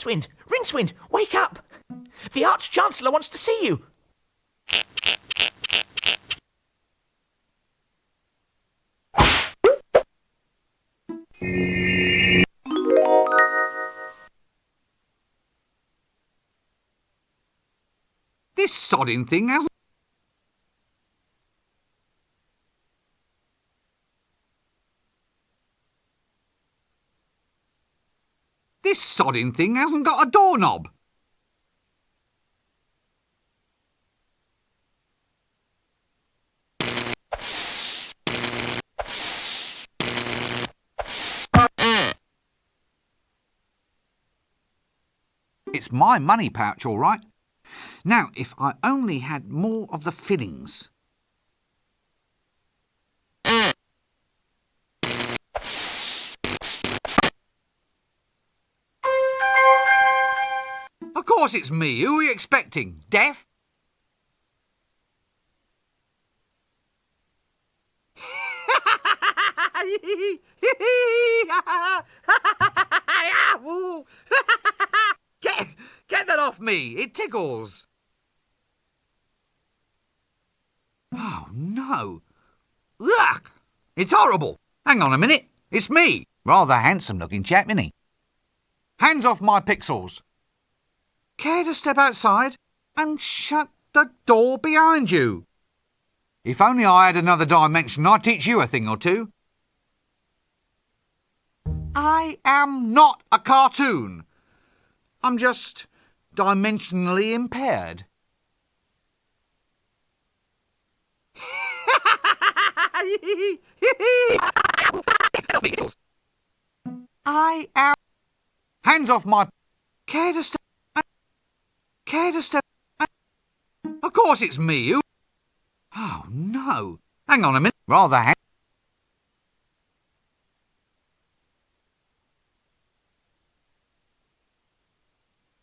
Rincewind! Rincewind, wake up! The Arch-Chancellor wants to see you! This sodding thing hasn't... This sodding thing hasn't got a doorknob. It's my money pouch, all right. Now, if I only had more of the fillings. Of course it's me. Who are you expecting? Death? Get that off me. It tickles. Oh, no. Ugh! It's horrible. Hang on a minute. It's me. Rather handsome-looking chap, isn't he? Hands off my pixels. Care to step outside and shut the door behind you? If only I had another dimension, I'd teach you a thing or two. I am not a cartoon. I'm just dimensionally impaired. I am... Hands off my... Care to step... Of course it's me who... Oh, no. Hang on a minute. Rather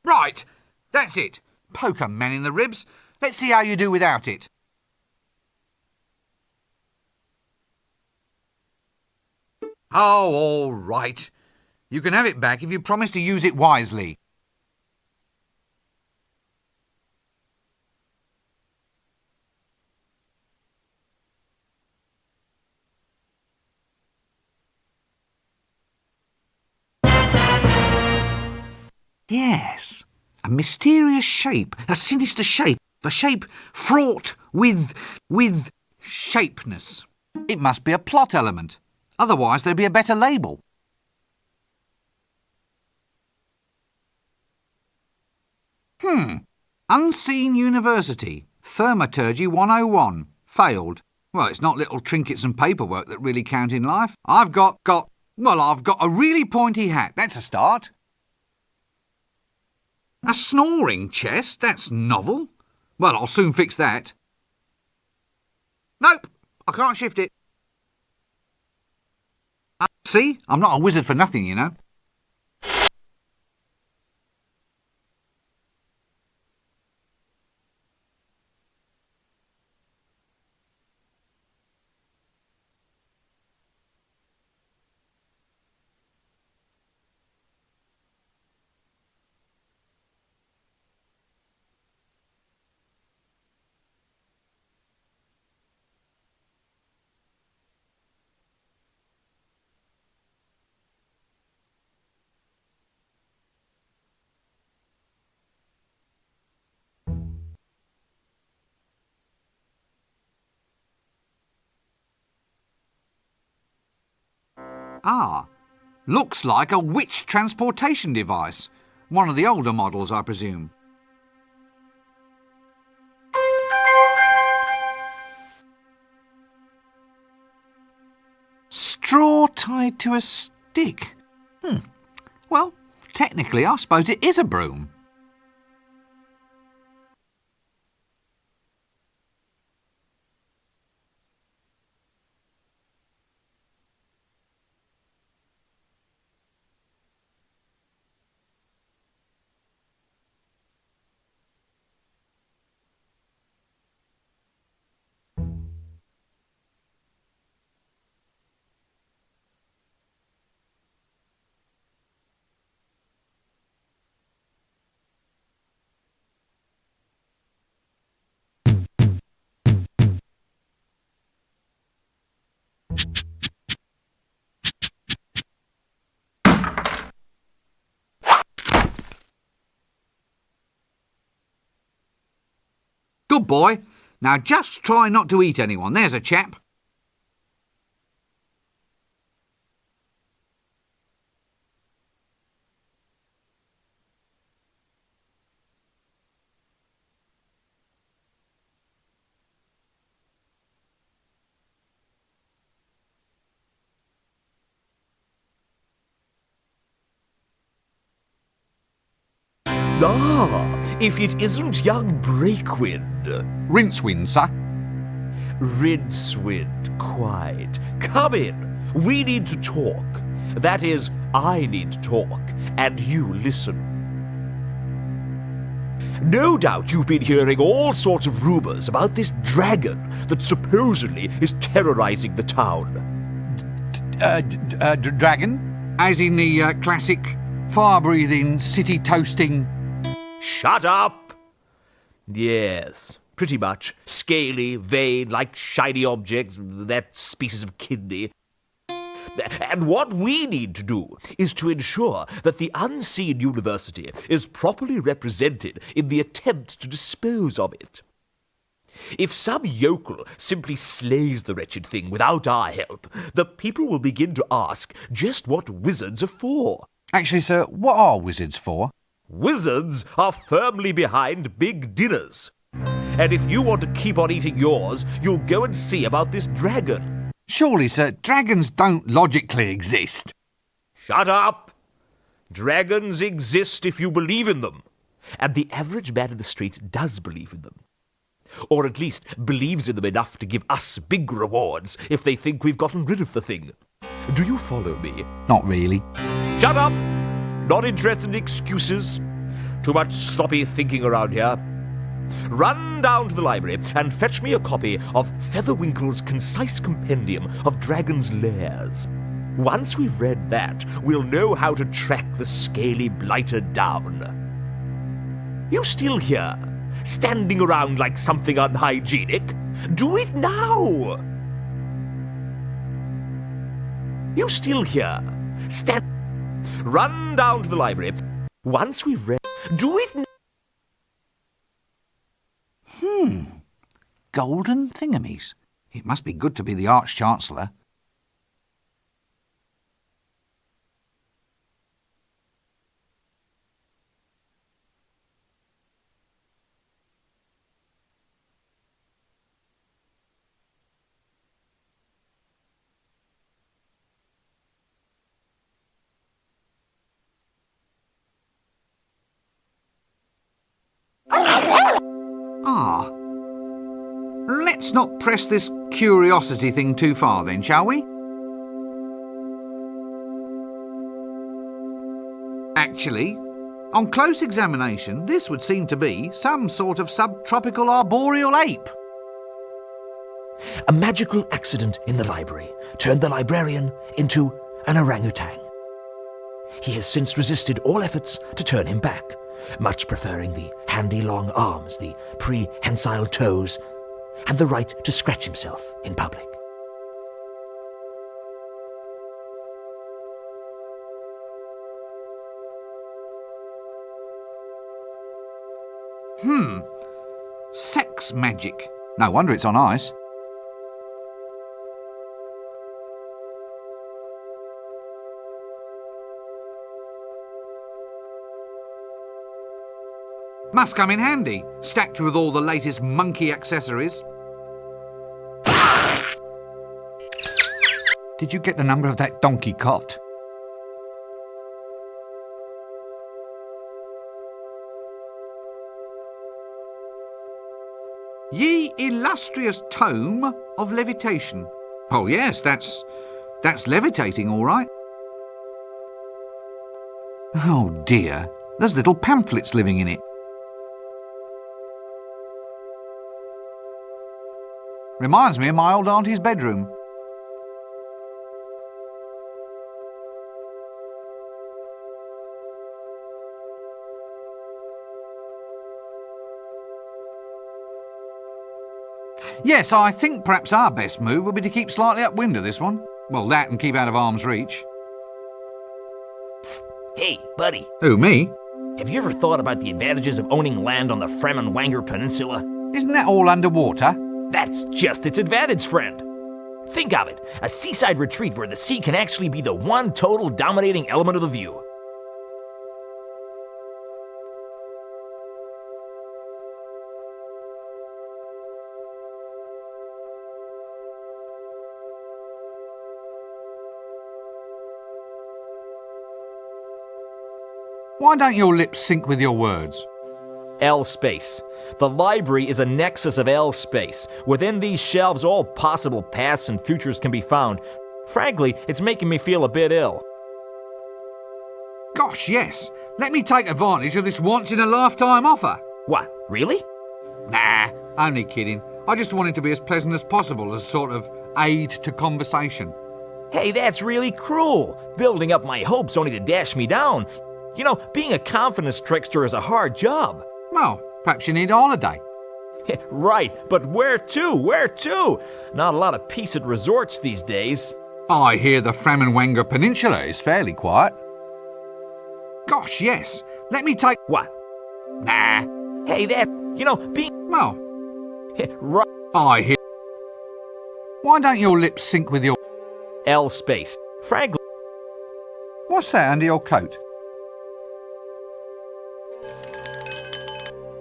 Right. That's it. Poke a man in the ribs. Let's see how you do without it. Oh, all right. You can have it back if you promise to use it wisely. Yes, a mysterious shape, a sinister shape, a shape fraught with shapeness. It must be a plot element. Otherwise, there'd be a better label. Unseen University, Thaumaturgy 101. Failed. Well, it's not little trinkets and paperwork that really count in life. I've got a really pointy hat. That's a start. A snoring chest? That's novel. Well, I'll soon fix that. Nope, I can't shift it. See, I'm not a wizard for nothing, you know. Ah, looks like a witch transportation device. One of the older models, I presume. Straw tied to a stick. Well, technically, I suppose it is a broom. Good boy. Now just try not to eat anyone. There's a chap. Ah, if it isn't young Breakwind. Rincewind, sir. Rincewind, quite. Come in. We need to talk. That is, I need to talk, and you listen. No doubt you've been hearing all sorts of rumors about this dragon that supposedly is terrorizing the town. Dragon? As in the classic fire-breathing, city-toasting... Shut up! Yes, pretty much. Scaly, vain, like shiny objects, that species of kidney. And what we need to do is to ensure that the unseen university is properly represented in the attempt to dispose of it. If some yokel simply slays the wretched thing without our help, the people will begin to ask just what wizards are for. Actually, sir, what are wizards for? Wizards are firmly behind big dinners. And if you want to keep on eating yours, you'll go and see about this dragon. Surely, sir, dragons don't logically exist. Shut up! Dragons exist if you believe in them. And the average man in the street does believe in them. Or at least believes in them enough to give us big rewards if they think we've gotten rid of the thing. Do you follow me? Not really. Shut up! Not interested in excuses. Too much sloppy thinking around here. Run down to the library and fetch me a copy of Featherwinkle's concise compendium of dragons' lairs. Once we've read that, we'll know how to track the scaly blighter down. You still here, standing around like something unhygienic? Do it now! You still here, Run down to the library. Once we've read... Do it now! Golden thingamies. It must be good to be the Arch-Chancellor. Ah. Let's not press this curiosity thing too far then, shall we? Actually, on close examination, this would seem to be some sort of subtropical arboreal ape. A magical accident in the library turned the librarian into an orangutan. He has since resisted all efforts to turn him back, much preferring the handy long arms, the prehensile toes, and the right to scratch himself in public. Sex magic. No wonder it's on ice. Must come in handy, stacked with all the latest monkey accessories. Did you get the number of that donkey cot? Ye illustrious tome of levitation. Oh yes, that's levitating, all right. Oh dear, there's little pamphlets living in it. Reminds me of my old auntie's bedroom. Yes, I think perhaps our best move would be to keep slightly upwind of this one. Well, that and keep out of arm's reach. Psst. Hey, buddy. Who, me? Have you ever thought about the advantages of owning land on the Fremenwanger Peninsula? Isn't that all underwater? That's just its advantage, friend. Think of it, a seaside retreat where the sea can actually be the one total dominating element of the view. Why don't your lips sync with your words? L space. The library is a nexus of L space. Within these shelves, all possible pasts and futures can be found. Frankly, it's making me feel a bit ill. Gosh, yes. Let me take advantage of this once-in-a-lifetime offer. What, really? Nah, only kidding. I just wanted to be as pleasant as possible as a sort of aid to conversation. Hey, that's really cruel. Building up my hopes only to dash me down. You know, being a confidence trickster is a hard job. Well, perhaps you need a holiday. Right, but where to? Where to? Not a lot of peace at resorts these days. I hear the Frammenwanger Peninsula is fairly quiet. Gosh, yes. Let me take... What? Nah. Hey, being... Well, Right. I hear... Why don't your lips sync with your... L space. Frankly... What's that under your coat?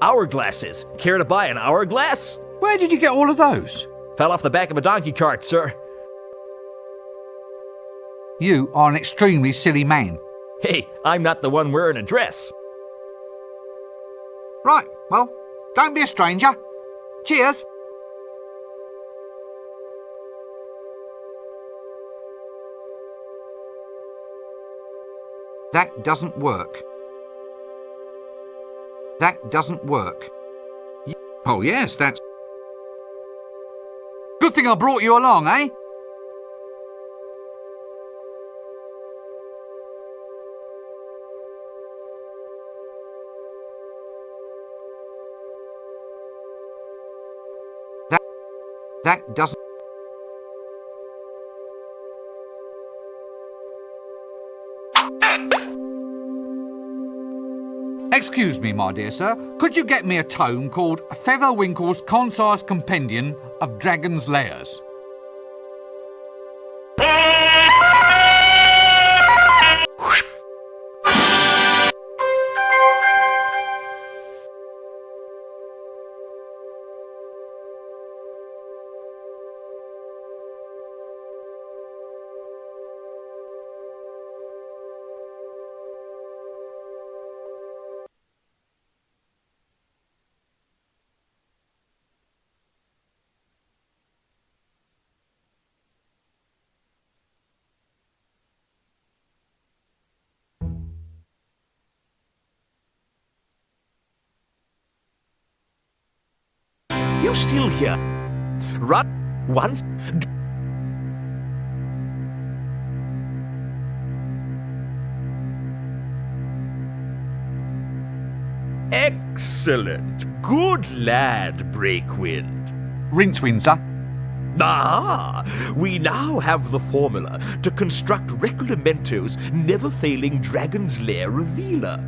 Hourglasses. Care to buy an hourglass? Where did you get all of those? Fell off the back of a donkey cart, sir. You are an extremely silly man. Hey, I'm not the one wearing a dress. Right, well, don't be a stranger. Cheers. That doesn't work. That doesn't work. Oh yes, that's... Good thing I brought you along, eh? That doesn't... Excuse me, my dear sir. Could you get me a tome called Featherwinkle's Concise Compendium of Dragon's Lairs? You're still here. Run once. Excellent. Good lad, Breakwind. Rincewind, sir. Ah, we now have the formula to construct Reclamento's never-failing Dragon's Lair revealer.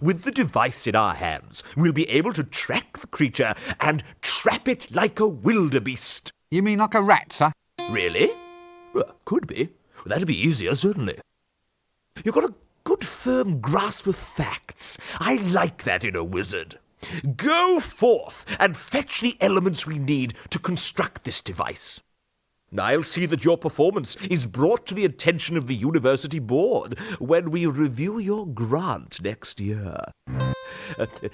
With the device in our hands, we'll be able to track the creature and trap it like a wildebeest. You mean like a rat, sir? Really? Well, could be. That'd be easier, certainly. You've got a good firm grasp of facts. I like that in a wizard. Go forth and fetch the elements we need to construct this device. I'll see that your performance is brought to the attention of the university board when we review your grant next year.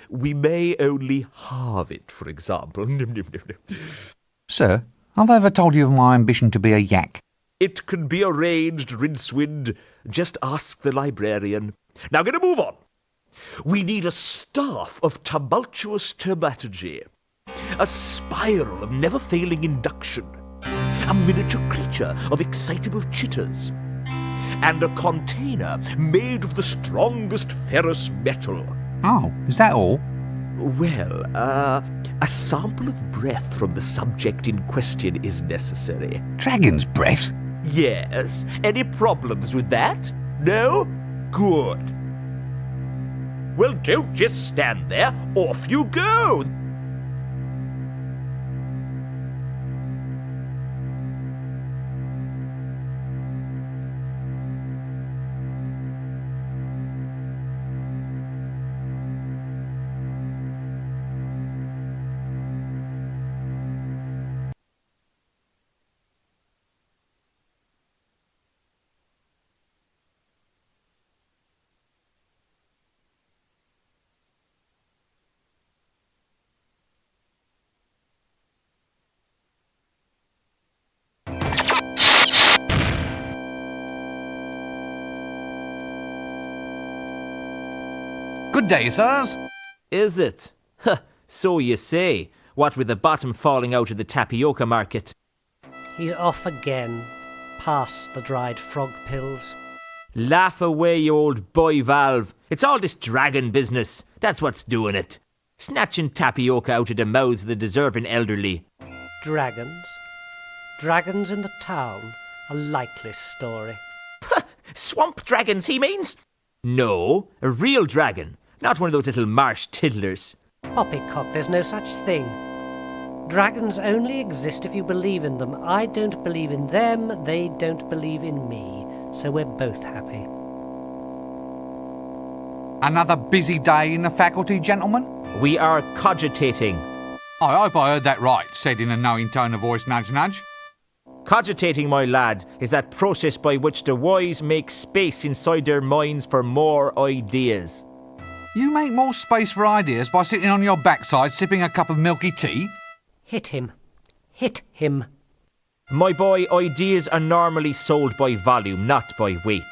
We may only halve it, for example. Sir, have I ever told you of my ambition to be a yak? It can be arranged, Rincewind. Just ask the librarian. Now get a move on. We need a staff of tumultuous termaturgy, a spiral of never-failing induction, a miniature creature of excitable chitters, and a container made of the strongest ferrous metal. Oh, is that all? Well, a sample of breath from the subject in question is necessary. Dragon's breath? Yes. Any problems with that? No? Good. Well, don't just stand there. Off you go. Good day, sirs. Is it? Huh, so you say. What with the bottom falling out of the tapioca market. He's off again, past the dried frog pills. Laugh away, you old boy valve. It's all this dragon business. That's what's doing it. Snatching tapioca out of the mouths of the deserving elderly. Dragons? Dragons in the town? A likely story. Swamp dragons, he means? No, a real dragon. Not one of those little marsh tiddlers. Poppycock, there's no such thing. Dragons only exist if you believe in them. I don't believe in them, they don't believe in me. So we're both happy. Another busy day in the faculty, gentlemen? We are cogitating. I hope I heard that right, said in a knowing tone of voice, nudge, nudge. Cogitating, my lad, is that process by which the wise make space inside their minds for more ideas. You make more space for ideas by sitting on your backside sipping a cup of milky tea? Hit him. Hit him. My boy, ideas are normally sold by volume, not by weight.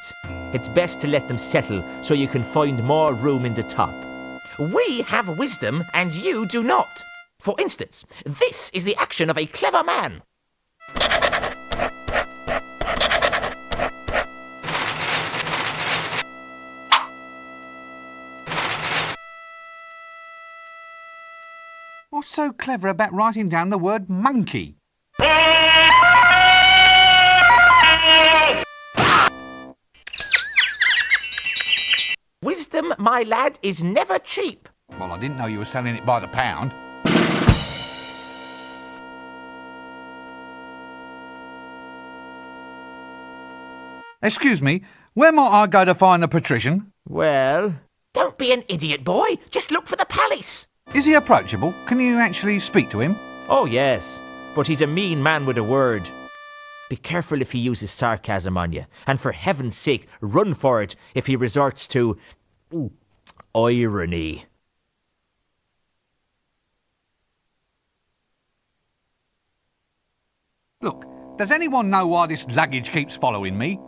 It's best to let them settle so you can find more room in the top. We have wisdom and you do not. For instance, this is the action of a clever man. What's so clever about writing down the word monkey? Wisdom, my lad, is never cheap. Well, I didn't know you were selling it by the pound. Excuse me, where might I go to find the patrician? Well, Don't be an idiot, boy. Just look for the palace. Is he approachable? Can you actually speak to him? oh yes, but he's a mean man with a word. Be careful if he uses sarcasm on you, and for heaven's sake, run for it if he resorts to irony. Look, does anyone know why this luggage keeps following me?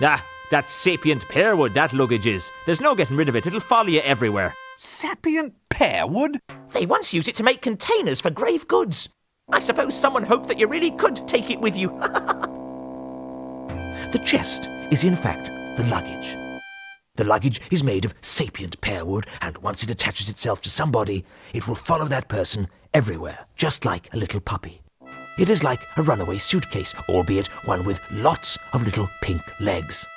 Ah, that's sapient pearwood, that luggage is. There's no getting rid of it, it'll follow you everywhere. Sapient pearwood? They once used it to make containers for grave goods. I suppose someone hoped that you really could take it with you. The chest is in fact the luggage. The luggage is made of sapient pearwood, and once it attaches itself to somebody, it will follow that person everywhere, just like a little puppy. It is like a runaway suitcase, albeit one with lots of little pink legs.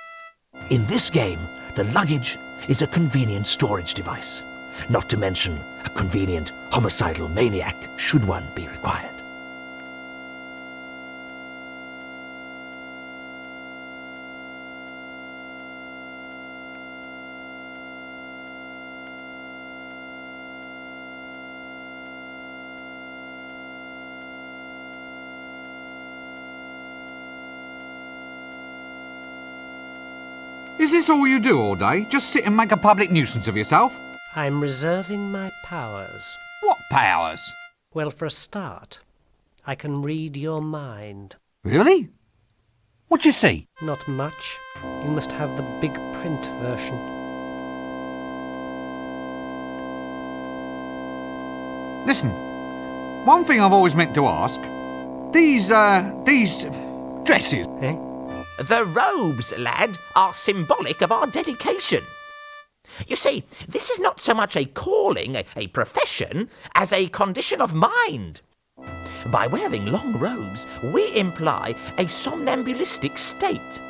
In this game, the luggage is a convenient storage device, not to mention a convenient homicidal maniac, should one be required. Is this all you do all day? Just sit and make a public nuisance of yourself? I'm reserving my powers. What powers? Well, for a start, I can read your mind. Really? What'd you see? Not much. You must have the big print version. Listen, one thing I've always meant to ask. These dresses. Eh? The robes, lad, are symbolic of our dedication. You see, this is not so much a calling, a profession, as a condition of mind. By wearing long robes, we imply a somnambulistic state.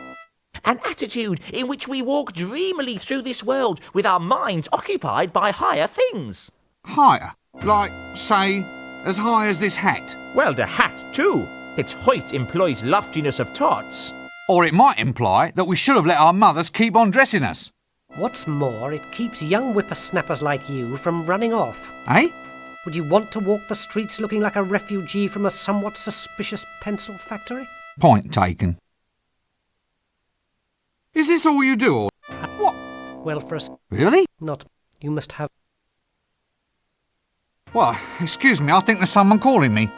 An attitude in which we walk dreamily through this world with our minds occupied by higher things. Higher? Like, say, as high as this hat? Well, the hat too. Its height implies loftiness of thoughts. Or it might imply that we should have let our mothers keep on dressing us. What's more, it keeps young whippersnappers like you from running off. Eh? Would you want to walk the streets looking like a refugee from a somewhat suspicious pencil factory? Point taken. Is this all you do, or what? Well, for a Really? not. You must have. Well, excuse me, I think there's someone calling me.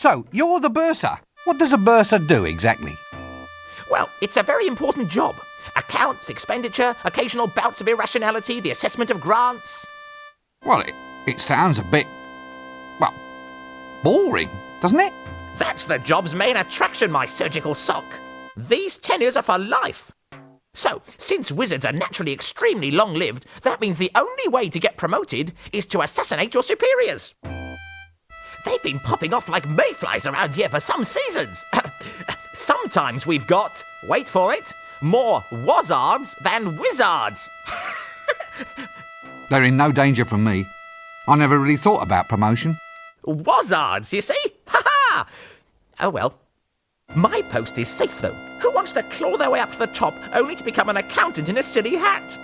So, you're the bursar. What does a bursar do exactly? Well, it's a very important job. Accounts, expenditure, occasional bouts of irrationality, the assessment of grants. Well, it sounds a bit, well, boring, doesn't it? That's the job's main attraction, my surgical sock. These tenures are for life. So, since wizards are naturally extremely long-lived, that means the only way to get promoted is to assassinate your superiors. They've been popping off like mayflies around here for some seasons. Sometimes we've got, wait for it, more wazards than wizards. They're in no danger from me. I never really thought about promotion. Wazards, you see? Ha-ha! Oh well. My post is safe, though. Who wants to claw their way up to the top only to become an accountant in a silly hat?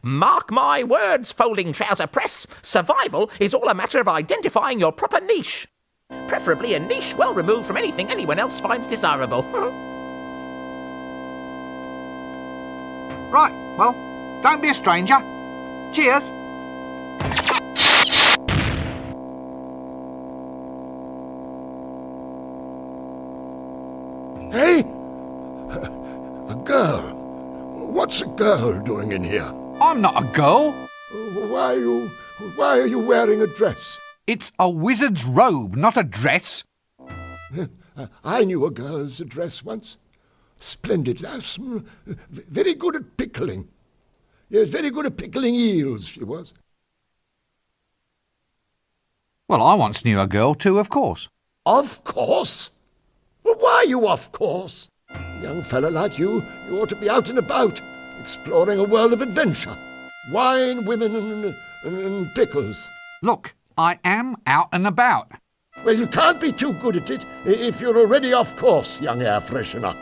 Mark my words, folding trouser press. Survival is all a matter of identifying your proper niche. Preferably a niche well removed from anything anyone else finds desirable. Right, well, don't be a stranger. Cheers. Hey? A girl? What's a girl doing in here? I'm not a girl. Why are you wearing a dress? It's a wizard's robe, not a dress. I knew a girl's dress once. Splendid lass. Very good at pickling. Yes, very good at pickling eels, she was. Well, I once knew a girl too, of course. Of course? Well, why you of course? A young fella like you ought to be out and about, exploring a world of adventure. Wine, women, and pickles. Look, I am out and about. Well, you can't be too good at it if you're already off course, young air freshener.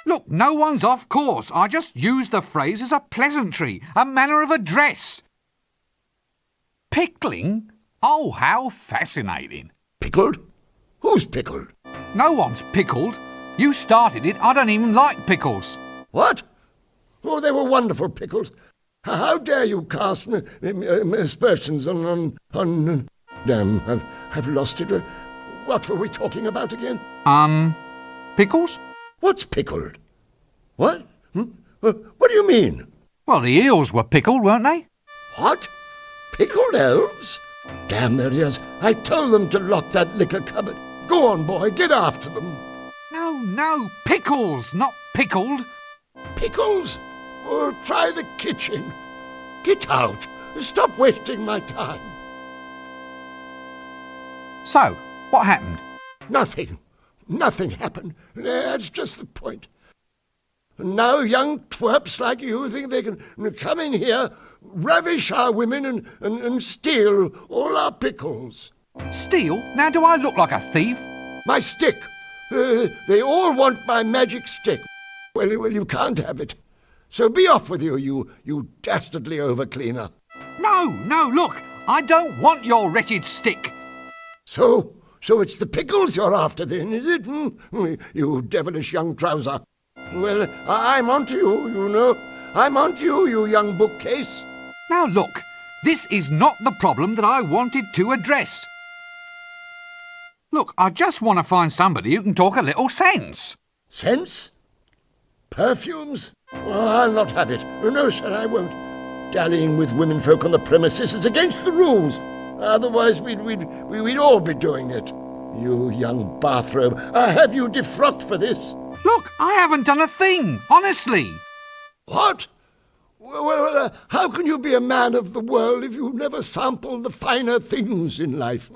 Look, no one's off course. I just used the phrase as a pleasantry, a manner of address. Pickling? Oh, how fascinating. Pickled? Who's pickled? No one's pickled. You started it. I don't even like pickles. What? Oh, they were wonderful pickles. How dare you cast aspersions on... Damn, I've lost it. What were we talking about again? Pickles? What's pickled? What? What do you mean? Well, the eels were pickled, weren't they? What? Pickled elves? Damn their ears. I told them to lock that liquor cupboard. Go on, boy, get after them. No, pickles, not pickled. Pickles? Oh, try the kitchen. Get out. Stop wasting my time. So, what happened? Nothing. Nothing happened. That's just the point. And now young twerps like you think they can come in here, ravish our women and steal all our pickles. Steal? Now do I look like a thief? My stick. They all want my magic stick. Well, you can't have it. So be off with you, you dastardly overcleaner. No, look, I don't want your wretched stick. So it's the pickles you're after then, is it? You devilish young trouser. Well, I'm onto you, you know. I'm onto you, you young bookcase. Now look, this is not the problem that I wanted to address. Look, I just want to find somebody who can talk a little sense. Sense? Perfumes? Oh, I'll not have it. No, sir, I won't. Dallying with womenfolk on the premises is against the rules. Otherwise, we'd all be doing it. You young bathrobe, I'll have you defrocked for this. Look, I haven't done a thing, honestly. What? Well, how can you be a man of the world if you've never sampled the finer things in life?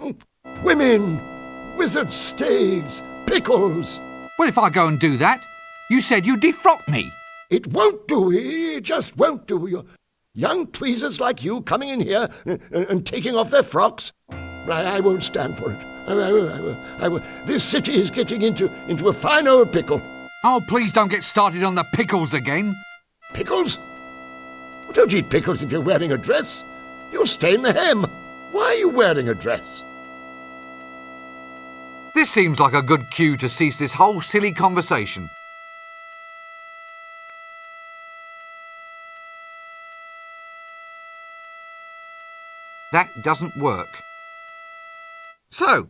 Women, wizard staves, pickles. Well, if I go and do that, you said you'd defrock me. It won't do. It just won't do. You're young tweezers like you coming in here and taking off their frocks. I won't stand for it. I will. This city is getting into a fine old pickle. Oh, please don't get started on the pickles again. Pickles? Well, don't eat pickles if you're wearing a dress. You'll stain the hem. Why are you wearing a dress? This seems like a good cue to cease this whole silly conversation. That doesn't work. So,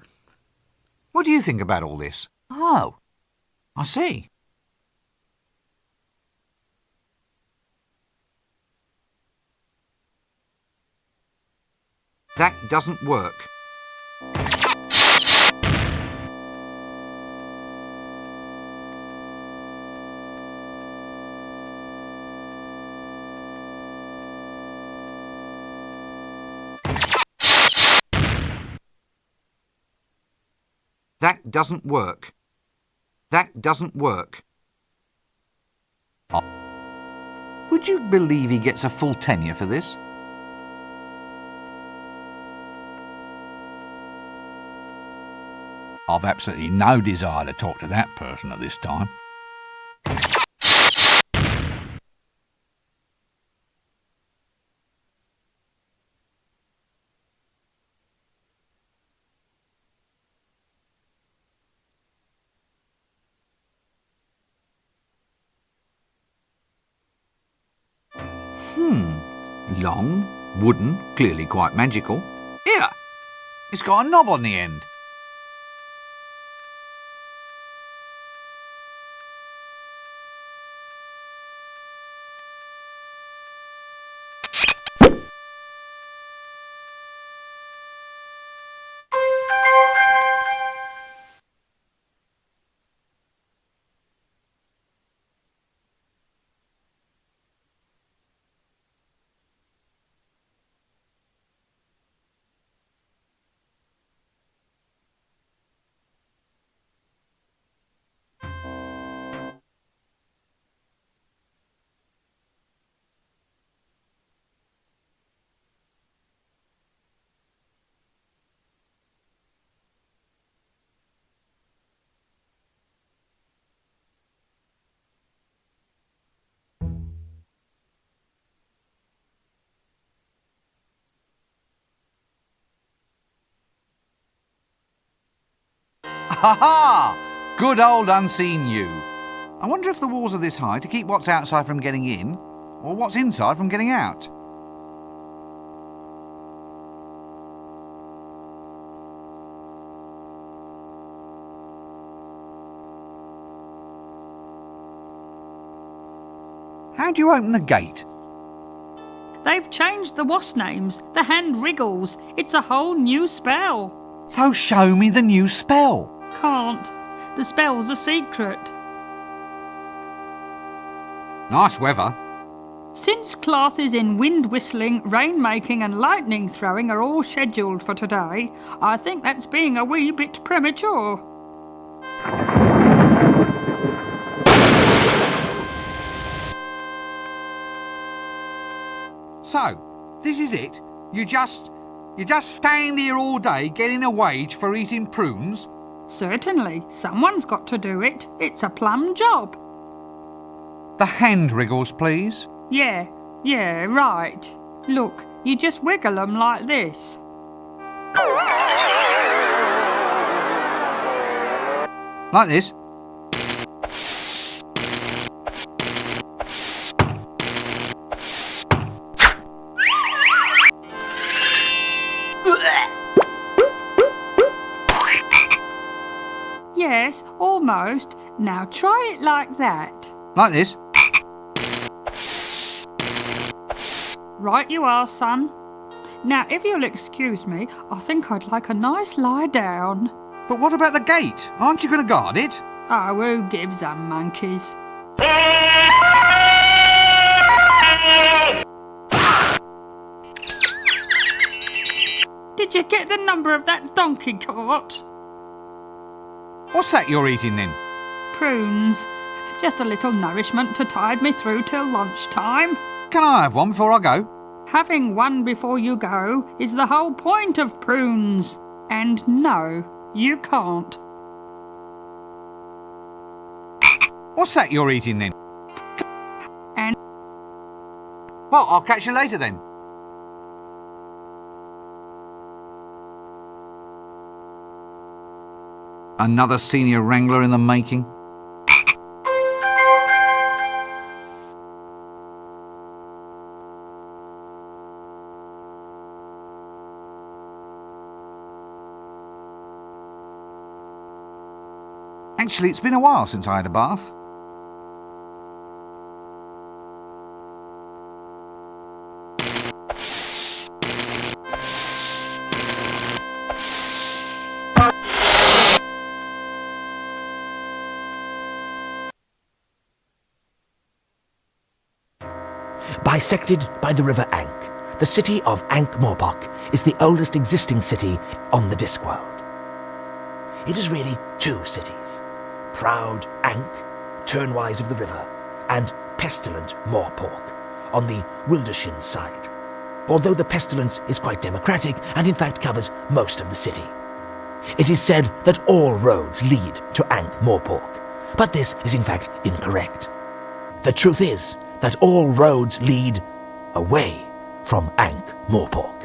What do you think about all this? Oh, I see. That doesn't work. That doesn't work. That doesn't work. Would you believe he gets a full tenure for this? I've absolutely no desire to talk to that person at this time. Long, wooden, clearly quite magical. Here! It's got a knob on the end. Ha ha! Good old unseen you. I wonder if the walls are this high to keep what's outside from getting in, or what's inside from getting out. How do you open the gate? They've changed the wasp names. The hand wriggles. It's a whole new spell. So show me the new spell. Can't. The spell's a secret. Nice weather. Since classes in wind whistling, rain making and lightning throwing are all scheduled for today, I think that's being a wee bit premature. So, this is it? You just stand here all day getting a wage for eating prunes? Certainly. Someone's got to do it. It's a plum job. The hand wriggles, please. Yeah, right. Look, you just wiggle 'em like this. Like this. Yes, almost. Now try it like that. Like this. Right you are, son. Now, if you'll excuse me, I think I'd like a nice lie down. But what about the gate? Aren't you going to guard it? Oh, who gives a monkeys? Did you get the number of that donkey cart? What's that you're eating then? Prunes. Just a little nourishment to tide me through till lunchtime. Can I have one before I go? Having one before you go is the whole point of prunes. And no, you can't. What's that you're eating then? And Well, I'll catch you later then. Another senior wrangler in the making. Actually, it's been a while since I had a bath. Bisected by the river Ankh, the city of Ankh-Morpork is the oldest existing city on the Discworld. It is really two cities, proud Ankh, turnwise of the river, and pestilent Morpork, on the Wildershin side, although the pestilence is quite democratic and in fact covers most of the city. It is said that all roads lead to Ankh-Morpork, but this is in fact incorrect. The truth is that all roads lead away from Ankh-Morpork.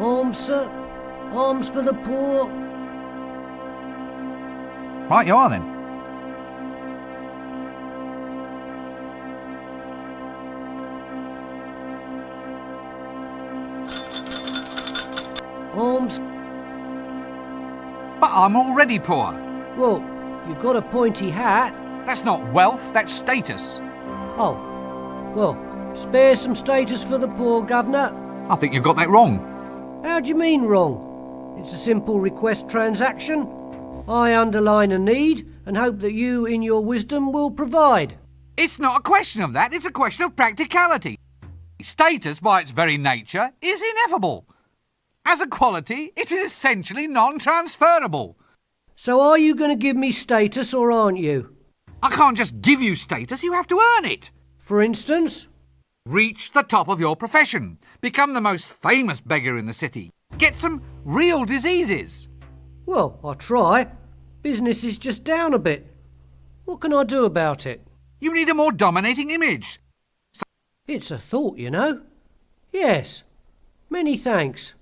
Arms, sir. Arms for the poor. Right you are then. Arms. But I'm already poor. Well, you've got a pointy hat. That's not wealth, that's status. Oh, well, spare some status for the poor, Governor. I think you've got that wrong. How do you mean wrong? It's a simple request transaction. I underline a need and hope that you, in your wisdom, will provide. It's not a question of that, it's a question of practicality. Status, by its very nature, is ineffable. As a quality, it is essentially non-transferable. So are you going to give me status or aren't you? I can't just give you status, you have to earn it. For instance? Reach the top of your profession. Become the most famous beggar in the city. Get some real diseases. Well, I'll try. Business is just down a bit. What can I do about it? You need a more dominating image. It's a thought, you know. Yes. Many thanks.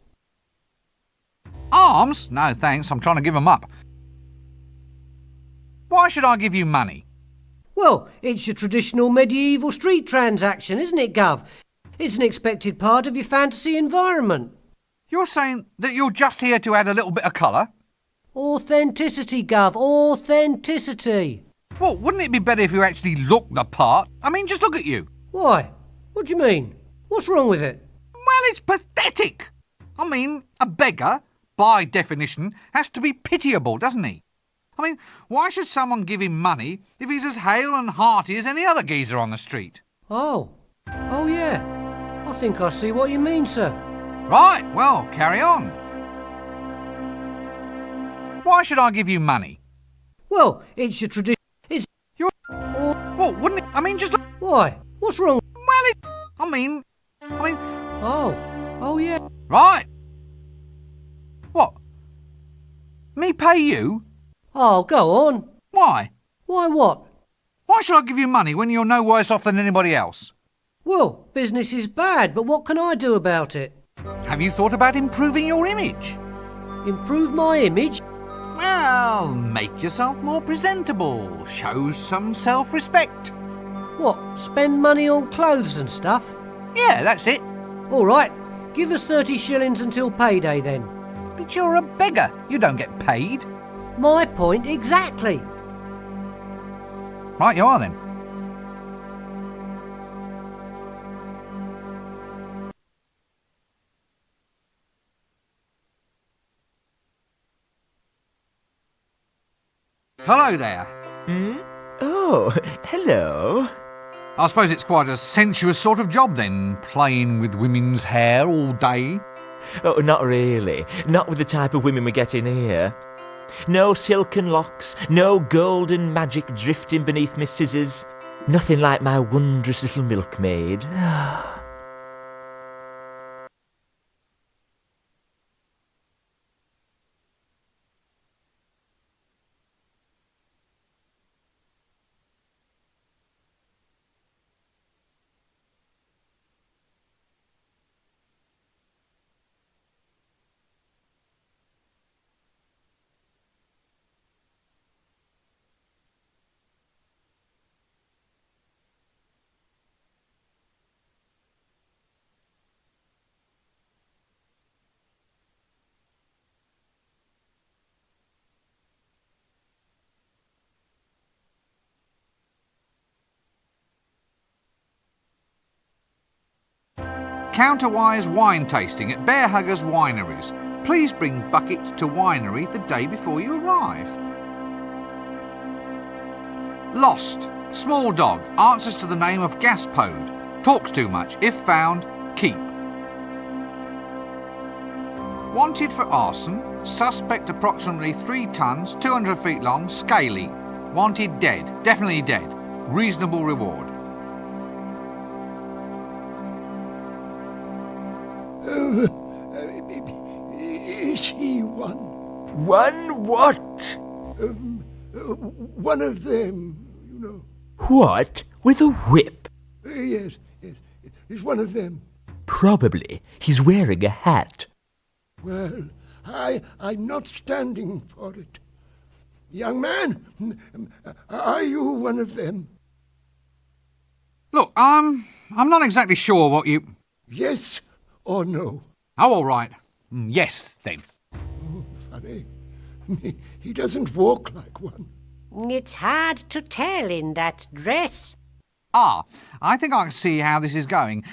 Arms? No thanks, I'm trying to give them up. Why should I give you money? Well, it's your traditional medieval street transaction, isn't it, Gov? It's an expected part of your fantasy environment. You're saying that you're just here to add a little bit of colour? Authenticity, Gov. Authenticity. Well, wouldn't it be better if you actually looked the part? I mean, just look at you. Why? What do you mean? What's wrong with it? Well, it's pathetic. I mean, a beggar, by definition, has to be pitiable, doesn't he? I mean, why should someone give him money if he's as hale and hearty as any other geezer on the street? Oh. Oh, yeah. I think I see what you mean, sir. Right, well, carry on. Why should I give you money? Well, it's your tradition. It's... Well, wouldn't it... I mean, just look... Why? What's wrong? Well, it... I mean... Oh. Oh, yeah. Right. What? Me pay you? Oh, go on. Why? Why what? Why should I give you money when you're no worse off than anybody else? Well, business is bad, but what can I do about it? Have you thought about improving your image? Improve my image? Well, make yourself more presentable. Show some self-respect. What, spend money on clothes and stuff? Yeah, that's it. All right, give us 30 shillings until payday then. But you're a beggar. You don't get paid. My point exactly. Right you are then. Hello there. Oh, hello. I suppose it's quite a sensuous sort of job then, playing with women's hair all day. Oh, not really. Not with the type of women we get in here. No silken locks, no golden magic drifting beneath my scissors. Nothing like my wondrous little milkmaid. Counterwise wine tasting at Bear Huggers Wineries. Please bring buckets to winery the day before you arrive. Lost. Small dog. Answers to the name of Gaspode. Talks too much. If found, keep. Wanted for arson. Suspect approximately 3 tons, 200 feet long, scaly. Wanted dead. Definitely dead. Reasonable reward. Is he one? One what? One of them, you know. What? With a whip? Yes, he's one of them. Probably. He's wearing a hat. Well, I'm not standing for it. Young man, are you one of them? Look, I'm not exactly sure what you... Yes or no? Oh, all right. Yes, then. Oh, funny. He doesn't walk like one. It's hard to tell in that dress. Ah, I think I can see how this is going.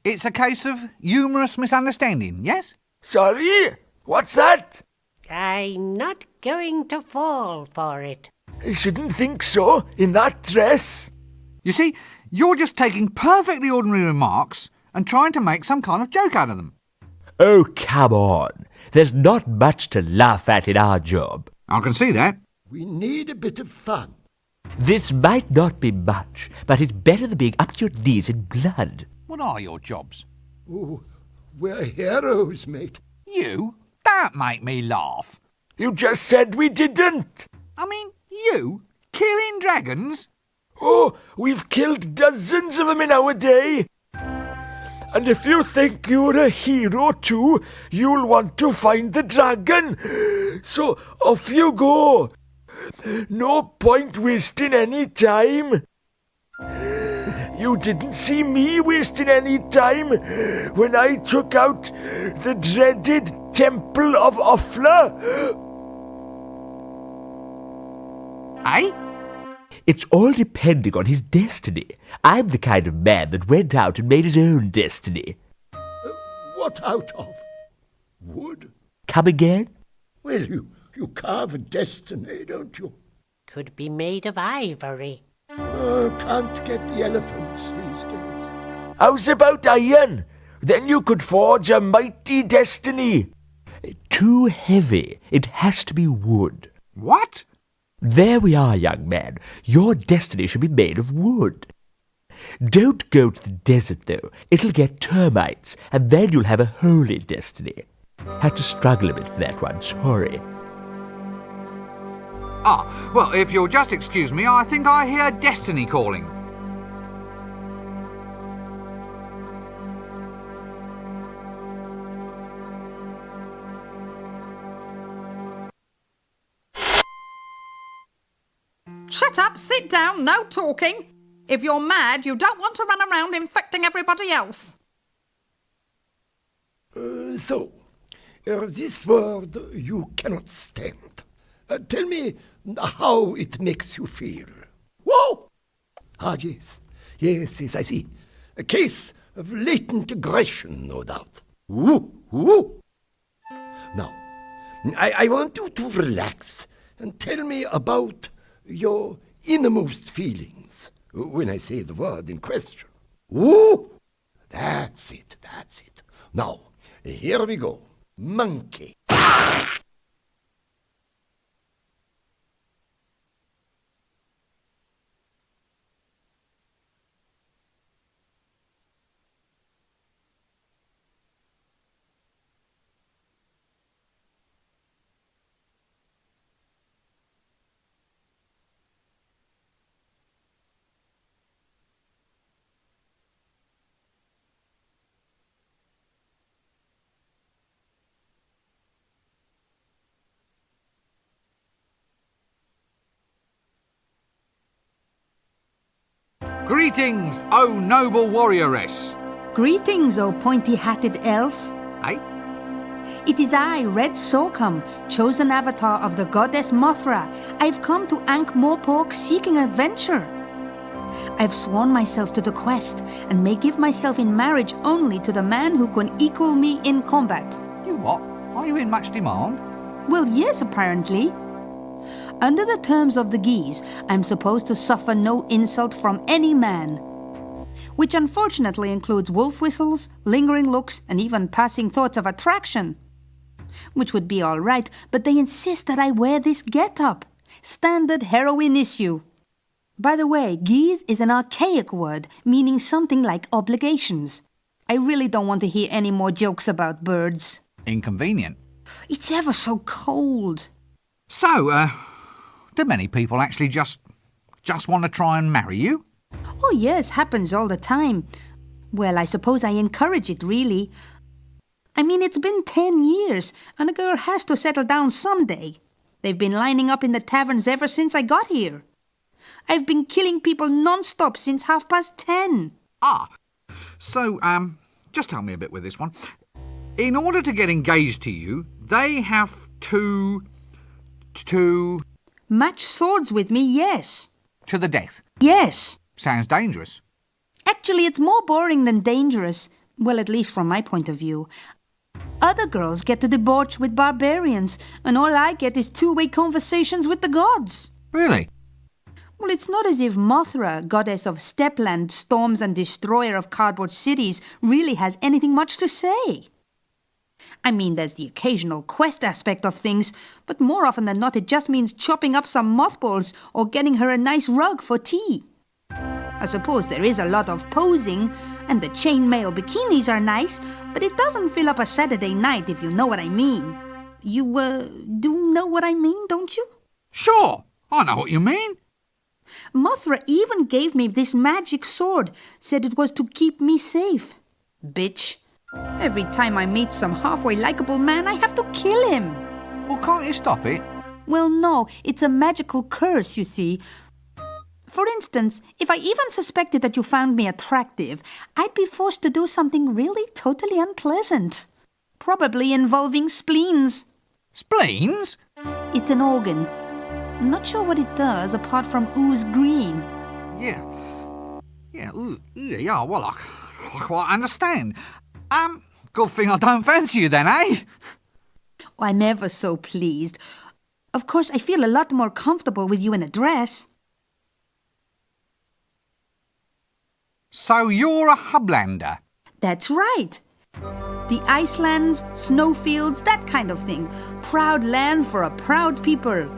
It's a case of humorous misunderstanding, yes? Sorry? What's that? I'm not going to fall for it. I shouldn't think so, in that dress. You see, you're just taking perfectly ordinary remarks and trying to make some kind of joke out of them. Oh, come on. There's not much to laugh at in our job. I can see that. We need a bit of fun. This might not be much, but it's better than being up to your knees in blood. What are your jobs? Oh, we're heroes, mate. You? Don't make me laugh. You just said we didn't. I mean, you? Killing dragons? Oh, we've killed dozens of them in our day. And if you think you're a hero too, you'll want to find the dragon. So off you go. No point wasting any time. You didn't see me wasting any time when I took out the dreaded Temple of Offler. Eh? It's all depending on his destiny. I'm the kind of man that went out and made his own destiny. What out of? Wood? Come again? Well, you carve a destiny, don't you? Could be made of ivory. Can't get the elephants these days. How's about iron? Then you could forge a mighty destiny. Too heavy. It has to be wood. What? There we are, young man. Your destiny should be made of wood. Don't go to the desert, though. It'll get termites, and then you'll have a holy destiny. Had to struggle a bit for that one, sorry. Ah, well, if you'll just excuse me, I think I hear destiny calling. Shut up, sit down, no talking. If you're mad, you don't want to run around infecting everybody else. This word you cannot stand. Tell me how it makes you feel. Whoa! Ah, yes, I see. A case of latent aggression, no doubt. Woo! Now, I want you to relax and tell me about your innermost feelings. when I say the word in question. Ooh! That's it, that's it. Now, here we go. Monkey. Greetings, O noble warrioress. Greetings, O pointy-hatted elf. Eh? It is I, Red Sorghum, chosen avatar of the goddess Mothra. I've come to Ankh-Morpork seeking adventure. I've sworn myself to the quest and may give myself in marriage only to the man who can equal me in combat. You what? Are you in much demand? Well, yes, apparently. Under the terms of the Geese, I'm supposed to suffer no insult from any man, which unfortunately includes wolf whistles, lingering looks, and even passing thoughts of attraction. Which would be all right, but they insist that I wear this get-up. Standard heroine issue. By the way, Geese is an archaic word, meaning something like obligations. I really don't want to hear any more jokes about birds. Inconvenient. It's ever so cold. So, do many people actually just want to try and marry you? Oh yes, happens all the time. Well, I suppose I encourage it, really. I mean, it's been 10 years, and a girl has to settle down someday. They've been lining up in the taverns ever since I got here. I've been killing people non-stop since 10:30. So, just help me a bit with this one. In order to get engaged to you, they have to... Match swords with me, yes. To the death. Yes. Sounds dangerous. Actually, it's more boring than dangerous. Well, at least from my point of view. Other girls get to debauch with barbarians, and all I get is two-way conversations with the gods. Really? Well, it's not as if Mothra, goddess of stepland, storms and destroyer of cardboard cities, really has anything much to say. I mean, there's the occasional quest aspect of things, but more often than not it just means chopping up some mothballs or getting her a nice rug for tea. I suppose there is a lot of posing, and the chainmail bikinis are nice, but it doesn't fill up a Saturday night, if you know what I mean. You, do know what I mean, don't you? Sure, I know what you mean. Mothra even gave me this magic sword, said it was to keep me safe. Bitch. Every time I meet some halfway likable man, I have to kill him. Well, can't you stop it? Well, no, it's a magical curse, you see. For instance, if I even suspected that you found me attractive, I'd be forced to do something really totally unpleasant. Probably involving spleens. Spleens? It's an organ. I'm not sure what it does apart from ooze green. Yeah, well, I quite understand. Good thing I don't fancy you then, eh? Oh, I'm ever so pleased. Of course, I feel a lot more comfortable with you in a dress. So you're a Hublander? That's right. The Icelands, snowfields, that kind of thing. Proud land for a proud people.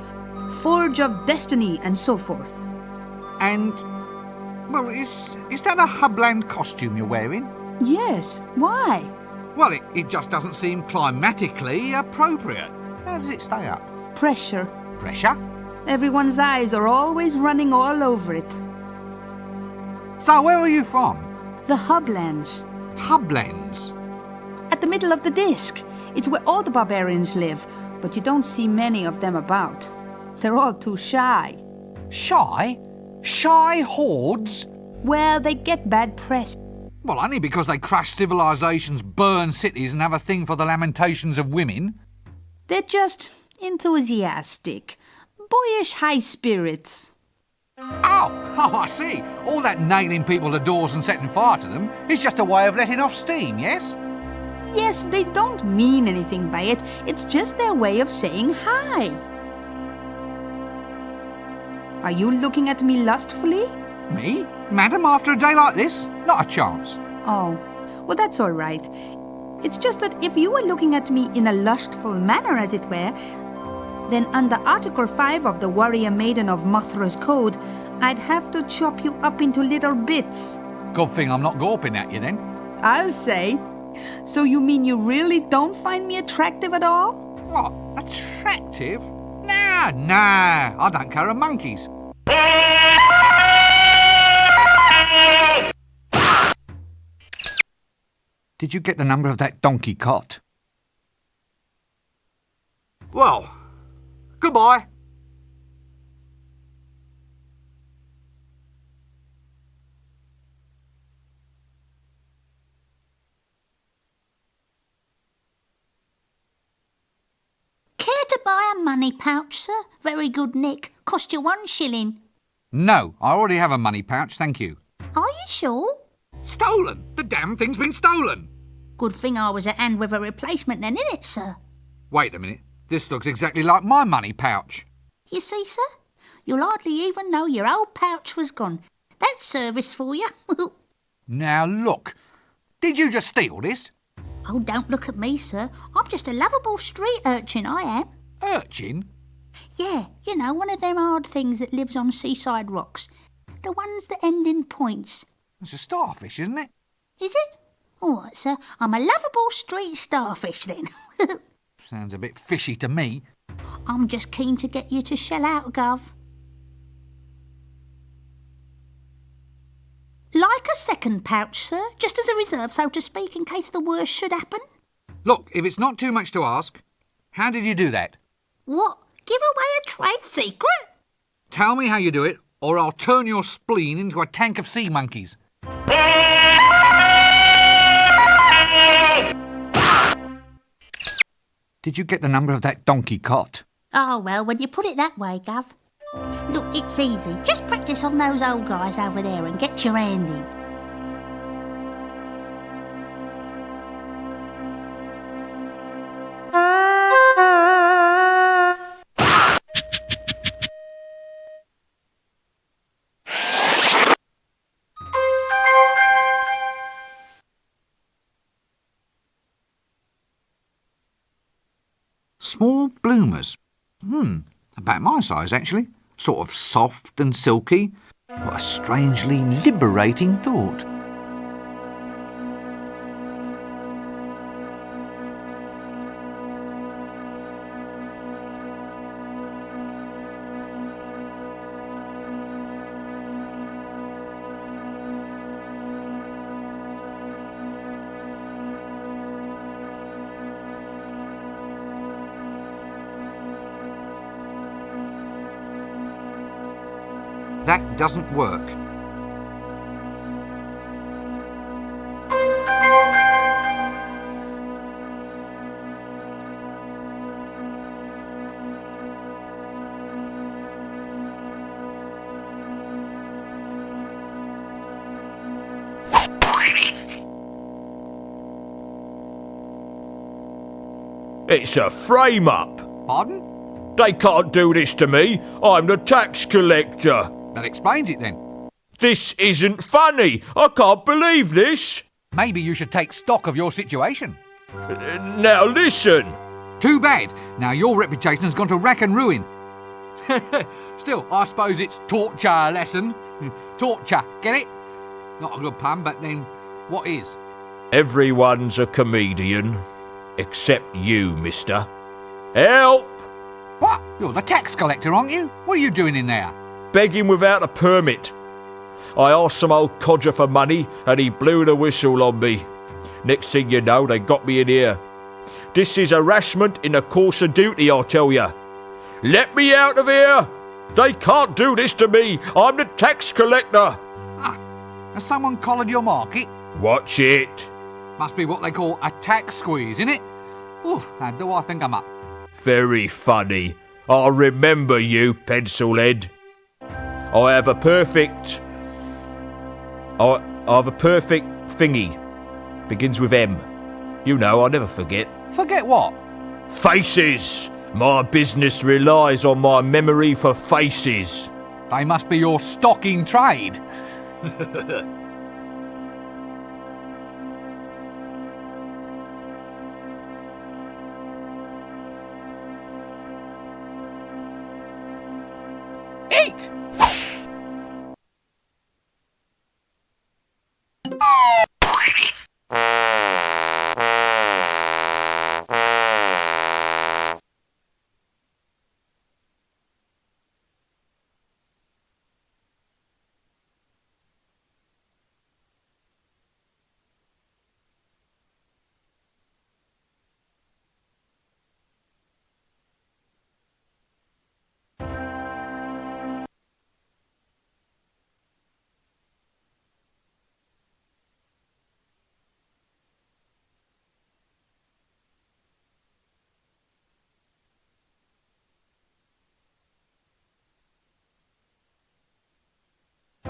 Forge of destiny, and so forth. And, well, is that a Hubland costume you're wearing? Yes. Why? Well, it just doesn't seem climatically appropriate. How does it stay up? Pressure. Pressure? Everyone's eyes are always running all over it. So where are you from? The Hublands. Hublands? At the middle of the disc. It's where all the barbarians live, but you don't see many of them about. They're all too shy. Shy? Shy hordes? Well, they get bad press. Well, only because they crash civilizations, burn cities, and have a thing for the lamentations of women. They're just enthusiastic. Boyish high spirits. Oh, I see. All that nailing people to doors and setting fire to them is just a way of letting off steam, yes? Yes, they don't mean anything by it. It's just their way of saying hi. Are you looking at me lustfully? Me? Madam, after a day like this? Not a chance. Oh, well, that's all right. It's just that if you were looking at me in a lustful manner, as it were, then under Article 5 of the Warrior Maiden of Mothra's Code, I'd have to chop you up into little bits. Good thing I'm not gawping at you then. I'll say. So you mean you really don't find me attractive at all? What? Attractive? Nah, I don't care a monkey's. Did you get the number of that donkey cot? Well, goodbye. Care to buy a money pouch, sir? Very good nick. Cost you 1 shilling. No, I already have a money pouch, thank you. Are you sure? Stolen! The damn thing's been stolen! Good thing I was at hand with a replacement then, innit, sir? Wait a minute, this looks exactly like my money pouch. You see, sir? You'll hardly even know your old pouch was gone. That's service for you. Now look, did you just steal this? Oh, don't look at me, sir. I'm just a lovable street urchin, I am. Urchin? Yeah, you know, one of them hard things that lives on seaside rocks. The ones that end in points. It's a starfish, isn't it? Is it? All right, sir. I'm a lovable street starfish, then. Sounds a bit fishy to me. I'm just keen to get you to shell out, Gov. Like a second pouch, sir, just as a reserve, so to speak, in case the worst should happen. Look, if it's not too much to ask, how did you do that? What? Give away a trade secret? Tell me how you do it, or I'll turn your spleen into a tank of sea monkeys. Did you get the number of that donkey cot? Oh, well, when you put it that way, Gov. Look, it's easy. Just practice on those old guys over there and get your hand in. Small bloomers. About my size, actually. Sort of soft and silky. What a strangely liberating thought. That doesn't work. It's a frame-up. Pardon? They can't do this to me. I'm the tax collector. That explains it then. This isn't funny. I can't believe this. Maybe you should take stock of your situation. Now listen. Too bad. Now your reputation has gone to rack and ruin. Still, I suppose it's torture lesson. Torture, get it? Not a good pun, but then what is? Everyone's a comedian. Except you, mister. Help! What? You're the tax collector, aren't you? What are you doing in there? Begging without a permit. I asked some old codger for money and he blew the whistle on me. Next thing you know, they got me in here. This is harassment in the course of duty, I tell ya. Let me out of here! They can't do this to me. I'm the tax collector. Ah, has someone collared your market? Watch it. Must be what they call a tax squeeze, innit? Oof, now do I think I'm up. Very funny. I'll remember you, pencilhead. I have a perfect thingy. Begins with M. You know, I never forget. Forget what? Faces! My business relies on my memory for faces. They must be your stock in trade. Eek!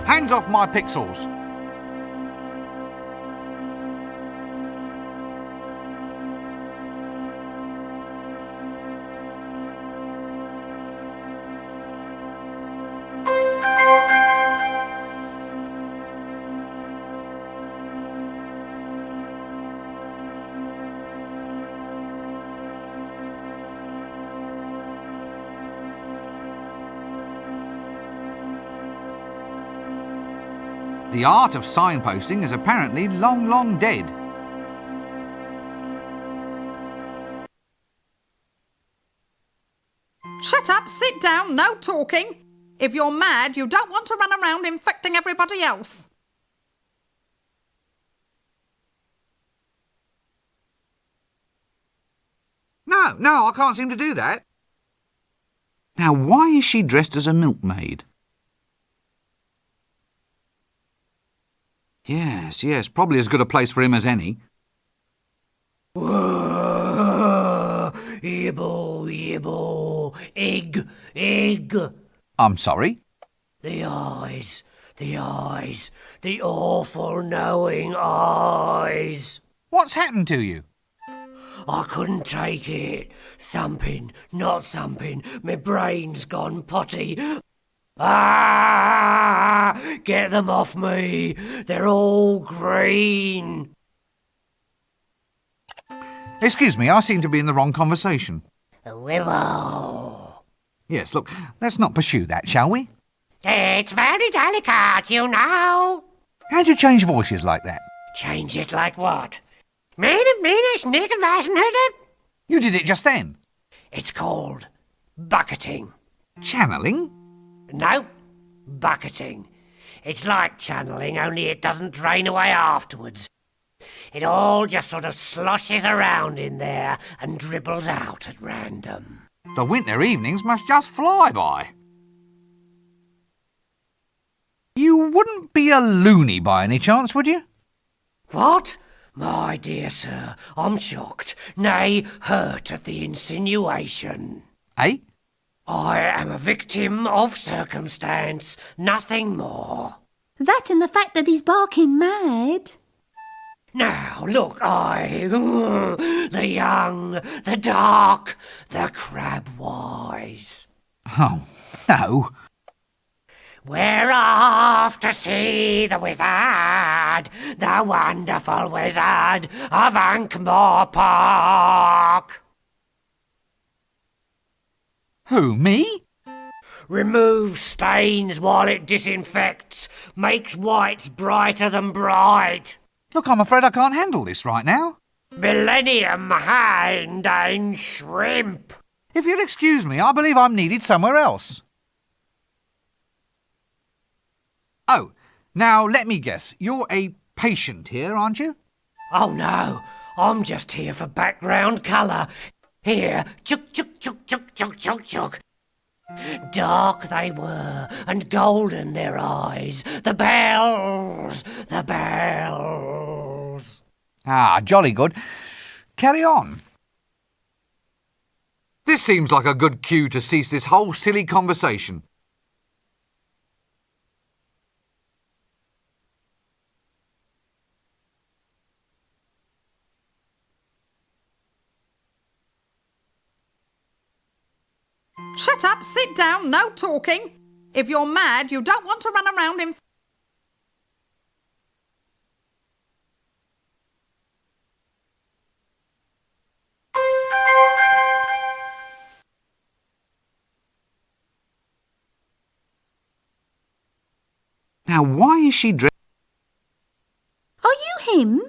Hands off my pixels. The art of signposting is apparently long, long dead. Shut up, sit down, no talking. If you're mad, you don't want to run around infecting everybody else. No, I can't seem to do that. Now, why is she dressed as a milkmaid? Yes, probably as good a place for him as any. Yibble, egg. I'm sorry? The eyes, the awful knowing eyes. What's happened to you? I couldn't take it. Thumping, not thumping, my brain's gone potty. Ah! Get them off me. They're all green. Excuse me, I seem to be in the wrong conversation. Wibble. Yes, look, let's not pursue that, shall we? It's very delicate, you know. How'd you change voices like that? Change it like what? You did it just then. It's called bucketing. Channeling? No, bucketing. It's like channeling, only it doesn't drain away afterwards. It all just sort of sloshes around in there and dribbles out at random. The winter evenings must just fly by. You wouldn't be a loony by any chance, would you? What? My dear sir, I'm shocked, nay, hurt at the insinuation. Eh? I am a victim of circumstance, nothing more. That and the fact that he's barking mad. Now, look, the young, the dark, the crab-wise. Oh, no. We're off to see the wizard, the wonderful wizard of Ankh-Morpork. Who, me? Remove stains while it disinfects, makes whites brighter than bright. Look, I'm afraid I can't handle this right now. Millennium hand and shrimp. If you'll excuse me, I believe I'm needed somewhere else. Oh, now let me guess. You're a patient here, aren't you? Oh no, I'm just here for background colour. Here, chuk chuk chuk chuk chuk chuk chuk. Dark they were, and golden their eyes. The bells, the bells. Ah, jolly good. Carry on. This seems like a good cue to cease this whole silly conversation. Shut up, sit down, no talking. If you're mad, you don't want to run around in... Now, why is she dressed... Are you him?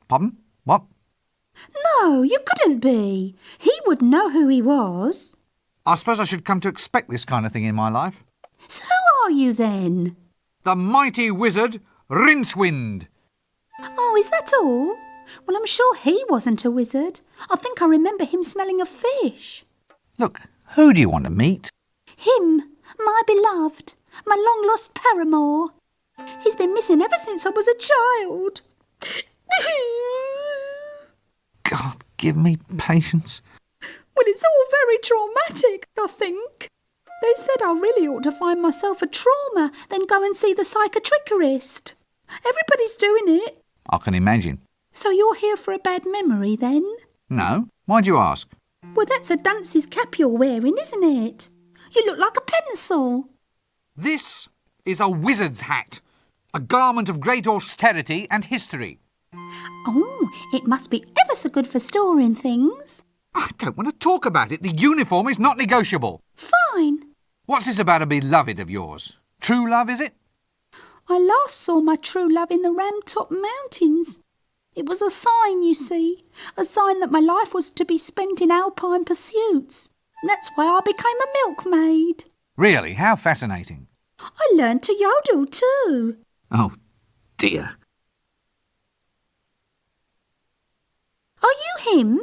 Pardon? What? No, you couldn't be. He would know who he was. I suppose I should come to expect this kind of thing in my life. So who are you then? The mighty wizard, Rincewind. Oh, is that all? Well, I'm sure he wasn't a wizard. I think I remember him smelling of fish. Look, who do you want to meet? Him, my beloved, my long-lost paramour. He's been missing ever since I was a child. God, give me patience. Well, it's all very traumatic, I think. They said I really ought to find myself a trauma, then go and see the psychiatrist. Everybody's doing it. I can imagine. So you're here for a bad memory, then? No? Why'd you ask? Well, that's a dunce's cap you're wearing, isn't it? You look like a pencil. This is a wizard's hat. A garment of great austerity and history. Oh, it must be ever so good for storing things. I don't want to talk about it. The uniform is not negotiable. Fine. What's this about a beloved of yours? True love, is it? I last saw my true love in the Ramtop Mountains. It was a sign, you see. A sign that my life was to be spent in alpine pursuits. That's why I became a milkmaid. Really? How fascinating. I learned to yodel too. Oh, dear. Are you him?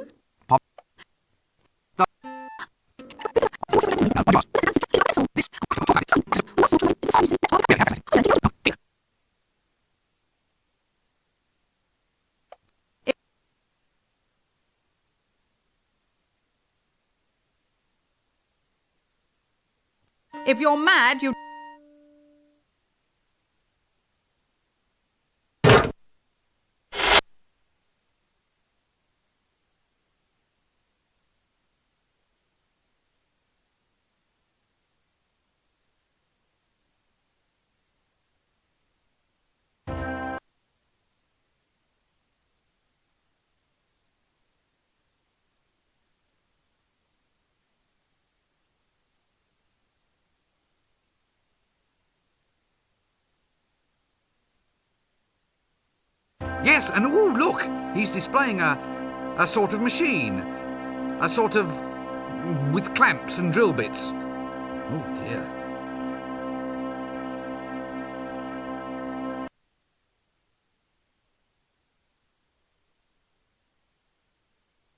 If you're mad, you... Yes, and oh, look, he's displaying a sort of machine. A sort of... with clamps and drill bits. Oh, dear.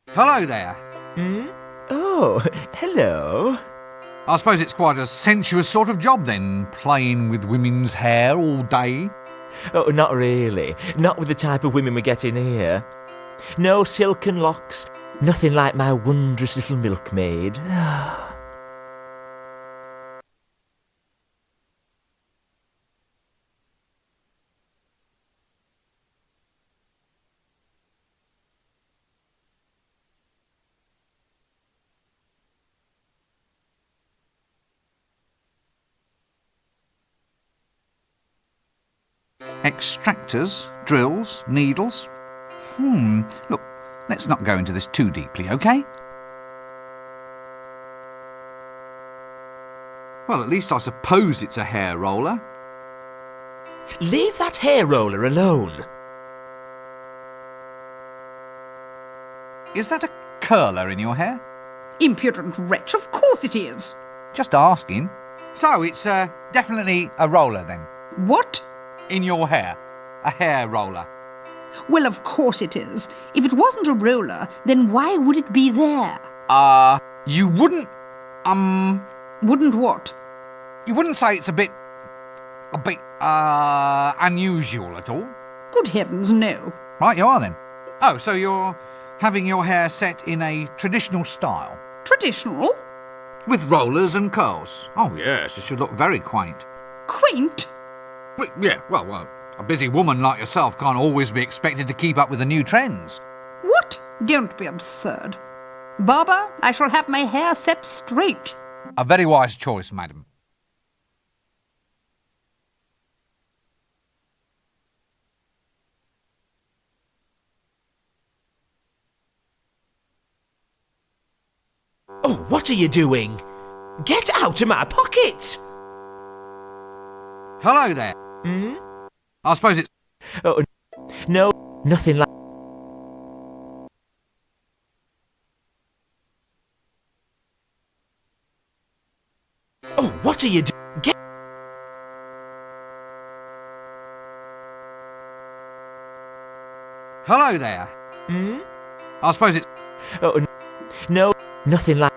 Hello there. Oh, hello. I suppose it's quite a sensuous sort of job then, playing with women's hair all day. Oh, not really. Not with the type of women we get in here. No silken locks. Nothing like my wondrous little milkmaid. Extractors, drills, needles. Look, let's not go into this too deeply, OK? Well, at least I suppose it's a hair roller. Leave that hair roller alone. Is that a curler in your hair? Impudent wretch, of course it is. Just asking. So it's definitely a roller then? What? In your hair. A hair roller. Well, of course it is. If it wasn't a roller, then why would it be there? You wouldn't, Wouldn't what? you wouldn't say it's a bit, unusual at all? Good heavens, no. Right, you are then. Oh, so you're having your hair set in a traditional style? Traditional? With rollers and curls? Oh, yes, it should look very quaint. Quaint? Yeah, well, a busy woman like yourself can't always be expected to keep up with the new trends. What? Don't be absurd. Barber, I shall have my hair set straight. A very wise choice, madam. Oh, what are you doing? Get out of my pocket! Hello there. I suppose it's... Oh, no, nothing like... Oh, what are you doing? Get... Hello there. I suppose it's... Oh, no, nothing like...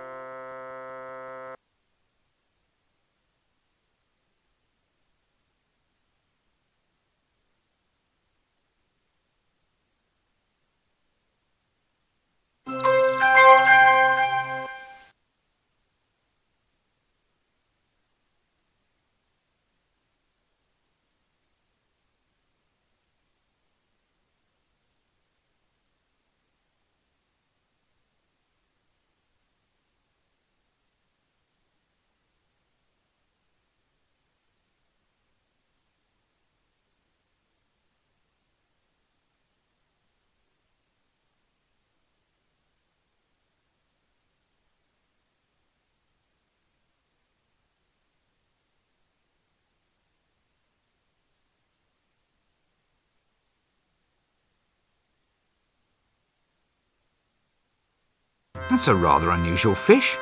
That's a rather unusual fish.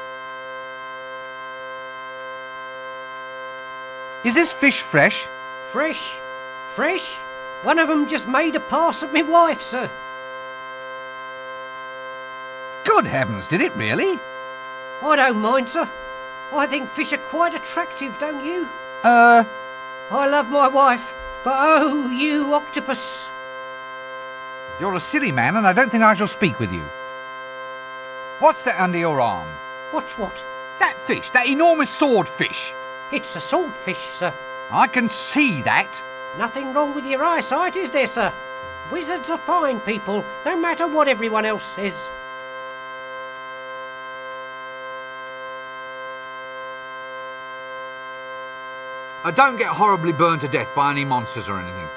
Is this fish fresh? Fresh? Fresh? One of 'em just made a pass at me wife, sir. Good heavens, did it really? I don't mind, sir. I think fish are quite attractive, don't you? Uh, I love my wife, but oh, you octopus. you're a silly man and I don't think I shall speak with you. What's that under your arm? What's what? That fish, that enormous swordfish. It's a swordfish, sir. I can see that. Nothing wrong with your eyesight, is there, sir? Wizards are fine people, no matter what everyone else says. I don't get horribly burned to death by any monsters or anything.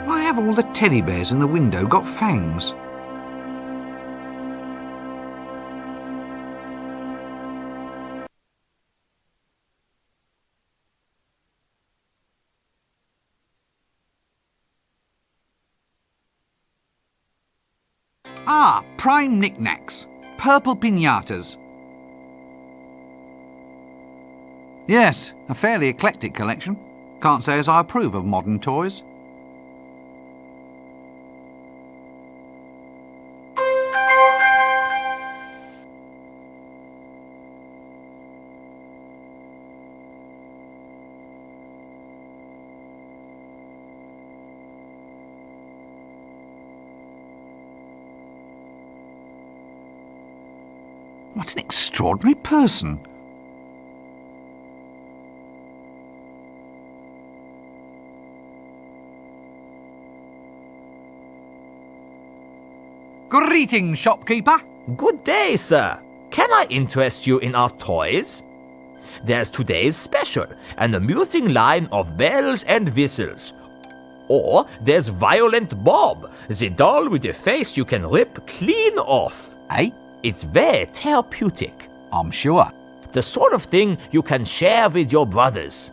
Why have all the teddy bears in the window got fangs? Ah, prime knickknacks. Purple piñatas. Yes, a fairly eclectic collection. Can't say as I approve of modern toys. What an extraordinary person. Greetings, shopkeeper. Good day, sir. Can I interest you in our toys? There's today's special, an amusing line of bells and whistles. Or there's Violent Bob, the doll with a face you can rip clean off. Eh? It's very therapeutic. I'm sure. The sort of thing you can share with your brothers.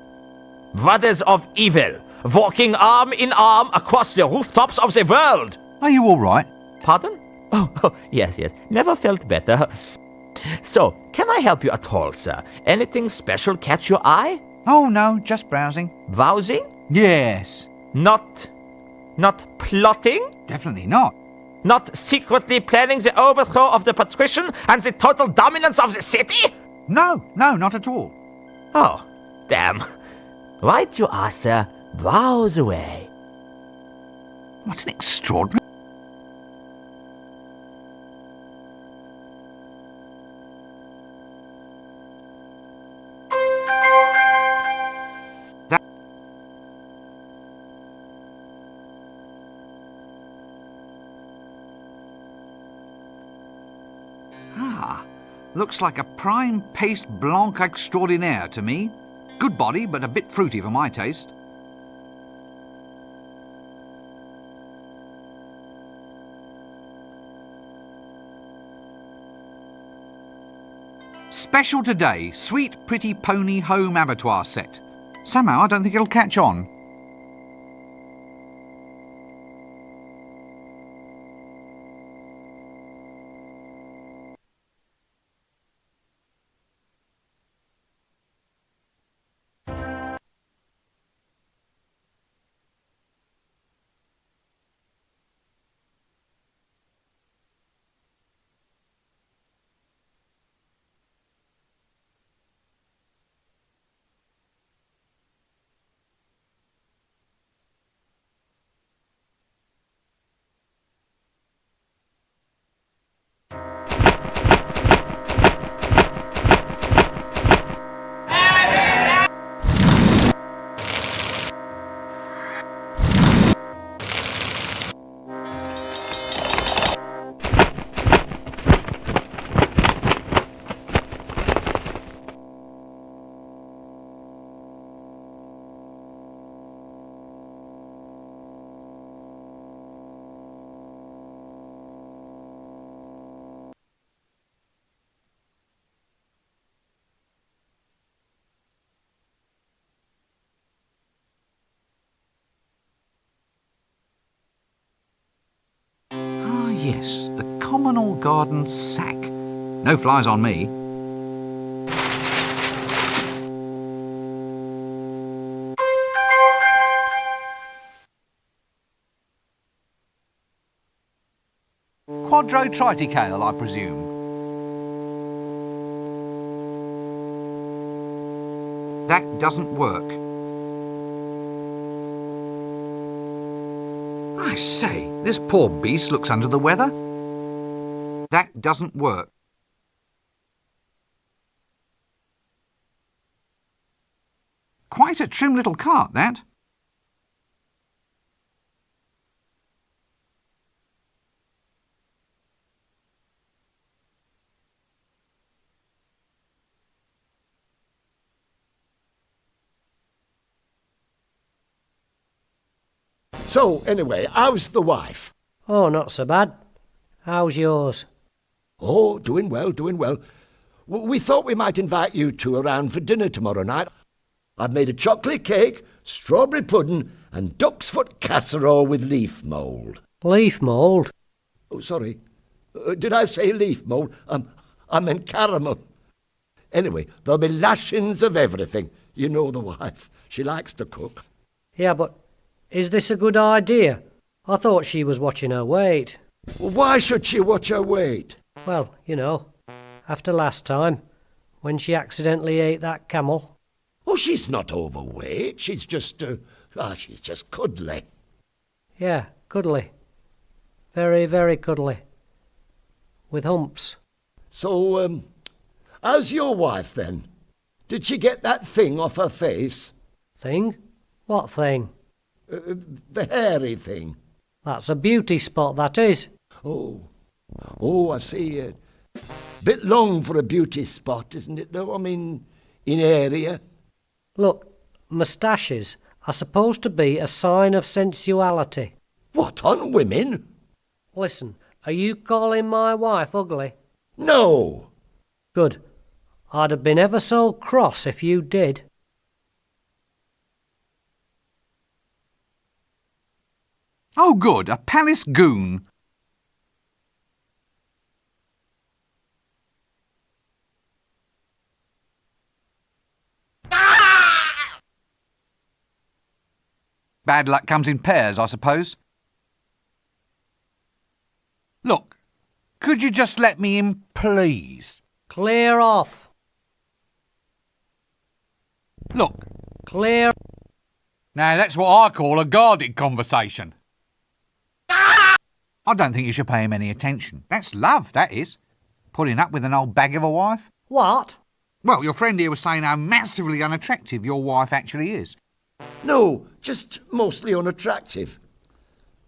Brothers of evil, walking arm in arm across the rooftops of the world. Are you all right? Pardon? Oh, yes, never felt better. So, can I help you at all, sir? Anything special catch your eye? Oh, no, just browsing. Browsing? Yes. Not plotting? Definitely not. Not secretly planning the overthrow of the patrician and the total dominance of the city? No, not at all. Oh, damn. Right you are, sir. Browse away. What an extraordinary... Looks like a prime paste blanc extraordinaire to me. Good body, but a bit fruity for my taste. Special today, sweet pretty pony home abattoir set. Somehow I don't think it'll catch on. Yes, the common or garden sack. No flies on me. Quadro triticale, I presume. That doesn't work. I say, this poor beast looks under the weather. That doesn't work. Quite a trim little cart, that. So, anyway, how's the wife? Oh, not so bad. How's yours? Oh, doing well, doing well. We thought we might invite you two around for dinner tomorrow night. I've made a chocolate cake, strawberry pudding, and duck's foot casserole with leaf mould. Leaf mould? Oh, sorry. Did I say leaf mould? I meant caramel. Anyway, there'll be lashings of everything. You know the wife. She likes to cook. Yeah, but is this a good idea? I thought she was watching her weight. Why should she watch her weight? Well, you know, after last time, when she accidentally ate that camel. Oh, she's not overweight. She's just, she's just cuddly. Yeah, cuddly. Very, very cuddly. With humps. So, how's your wife then? Did she get that thing off her face? Thing? What thing? The hairy thing. That's a beauty spot, that is. Oh, I see. Bit long for a beauty spot, isn't it, though? I mean, in area. Look, moustaches are supposed to be a sign of sensuality. What, on women? Listen, are you calling my wife ugly? No. Good. I'd have been ever so cross if you did. Oh, good, a palace goon. Bad luck comes in pairs, I suppose. Look, could you just let me in, please? Clear off. Look. Clear. Now, that's what I call a guarded conversation. I don't think you should pay him any attention. That's love, that is. Putting up with an old bag of a wife. What? Well, your friend here was saying how massively unattractive your wife actually is. No, just mostly unattractive.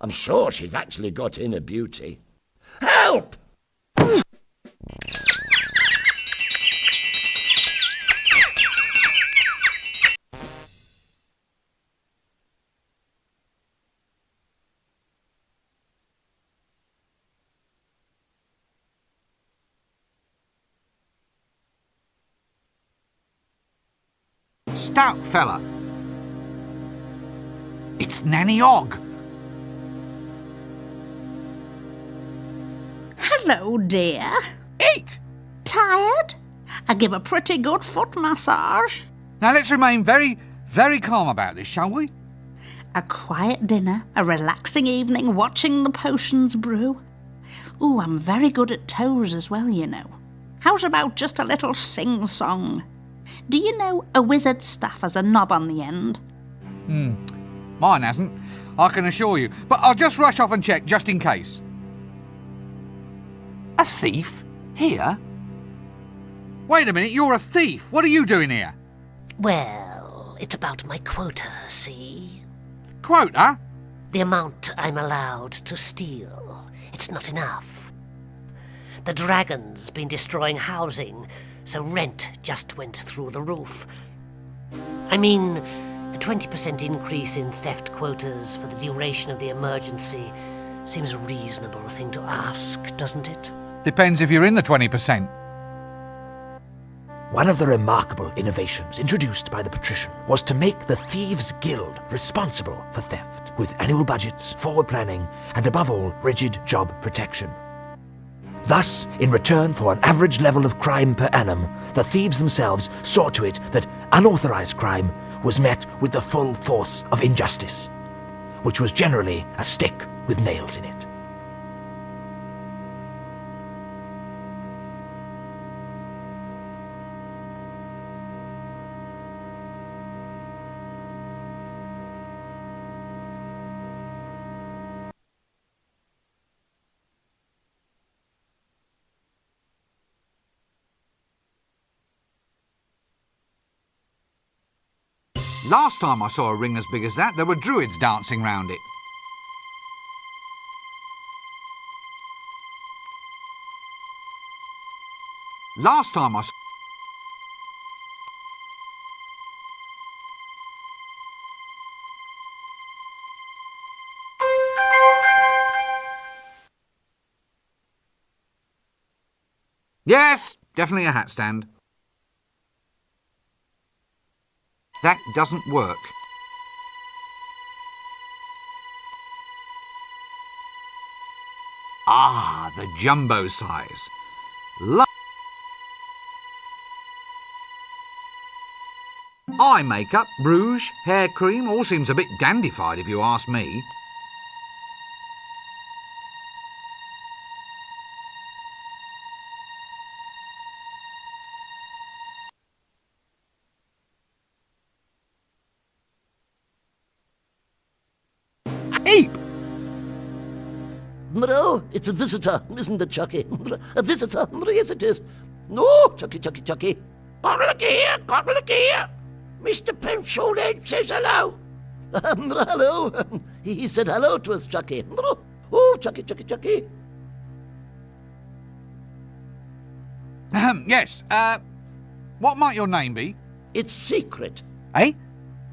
I'm sure she's actually got inner beauty. Help! stout fella. It's Nanny Ogg. Hello, dear. Eek! Tired? I give a pretty good foot massage. Now let's remain very, very calm about this, shall we? A quiet dinner, a relaxing evening watching the potions brew. Ooh, I'm very good at toes as well, you know. How's about just a little sing-song? Do you know a wizard's staff has a knob on the end? Mine hasn't, I can assure you. But I'll just rush off and check, just in case. A thief? Here? Wait a minute, you're a thief. What are you doing here? Well, it's about my quota, see? Quota? The amount I'm allowed to steal. It's not enough. The dragon's been destroying housing, so rent just went through the roof. I mean, a 20% increase in theft quotas for the duration of the emergency seems a reasonable thing to ask, doesn't it? Depends if you're in the 20%. One of the remarkable innovations introduced by the patrician was to make the Thieves' Guild responsible for theft, with annual budgets, forward planning, and above all, rigid job protection. Thus, in return for an average level of crime per annum, the thieves themselves saw to it that unauthorized crime was met with the full force of injustice, which was generally a stick with nails in it. Last time I saw a ring as big as that, there were druids dancing round it. Last time I saw... Yes, definitely a hat stand. That doesn't work. Ah, the jumbo size. Eye makeup, rouge, hair cream, all seems a bit dandified if you ask me. Ape! No, it's a visitor, isn't it, Chucky? A visitor, yes it is. No, Chucky. Look here. Mr. Pencil-Head says hello. Hello. He said hello to us, Chucky. Oh, Chucky. Yes, what might your name be? It's secret. Eh?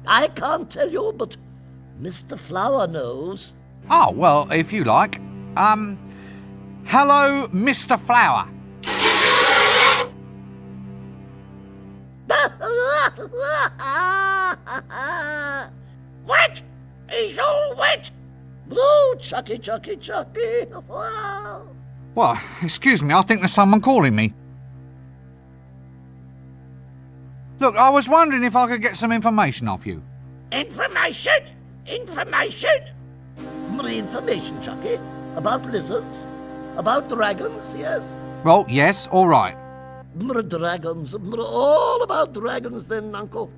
I can't tell you, but Mr. Flower knows. Oh, well, if you like. Hello, Mr. Flower. Wet? He's all wet. Oh, Chucky. Well, excuse me, I think there's someone calling me. Look, I was wondering if I could get some information off you. Information? Information, Chucky? About lizards? About dragons, yes? Well, yes, all right. Dragons. All about dragons then, Uncle.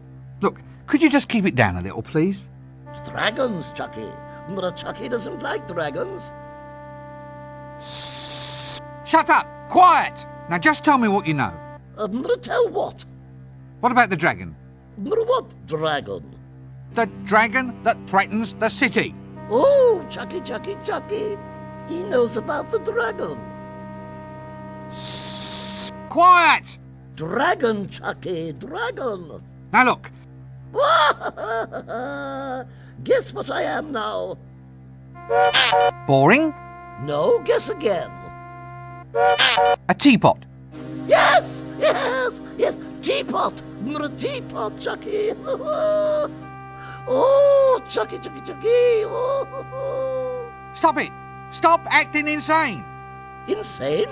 Look, could you just keep it down a little, please? Dragons, Chucky. Chucky doesn't like dragons. Shut up! Quiet! Now just tell me what you know. Tell what? What about the dragon? What dragon? The dragon that threatens the city. Oh, Chucky. He knows about the dragon. Quiet! Dragon, Chucky, dragon. Now look. Guess what I am now? Boring? No, guess again. A teapot. Yes, teapot. Teapot, Chucky. Oh, Chucky. Oh. Stop it! Stop acting insane! Insane?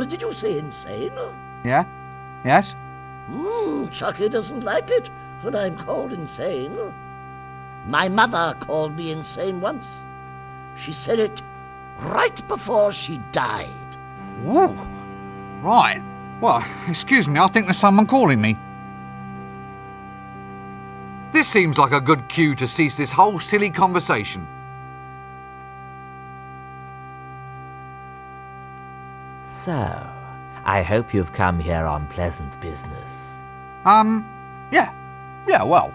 Did you say insane? Yeah? Yes? Chucky doesn't like it when I'm called insane. My mother called me insane once. She said it right before she died. Whoa! Right. Well, excuse me, I think there's someone calling me. This seems like a good cue to cease this whole silly conversation. So, I hope you've come here on pleasant business. Yeah, well.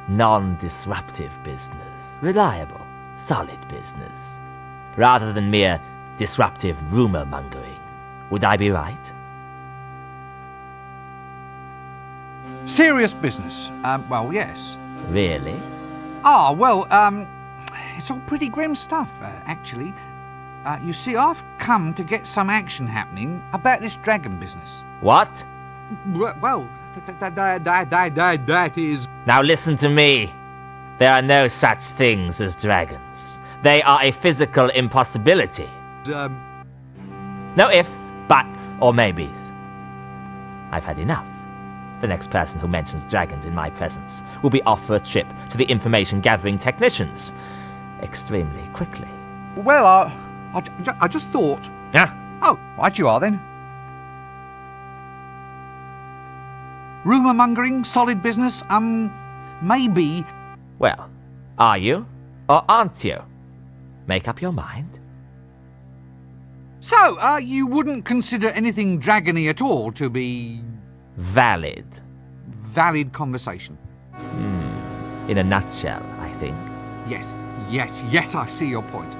Non-disruptive business. Reliable, solid business. Rather than mere disruptive rumor-mongering. Would I be right? Serious business. Well, yes. Really? It's all pretty grim stuff, actually. You see, I've come to get some action happening about this dragon business. What? Well, that is... Now listen to me. There are no such things as dragons. They are a physical impossibility. No ifs, buts, or maybes. I've had enough. The next person who mentions dragons in my presence will be off for a trip to the information-gathering technicians. Extremely quickly. Well, I just thought... Yeah? Oh, right you are then. Rumour-mongering, solid business, maybe... Well, are you or aren't you? Make up your mind. So, you wouldn't consider anything dragony at all to be... Valid. valid conversation? In a nutshell, I think. Yes, I see your point.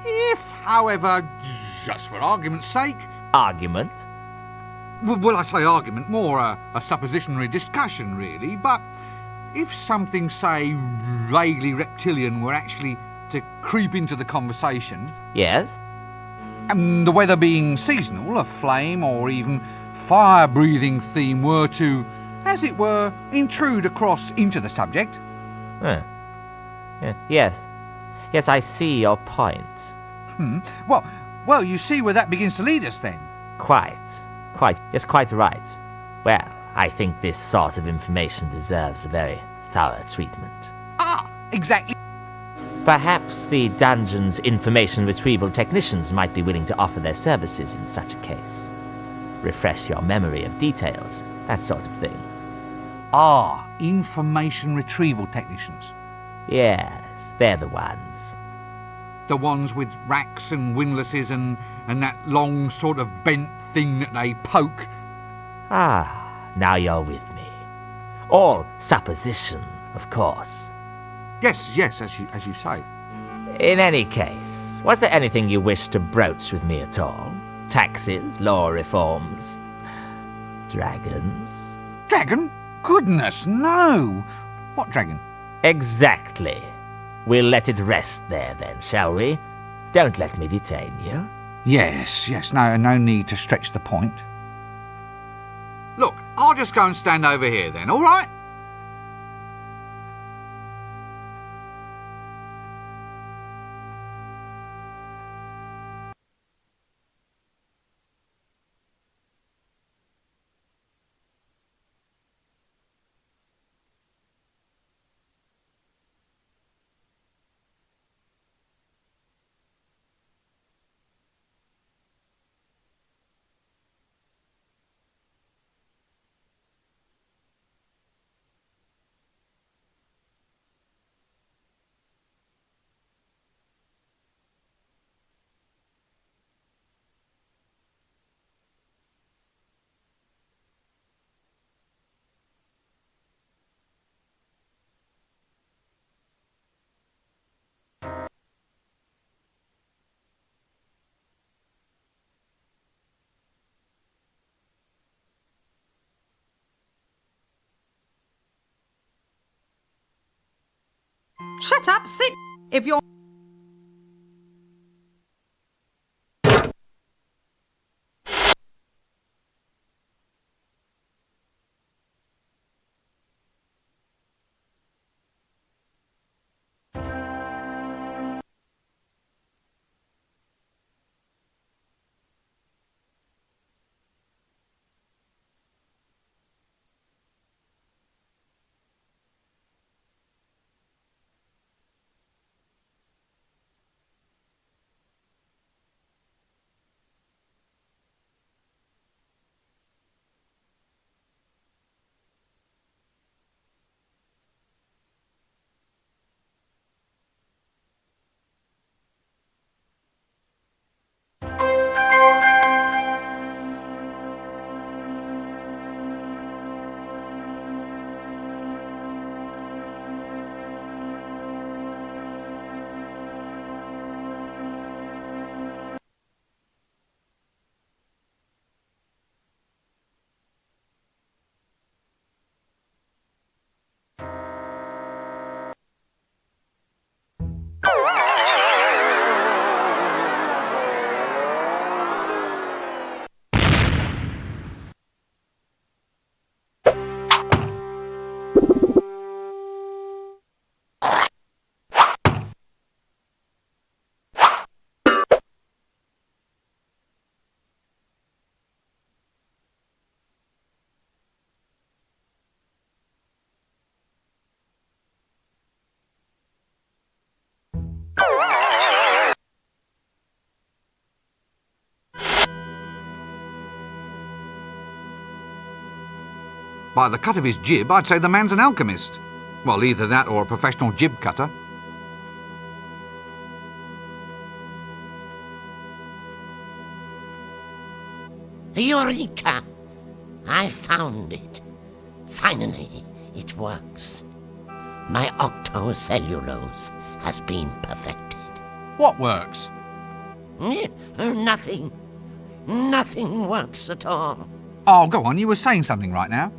If, however, just for argument's sake... Argument? Well, I say argument, more a suppositionary discussion, really, but if something, say, vaguely reptilian were actually to creep into the conversation... Yes? And the weather being seasonal, a flame or even fire-breathing theme were to, as it were, intrude across into the subject... Yes, I see your point. Well, you see where that begins to lead us, then. Quite right. Well, I think this sort of information deserves a very thorough treatment. Exactly. Perhaps the dungeon's information retrieval technicians might be willing to offer their services in such a case. Refresh your memory of details, that sort of thing. Information retrieval technicians. Yes, they're the ones. The ones with racks and windlasses and that long sort of bent thing that they poke. Now you're with me. All supposition, of course. Yes, as you say. In any case, was there anything you wished to broach with me at all? Taxes, law reforms, dragons? Dragon? Goodness, no! What dragon? Exactly. We'll let it rest there then, shall we? Don't let me detain you. Yes, no need to stretch the point. Look, I'll just go and stand over here then, all right? Shut up, sit. If you're... By the cut of his jib, I'd say the man's an alchemist. Well, either that or a professional jib cutter. Eureka! I found it. Finally, it works. My octocellulose has been perfected. What works? Nothing. Nothing works at all. Oh, go on, you were saying something right now.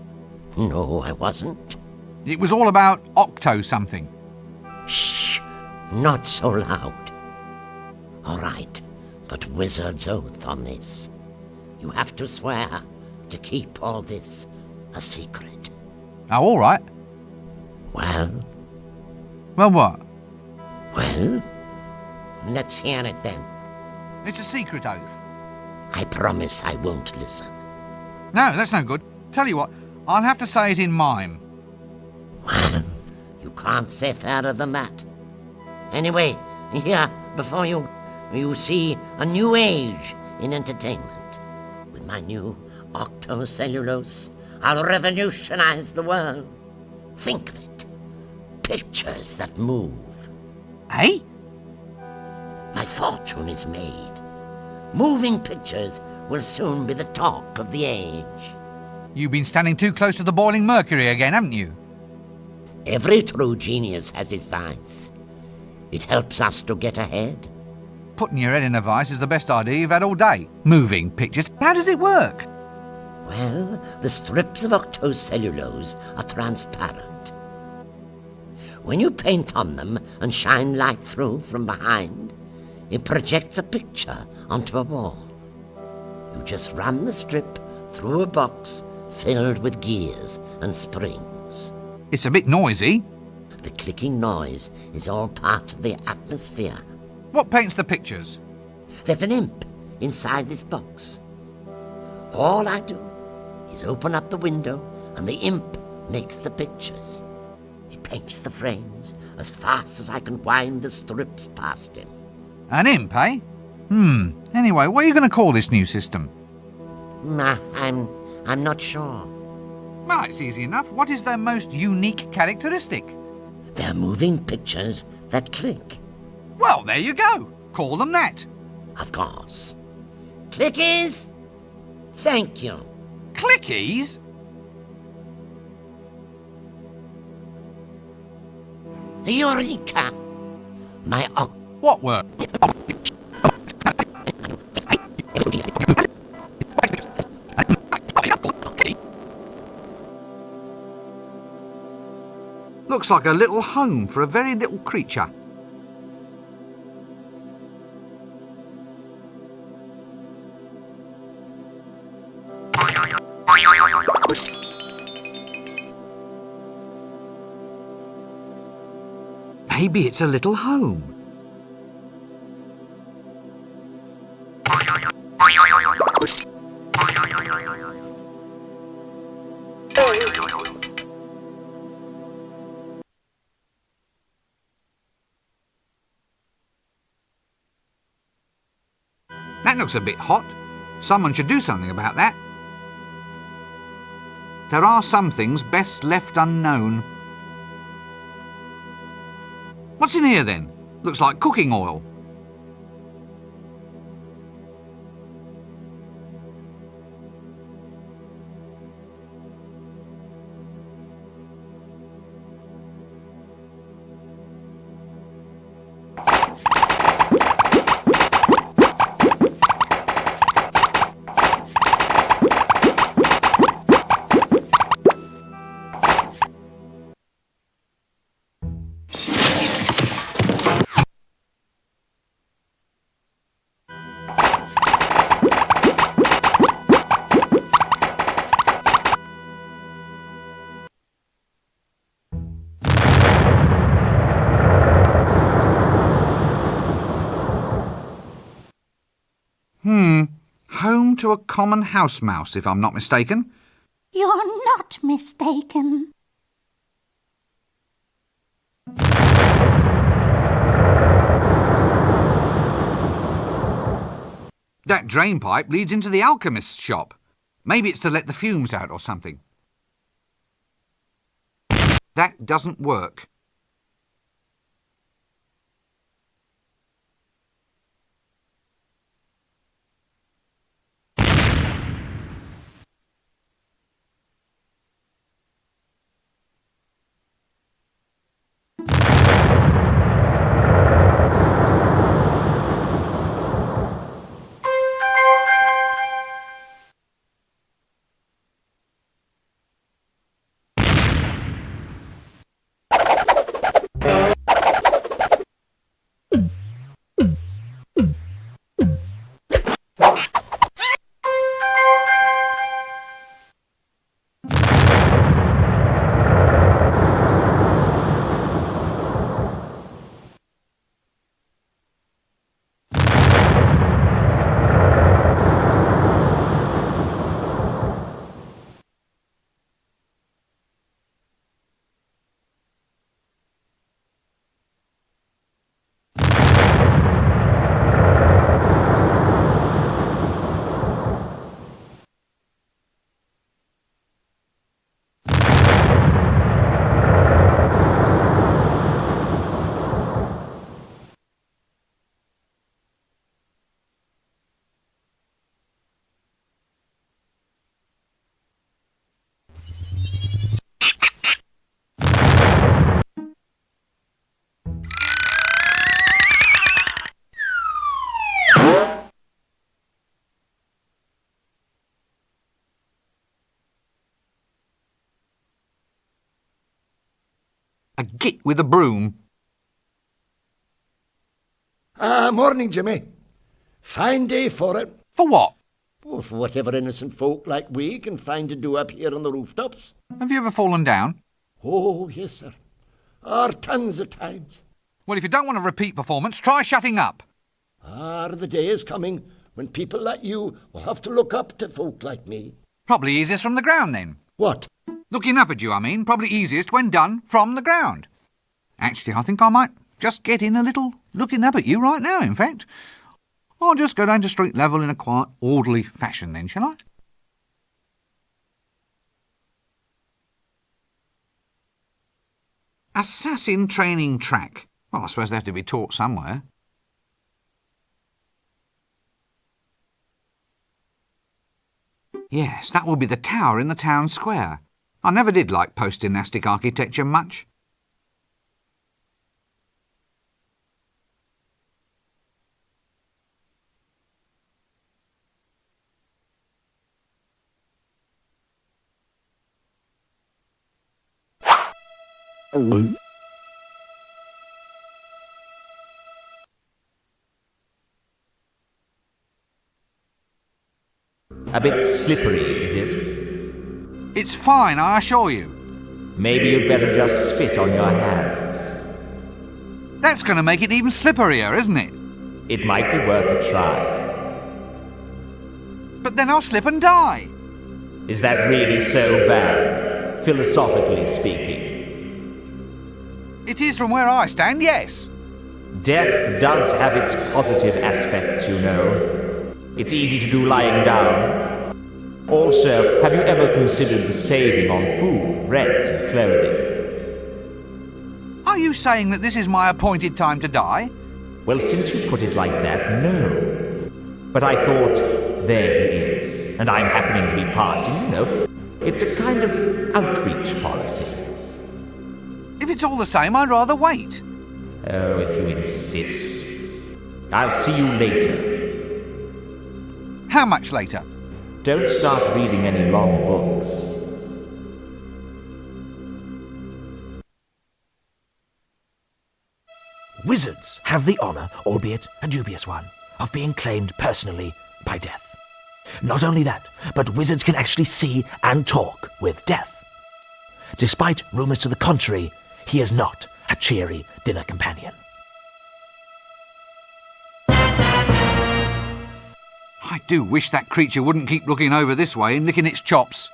No, I wasn't. It was all about octo something. Shh! Not so loud. All right, but wizard's oath on this. You have to swear to keep all this a secret. Oh, all right. Well, Well, what? well, let's hear it then. It's a secret oath. I promise I won't listen. No, that's no good. Tell you what, I'll have to say it in mime. Well, you can't say fairer than that. Anyway, here, before you see a new age in entertainment. With my new octocellulose, I'll revolutionize the world. Think of it. Pictures that move. Eh? My fortune is made. Moving pictures will soon be the talk of the age. You've been standing too close to the boiling mercury again, haven't you? Every true genius has his vice. It helps us to get ahead. Putting your head in a vice is the best idea you've had all day. Moving pictures. How does it work? Well, the strips of octocellulose are transparent. When you paint on them and shine light through from behind, it projects a picture onto a wall. You just run the strip through a box filled with gears and springs. It's a bit noisy. The clicking noise is all part of the atmosphere. What paints the pictures? There's an imp inside this box. All I do is open up the window and the imp makes the pictures. He paints the frames as fast as I can wind the strips past him. An imp, eh? Anyway, what are you going to call this new system? I'm not sure. Well, it's easy enough. What is their most unique characteristic? They're moving pictures that click. Well, there you go. Call them that. Of course. Clickies? Thank you. Clickies? Eureka! My What were? Looks like a little home for a very little creature. Maybe it's a little home. That looks a bit hot. Someone should do something about that. There are some things best left unknown. What's in here then? Looks like cooking oil. Home to a common house mouse, if I'm not mistaken. You're not mistaken. That drain pipe leads into the alchemist's shop. Maybe it's to let the fumes out or something. That doesn't work. A git with a broom. Morning, Jimmy. Fine day for it. For what? Oh, for whatever innocent folk like we can find to do up here on the rooftops. Have you ever fallen down? Oh, yes, sir. Tons of times. Well, if you don't want a repeat performance, try shutting up. The day is coming when people like you will have to look up to folk like me. Probably easiest from the ground, then. What? Looking up at you, I mean. Probably easiest when done from the ground. Actually, I think I might just get in a little looking up at you right now, in fact. I'll just go down to street level in a quiet, orderly fashion then, shall I? Assassin training track. Well, I suppose they have to be taught somewhere. Yes, that will be the tower in the town square. I never did like post-dynastic architecture much. A bit slippery, is it? It's fine, I assure you. Maybe you'd better just spit on your hands. That's going to make it even slipperier, isn't it? It might be worth a try. But then I'll slip and die. Is that really so bad, philosophically speaking? It is from where I stand, yes. Death does have its positive aspects, you know. It's easy to do lying down. Also, have you ever considered the saving on food, rent, and clothing? Are you saying that this is my appointed time to die? Well, since you put it like that, no. But I thought, there he is, and I'm happening to be passing, you know. It's a kind of outreach policy. If it's all the same, I'd rather wait. Oh, if you insist. I'll see you later. How much later? Don't start reading any long books. Wizards have the honour, albeit a dubious one, of being claimed personally by death. Not only that, but wizards can actually see and talk with death. Despite rumours to the contrary, he is not a cheery dinner companion. I do wish that creature wouldn't keep looking over this way and licking its chops.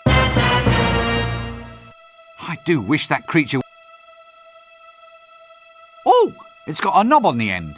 I do wish that creature... Oh! It's got a knob on the end.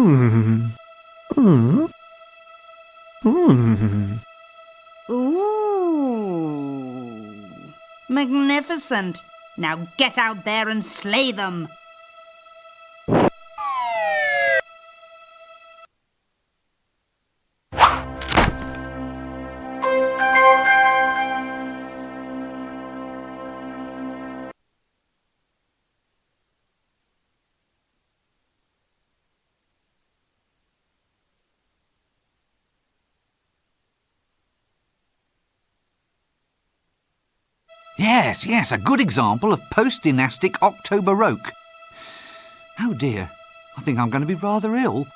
Ooh. Magnificent. Now get out there and slay them. Yes, a good example of post-dynastic October Roke. Oh dear, I think I'm going to be rather ill.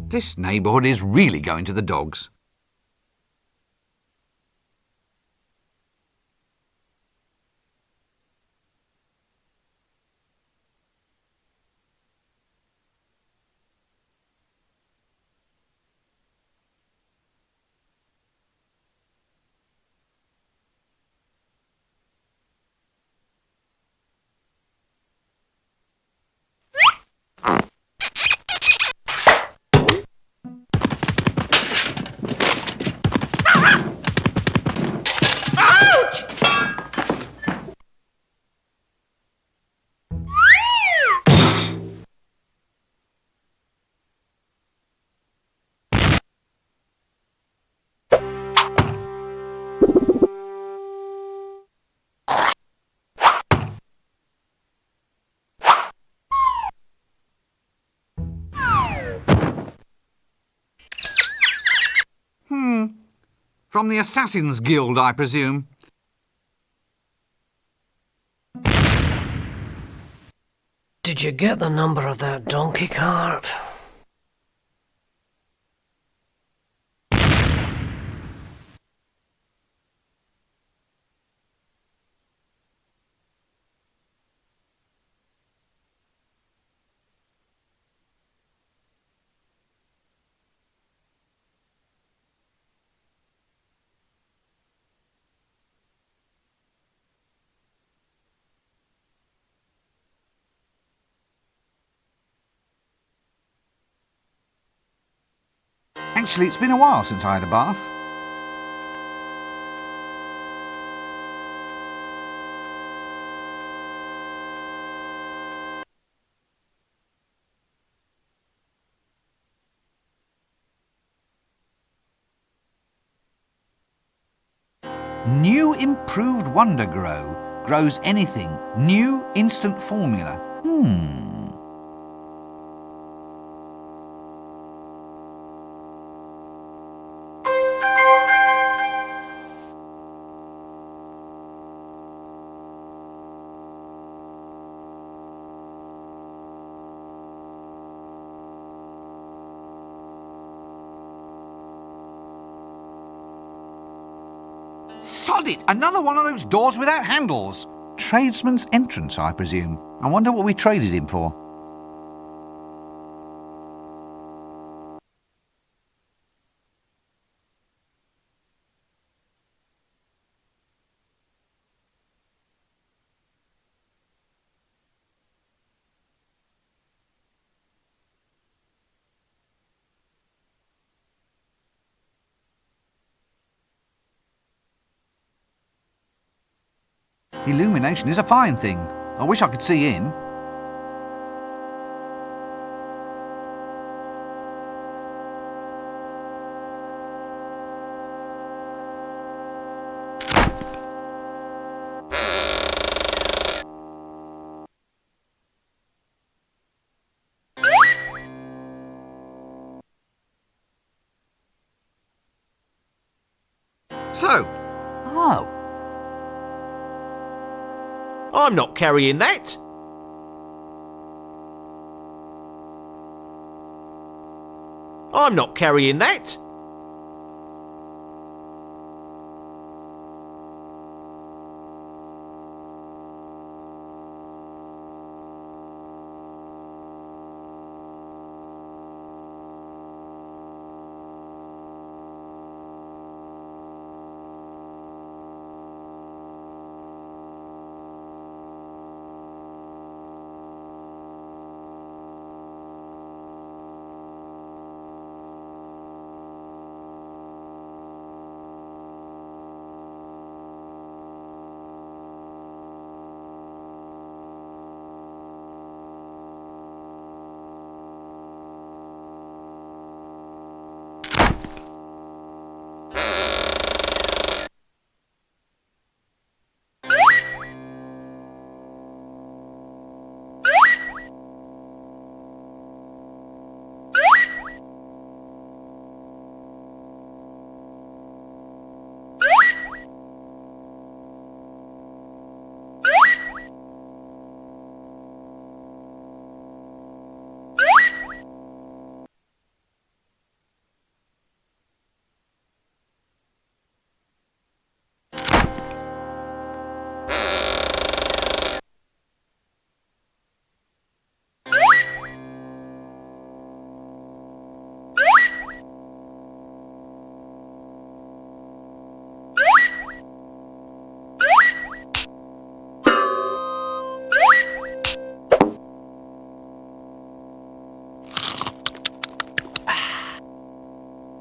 This neighbourhood is really going to the dogs. From the Assassin's Guild, I presume. Did you get the number of that donkey cart? Actually, it's been a while since I had a bath. New improved Wonder Grow grows anything. New instant formula. Sod it! Another one of those doors without handles. Tradesman's entrance, I presume. I wonder what we traded him for. Illumination is a fine thing. I wish I could see in. So, oh, I'm not carrying that. I'm not carrying that.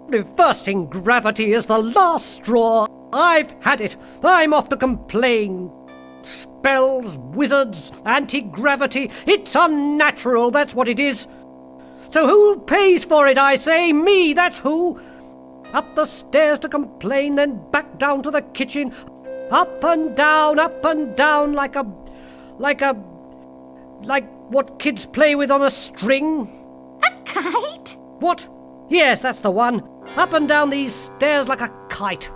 Reversing gravity is the last straw. I've had it. I'm off to complain. Spells, wizards, anti-gravity. It's unnatural, that's what it is. So who pays for it, I say? Me, that's who. Up the stairs to complain, then back down to the kitchen. Up and down, like what kids play with on a string. A kite? What? Yes, that's the one. Up and down these stairs like a kite.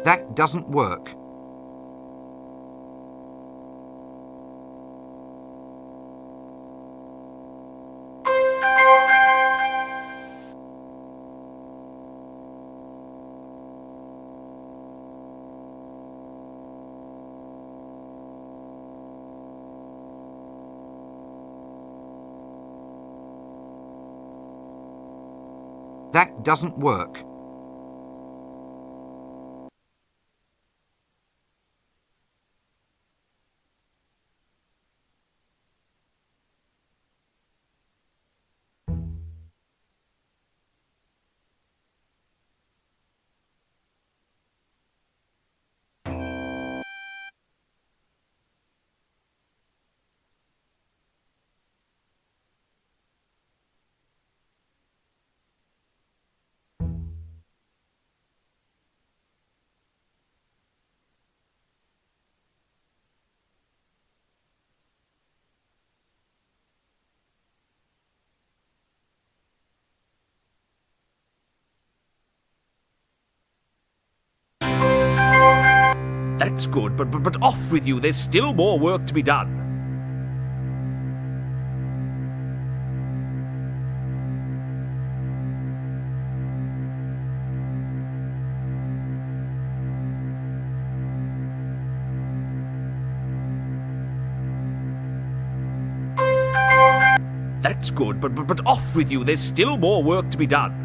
that doesn't work. That doesn't work. good, but off with you. There's still more work to be done. That's good, but off with you. There's still more work to be done.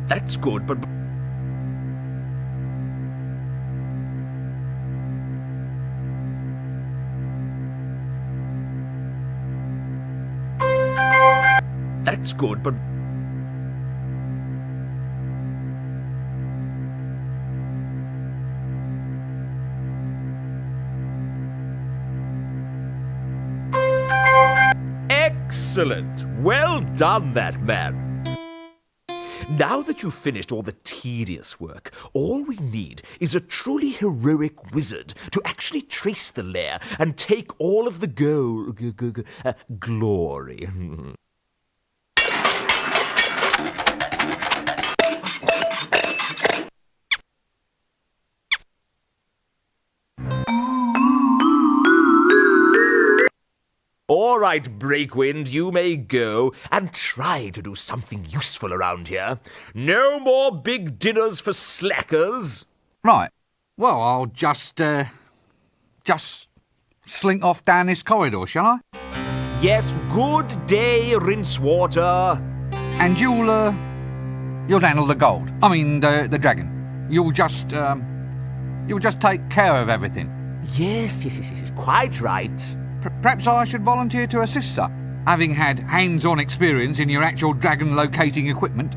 That's good, but... That's good, but... Excellent! Well done, that man. Now that you've finished all the tedious work, all we need is a truly heroic wizard to actually trace the lair and take all of the glory. All right, Breakwind, you may go and try to do something useful around here. No more big dinners for slackers. Right. Well, I'll just slink off down this corridor, shall I? Yes, good day, Rincewater. And you'll handle the gold. I mean, the dragon. You'll just take care of everything. Yes, quite right. Perhaps I should volunteer to assist, sir, having had hands-on experience in your actual dragon locating equipment.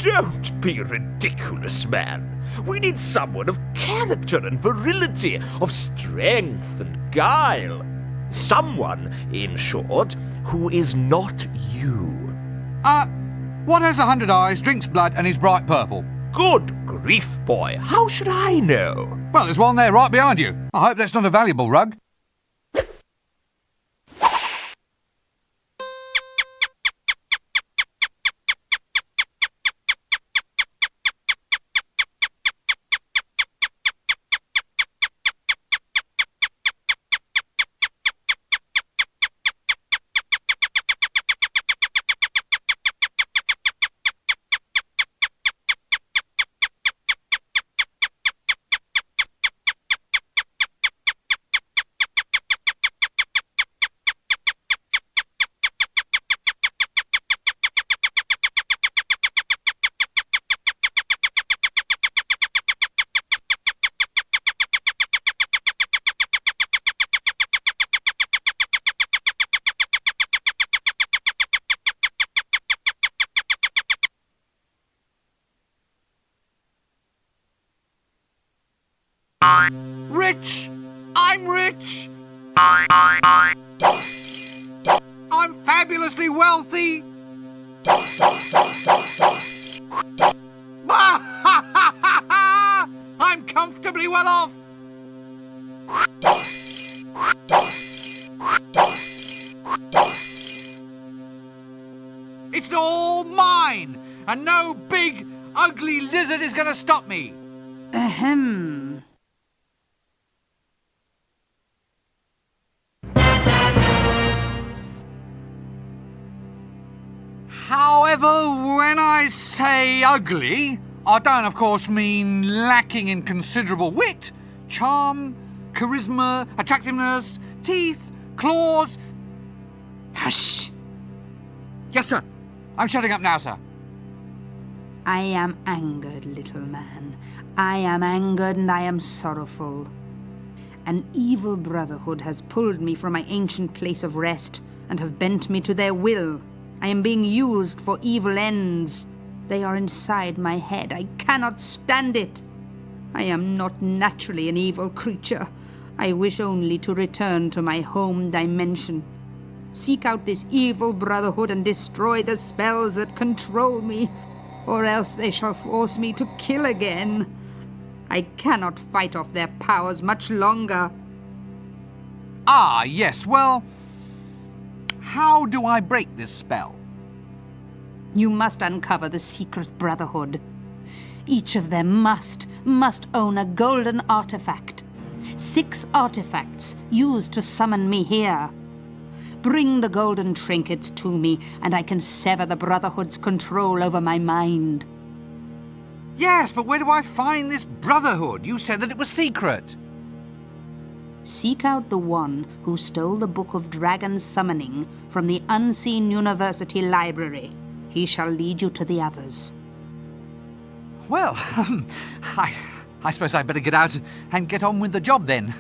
Don't be ridiculous, man. We need someone of character and virility, of strength and guile. Someone, in short, who is not you. What has 100 eyes, drinks blood, and is bright purple? Good grief, boy. How should I know? Well, there's one there right behind you. I hope that's not a valuable rug. Rich! I'm rich! I'm fabulously wealthy! I'm comfortably well off! It's all mine, and no big, ugly lizard is gonna stop me! Ahem. However, when I say ugly, I don't, of course, mean lacking in considerable wit, charm, charisma, attractiveness, teeth, claws. Hush! Yes, sir. I'm shutting up now, sir. I am angered, little man. I am angered and I am sorrowful. An evil brotherhood has pulled me from my ancient place of rest and have bent me to their will. I am being used for evil ends. They are inside my head. I cannot stand it. I am not naturally an evil creature. I wish only to return to my home dimension. Seek out this evil brotherhood and destroy the spells that control me, or else they shall force me to kill again. I cannot fight off their powers much longer. Ah, yes, well, How do I break this spell? You must uncover the secret brotherhood. Each of them must own a golden artifact. 6 artifacts used to summon me here. Bring the golden trinkets to me, and I can sever the Brotherhood's control over my mind. Yes, but where do I find this Brotherhood? You said that it was secret. Seek out the one who stole the Book of Dragon Summoning from the Unseen University Library. He shall lead you to the others. Well, I suppose I'd better get out and get on with the job then.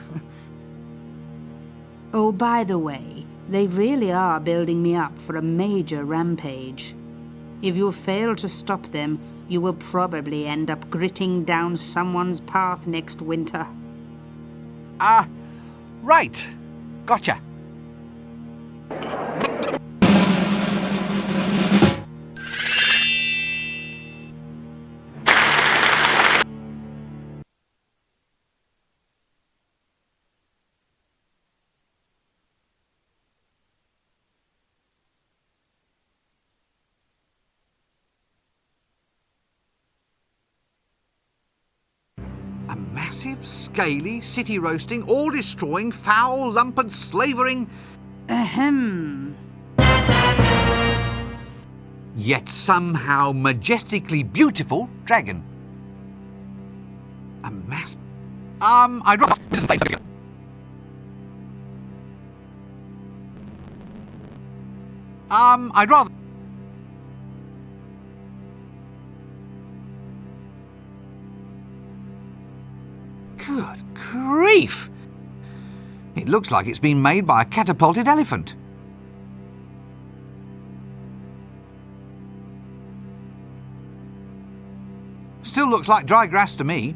Oh, by the way, they really are building me up for a major rampage. If you fail to stop them, you will probably end up gritting down someone's path next winter. Right. Gotcha. A massive, scaly, city-roasting, all-destroying, foul, lump and slavering... Ahem. Yet somehow majestically beautiful dragon. A mass... I'd rather... I'd rather... Good grief! It looks like it's been made by a catapulted elephant. Still looks like dry grass to me.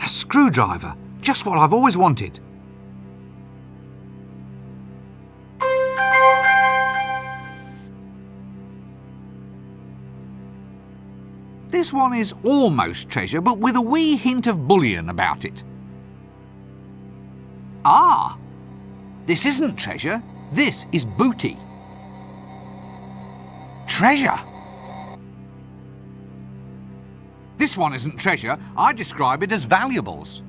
A screwdriver, just what I've always wanted. This one is almost treasure, but with a wee hint of bullion about it. Ah! This isn't treasure, this is booty. Treasure! This one isn't treasure, I describe it as valuables.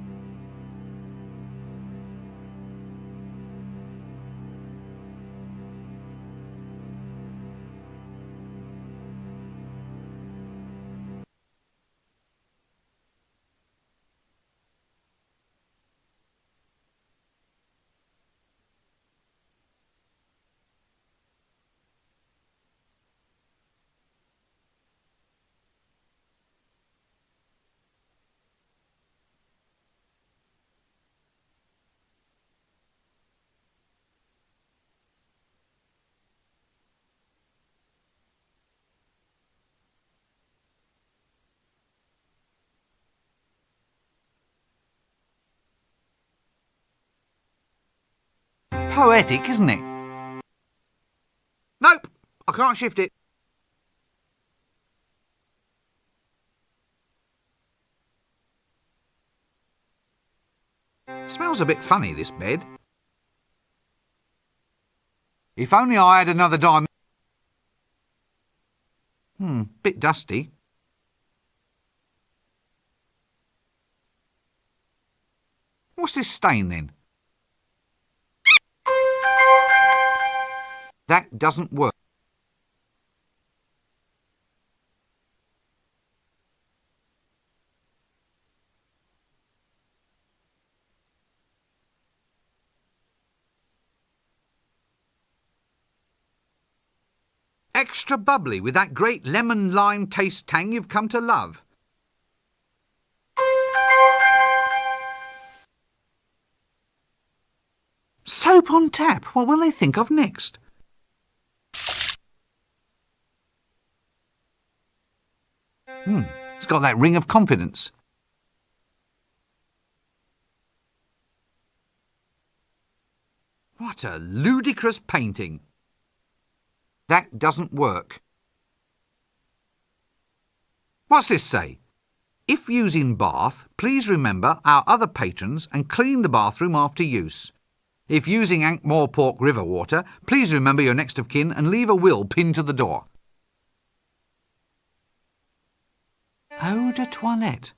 Poetic, isn't it? Nope, I can't shift it. Smells a bit funny, this bed. If only I had another diamond. Bit dusty. What's this stain then? That doesn't work. Extra bubbly with that great lemon lime taste tang you've come to love. Soap on tap. What will they think of next? It's got that ring of confidence. What a ludicrous painting. That doesn't work. What's this say? If using bath, please remember our other patrons and clean the bathroom after use. If using Ankh-Morpork river water, please remember your next of kin and leave a will pinned to the door. Eau de toilette.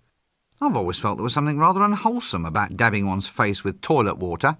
I've always felt there was something rather unwholesome about dabbing one's face with toilet water.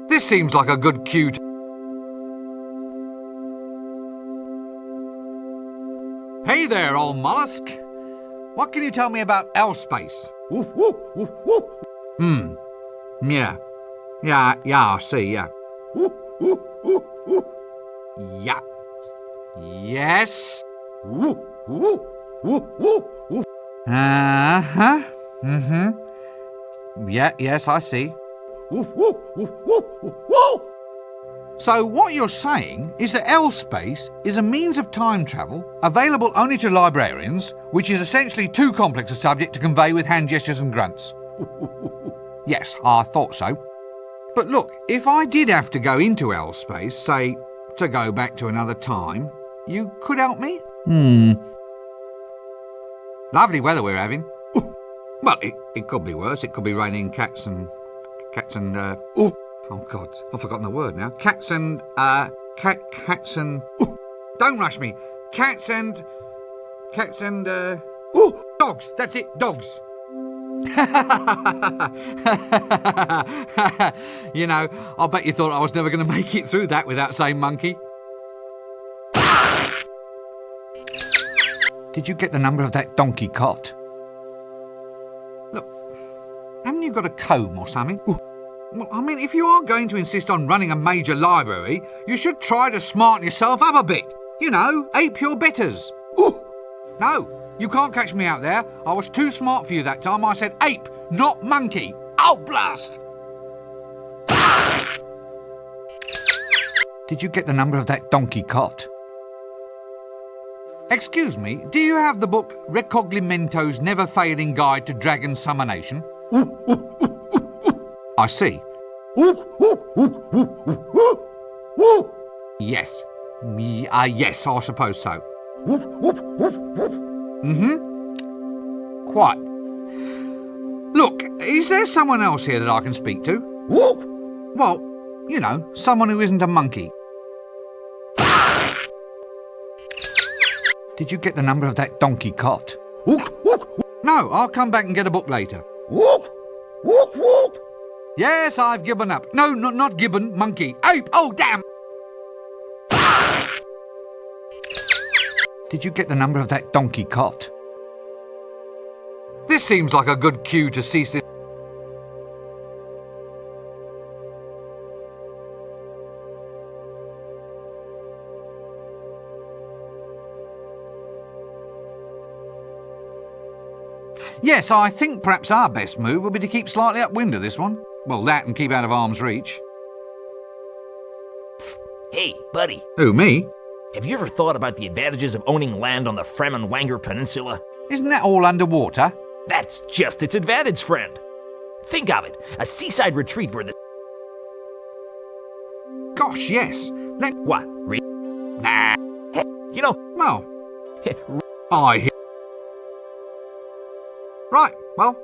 This seems like a good cue to... Hey there, old mollusk. What can you tell me about L-space? Yeah. Yeah, I see, yeah. Yeah. Yes. Uh-huh. Mm-hmm. Yeah, yes, I see. So what you're saying is that L-space is a means of time travel available only to librarians, which is essentially too complex a subject to convey with hand gestures and grunts. Yes, I thought so. But look, if I did have to go into L-space, say, to go back to another time, you could help me? Lovely weather we're having. Well, it could be worse. It could be raining cats and oh God, I've forgotten the word now. Cats and don't rush me. Cats and dogs. That's it, dogs. You know, I bet you thought I was never going to make it through that without saying monkey. Did you get the number of that donkey cot? Look, haven't you got a comb or something? Well, I mean, if you are going to insist on running a major library, you should try to smarten yourself up a bit. You know, ape your betters. No, you can't catch me out there. I was too smart for you that time. I said ape, not monkey. Oh, blast! Did you get the number of that donkey cot? Excuse me, do you have the book Recognimento's Never-Failing Guide to Dragon Summonation? I see. Yes. Yes, I suppose so. Quite. Look, is there someone else here that I can speak to? Well, you know, someone who isn't a monkey. Did you get the number of that donkey cot? No, I'll come back and get a book later. Yes, I've given up. No, not gibbon, monkey. Ape! Oh, damn! Did you get the number of that donkey cot? This seems like a good cue to cease this. Yes, I think perhaps our best move would be to keep slightly upwind of this one. Well, that and keep out of arm's reach. Hey, buddy. Who, me? Have you ever thought about the advantages of owning land on the Fremenwanger Peninsula? Isn't that all underwater? That's just its advantage, friend. Think of it, a seaside retreat where the... Gosh, yes. What? Nah. Hey, you know... Well, I hear... Right, well...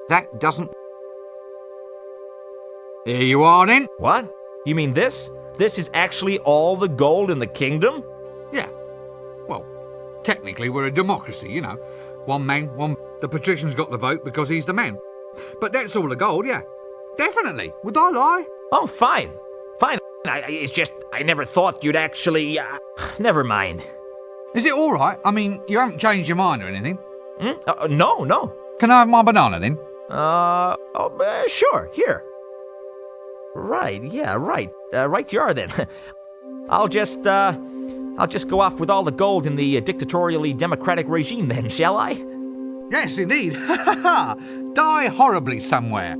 That doesn't... Here you are, then. What? You mean this? This is actually all the gold in the kingdom? Yeah. Well, technically we're a democracy, you know. One man, one... The patrician's got the vote because he's the man. But that's all the gold, yeah. Definitely. Would I lie? Oh, fine. Fine. It's just, I never thought you'd actually... never mind. Is it all right? I mean, you haven't changed your mind or anything? No. Can I have my banana, then? Sure, here. Right, yeah, right. Right you are, then. I'll just go off with all the gold in the dictatorially democratic regime, then, shall I? Yes, indeed. Die horribly somewhere.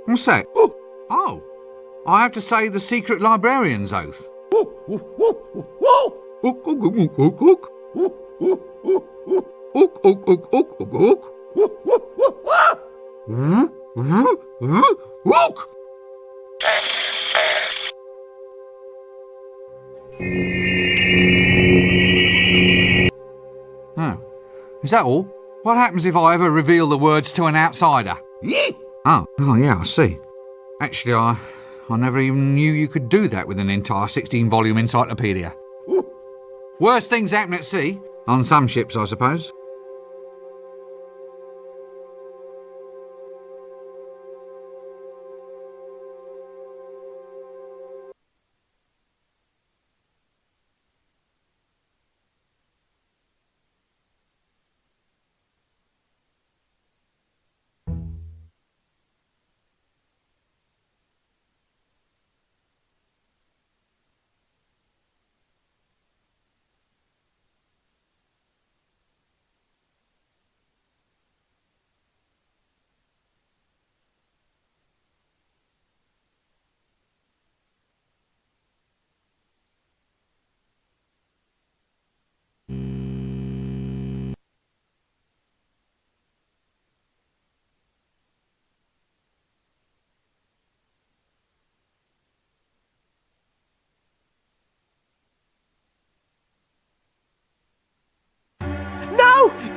What's that? Oh, I have to say the secret librarian's oath. Oh, is that all? What happens if I ever reveal the words to an outsider? Oh, yeah, I see. Actually, I never even knew you could do that with an entire 16-volume encyclopedia. Worst things happen at sea. On some ships, I suppose.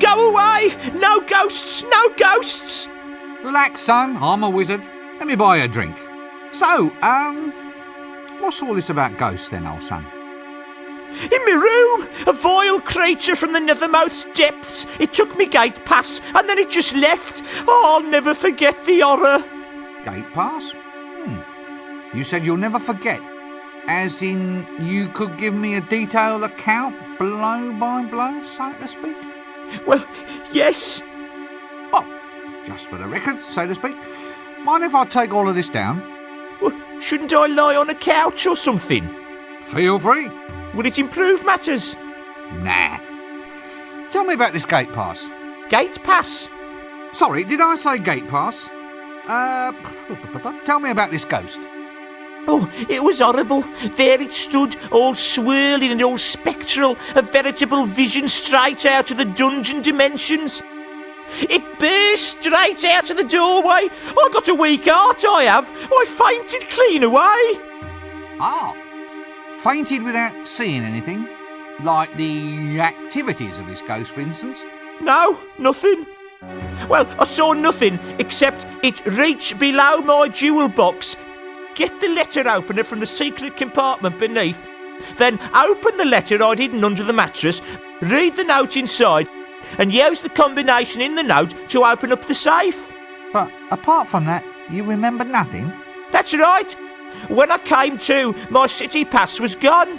Go away! No ghosts! No ghosts! Relax, son. I'm a wizard. Let me buy you a drink. So, what's all this about ghosts then, old son? In my room, a vile creature from the nethermost depths. It took me gate pass, and then it just left. Oh, I'll never forget the horror. Gate pass? You said you'll never forget. As in, you could give me a detailed account, blow by blow, so to speak? Well, yes. Oh, just for the record, so to speak. Mind if I take all of this down? Well, shouldn't I lie on a couch or something? Feel free. Would it improve matters? Nah. Tell me about this gate pass. Gate pass? Sorry, did I say gate pass? Tell me about this ghost. Oh, it was horrible. There it stood, all swirling and all spectral, a veritable vision straight out of the dungeon dimensions. It burst straight out of the doorway. I got a weak heart, I have. I fainted clean away. Ah, fainted without seeing anything? Like the activities of this ghost, for instance? No, nothing. Well, I saw nothing except it reached below my jewel box, get the letter opener from the secret compartment beneath, then open the letter I'd hidden under the mattress, read the note inside, and use the combination in the note to open up the safe. But apart from that, you remember nothing? That's right. When I came to, my city pass was gone.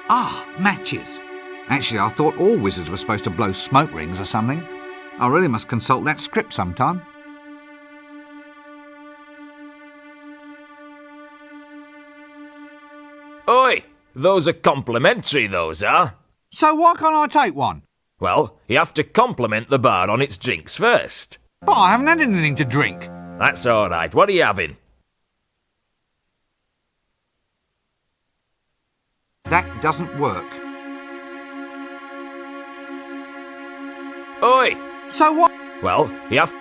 Ah, matches. Actually, I thought all wizards were supposed to blow smoke rings or something. I really must consult that script sometime. Oi! Those are complimentary, those are. So why can't I take one? Well, you have to compliment the bar on its drinks first. But I haven't had anything to drink. That's all right. What are you having? That doesn't work. Oi! So what? Well, you have...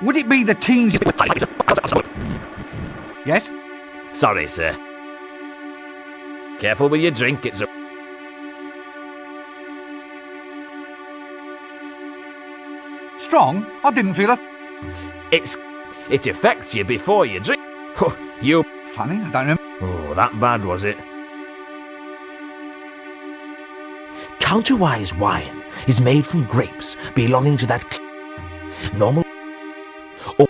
Would it be the teens? Yes? Sorry, sir. Careful with your drink, it's a... Strong? I didn't feel a... It affects you before you drink. Oh, you... Funny, I don't know. Oh, that bad, was it? Counterwise wine is made from grapes belonging to that normal... or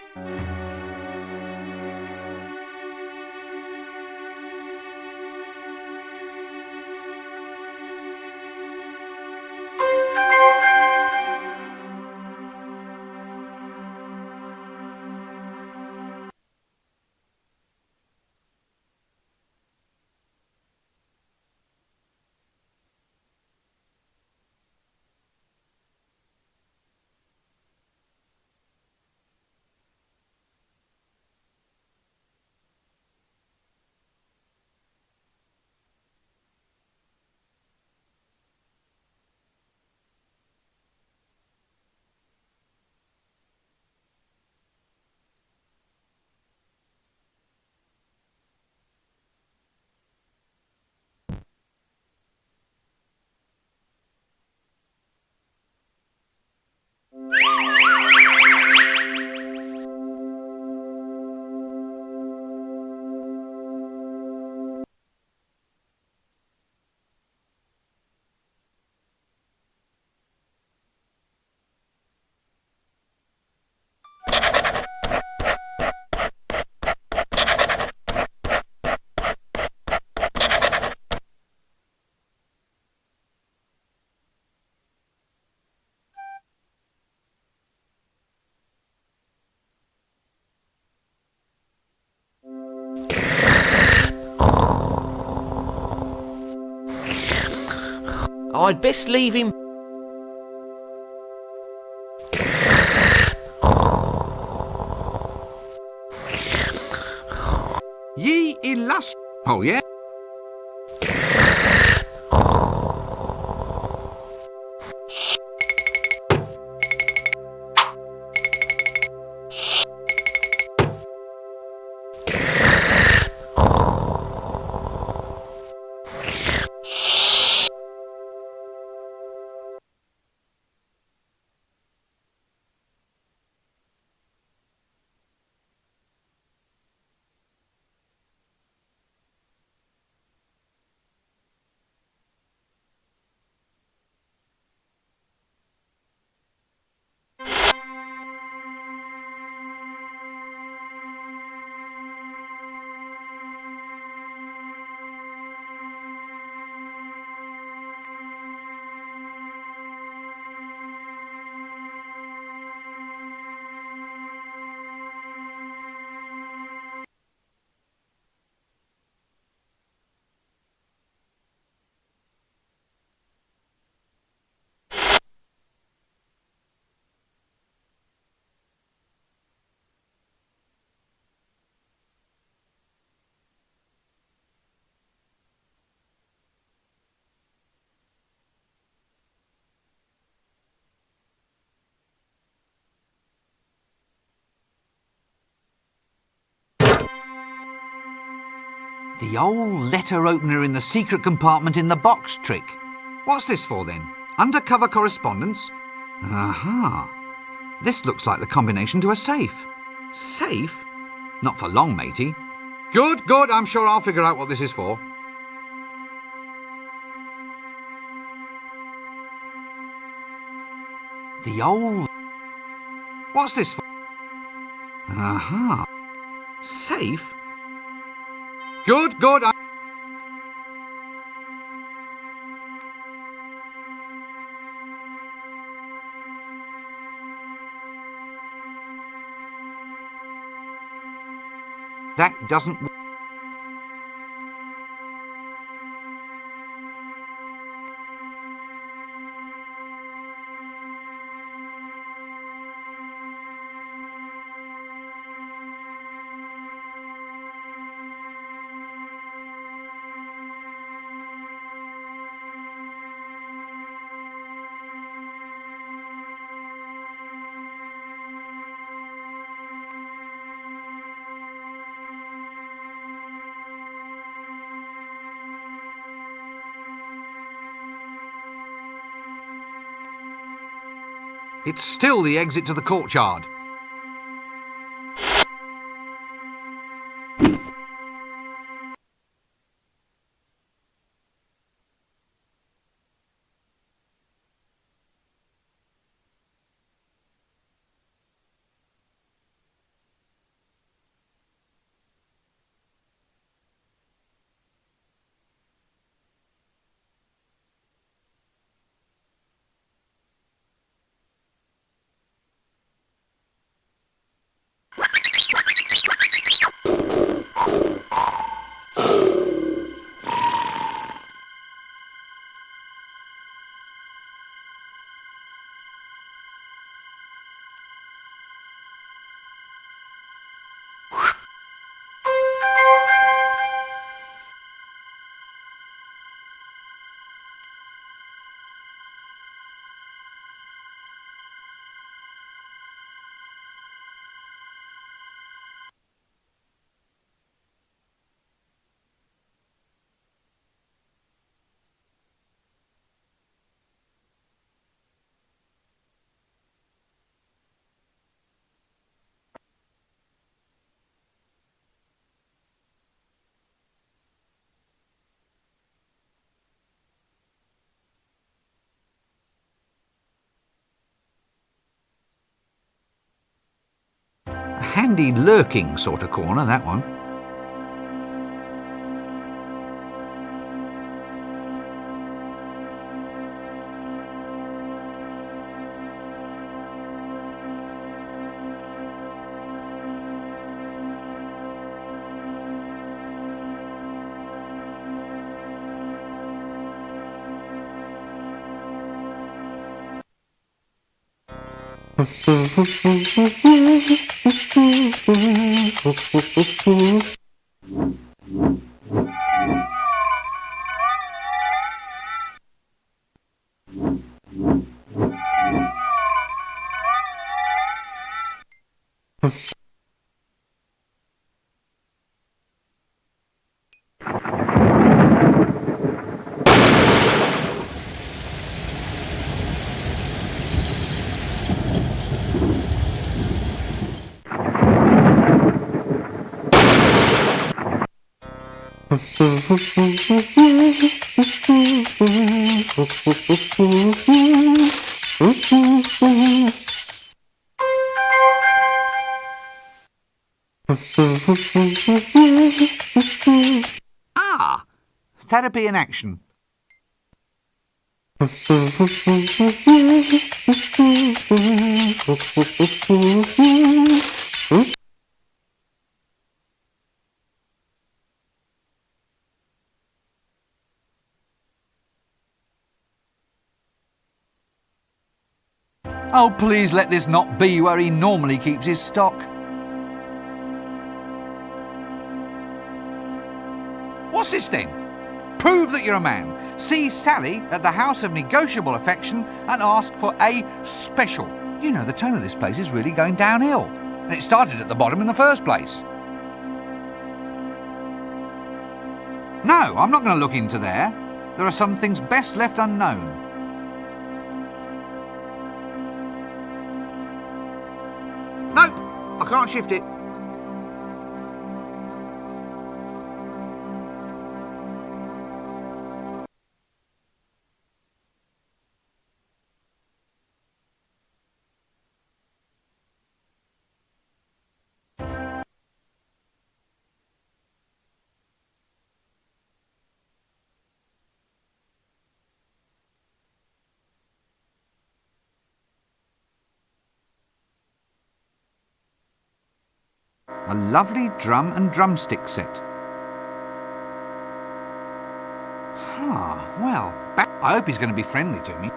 I'd best leave him. Ye illust... Oh, yeah? The old letter opener in the secret compartment in the box trick. What's this for then? Undercover correspondence? Aha. This looks like the combination to a safe. Safe? Not for long, matey. Good, good. I'm sure I'll figure out what this is for. The old... What's this for? Aha. Safe? Good, good. That doesn't... It's still the exit to the courtyard. Handy lurking sort of corner, that one. Ah, therapy in action. Oh, please let this not be where he normally keeps his stock. What's this then? Prove that you're a man. See Sally at the House of Negotiable Affection and ask for a special. You know, the tone of this place is really going downhill. And it started at the bottom in the first place. No, I'm not going to look into there. There are some things best left unknown. Nope, I can't shift it. A lovely drum and drumstick set. Well, I hope he's going to be friendly to me.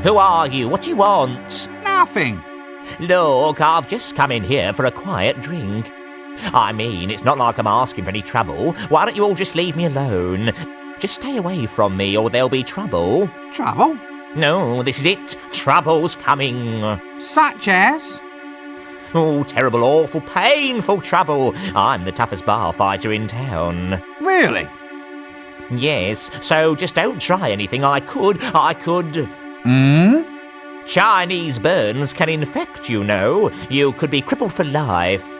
Who are you? What do you want? Nothing. Look, I've just come in here for a quiet drink. I mean, it's not like I'm asking for any trouble. Why don't you all just leave me alone? Just stay away from me or there'll be trouble. Trouble? No, this is it. Trouble's coming. Such as? Oh, terrible, awful, painful trouble. I'm the toughest bar fighter in town. Really? Yes, so just don't try anything. I could. Chinese burns can infect, you know. You could be crippled for life.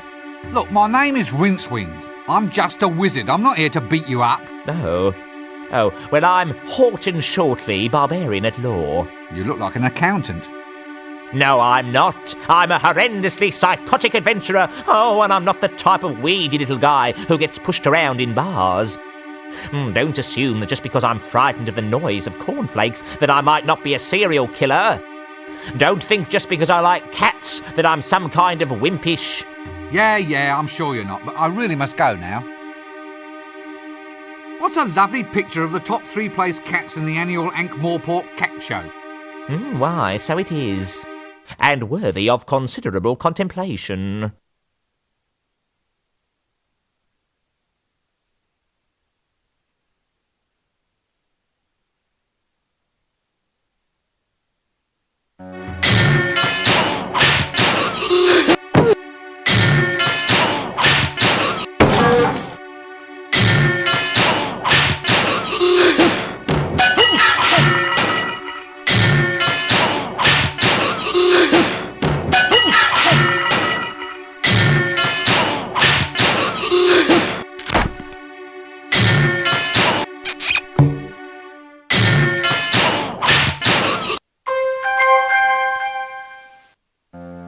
Look, my name is Rincewind. I'm just a wizard. I'm not here to beat you up. Oh, well, I'm Horton Shortley, barbarian at law. You look like an accountant. No, I'm not. I'm a horrendously psychotic adventurer. Oh, and I'm not the type of weedy little guy who gets pushed around in bars. Don't assume that just because I'm frightened of the noise of cornflakes that I might not be a serial killer. Don't think just because I like cats that I'm some kind of wimpish... Yeah, I'm sure you're not, but I really must go now. What's a lovely picture of the top 3 placed cats in the annual Ankh-Morpork cat show? Why, so it is. And worthy of considerable contemplation.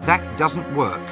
That doesn't work.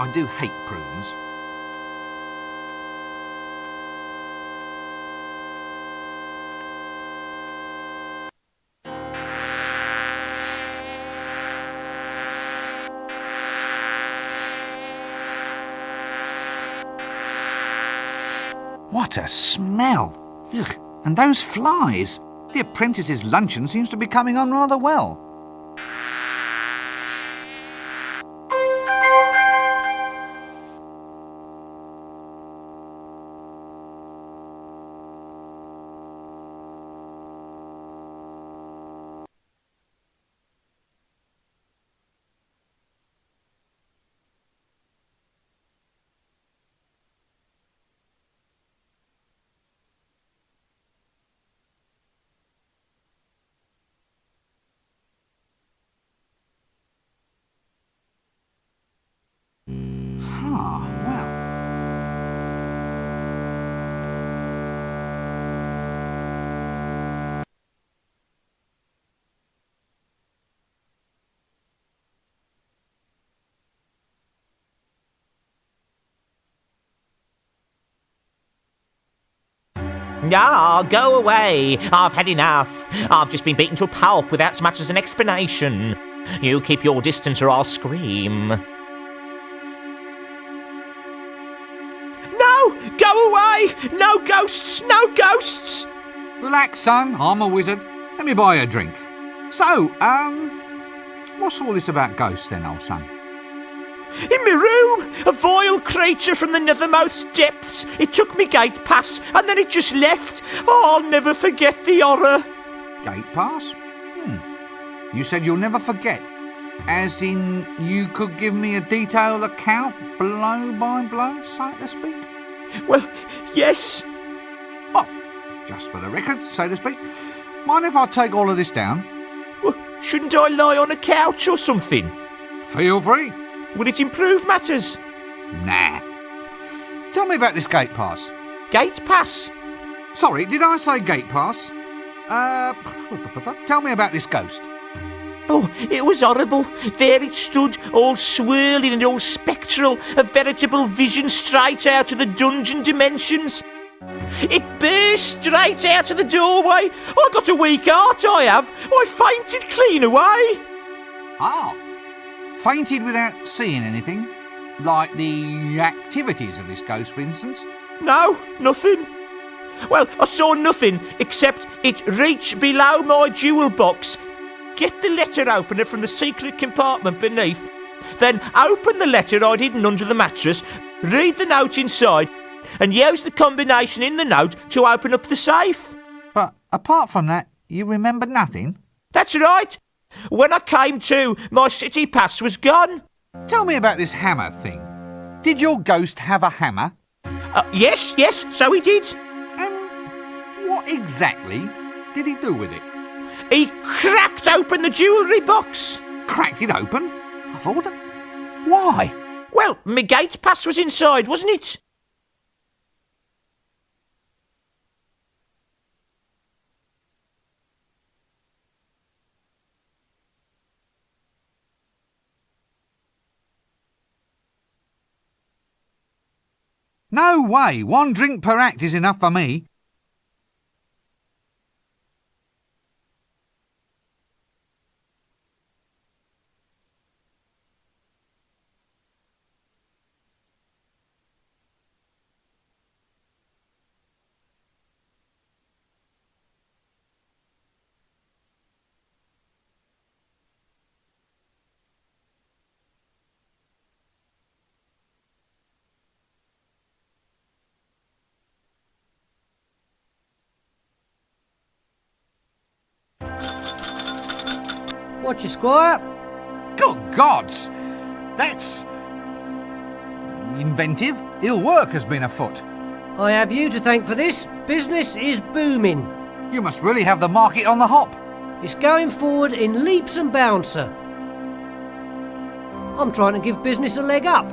I do hate prunes. What a smell! Ugh. And those flies! The apprentice's luncheon seems to be coming on rather well. Well. Ah, go away. I've had enough. I've just been beaten to a pulp without so much as an explanation. You keep your distance or I'll scream. No! Go away! No ghosts! No ghosts! Relax, son. I'm a wizard. Let me buy you a drink. So, what's all this about ghosts then, old son? In my room, a vile creature from the nethermost depths. It took me gate pass and then it just left. Oh, I'll never forget the horror. Gate pass? You said you'll never forget. As in, you could give me a detailed account, blow by blow, so to speak? Well, yes. Oh, just for the record, so to speak. Mind if I take all of this down? Well, shouldn't I lie on a couch or something? Feel free. Would it improve matters? Nah. Tell me about this gate pass. Gate pass? Sorry, did I say gate pass? Tell me about this ghost. Oh, it was horrible. There it stood, all swirling and all spectral, a veritable vision straight out of the dungeon dimensions. It burst straight out of the doorway. I got a weak heart, I have. I fainted clean away. Ah. Fainted without seeing anything? Like the activities of this ghost, for instance? No, nothing. Well, I saw nothing except it reach below my jewel box, get the letter opener from the secret compartment beneath, then open the letter I'd hidden under the mattress, read the note inside, and use the combination in the note to open up the safe. But apart from that, you remember nothing? That's right. When I came to, my city pass was gone. Tell me about this hammer thing. Did your ghost have a hammer? Yes, so he did. And what exactly did he do with it? He cracked open the jewellery box. Cracked it open? I thought. Why? Well, my gate pass was inside, wasn't it? No way. 1 drink per act is enough for me. Watch your squire. Good gods! That's inventive. Ill work has been afoot. I have you to thank for this. Business is booming. You must really have the market on the hop. It's going forward in leaps and bounds, sir. I'm trying to give business a leg up.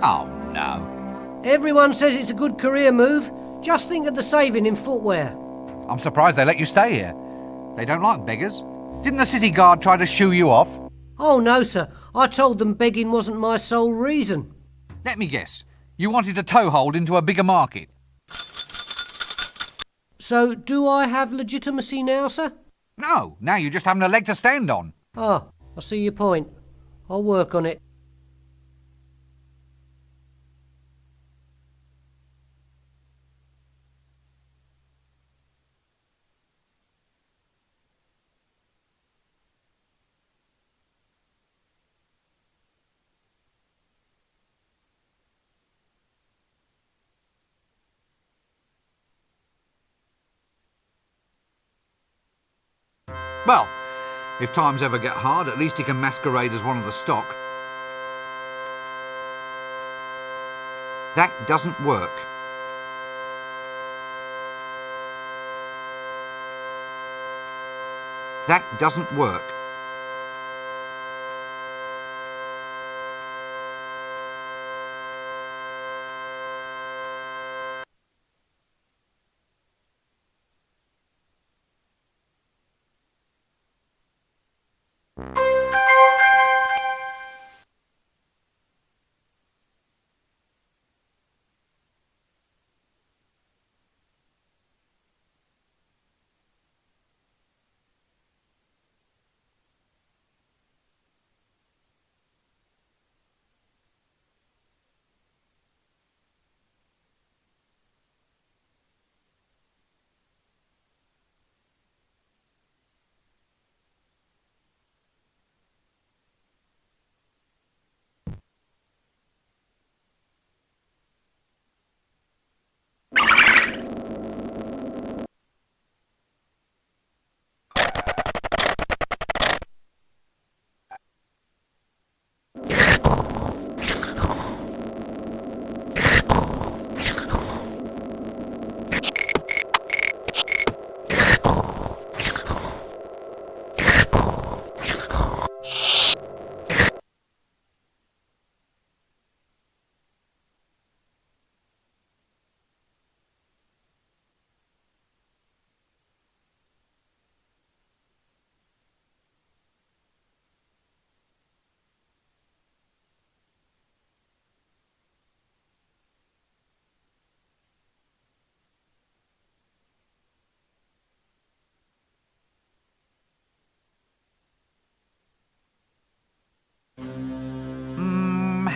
Oh, no. Everyone says it's a good career move. Just think of the saving in footwear. I'm surprised they let you stay here. They don't like beggars. Didn't the city guard try to shoo you off? Oh, no, sir. I told them begging wasn't my sole reason. Let me guess. You wanted a toehold into a bigger market? So, do I have legitimacy now, sir? No, now you just haven't a leg to stand on. Ah, I see your point. I'll work on it. Well, if times ever get hard, at least he can masquerade as one of the stock. That doesn't work. That doesn't work.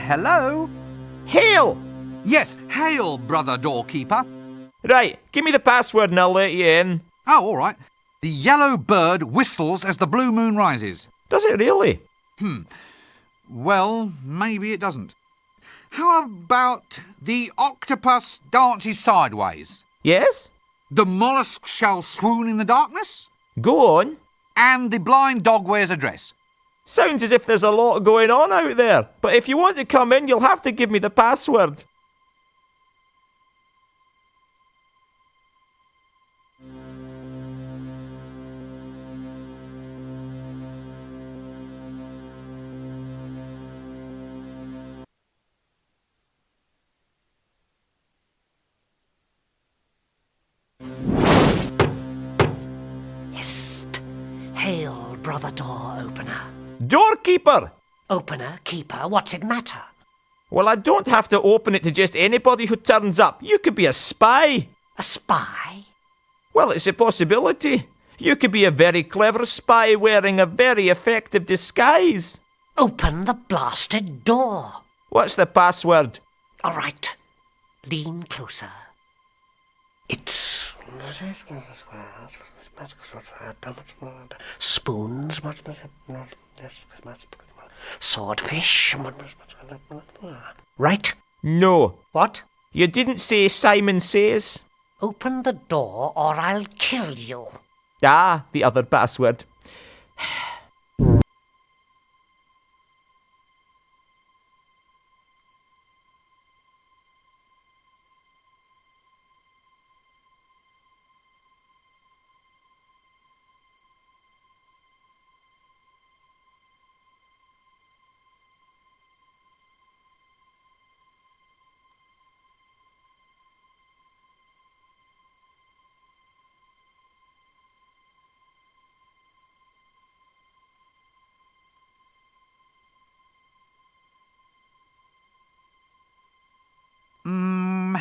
Hello? Hail! Yes, hail, brother doorkeeper. Right, give me the password and I'll let you in. Oh, all right. The yellow bird whistles as the blue moon rises. Does it really? Well, maybe it doesn't. How about the octopus dances sideways? Yes? The mollusk shall swoon in the darkness? Go on. And the blind dog wears a dress. Sounds as if there's a lot going on out there. But if you want to come in, you'll have to give me the password. Hist! Hail, brother door opener. Doorkeeper! Opener, keeper, what's it matter? Well, I don't have to open it to just anybody who turns up. You could be a spy. A spy? Well, it's a possibility. You could be a very clever spy wearing a very effective disguise. Open the blasted door. What's the password? All right. Lean closer. It's... spoons, swordfish. Right? No. What? You didn't say Simon Says. Open the door or I'll kill you. Ah, the other password.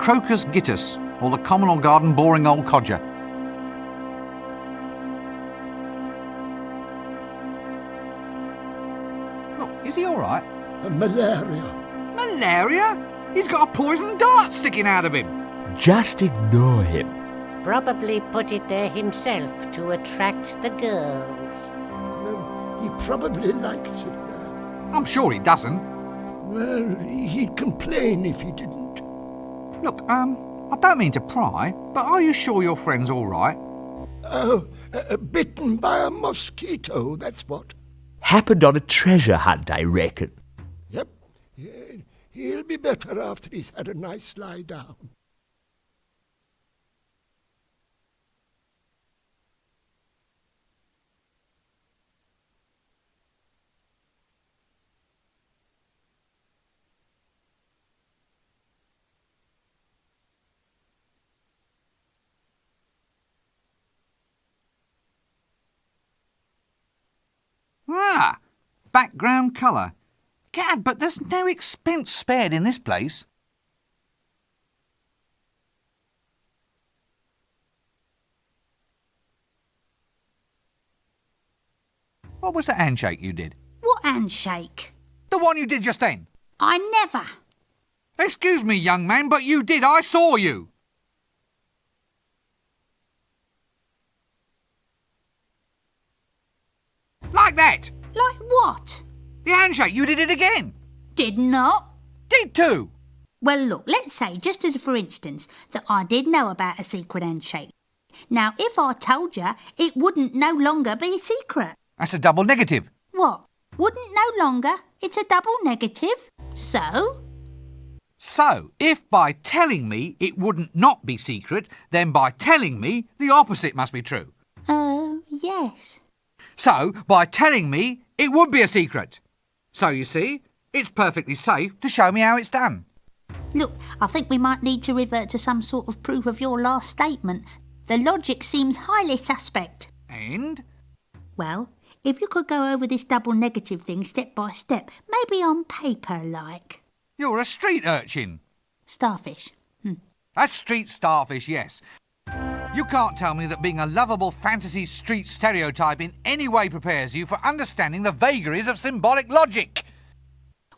Crocus gitus, or the common or garden boring old codger. Look, is he all right? Malaria. Malaria? He's got a poisoned dart sticking out of him. Just ignore him. Probably put it there himself to attract the girls. He probably likes it there. I'm sure he doesn't. Well, he'd complain if he didn't. Look, I don't mean to pry, but are you sure your friend's all right? Oh, bitten by a mosquito, that's what. Happened on a treasure hunt, I reckon. Yep. He'll be better after he's had a nice lie down. Ah, background colour. Gad, but there's no expense spared in this place. What was the handshake you did? What handshake? The one you did just then. I never. Excuse me, young man, but you did. I saw you. Like that. Like what? The handshake, you did it again. Did not. Did too. Well, look, let's say, just as for instance, that I did know about a secret handshake. Now, if I told you, it wouldn't no longer be a secret. That's a double negative. What? Wouldn't no longer? It's a double negative. So? So, if by telling me it wouldn't not be secret, then by telling me the opposite must be true. Yes. So, by telling me it would be a secret. So, you see, it's perfectly safe to show me how it's done. Look, I think we might need to revert to some sort of proof of your last statement. The logic seems highly suspect. And? Well, if you could go over this double negative thing step by step, maybe on paper, like. You're a street urchin. Starfish. A street starfish, yes. You can't tell me that being a lovable fantasy street stereotype in any way prepares you for understanding the vagaries of symbolic logic.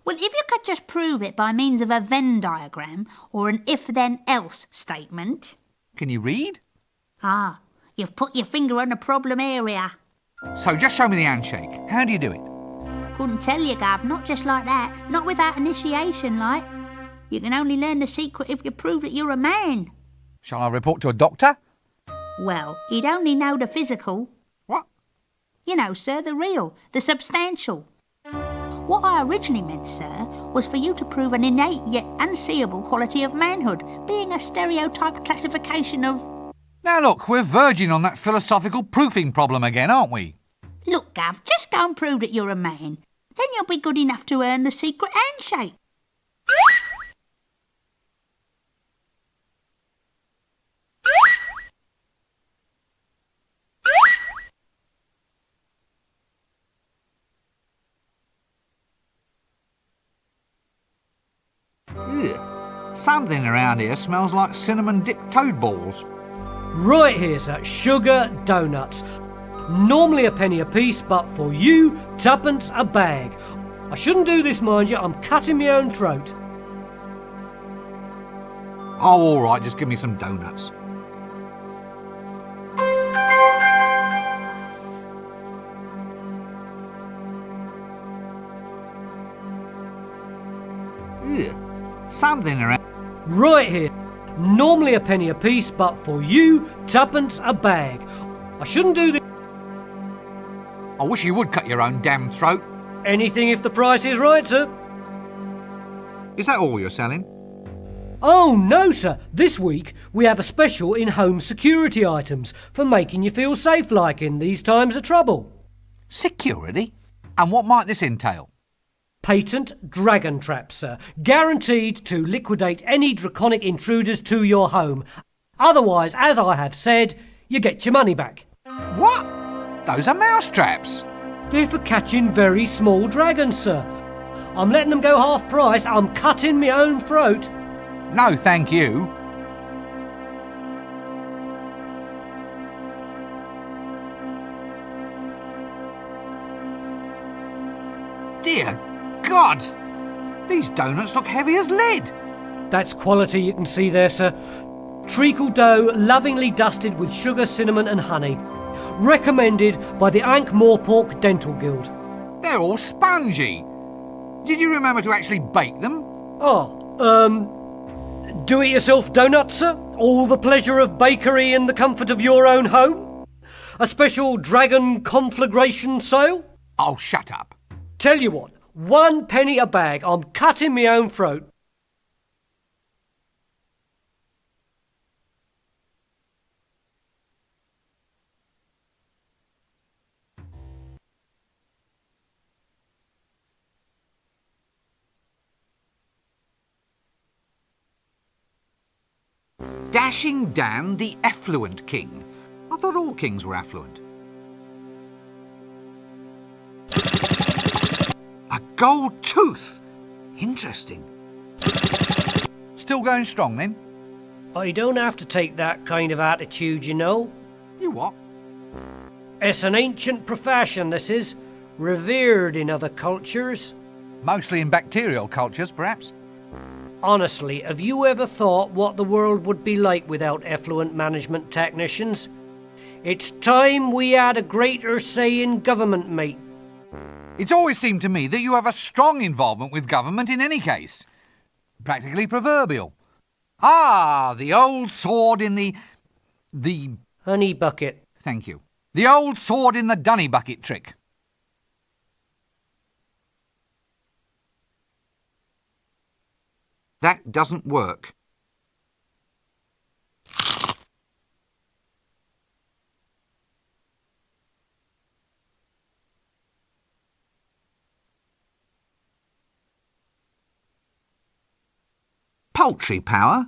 Well, if you could just prove it by means of a Venn diagram or an if-then-else statement. Can you read? Ah, you've put your finger on a problem area. So just show me the handshake. How do you do it? Couldn't tell you, Gav, not just like that. Not without initiation, like. You can only learn the secret if you prove that you're a man. Shall I report to a doctor? Well, he'd only know the physical. What? You know, sir, the real, the substantial. What I originally meant, sir, was for you to prove an innate yet unseeable quality of manhood, being a stereotype classification of... Now look, we're verging on that philosophical proofing problem again, aren't we? Look, Gav, just go and prove that you're a man. Then you'll be good enough to earn the secret handshake. Ugh. Something around here smells like cinnamon-dipped toad balls. Right here, sir, sugar donuts. Normally a penny a piece, but for you, tuppence a bag. I shouldn't do this, mind you, I'm cutting my own throat. Oh, all right, just give me some donuts. Ugh. Something around... Right here. Normally a penny a piece, but for you, tuppence a bag. I shouldn't do this. I wish you would cut your own damn throat. Anything if the price is right, sir. Is that all you're selling? Oh, no, sir. This week we have a special in home security items for making you feel safe like in these times of trouble. Security? And what might this entail? Patent dragon traps, sir. Guaranteed to liquidate any draconic intruders to your home. Otherwise, as I have said, you get your money back. What? Those are mouse traps. They're for catching very small dragons, sir. I'm letting them go half price. I'm cutting my own throat. No, thank you. Dear God! These donuts look heavy as lead. That's quality you can see there, sir. Treacle dough lovingly dusted with sugar, cinnamon and honey. Recommended by the Ankh-Morpork Dental Guild. They're all spongy. Did you remember to actually bake them? Do-it-yourself donuts, sir? All the pleasure of bakery in the comfort of your own home? A special dragon conflagration sale? Oh, shut up. Tell you what, 1 penny a bag. I'm cutting my own throat. Dashing Dan, the affluent king. I thought all kings were affluent. A gold tooth. Interesting. Still going strong then? I don't have to take that kind of attitude, you know. You what? It's an ancient profession, this is. Revered in other cultures. Mostly in bacterial cultures, perhaps. Honestly, have you ever thought what the world would be like without effluent management technicians? It's time we had a greater say in government, mate. It's always seemed to me that you have a strong involvement with government in any case. Practically proverbial. Ah, the old sword in the honey bucket. Thank you. The old sword in the dunny bucket trick. That doesn't work. Poultry power?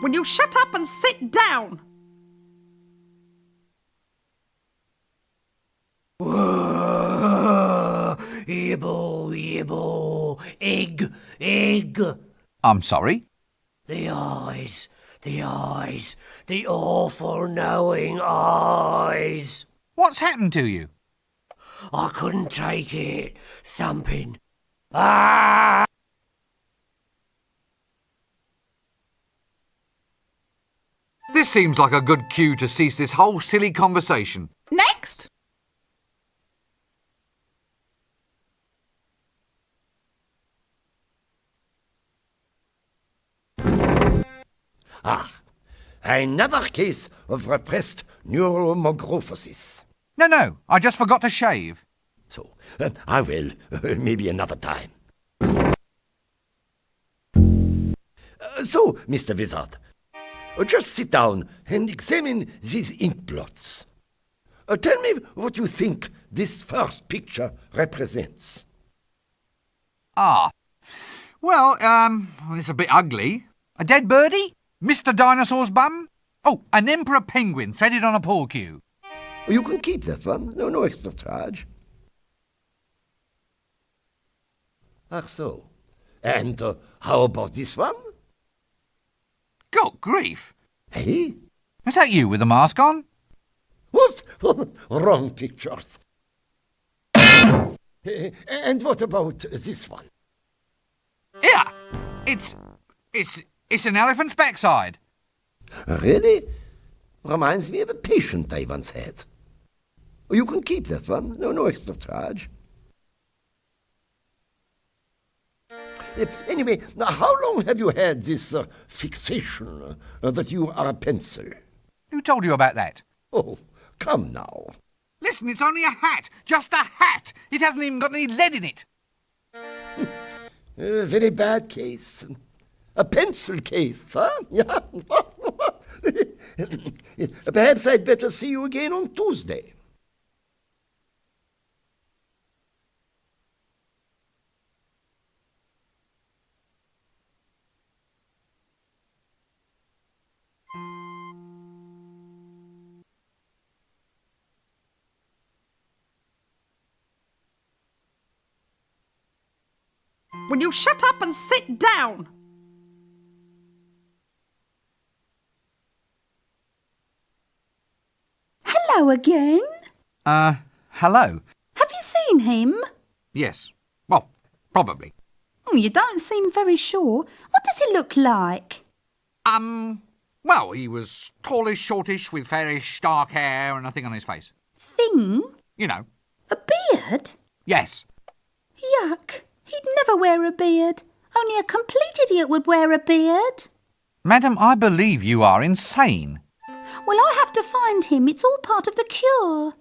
Will you shut up and sit down? Yibble, yibble, egg. I'm sorry? The eyes, the awful knowing eyes. What's happened to you? I couldn't take it. Thumping. Ah! This seems like a good cue to cease this whole silly conversation. Next! Ah, another case of repressed neuromorphosis. No, I just forgot to shave. So, I will, maybe another time. So, Mr. Wizard, just sit down and examine these ink blots. Tell me what you think this first picture represents. Ah. Well, it's a bit ugly. A dead birdie? Mr. Dinosaur's bum? Oh, an emperor penguin threaded on a pool cue. You can keep that one. No extra charge. Ach so. And how about this one? Good grief. Hey? Is that you with the mask on? What? Wrong pictures. And what about this one? Yeah, it's an elephant's backside. Really? Reminds me of a patient I once had. You can keep that one. No extra charge. Anyway, now how long have you had this fixation that you are a pencil? Who told you about that? Oh, come now. Listen, it's only a hat. Just a hat. It hasn't even got any lead in it. A very bad case. A pencil case, huh? Yeah. Perhaps I'd better see you again on Tuesday. Will you shut up and sit down? Hello again. Hello. Have you seen him? Yes. Well, probably. You don't seem very sure. What does he look like? Well, he was tallish, shortish, with fairish, dark hair and a thing on his face. Thing? You know. A beard? Yes. Yuck. He'd never wear a beard. Only a complete idiot would wear a beard. Madam, I believe you are insane. Well, I have to find him. It's all part of the cure.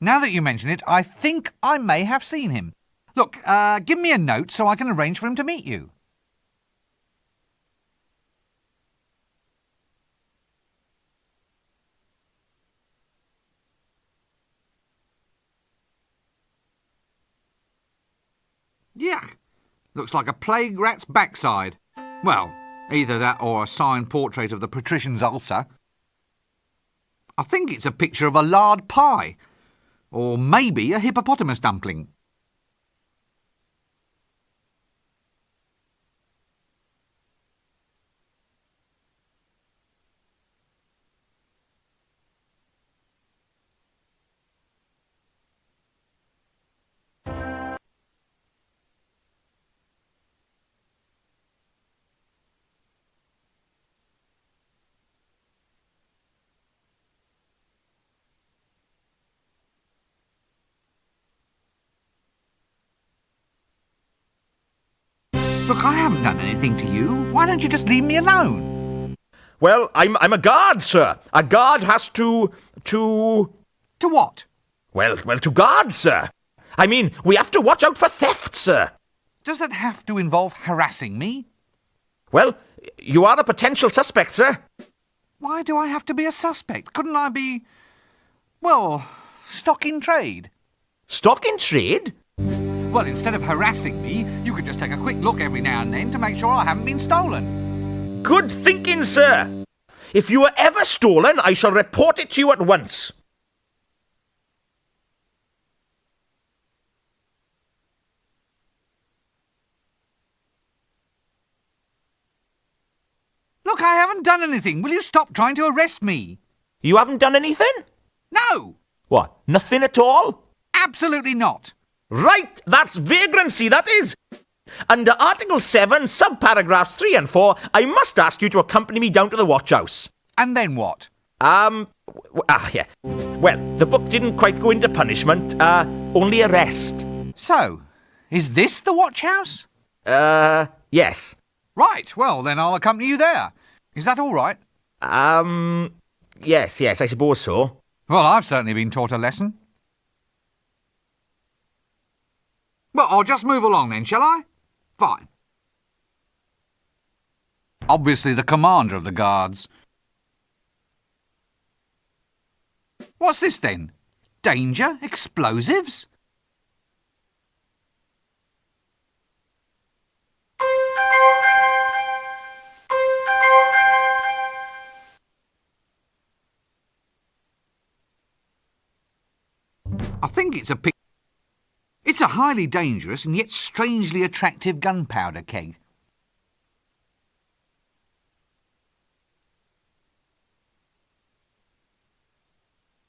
Now that you mention it, I think I may have seen him. Look, give me a note so I can arrange for him to meet you. Yuck. Looks like a plague rat's backside. Well, either that or a signed portrait of the patrician's ulcer. I think it's a picture of a lard pie. Or maybe a hippopotamus dumpling. Look, I haven't done anything to you. Why don't you just leave me alone? Well, I'm a guard, sir. A guard has to... To what? Well, to guard, sir. I mean, we have to watch out for theft, sir. Does that have to involve harassing me? Well, you are a potential suspect, sir. Why do I have to be a suspect? Couldn't I be, well, stock in trade? Stock in trade? Well, instead of harassing me, you could just take a quick look every now and then to make sure I haven't been stolen. Good thinking, sir. If you are ever stolen, I shall report it to you at once. Look, I haven't done anything. Will you stop trying to arrest me? You haven't done anything? No! What, nothing at all? Absolutely not. Right, that's vagrancy, that is. Under Article 7, subparagraphs 3 and 4, I must ask you to accompany me down to the watch house. And then what? Yeah. Well, the book didn't quite go into punishment, only arrest. So, is this the watch house? Yes. Right, well, then I'll accompany you there. Is that all right? Yes, I suppose so. Well, I've certainly been taught a lesson. Well, I'll just move along then, shall I? Fine. Obviously the commander of the guards. What's this then? Danger? Explosives? I think it's It's a highly dangerous and yet strangely attractive gunpowder keg.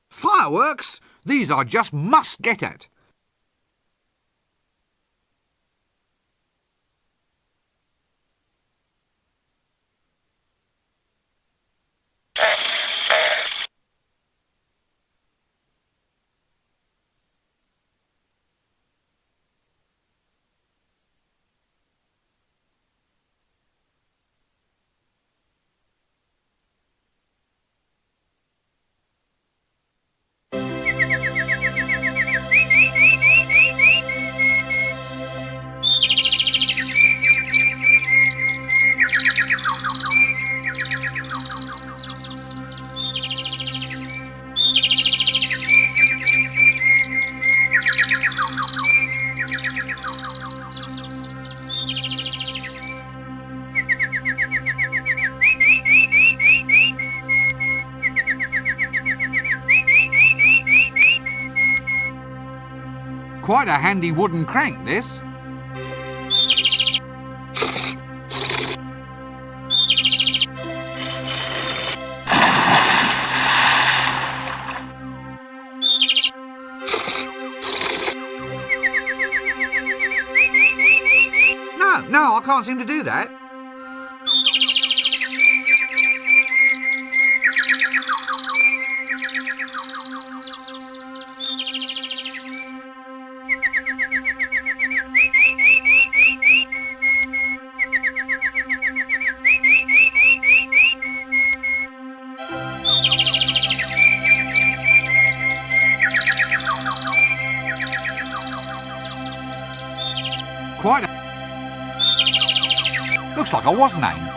Fireworks? These I just must get at. Quite a handy wooden crank, this. No, I can't seem to do that. Quite a... Looks like I was named.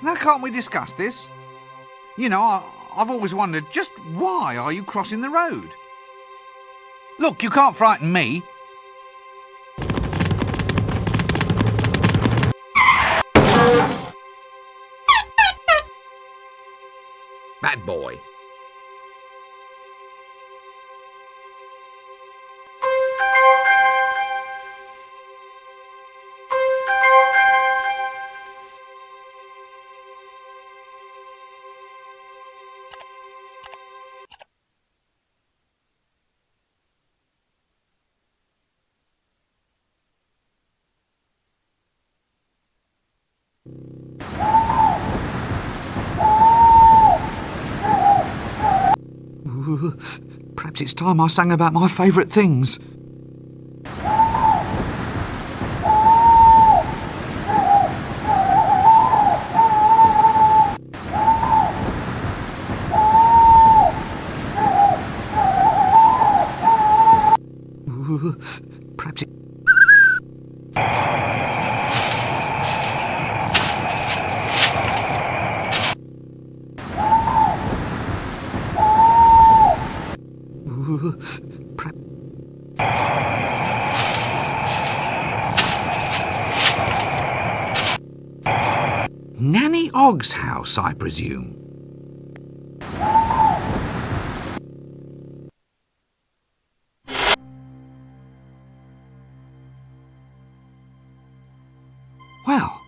Now can't we discuss this? You know, I've always wondered, just why are you crossing the road? Look, you can't frighten me. Bad boy. Perhaps it's time I sang about my favourite things. Perhaps it... Nanny Ogg's house, I presume. Well,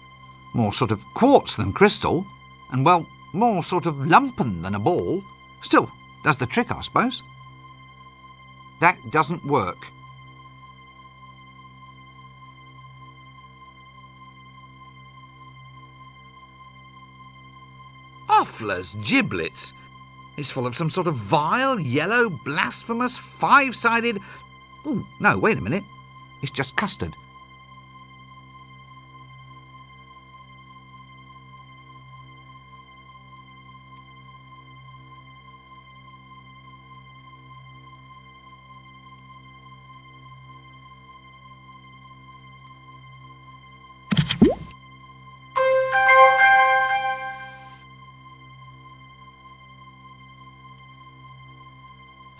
more sort of quartz than crystal, and well, more sort of lumpen than a ball. Still, does the trick, I suppose. That doesn't work. Offler's giblets! It's full of some sort of vile, yellow, blasphemous, five-sided... Oh, no, wait a minute. It's just custard.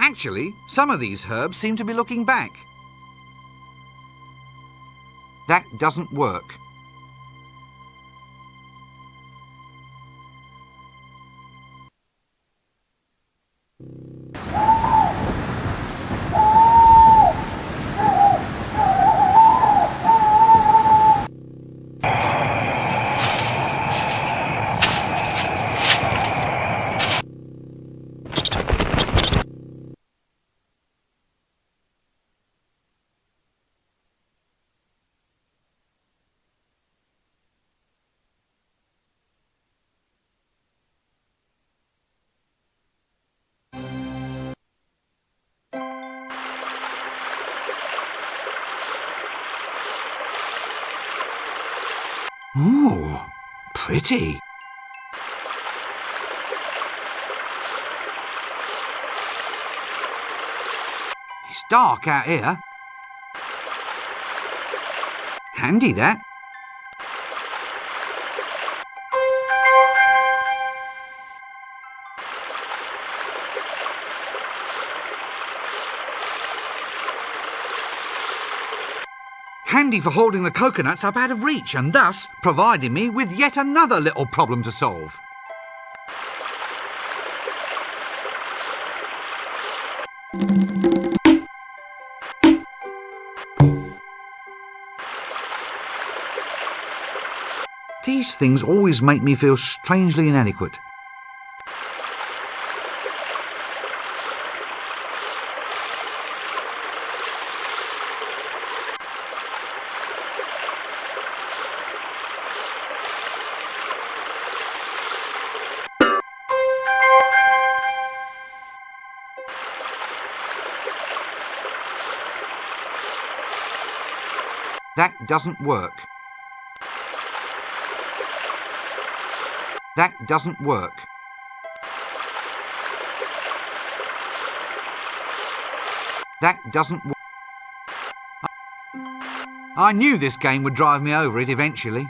Actually, some of these herbs seem to be looking back. That doesn't work. Ooh, pretty. It's dark out here. Handy, that. Handy for holding the coconuts up out of reach and thus providing me with yet another little problem to solve. These things always make me feel strangely inadequate. That doesn't work. That doesn't work. That doesn't work. I knew this game would drive me over it eventually.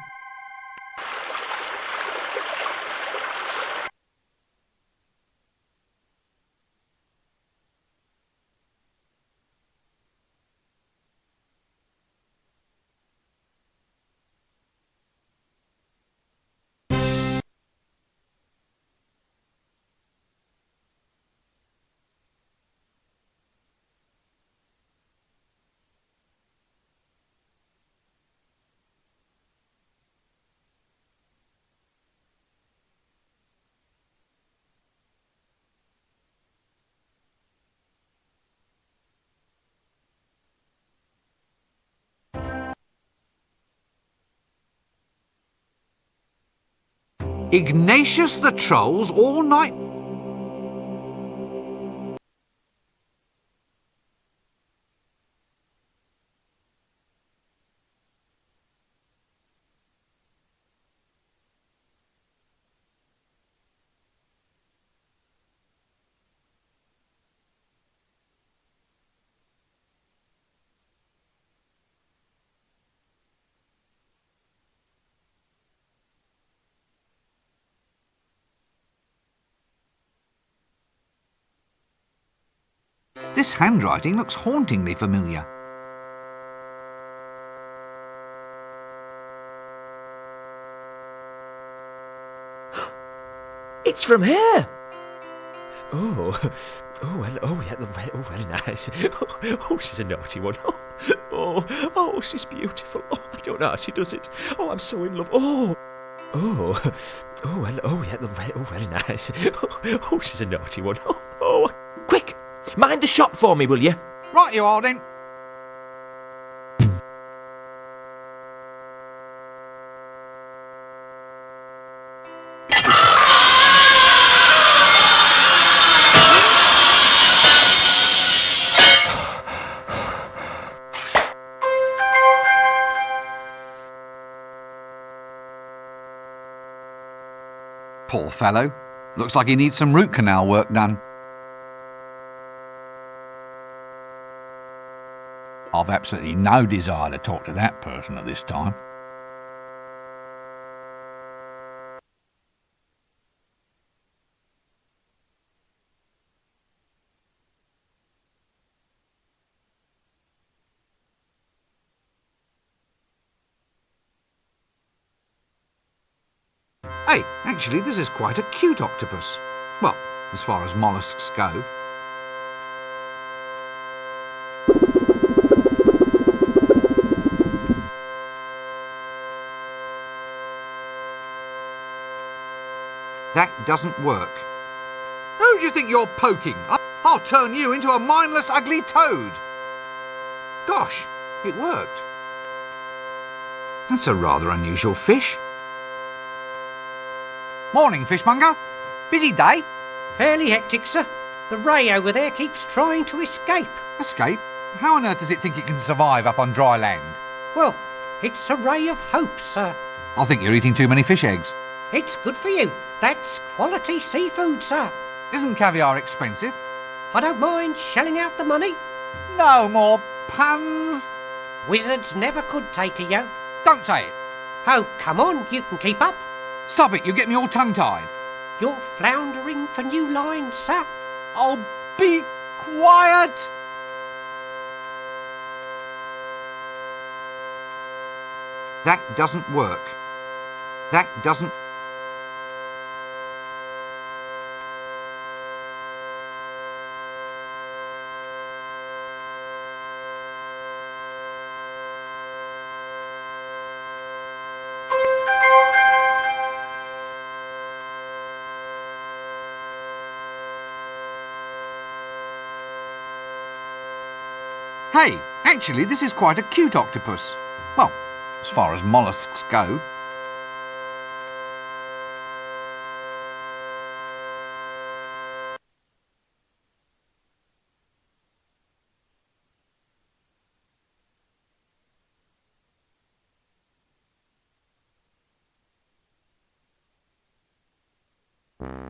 Ignatius the Trolls all night. This handwriting looks hauntingly familiar. It's from here! Oh, yeah, very nice. Oh, she's a naughty one. Oh, she's beautiful. Oh, I don't know how she does it. Oh, I'm so in love. Very nice. Oh, she's a naughty one. Quick, mind the shop for me, will you? Right, you are then. Poor fellow. Looks like he needs some root canal work done. I've absolutely no desire to talk to that person at this time. Hey, actually, this is quite a cute octopus. Well, as far as mollusks go. That doesn't work. Who do you think you're poking? I'll turn you into a mindless, ugly toad. Gosh, it worked. That's a rather unusual fish. Morning, fishmonger. Busy day? Fairly hectic, sir. The ray over there keeps trying to escape. Escape? How on earth does it think it can survive up on dry land? Well, it's a ray of hope, sir. I think you're eating too many fish eggs. It's good for you. That's quality seafood, sir. Isn't caviar expensive? I don't mind shelling out the money. No more puns. Wizards never could take a yo. Don't say it. Oh, come on, you can keep up. Stop it, you get me all tongue-tied. You're floundering for new lines, sir. Oh, be quiet. That doesn't work. That doesn't... Hey, actually, this is quite a cute octopus. Well, as far as mollusks go.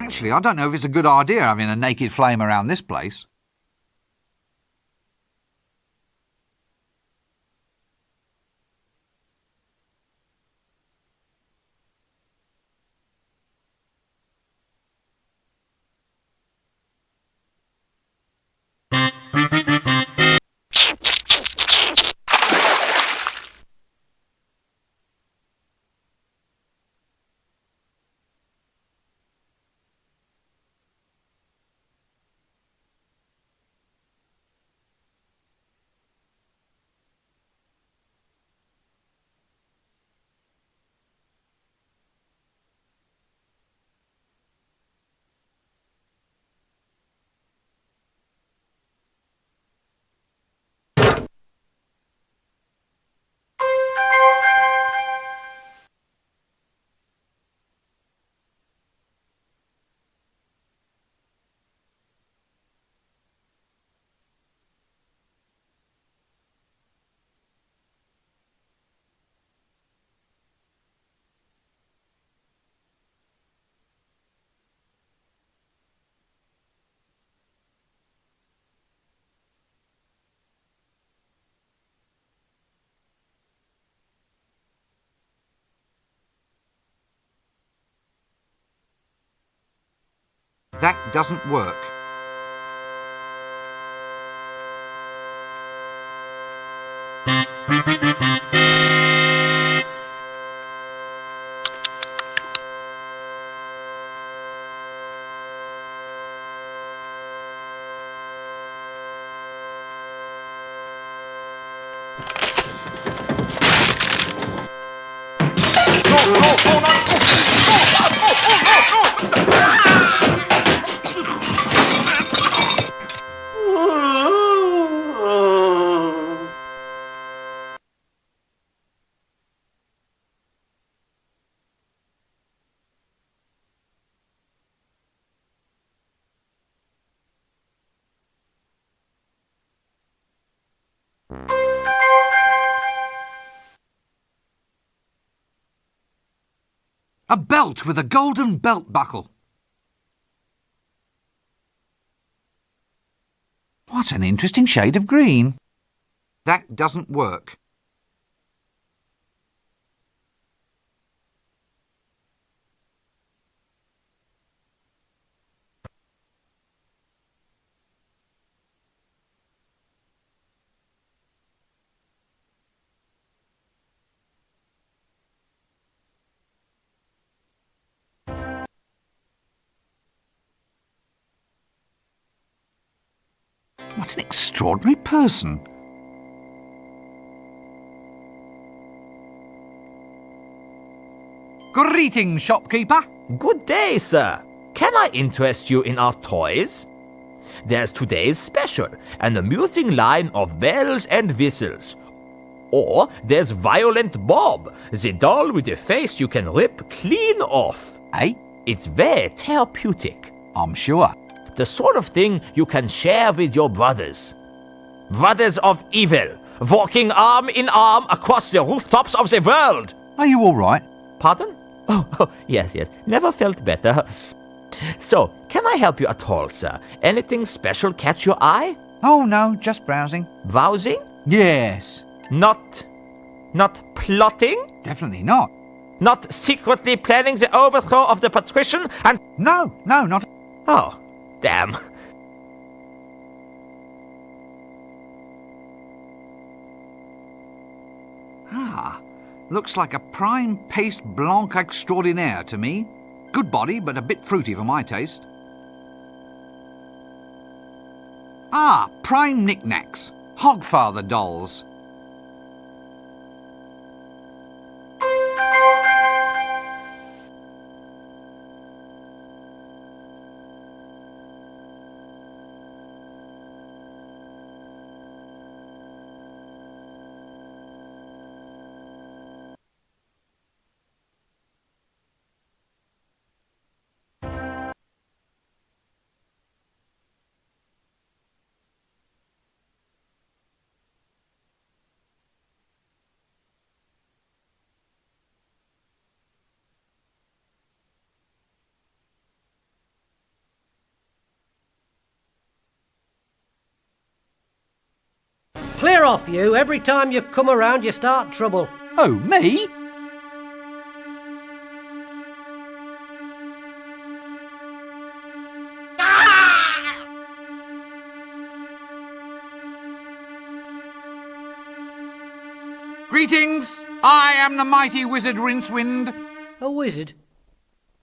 Actually, I don't know if it's a good idea having a naked flame around this place. That doesn't work. A belt with a golden belt buckle. What an interesting shade of green. That doesn't work. What an extraordinary person. Greetings, shopkeeper. Good day, sir. Can I interest you in our toys? There's today's special, an amusing line of bells and whistles. Or there's Violent Bob, the doll with a face you can rip clean off. Eh? It's very therapeutic. I'm sure. The sort of thing you can share with your brothers. Brothers of evil, walking arm in arm across the rooftops of the world. Are you all right? Pardon? Oh, yes. Never felt better. So, can I help you at all, sir? Anything special catch your eye? Oh, no, just browsing. Browsing? Yes. Not plotting? Definitely not. Not secretly planning the overthrow of the patrician and... No, not... Oh, damn. Looks like a prime paste blanc extraordinaire to me. Good body, but a bit fruity for my taste. Ah, prime knickknacks. Hogfather dolls. Clear off, you. Every time you come around, you start trouble. Oh, me? Greetings! I am the mighty wizard Rincewind. A wizard?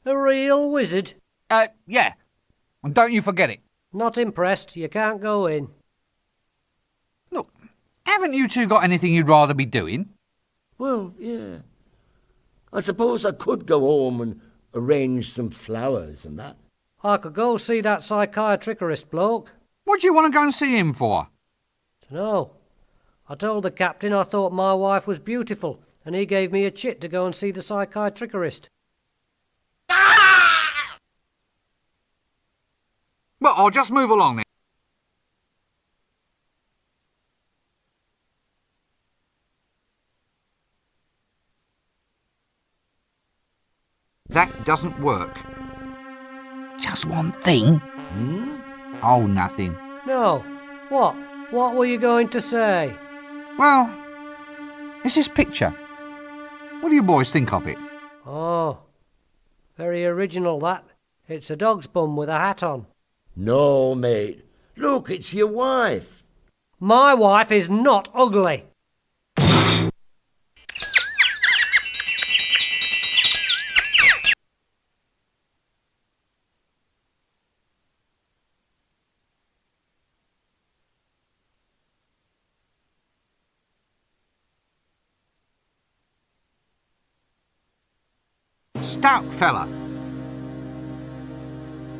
A real wizard? Yeah. And don't you forget it. Not impressed. You can't go in. Look, haven't you two got anything you'd rather be doing? Well, yeah. I suppose I could go home and arrange some flowers and that. I could go see that psychiatrist bloke. What do you want to go and see him for? Dunno. I told the captain I thought my wife was beautiful, and he gave me a chit to go and see the psychiatrist. Well, I'll just move along then. That doesn't work. Just one thing. Oh, nothing. No. What? What were you going to say? Well, it's this picture. What do you boys think of it? Oh, very original, that. It's a dog's bum with a hat on. No, mate. Look, it's your wife. My wife is not ugly. Stout fella.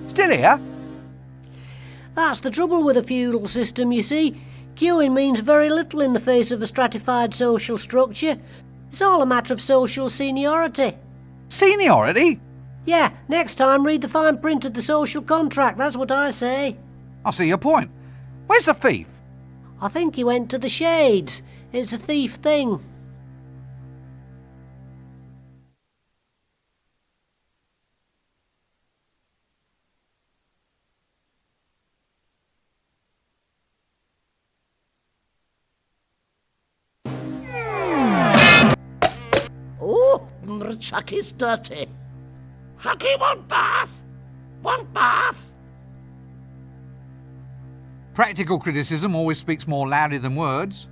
Still here? That's the trouble with a feudal system, you see. Queuing means very little in the face of a stratified social structure. It's all a matter of social seniority. Seniority? Yeah, next time read the fine print of the social contract, that's what I say. I see your point. Where's the thief? I think he went to the Shades. It's a thief thing. Oh, Chucky's dirty. Chucky, want bath? Want bath? Practical criticism always speaks more loudly than words.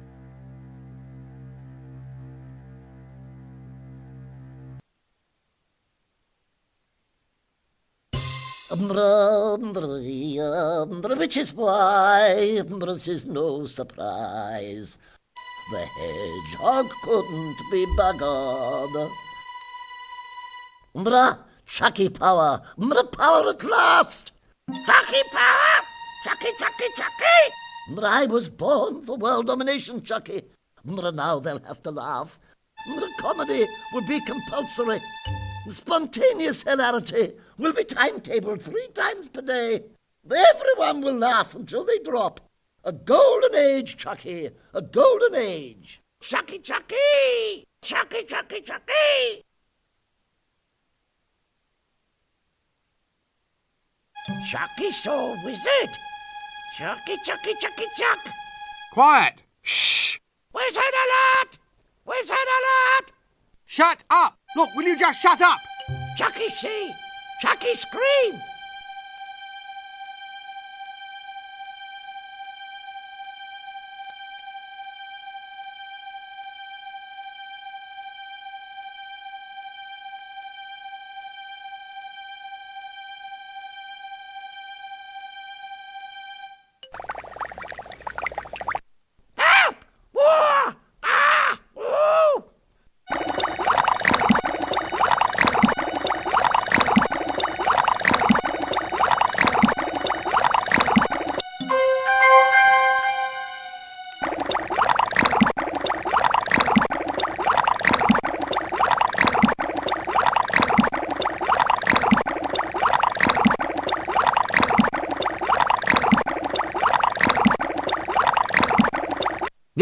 Which is why this is no surprise. The hedgehog couldn't be buggered. Chucky power, power at last. Chucky power, Chucky, Chucky, Chucky. I was born for world domination, Chucky. Now they'll have to laugh. Comedy will be compulsory. Spontaneous hilarity will be timetabled 3 times per day. Everyone will laugh until they drop. A golden age, Chucky, a golden age. Chucky, Chucky, Chucky, Chucky, Chucky. Chucky saw wizard. Chucky, Chucky, Chucky, Chuck. Quiet! Shh! Wizard alert! Wizard alert! Shut up! Look, will you just shut up? Chucky see! Chucky scream!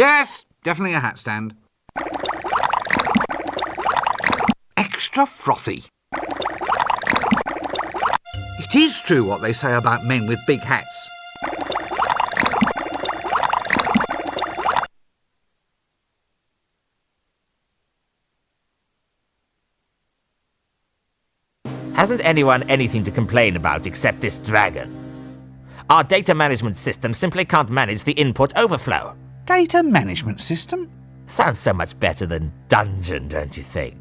Yes, definitely a hat stand. Extra frothy. It is true what they say about men with big hats. Hasn't anyone anything to complain about except this dragon? Our data management system simply can't manage the input overflow. Data management system? Sounds so much better than dungeon, don't you think?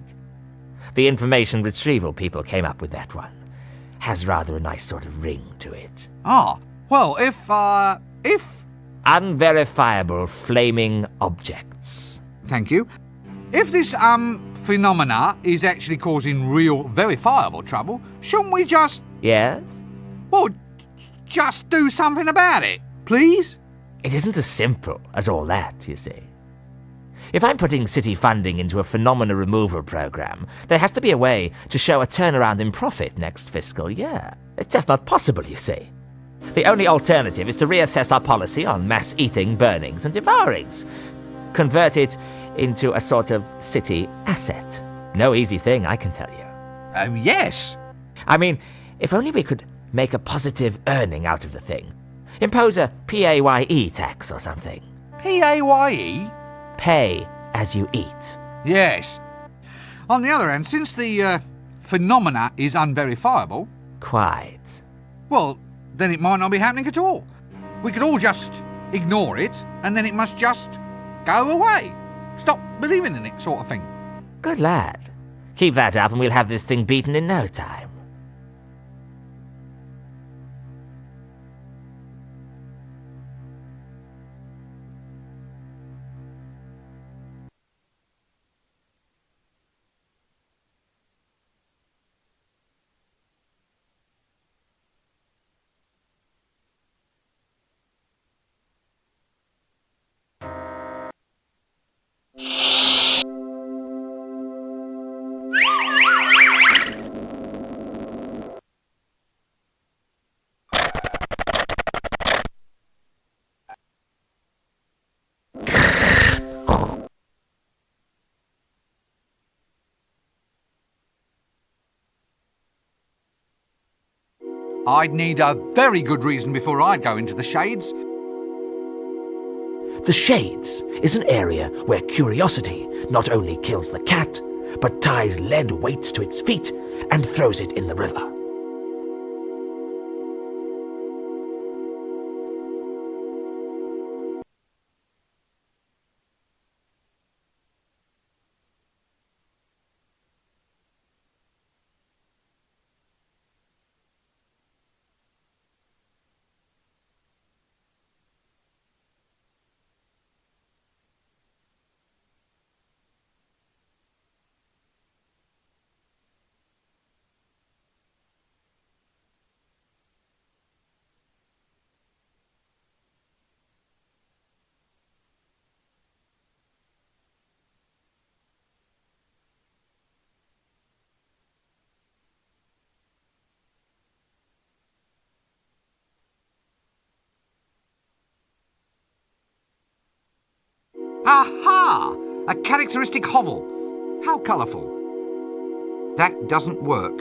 The information retrieval people came up with that one. Has rather a nice sort of ring to it. Ah, well, if... Unverifiable flaming objects. Thank you. If this, phenomena is actually causing real, verifiable trouble, shouldn't we just... Yes? Well, just do something about it, please? It isn't as simple as all that, you see. If I'm putting city funding into a phenomena removal program, there has to be a way to show a turnaround in profit next fiscal year. It's just not possible, you see. The only alternative is to reassess our policy on mass eating, burnings, and devourings. Convert it into a sort of city asset. No easy thing, I can tell you. Yes. I mean, if only we could make a positive earning out of the thing. Impose a PAYE tax or something. PAYE? Pay as you eat. Yes. On the other hand, since the phenomena is unverifiable... Quite. Well, then it might not be happening at all. We could all just ignore it, and then it must just go away. Stop believing in it, sort of thing. Good lad. Keep that up and we'll have this thing beaten in no time. I'd need a very good reason before I'd go into the Shades. The Shades is an area where curiosity not only kills the cat, but ties lead weights to its feet and throws it in the river. Aha! A characteristic hovel. How colourful. That doesn't work.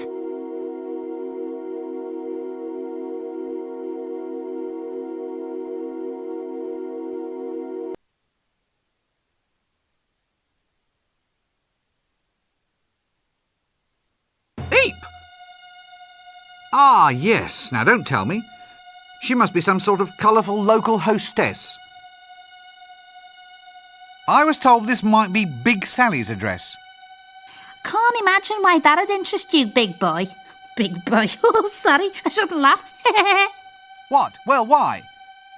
Eep! Ah, yes. Now, don't tell me. She must be some sort of colourful local hostess. I was told this might be Big Sally's address. Can't imagine why that'd interest you, big boy. Big boy. Oh, sorry, I shouldn't laugh. What? Well, why?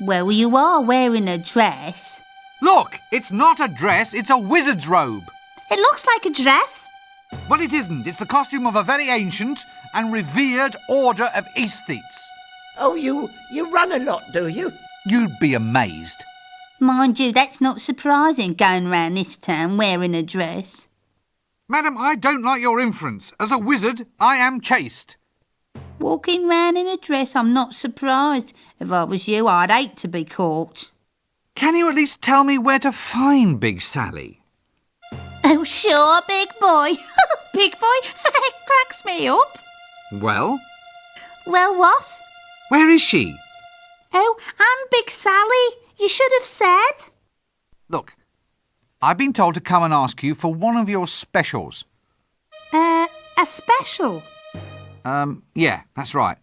Well, you are wearing a dress. Look, it's not a dress, it's a wizard's robe. It looks like a dress. But it isn't. It's the costume of a very ancient and revered order of aesthetes. Oh, you run a lot, do you? You'd be amazed. Mind you, that's not surprising, going round this town wearing a dress. Madam, I don't like your inference. As a wizard, I am chaste. Walking round in a dress, I'm not surprised. If I was you, I'd hate to be caught. Can you at least tell me where to find Big Sally? Oh, sure, big boy. Big boy, it cracks me up. Well, Well, what? where is she? Oh, I'm Big Sally. You should have said. Look, I've been told to come and ask you for one of your specials. A special. Yeah, that's right.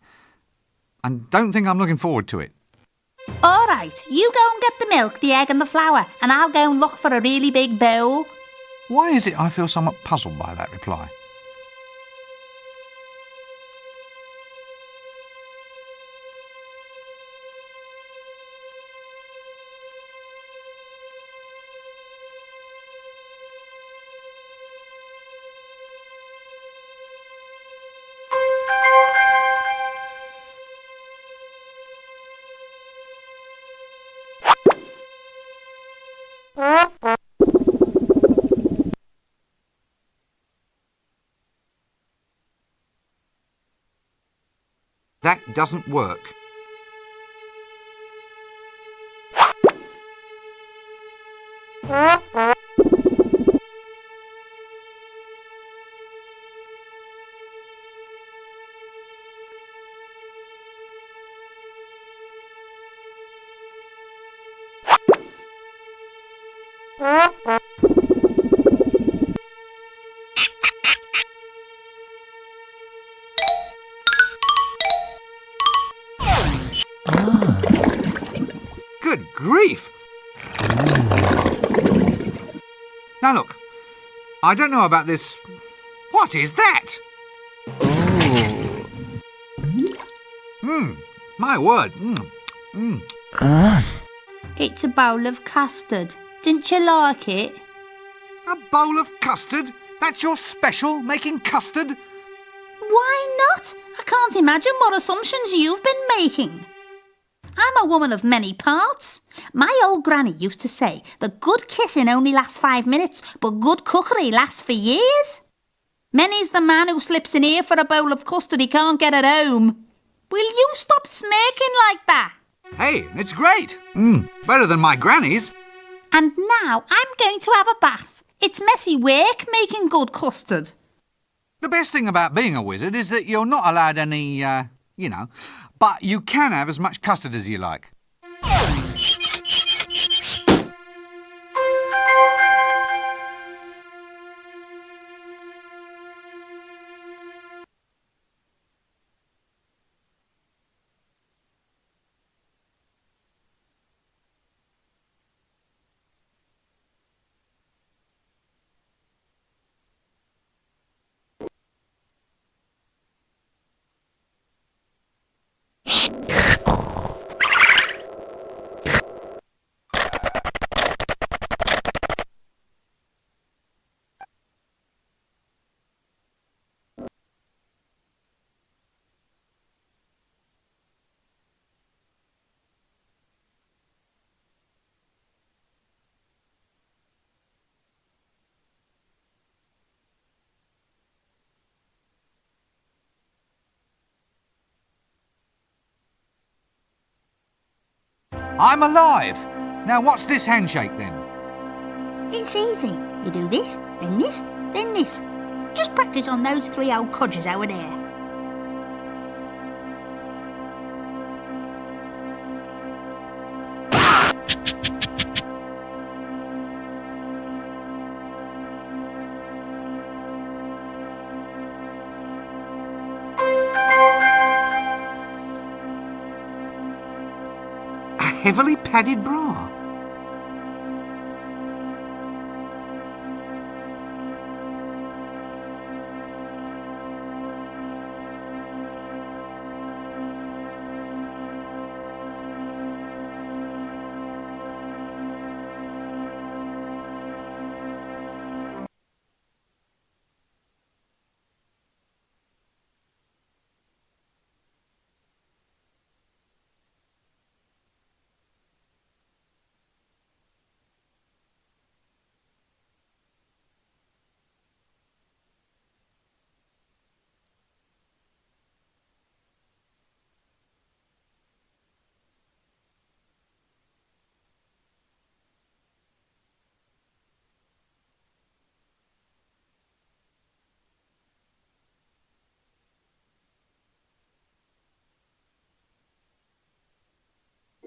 And don't think I'm looking forward to it. All right, you go and get the milk, the egg and the flour, and I'll go and look for a really big bowl. Why is it I feel somewhat puzzled by that reply? That doesn't work. Good grief! Now look, I don't know about this. What is that? My word. It's a bowl of custard. Didn't you like it? A bowl of custard? That's your special, making custard? Why not? I can't imagine what assumptions you've been making. I'm a woman of many parts. My old granny used to say that good kissing only lasts 5 minutes, but good cookery lasts for years. Many's the man who slips in here for a bowl of custard he can't get at home. Will you stop smirking like that? Hey, it's great. Better than my granny's. And now I'm going to have a bath. It's messy work making good custard. The best thing about being a wizard is that you're not allowed any, but you can have as much custard as you like. I'm alive! Now what's this handshake then? It's easy. You do this, then this, then this. Just practice on those 3 old codgers over there. Heavily padded bra.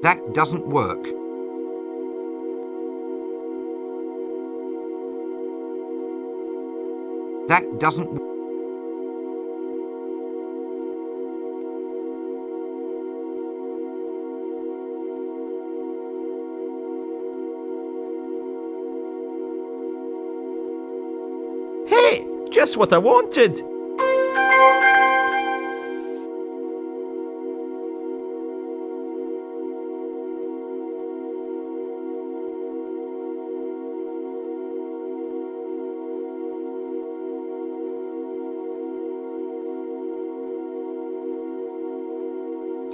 That doesn't work. That doesn't... Hey, just what I wanted.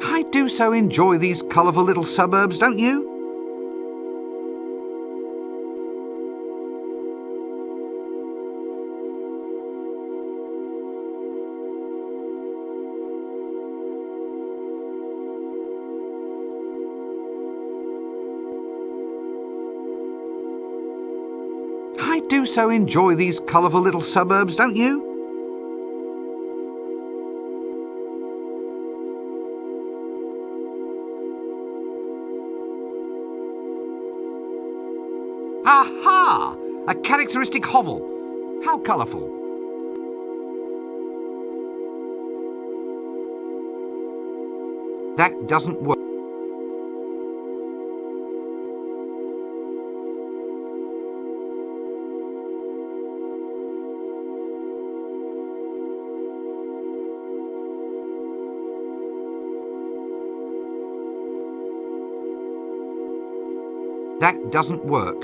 I do so enjoy these colourful little suburbs, don't you? I do so enjoy these colourful little suburbs, don't you? Aha! A characteristic hovel. How colourful. That doesn't work. That doesn't work.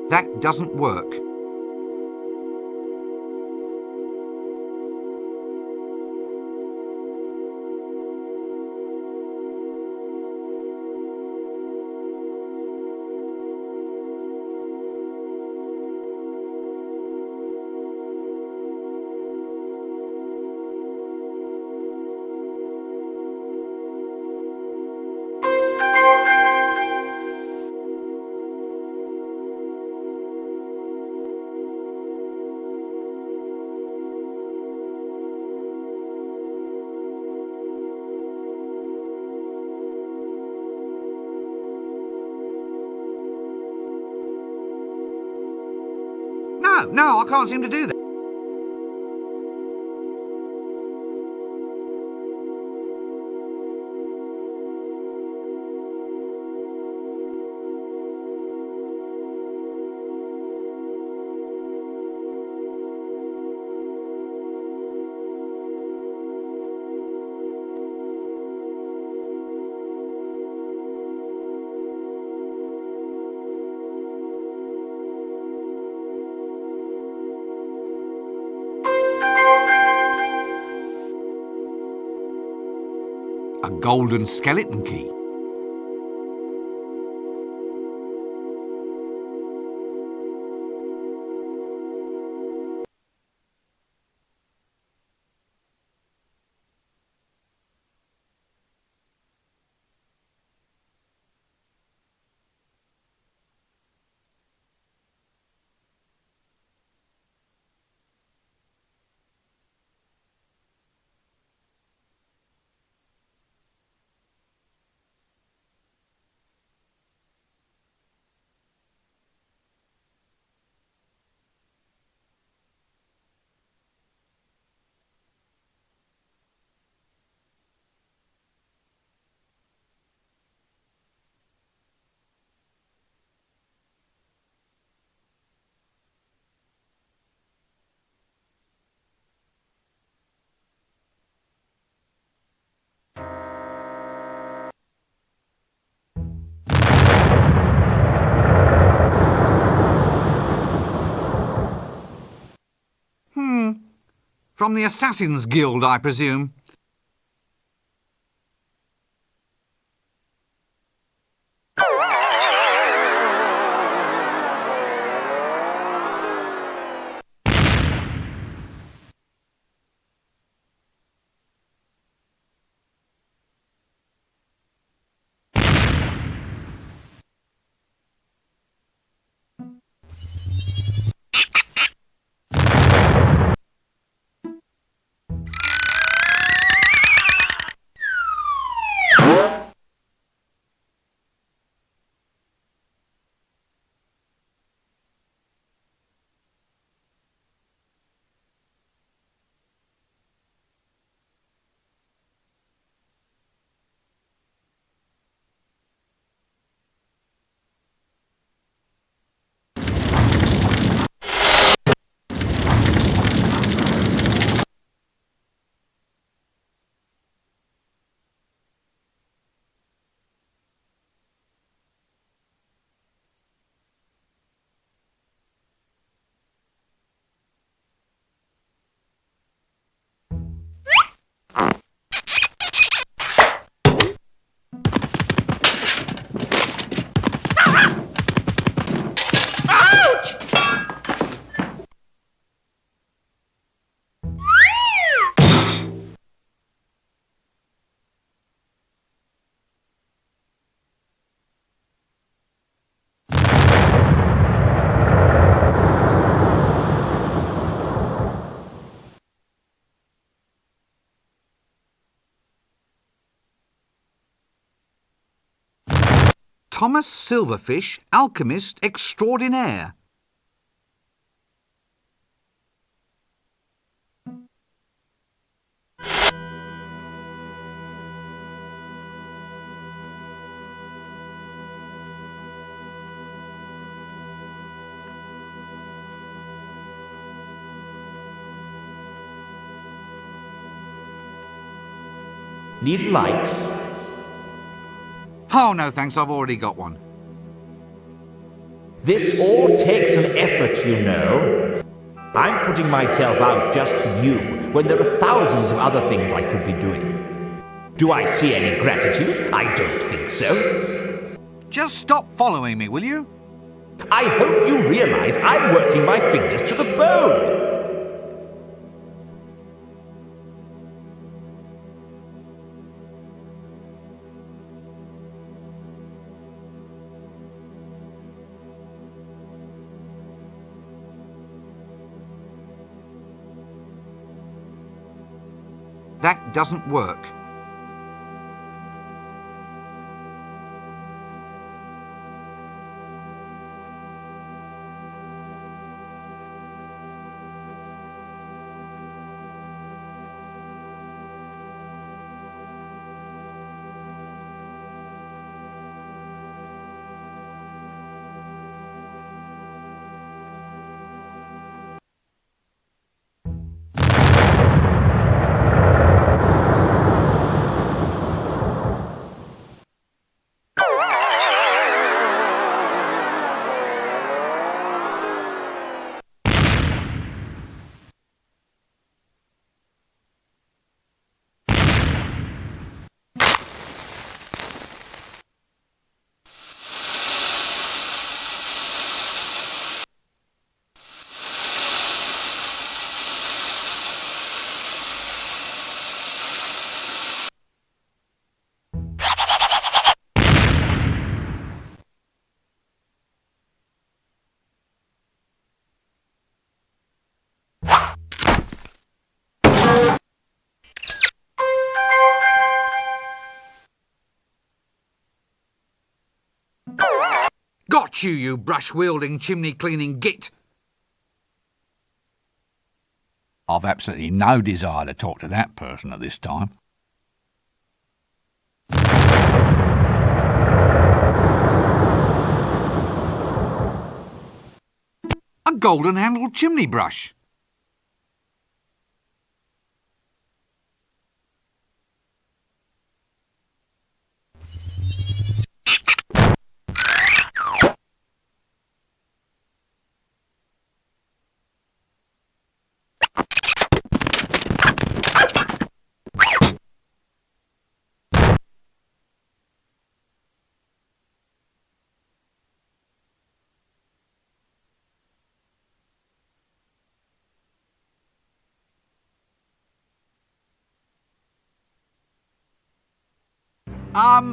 That doesn't work. No, I can't seem to do that. A golden skeleton key. From the Assassin's Guild, I presume. Thomas Silverfish, alchemist extraordinaire. Need a light? Oh, no thanks, I've already got one. This all takes an effort, you know. I'm putting myself out just for you when there are thousands of other things I could be doing. Do I see any gratitude? I don't think so. Just stop following me, will you? I hope you realize I'm working my fingers to the bone. That doesn't work. Got you, you brush-wielding, chimney-cleaning git! I've absolutely no desire to talk to that person at this time. A golden-handled chimney brush.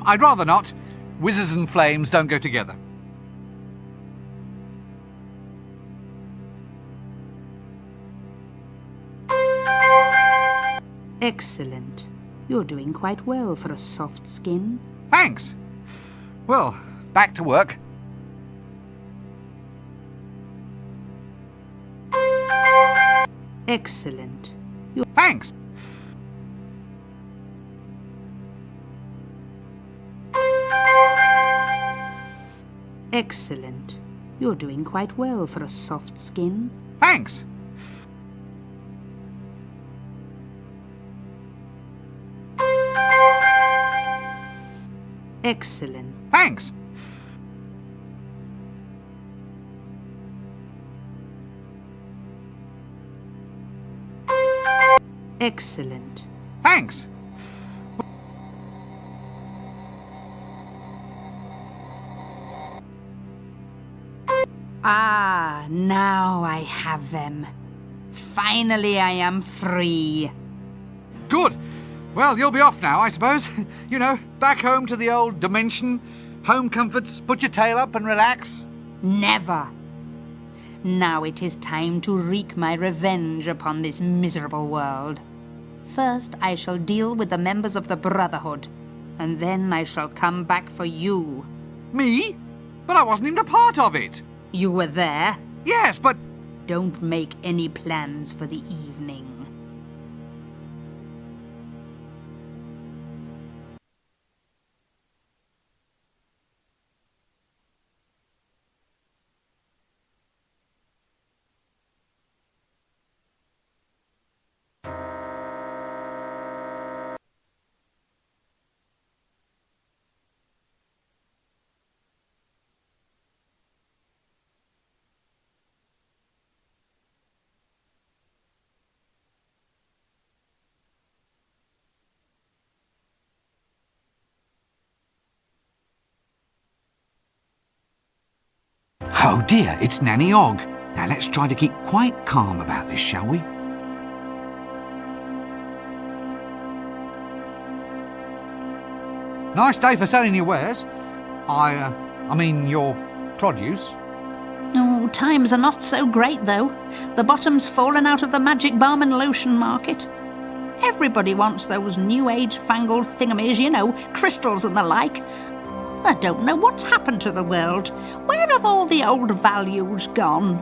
I'd rather not. Wizards and flames don't go together. Excellent. You're doing quite well for a soft skin. Thanks. Well, back to work. Excellent. Thanks. Excellent. You're doing quite well for a soft skin. Thanks. Excellent. Thanks. Excellent. Thanks. Ah, now I have them. Finally I am free. Good. Well, you'll be off now, I suppose. You know, back home to the old dimension. Home comforts, put your tail up and relax. Never. Now it is time to wreak my revenge upon this miserable world. First, I shall deal with the members of the Brotherhood, and then I shall come back for you. Me? But I wasn't even a part of it. You were there. Yes, but... Don't make any plans for the evening. Oh dear, it's Nanny Og. Now let's try to keep quite calm about this, shall we? Nice day for selling your wares. I mean your produce. Oh, times are not so great, though. The bottom's fallen out of the magic balm and lotion market. Everybody wants those new age fangled thingamies, you know, crystals and the like. I don't know what's happened to the world. Where have all the old values gone?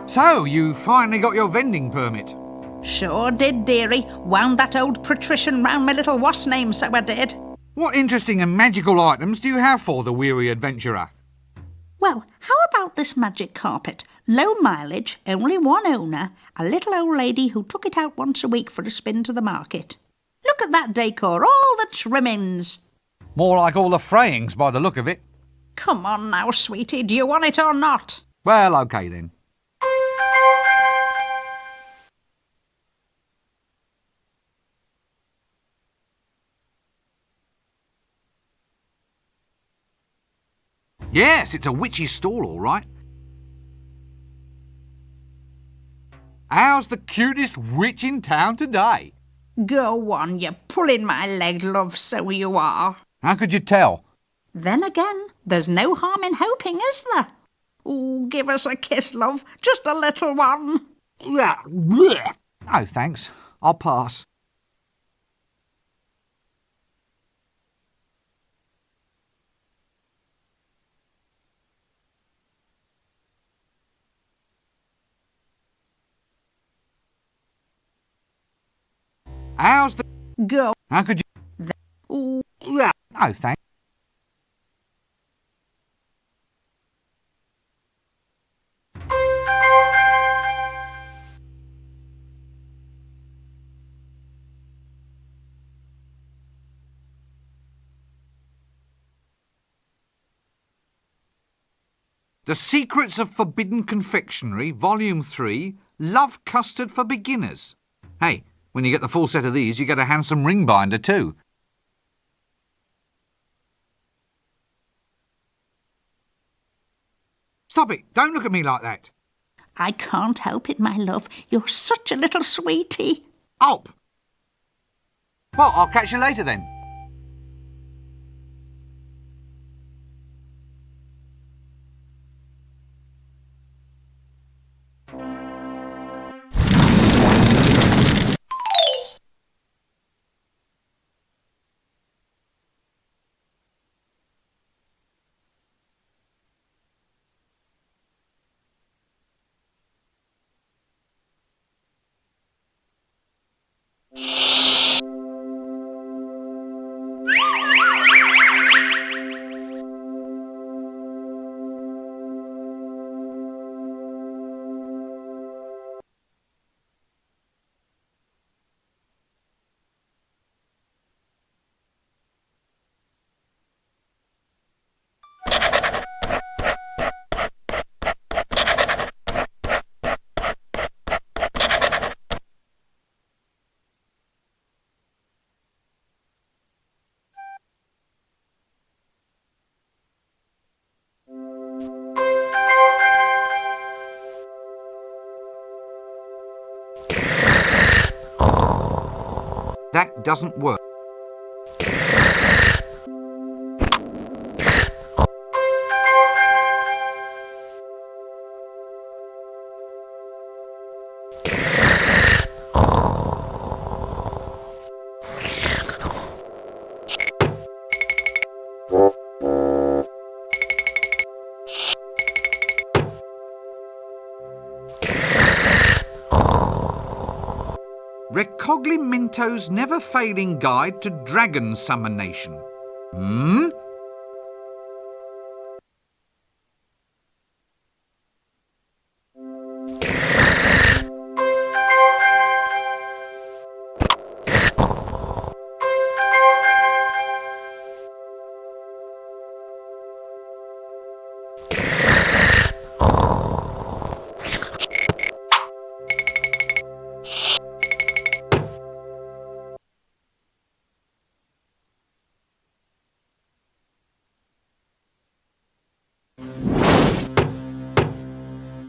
So, you finally got your vending permit? Sure did, dearie. Wound that old patrician round my little what's name, so I did. What interesting and magical items do you have for the weary adventurer? Well, how about this magic carpet? Low mileage, only one owner, a little old lady who took it out once a week for a spin to the market. Look at that decor, all the trimmings. More like all the frayings by the look of it. Come on now, sweetie, do you want it or not? Well, OK then. Yes, it's a witch's stall, all right. How's the cutest witch in town today? Go on, you're pulling my leg, love, so you are. How could you tell? Then again, there's no harm in hoping, is there? Oh, give us a kiss, love, just a little one. Oh, thanks. I'll pass. How's the... Go. How could you... Oh, Oh, thanks. The Secrets of Forbidden Confectionery, Volume 3, Love Custard for Beginners. Hey, when you get the full set of these, you get a handsome ring binder too. Stop it! Don't look at me like that. I can't help it, my love. You're such a little sweetie. Up! Well, I'll catch you later then. That doesn't work. Cogly Minto's never-failing guide to dragon summonation.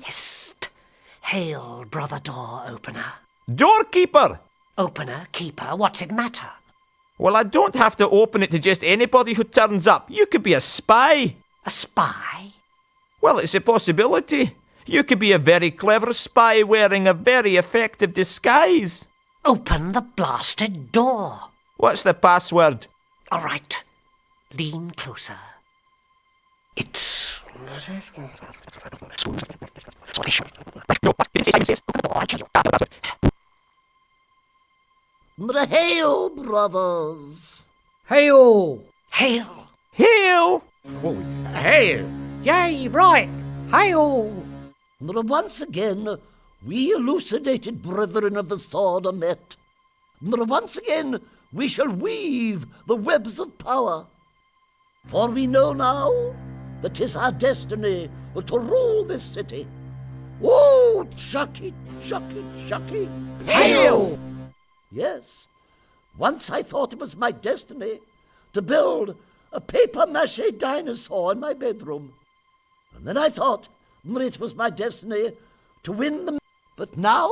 Hist! Hail, brother door opener. Doorkeeper! Opener, keeper, what's it matter? Well, I don't have to open it to just anybody who turns up. You could be a spy. A spy? Well, it's a possibility. You could be a very clever spy wearing a very effective disguise. Open the blasted door. What's the password? All right. Lean closer. It's... Hail, brothers! Hail! Hail! Hail! Oh, hail! Yay, right! Hail! Once again, we elucidated brethren of the sword are met. Once again, we shall weave the webs of power. For we know now that 'tis our destiny to rule this city. Oh, chucky, chucky, chucky! Hail! Yes, once I thought it was my destiny to build a papier-mâché dinosaur in my bedroom. And then I thought it was my destiny to win the... But now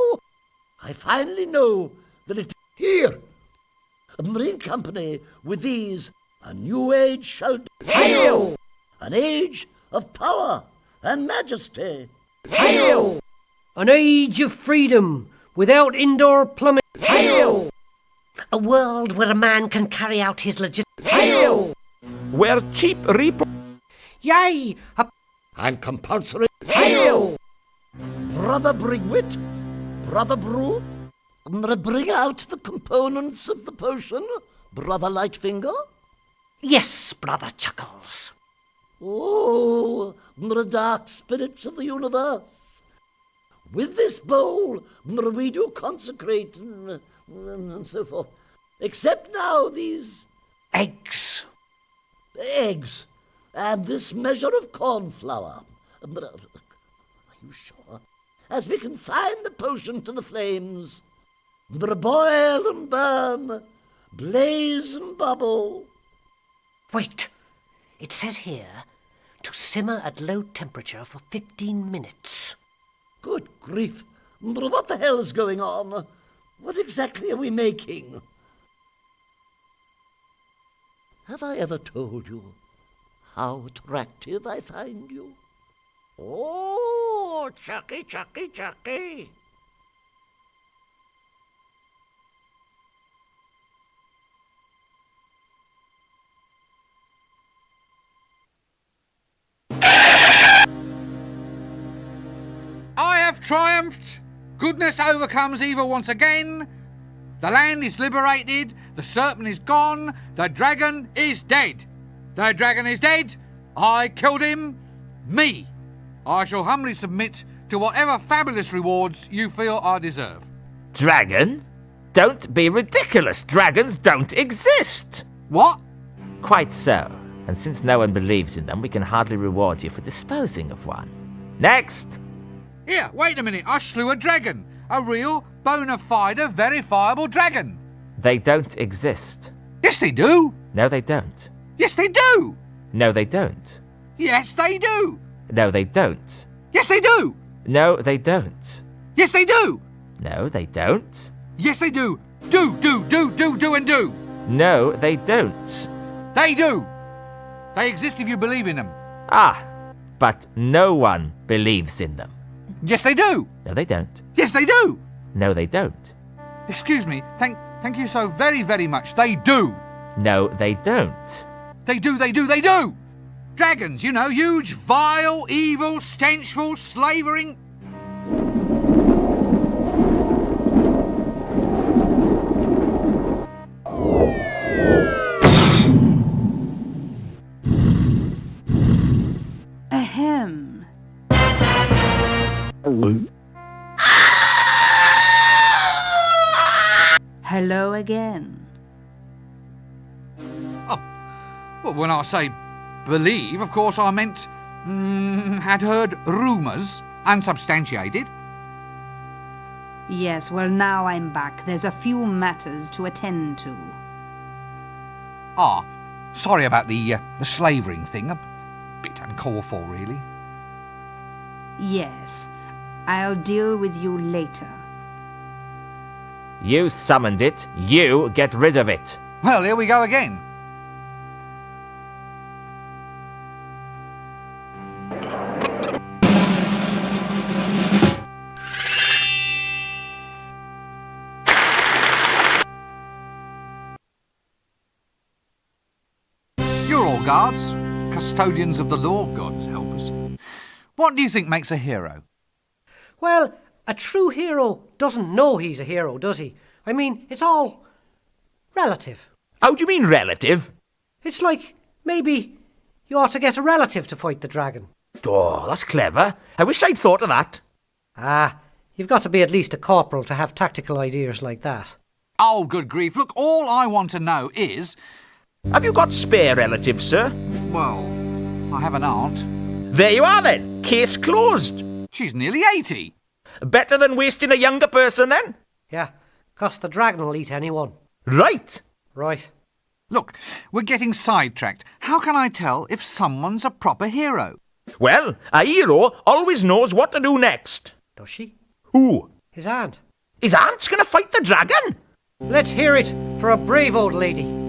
I finally know that it... Here! A marine company with these, a new age shall... Hail! An age of power and majesty. Hail! An age of freedom without indoor plumbing. Hail! A world where a man can carry out his legit... Hail! Where cheap Yay! And compulsory... Hail! Brother Brigwit, Brother Brew, bring out the components of the potion, Brother Lightfinger. Yes, brother Chuckles. Oh, the dark spirits of the universe. With this bowl, we do consecrate and so forth. Except now these... Eggs. Eggs. And this measure of corn flour. Are you sure? As we consign the potion to the flames, boil and burn, blaze and bubble. Wait. It says here to simmer at low temperature for 15 minutes. Good grief. What the hell is going on? What exactly are we making? Have I ever told you how attractive I find you? Oh, Chucky, Chucky, Chucky. I have triumphed. Goodness overcomes evil once again. The land is liberated. The serpent is gone. The dragon is dead. The dragon is dead. I killed him. Me. I shall humbly submit to whatever fabulous rewards you feel I deserve. Dragon? Don't be ridiculous. Dragons don't exist. What? Quite so. And since no one believes in them, we can hardly reward you for disposing of one. Next! Here, wait a minute. I slew a dragon. A real, bona fide, verifiable dragon. They don't exist. Yes, they do. No, they don't. Yes, they do. No, they don't. Yes, they do. No, they don't. Yes, they do. No, they don't. Yes, they do. No, they don't. Yes, they do. Do, and do. No, they don't. They do. They exist if you believe in them. Ah, but no one believes in them. Yes, they do. No, they don't. Yes, they do. No, they don't. Excuse me. Thank you so very, very much. They do. No, they don't. They do. Dragons, you know, huge, vile, evil, stenchful, slavering... Well, when I say believe, of course I meant had heard rumours, unsubstantiated. Yes, well, now I'm back. There's a few matters to attend to. Ah, sorry about the slavering thing. A bit uncalled for, really. Yes, I'll deal with you later. You summoned it. You get rid of it. Well, here we go again. You're all guards, custodians of the law, gods help us. What do you think makes a hero? Well, a true hero doesn't know he's a hero, does he? I mean, it's all relative. How do you mean relative? It's like maybe you ought to get a relative to fight the dragon. Oh, that's clever. I wish I'd thought of that. Ah, you've got to be at least a corporal to have tactical ideas like that. Oh, good grief. Look, all I want to know is... Have you got spare relatives, sir? Well, I have an aunt. There you are then. Case closed. She's nearly 80. Better than wasting a younger person then? Yeah, 'cause the dragon will eat anyone. Right. Right. Look, we're getting sidetracked. How can I tell if someone's a proper hero? Well, a hero always knows what to do next. Does she? Who? His aunt. His aunt's gonna fight the dragon? Let's hear it for a brave old lady.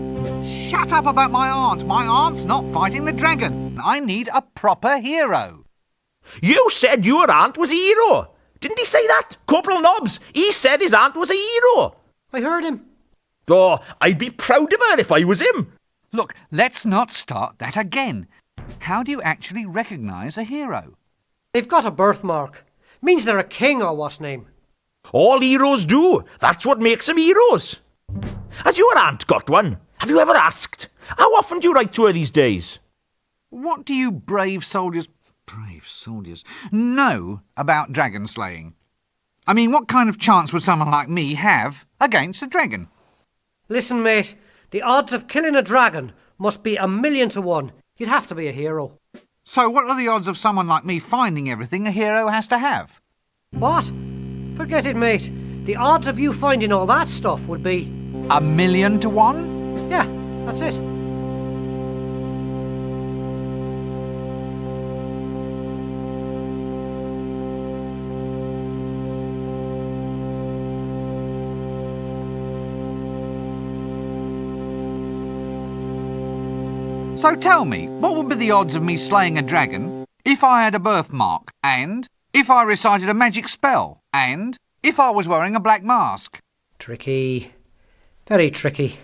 Shut up about my aunt. My aunt's not fighting the dragon. I need a proper hero. You said your aunt was a hero. Didn't he say that? Corporal Nobbs, he said his aunt was a hero. I heard him. Oh, I'd be proud of her if I was him. Look, let's not start that again. How do you actually recognise a hero? They've got a birthmark. Means they're a king or what's name. All heroes do. That's what makes them heroes. Has your aunt got one? Have you ever asked? How often do you write to her these days? What do you brave soldiers know about dragon slaying? I mean, what kind of chance would someone like me have against a dragon? Listen, mate, the odds of killing a dragon must be 1,000,000 to 1. You'd have to be a hero. So what are the odds of someone like me finding everything a hero has to have? What? Forget it, mate. The odds of you finding all that stuff would be... 1,000,000 to 1? Yeah, that's it. So tell me, what would be the odds of me slaying a dragon if I had a birthmark, and if I recited a magic spell, and if I was wearing a black mask? Tricky. Very tricky.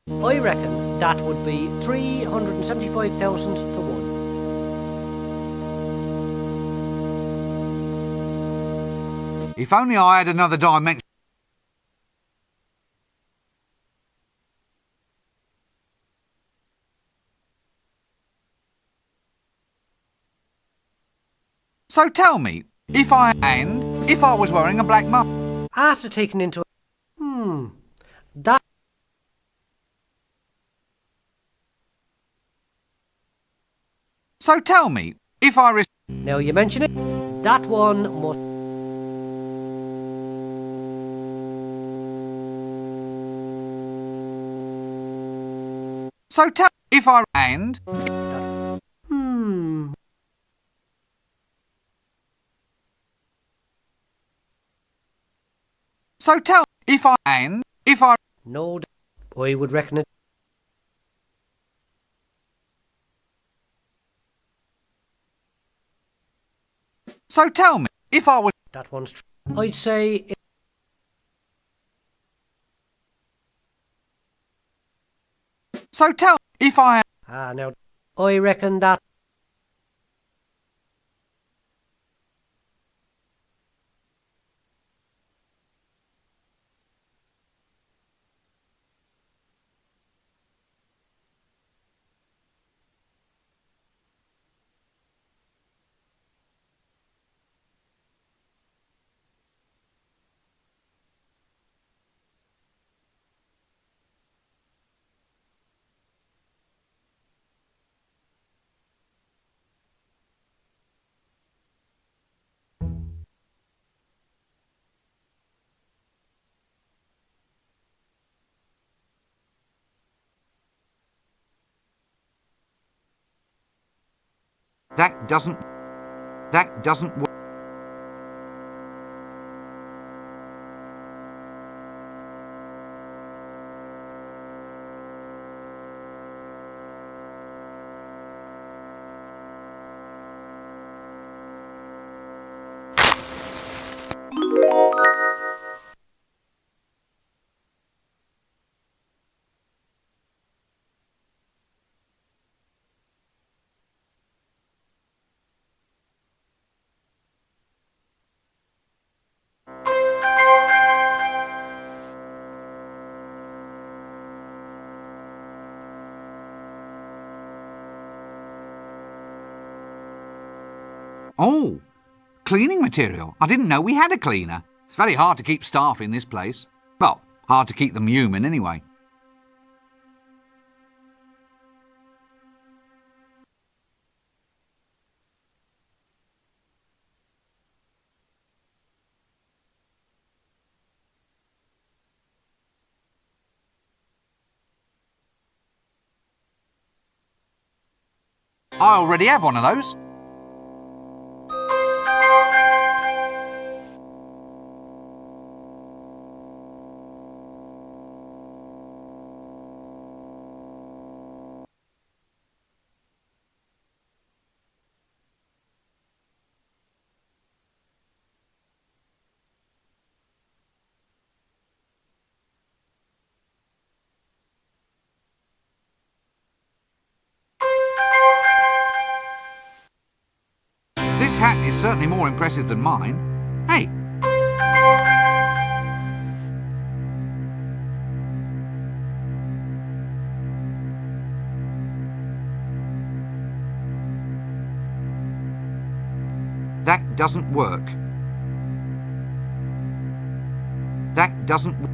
I reckon that would be 375,000 to 1. If only I had another dimension. So tell me, if I was wearing a black mask. After taking into... that... So tell me, if I... Now you mention it, that one must... So tell... If I... So tell... If I... No, I would reckon it... So tell me, if I was... That one's true. I'd say... So tell... If I... now, I reckon that... That doesn't work. Oh, cleaning material. I didn't know we had a cleaner. It's very hard to keep staff in this place. Well, hard to keep them human anyway. I already have one of those. This hat is certainly more impressive than mine. Hey! That doesn't work. That doesn't work.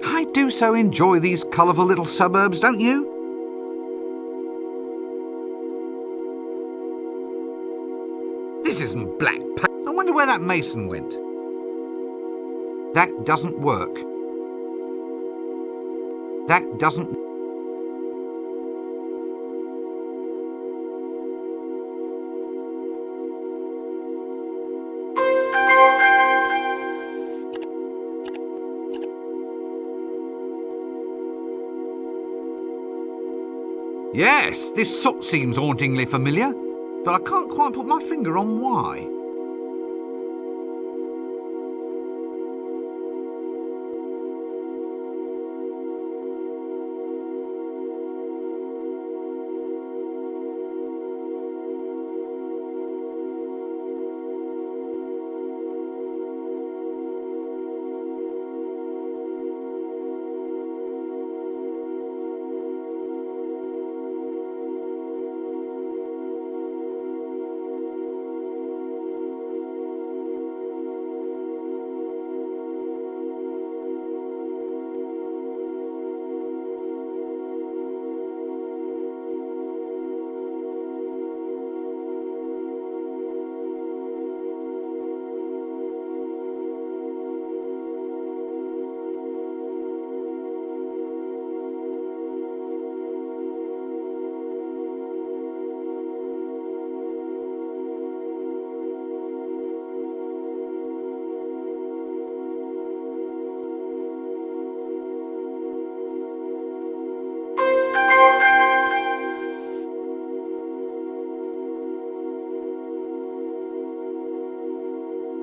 I do so enjoy these colourful little suburbs, don't you? This isn't black paint. I wonder where that mason went. That doesn't work. That doesn't... Yes, this soot seems hauntingly familiar, but I can't quite put my finger on why.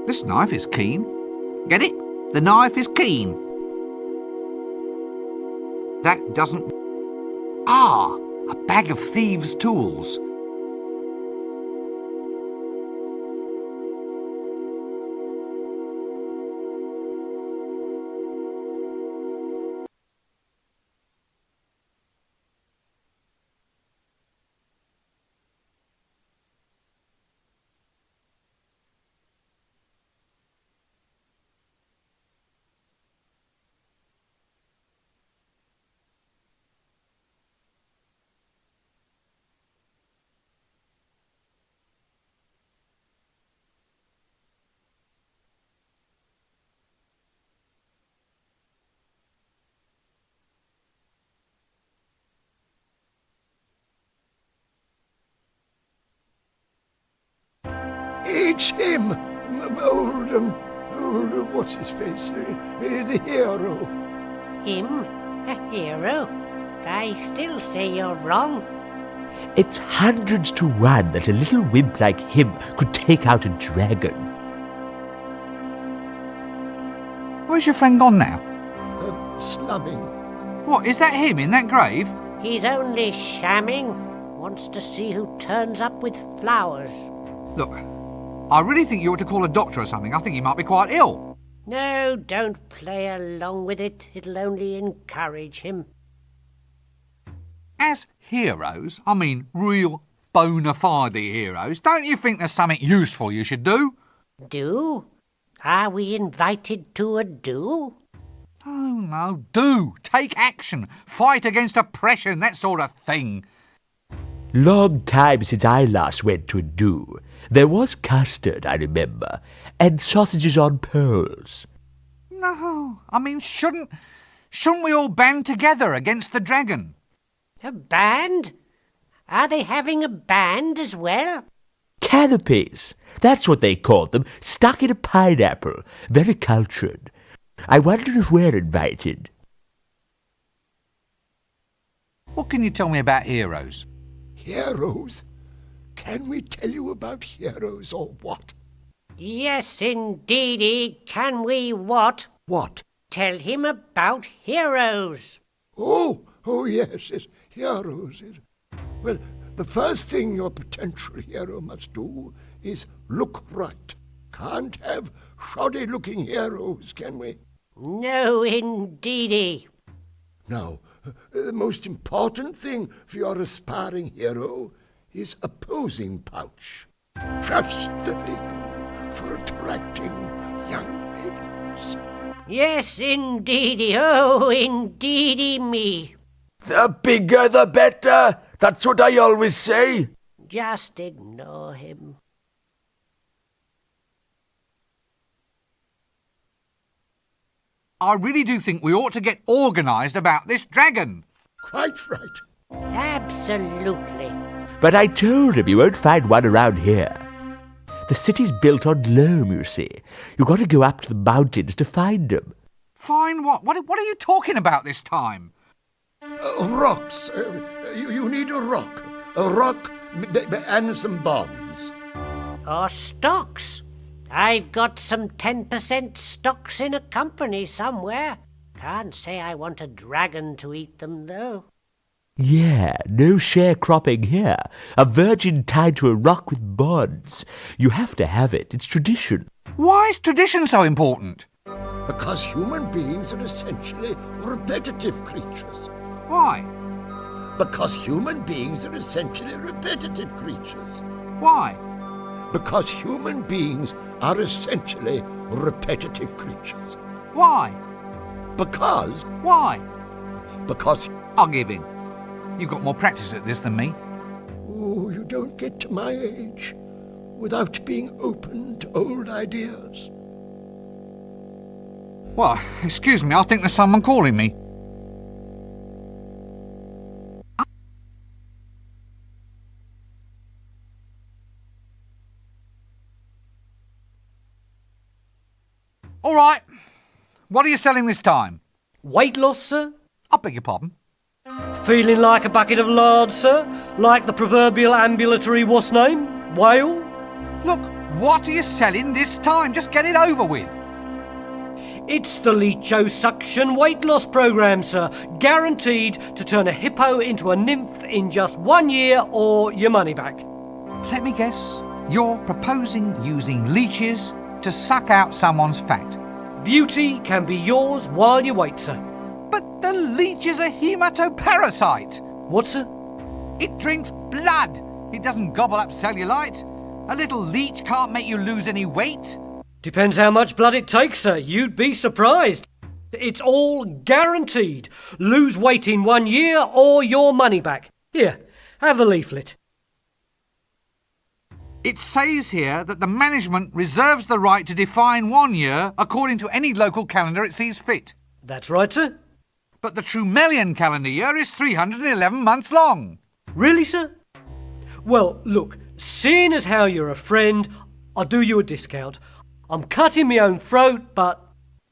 This knife is keen. Get it? The knife is keen. That doesn't... Ah! A bag of thieves' tools. It's him. What's his face? The hero. Him? A hero? I still say you're wrong. It's hundreds to one that a little wimp like him could take out a dragon. Where's your friend gone now? Slumming. What, is that him in that grave? He's only shamming. Wants to see who turns up with flowers. Look, I really think you ought to call a doctor or something. I think he might be quite ill. No, don't play along with it. It'll only encourage him. As heroes, I mean real bona fide heroes, don't you think there's something useful you should do? Do? Are we invited to a do? Oh, no, do. Take action. Fight against oppression, that sort of thing. Long time since I last went to a do. There was custard, I remember, and sausages on poles. No, I mean, shouldn't we all band together against the dragon? A band? Are they having a band as well? Canopies. That's what they called them, stuck in a pineapple. Very cultured. I wonder if we're invited. What can you tell me about heroes? Heroes? Can we tell you about heroes or what? Yes, indeedy. Can we what? What? Tell him about heroes. Oh, yes, heroes. Well, the first thing your potential hero must do is look right. Can't have shoddy-looking heroes, can we? No, indeedy. Now, the most important thing for your aspiring hero is a posing pouch. Just the thing for attracting young maidens. Yes, indeedy. Oh, indeedy me. The bigger the better. That's what I always say. Just ignore him. I really do think we ought to get organised about this dragon. Quite right. Absolutely. But I told him you won't find one around here. The city's built on loam, you see. You've got to go up to the mountains to find them. Find what? What are you talking about this time? Rocks. You need a rock. A rock and some bonds. Or stocks. I've got some 10% stocks in a company somewhere. Can't say I want a dragon to eat them, though. Yeah, no sharecropping here. A virgin tied to a rock with bonds. You have to have it. It's tradition. Why is tradition so important? Because human beings are essentially repetitive creatures. Why? Because human beings are essentially repetitive creatures. Why? Because human beings are essentially repetitive creatures. Why? Because... Why? Because... I'll give in. You've got more practice at this than me. Oh, you don't get to my age without being open to old ideas. Well, excuse me, I think there's someone calling me. All right. What are you selling this time? Weight loss, sir? I beg your pardon? Feeling like a bucket of lard, sir? Like the proverbial ambulatory what's name? Whale? Look, what are you selling this time? Just get it over with. It's the liposuction weight loss program, sir. Guaranteed to turn a hippo into a nymph in just 1 year or your money back. Let me guess. You're proposing using leeches to suck out someone's fat. Beauty can be yours while you wait, sir. But the leech is a hematoparasite. What, sir? It drinks blood. It doesn't gobble up cellulite. A little leech can't make you lose any weight. Depends how much blood it takes, sir. You'd be surprised. It's all guaranteed. Lose weight in 1 year or your money back. Here, have a leaflet. It says here that the management reserves the right to define 1 year according to any local calendar it sees fit. That's right, sir. But the Trumelian calendar year is 311 months long. Really, sir? Well, look, seeing as how you're a friend, I'll do you a discount. I'm cutting my own throat, but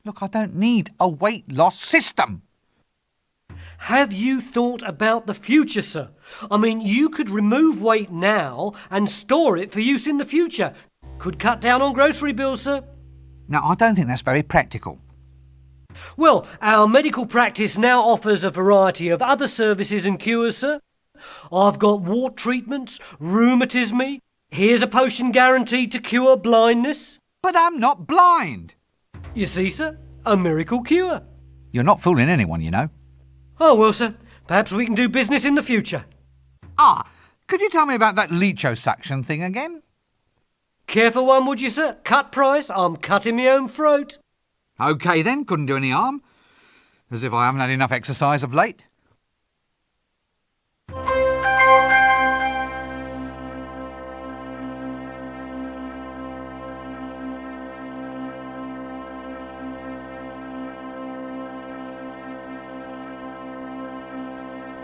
Look, I don't need a weight loss system. have you thought about the future, sir? I mean, you could remove weight now and store it for use in the future. Could cut down on grocery bills, sir. No, I don't think that's very practical. Well, our medical practice now offers a variety of other services and cures, sir. I've got wart treatments, rheumatism. Here's a potion guaranteed to cure blindness. But I'm not blind. You see, sir, a miracle cure. You're not fooling anyone, you know. Oh, well, sir, perhaps we can do business in the future. Could you tell me about that liposuction thing again? Care for one, would you, sir? Cut price, I'm cutting my own throat. OK then, couldn't do any harm. As if I haven't had enough exercise of late.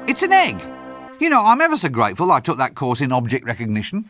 It's an egg. You know, I'm ever so grateful I took that course in object recognition.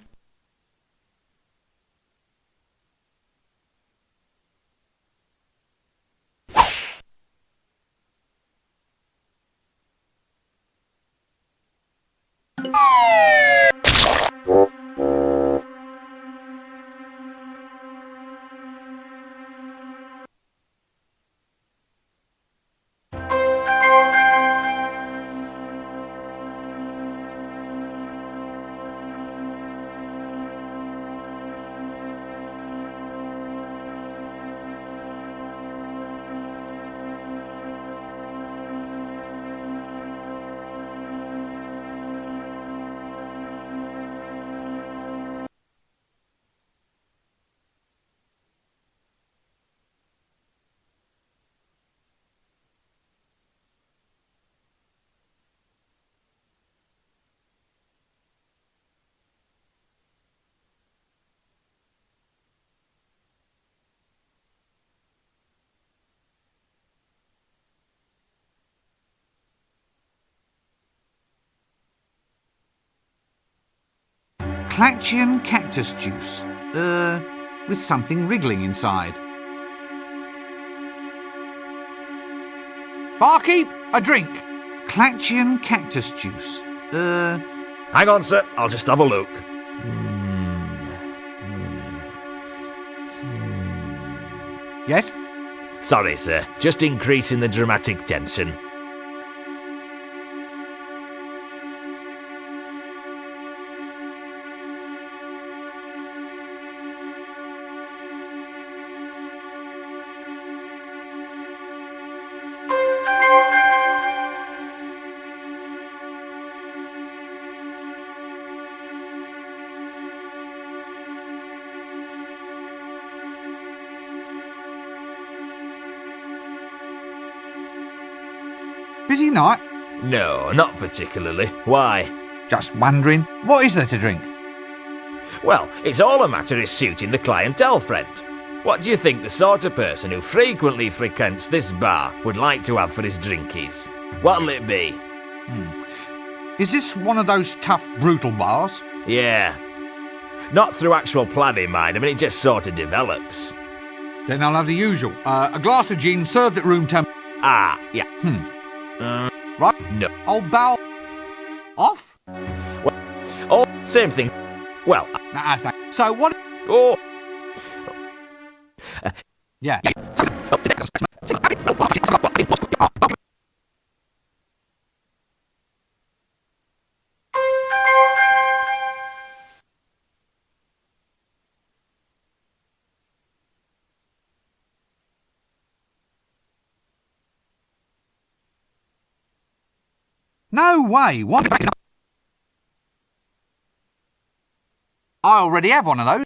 Clactian cactus juice. With something wriggling inside. Barkeep, a drink. Clactian cactus juice. Hang on, sir. I'll just have a look. Yes? Sorry, sir. Just increasing the dramatic tension. Busy night? No, not particularly. Why? Just wondering, what is there to drink? Well, it's all a matter of suiting the clientele, friend. What do you think the sort of person who frequently frequents this bar would like to have for his drinkies? What'll it be? Is this one of those tough, brutal bars? Yeah. Not through actual planning, mind. I mean, it just sort of develops. Then I'll have the usual. A glass of gin served at room temp. Ah, yeah. Right? No. Old bow. Off? Well, oh, same thing. Well, Nah, thanks. So what? oh, Yeah. No way. What? I already have one of those.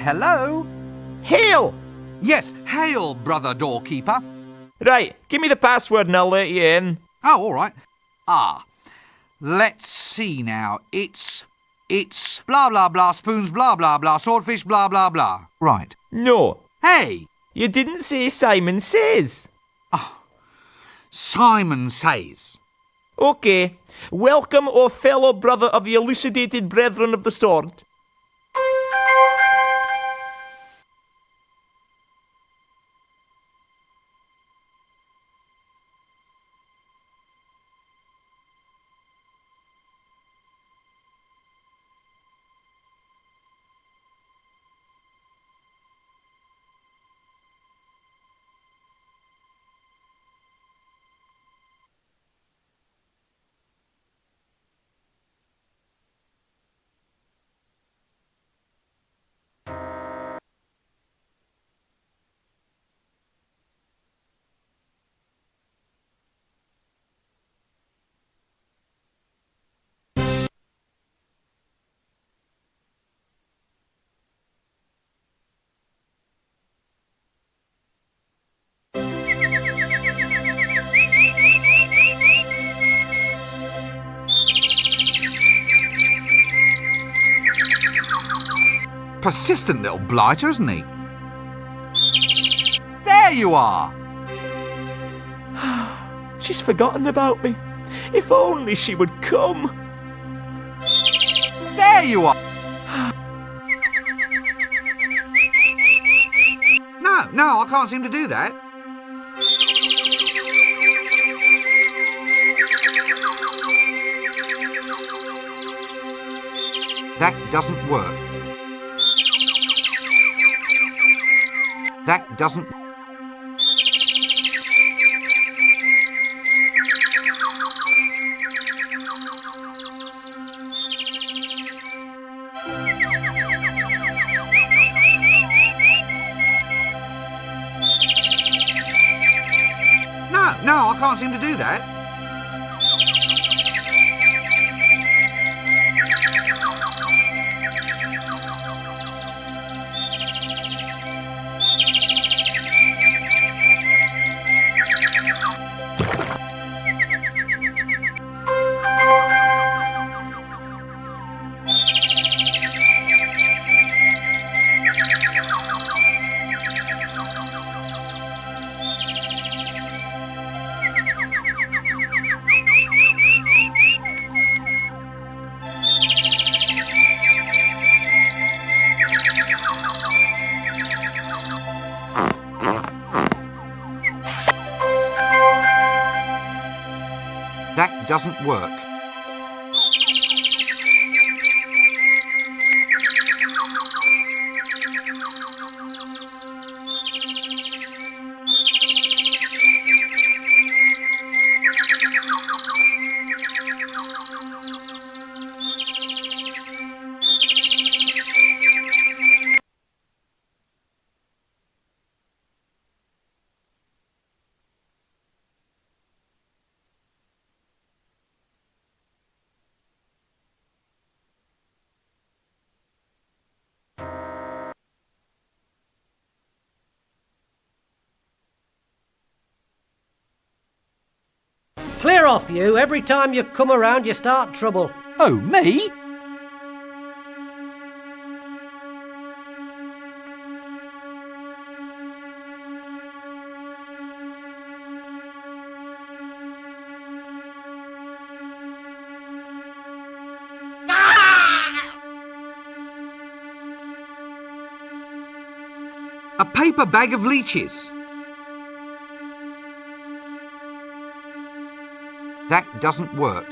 Hello? Hail! Yes, hail, brother doorkeeper. Right, give me the password and I'll let you in. Oh, all right. Let's see now. It's blah, blah, blah, spoons, blah, blah, blah, swordfish, blah, blah, blah. Right. No, Hey, you didn't say Simon Says. Simon Says. Okay, welcome, O fellow brother of the elucidated brethren of the sword. Persistent little blighter, isn't he? There you are. She's forgotten about me. If only she would come. There you are. No, I can't seem to do that. That doesn't work. That doesn't... No, I can't seem to do that. That doesn't work. Clear off, you. Every time you come around, you start trouble. Oh, me? A paper bag of leeches. That doesn't work.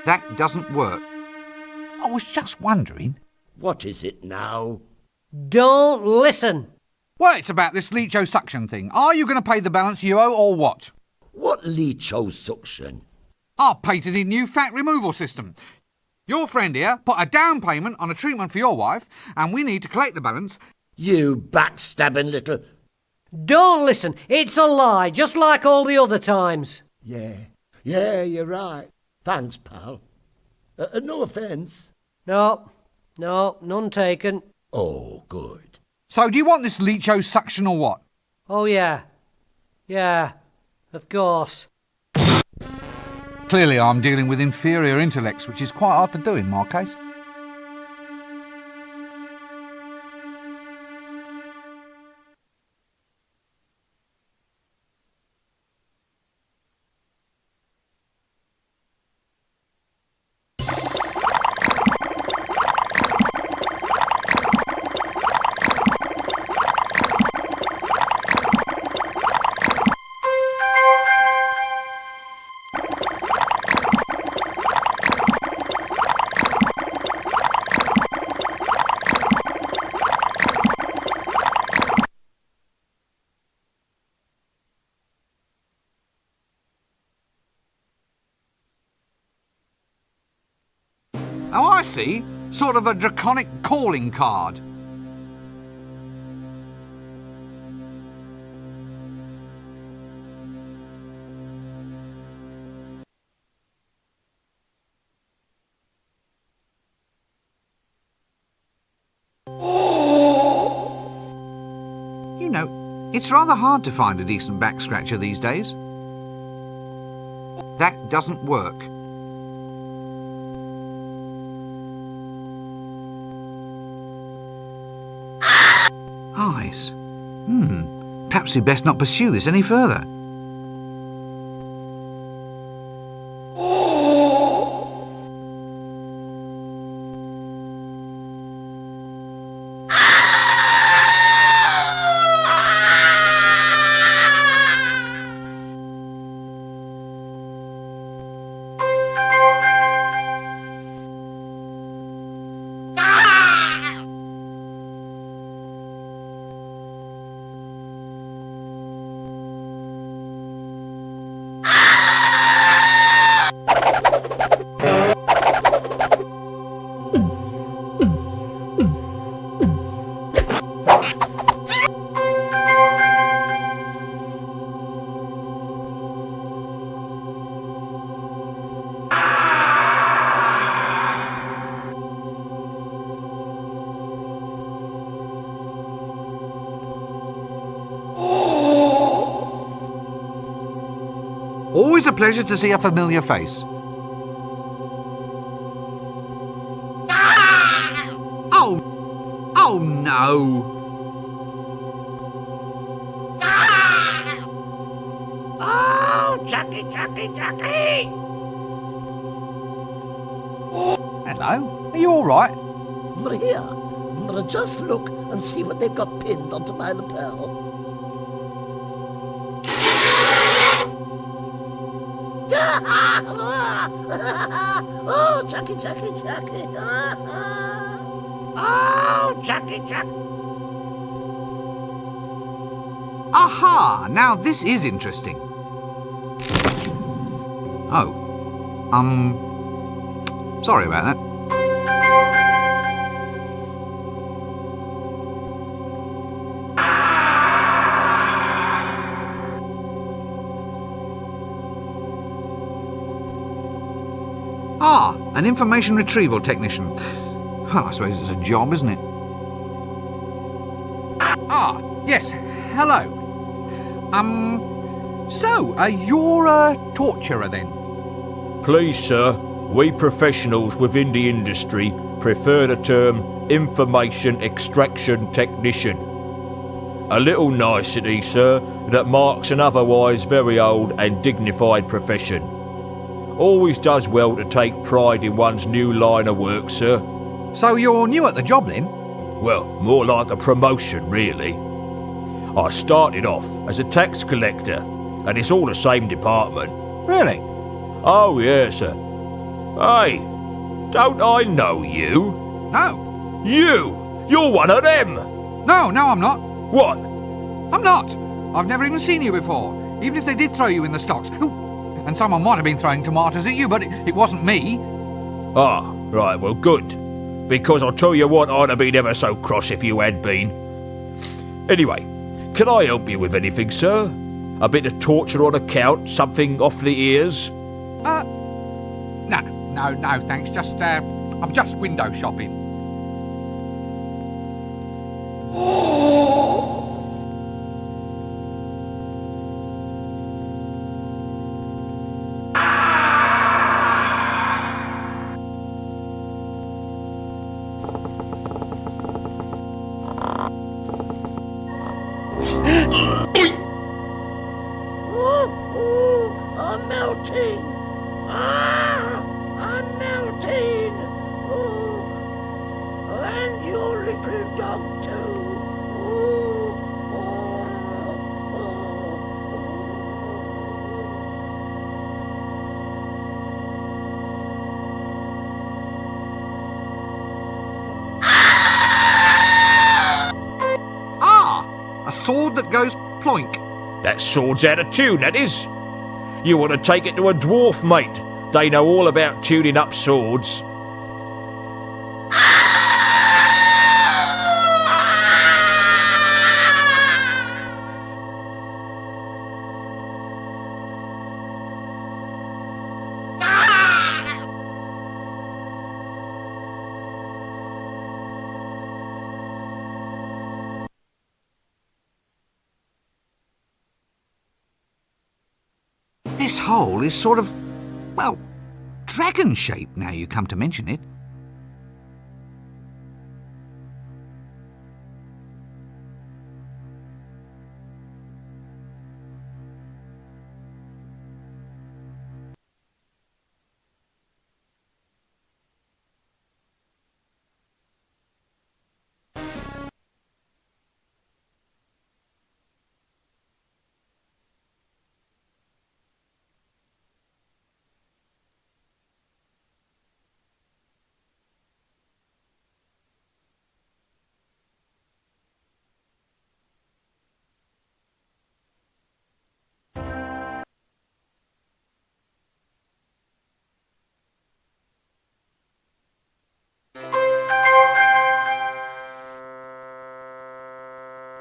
That doesn't work. I was just wondering. What is it now? Don't listen. Well, it's about this leecho-suction thing. Are you going to pay the balance you owe or what? What leecho-suction? Our patented new fat removal system. Your friend here put a down payment on a treatment for your wife, and we need to collect the balance. You backstabbing little... Don't listen. It's a lie, just like all the other times. Yeah, you're right. Thanks, pal. No offence. No, none taken. Oh, good. So do you want this leecho suction or what? Oh, yeah. Yeah, of course. Clearly I'm dealing with inferior intellects, which is quite hard to do in my case. Oh, I see. Sort of a draconic calling card. You know, it's rather hard to find a decent back scratcher these days. That doesn't work. Eyes. Perhaps we'd best not pursue this any further. Always a pleasure to see a familiar face. Oh no! Oh, Chucky! Hello, are you all right? Here, just look and see what they've got pinned onto my lapel. Oh, Chucky! Oh, Chucky! Aha! Now this is interesting. Oh. Sorry about that. Ah, an information retrieval technician. Well, I suppose it's a job, isn't it? Ah, yes. Hello. So, you're a torturer then? Please, sir, we professionals within the industry prefer the term information extraction technician. A little nicety, sir, that marks an otherwise very old and dignified profession. Always does well to take pride in one's new line of work, sir. So you're new at the job then? Well, more like a promotion, really. I started off as a tax collector, and it's all the same department. Really? Oh, yes, sir. Hey, don't I know you? No. You! You're one of them! No, I'm not. What? I'm not. I've never even seen you before, even if they did throw you in the stocks. And someone might have been throwing tomatoes at you, but it wasn't me. Ah, right, well, good. Because I'll tell you what, I'd have been ever so cross if you had been. Anyway, Can I help you with anything, sir? A bit of torture on account? Something off the ears? No, thanks. I'm just window shopping. I'm melting. I'm melting. And your little dog too. A sword that goes ploink. That sword's out of tune, that is. You want to take it to a dwarf, mate. They know all about tuning up swords. This hole is sort of, well, dragon-shaped now you come to mention it.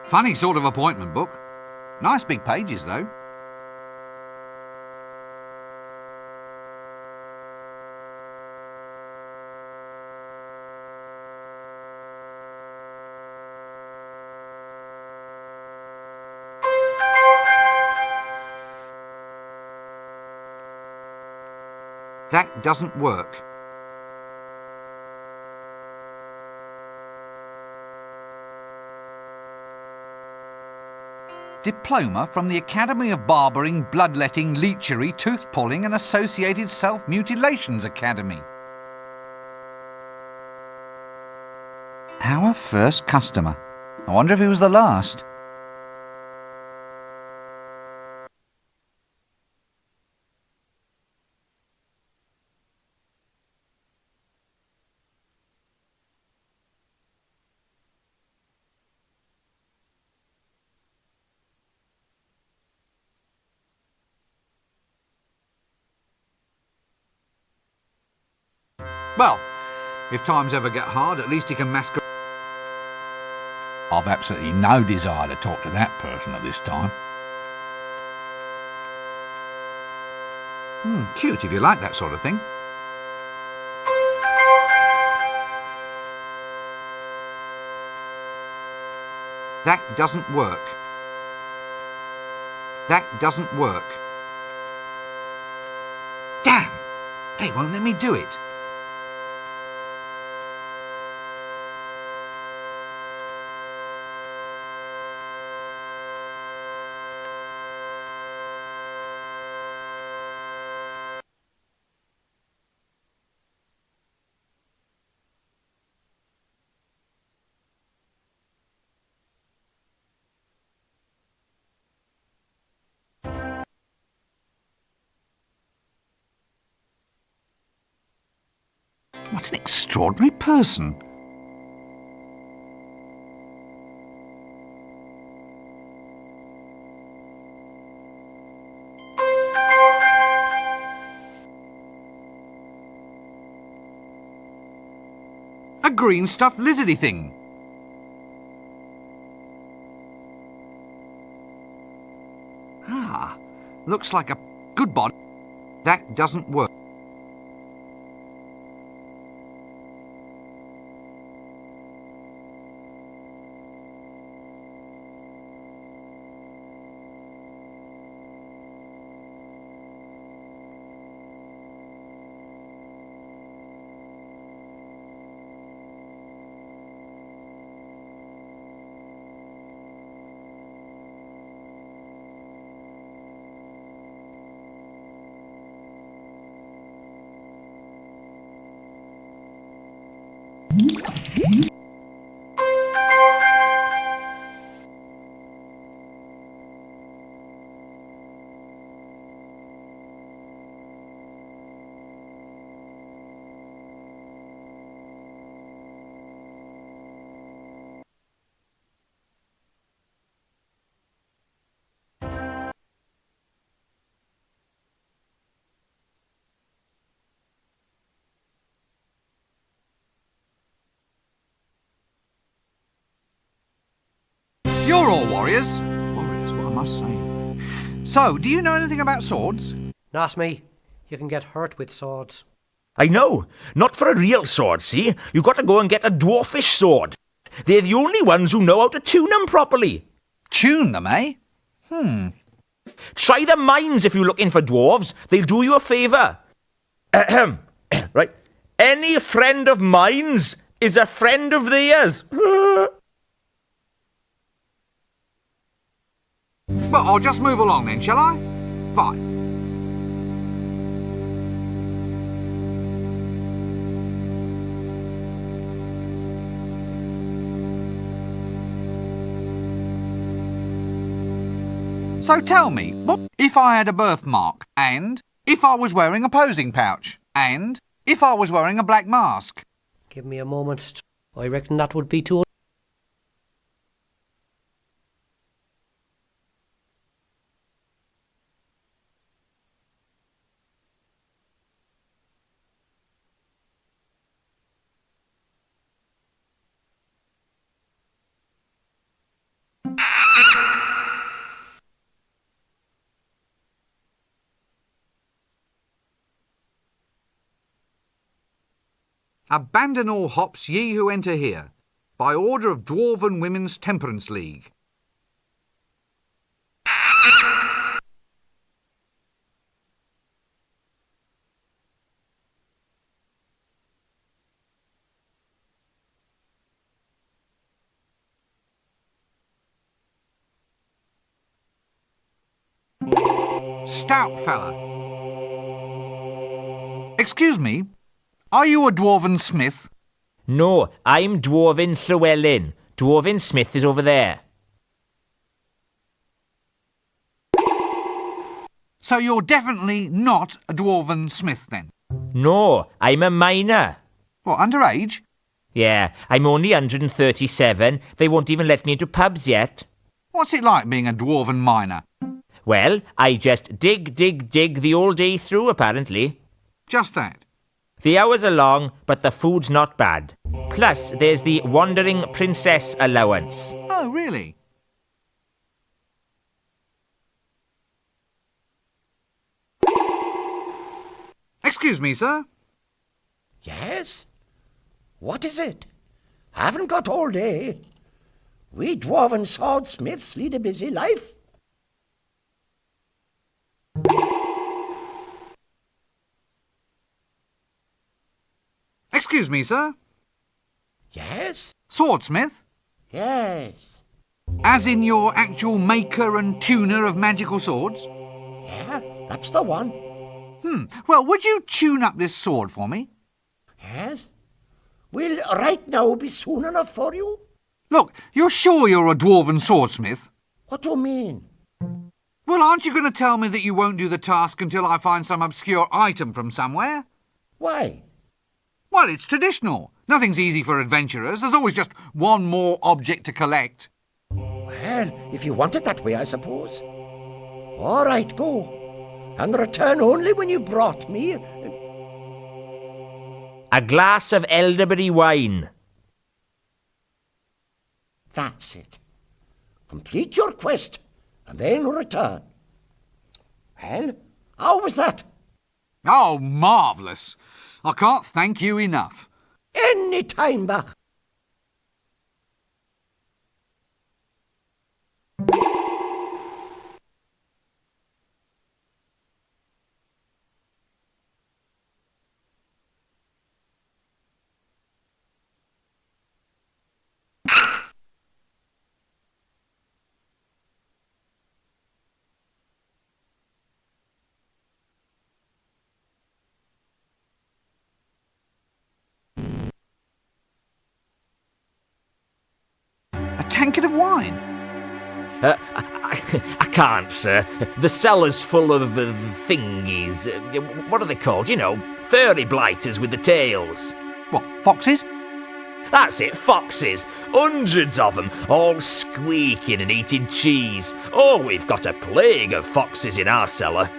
Funny sort of appointment book. Nice big pages, though. That doesn't work. Diploma from the Academy of Barbering, Bloodletting, Leechery, Tooth-Pulling and Associated Self-Mutilations Academy. Our first customer. I wonder if he was the last. Well, if times ever get hard, at least he can masquerade. I've absolutely no desire to talk to that person at this time. Cute if you like that sort of thing. That doesn't work. That doesn't work. Damn! They won't let me do it. What an extraordinary person. A green stuffed lizardy thing. Ah, looks like a good body. That doesn't work. You're all warriors. Warriors, what am I saying? So, do you know anything about swords? Not me. You can get hurt with swords. I know. Not for a real sword, see? You got to go and get a dwarfish sword. They're the only ones who know how to tune them properly. Tune them, eh? Try the mines if you're looking for dwarves. They'll do you a favour. Ahem. Right. Any friend of mine's is a friend of theirs. Well, I'll just move along then, shall I? Fine. So tell me, what if I had a birthmark, and if I was wearing a posing pouch, and if I was wearing a black mask? Give me a moment. I reckon that would be too... Abandon all hops, ye who enter here, by order of Dwarven Women's Temperance League. Stout fella. Excuse me, are you a Dwarven Smith? No, I'm Dwarven Llewellyn. Dwarven Smith is over there. So you're definitely not a Dwarven Smith then? No, I'm a miner. What, underage? Yeah, I'm only 137. They won't even let me into pubs yet. What's it like being a Dwarven miner? Well, I just dig the all day through, apparently. Just that? The hours are long, but the food's not bad. Plus, there's the Wandering Princess allowance. Oh, really? Excuse me, sir. Yes? What is it? Haven't got all day. We dwarven swordsmiths lead a busy life. Excuse me, sir. Yes? Swordsmith? Yes. As in your actual maker and tuner of magical swords? Yeah, that's the one. Well, would you tune up this sword for me? Yes? Will right now be soon enough for you? Look, you're sure you're a Dwarven swordsmith? What do you mean? Well, aren't you going to tell me that you won't do the task until I find some obscure item from somewhere? Why? Well, it's traditional. Nothing's easy for adventurers. There's always just one more object to collect. Well, if you want it that way, I suppose. All right, go. And return only when you've brought me... A glass of elderberry wine. That's it. Complete your quest, and then return. Well, how was that? Oh, marvellous. I can't thank you enough. Any time back. A tankard of wine? I can't, sir. The cellar's full of thingies. What are they called? You know, fairy blighters with the tails. What, foxes? That's it, foxes. Hundreds of them, all squeaking and eating cheese. Oh, we've got a plague of foxes in our cellar.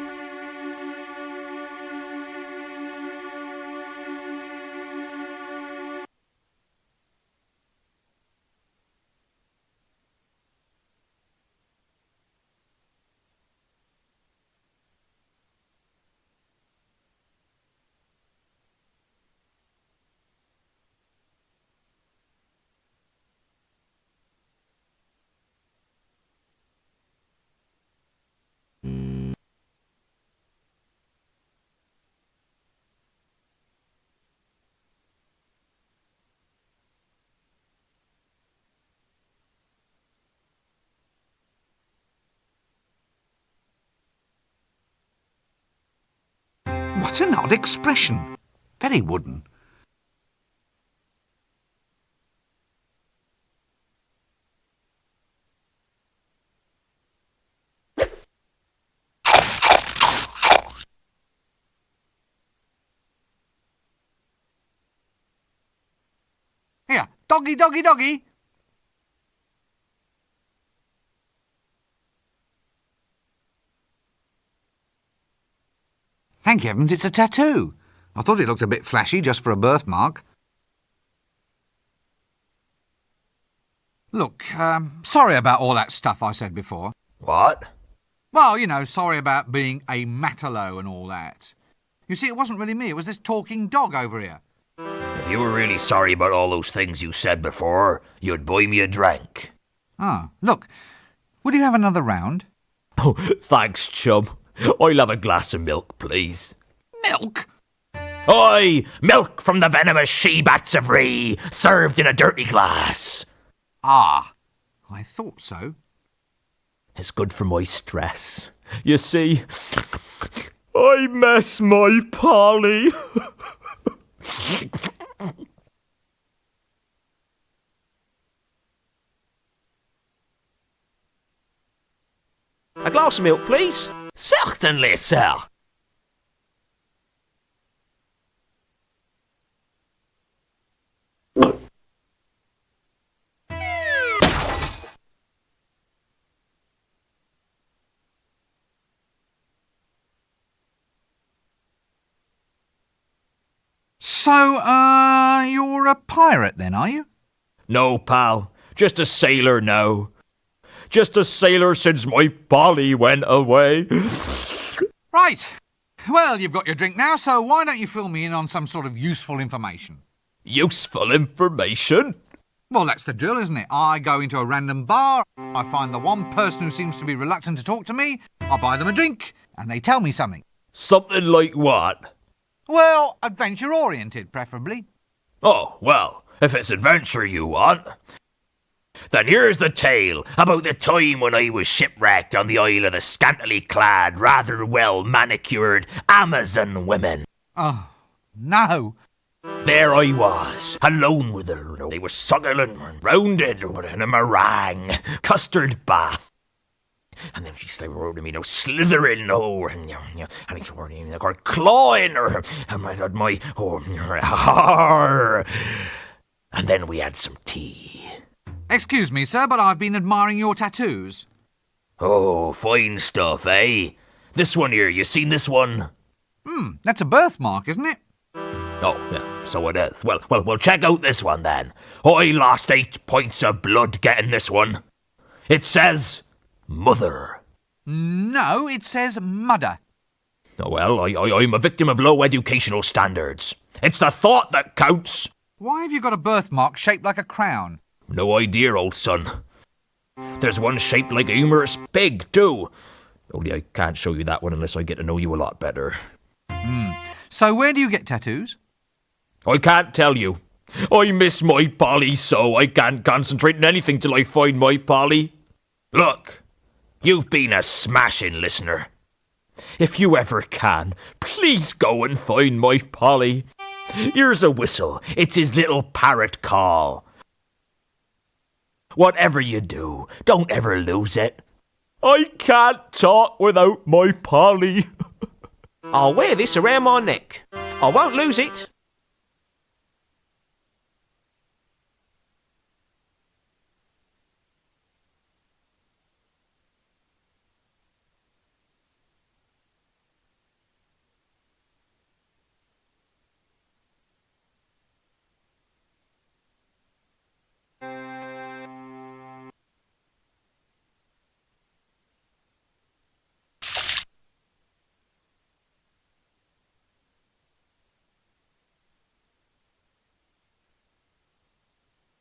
What an odd expression. Very wooden. Here, doggy, doggy, doggy. Thank heavens it's a tattoo. I thought it looked a bit flashy just for a birthmark. Look, sorry about all that stuff I said before. What? Well, you know, sorry about being a matalo and all that. You see, it wasn't really me, it was this talking dog over here. If you were really sorry about all those things you said before, you'd buy me a drink. Ah, look, would you have another round? Oh, thanks, chum. I'll have a glass of milk, please. Milk? Aye, milk from the venomous she-bats of Ree, served in a dirty glass. Ah, I thought so. It's good for my stress. You see, I miss my Polly. A glass of milk, please. Certainly, sir. So, you're a pirate then, are you? No, pal. Just a sailor now. Just a sailor since my Polly went away. Right. Well, you've got your drink now, so why don't you fill me in on some sort of useful information? Useful information? Well, that's the drill, isn't it? I go into a random bar, I find the one person who seems to be reluctant to talk to me, I buy them a drink, and they tell me something. Something like what? Well, adventure-oriented, preferably. Oh, well, if it's adventure you want, then here's the tale about the time when I was shipwrecked on the Isle of the scantily clad, rather well-manicured Amazon women. Oh, no. There I was, alone with her. They were suckling and rounded in a meringue, custard bath. And then she started rolling me, slithering over, and I got clawing her, and I had my, and then we had some tea. Excuse me, sir, but I've been admiring your tattoos. Oh, fine stuff, eh? This one here, you seen this one? That's a birthmark, isn't it? Oh, yeah, so it is. Well, check out this one then. I lost 8 points of blood getting this one. It says, Mother. No, it says mudder. Oh, well, I'm a victim of low educational standards. It's the thought that counts. Why have you got a birthmark shaped like a crown? No idea, old son. There's one shaped like a humorous pig, too. Only I can't show you that one unless I get to know you a lot better. So where do you get tattoos? I can't tell you. I miss my Polly so I can't concentrate on anything till I find my Polly. Look, you've been a smashing listener. If you ever can, please go and find my Polly. Here's a whistle. It's his little parrot call. Whatever you do, don't ever lose it. I can't talk without my Polly. I'll wear this around my neck. I won't lose it.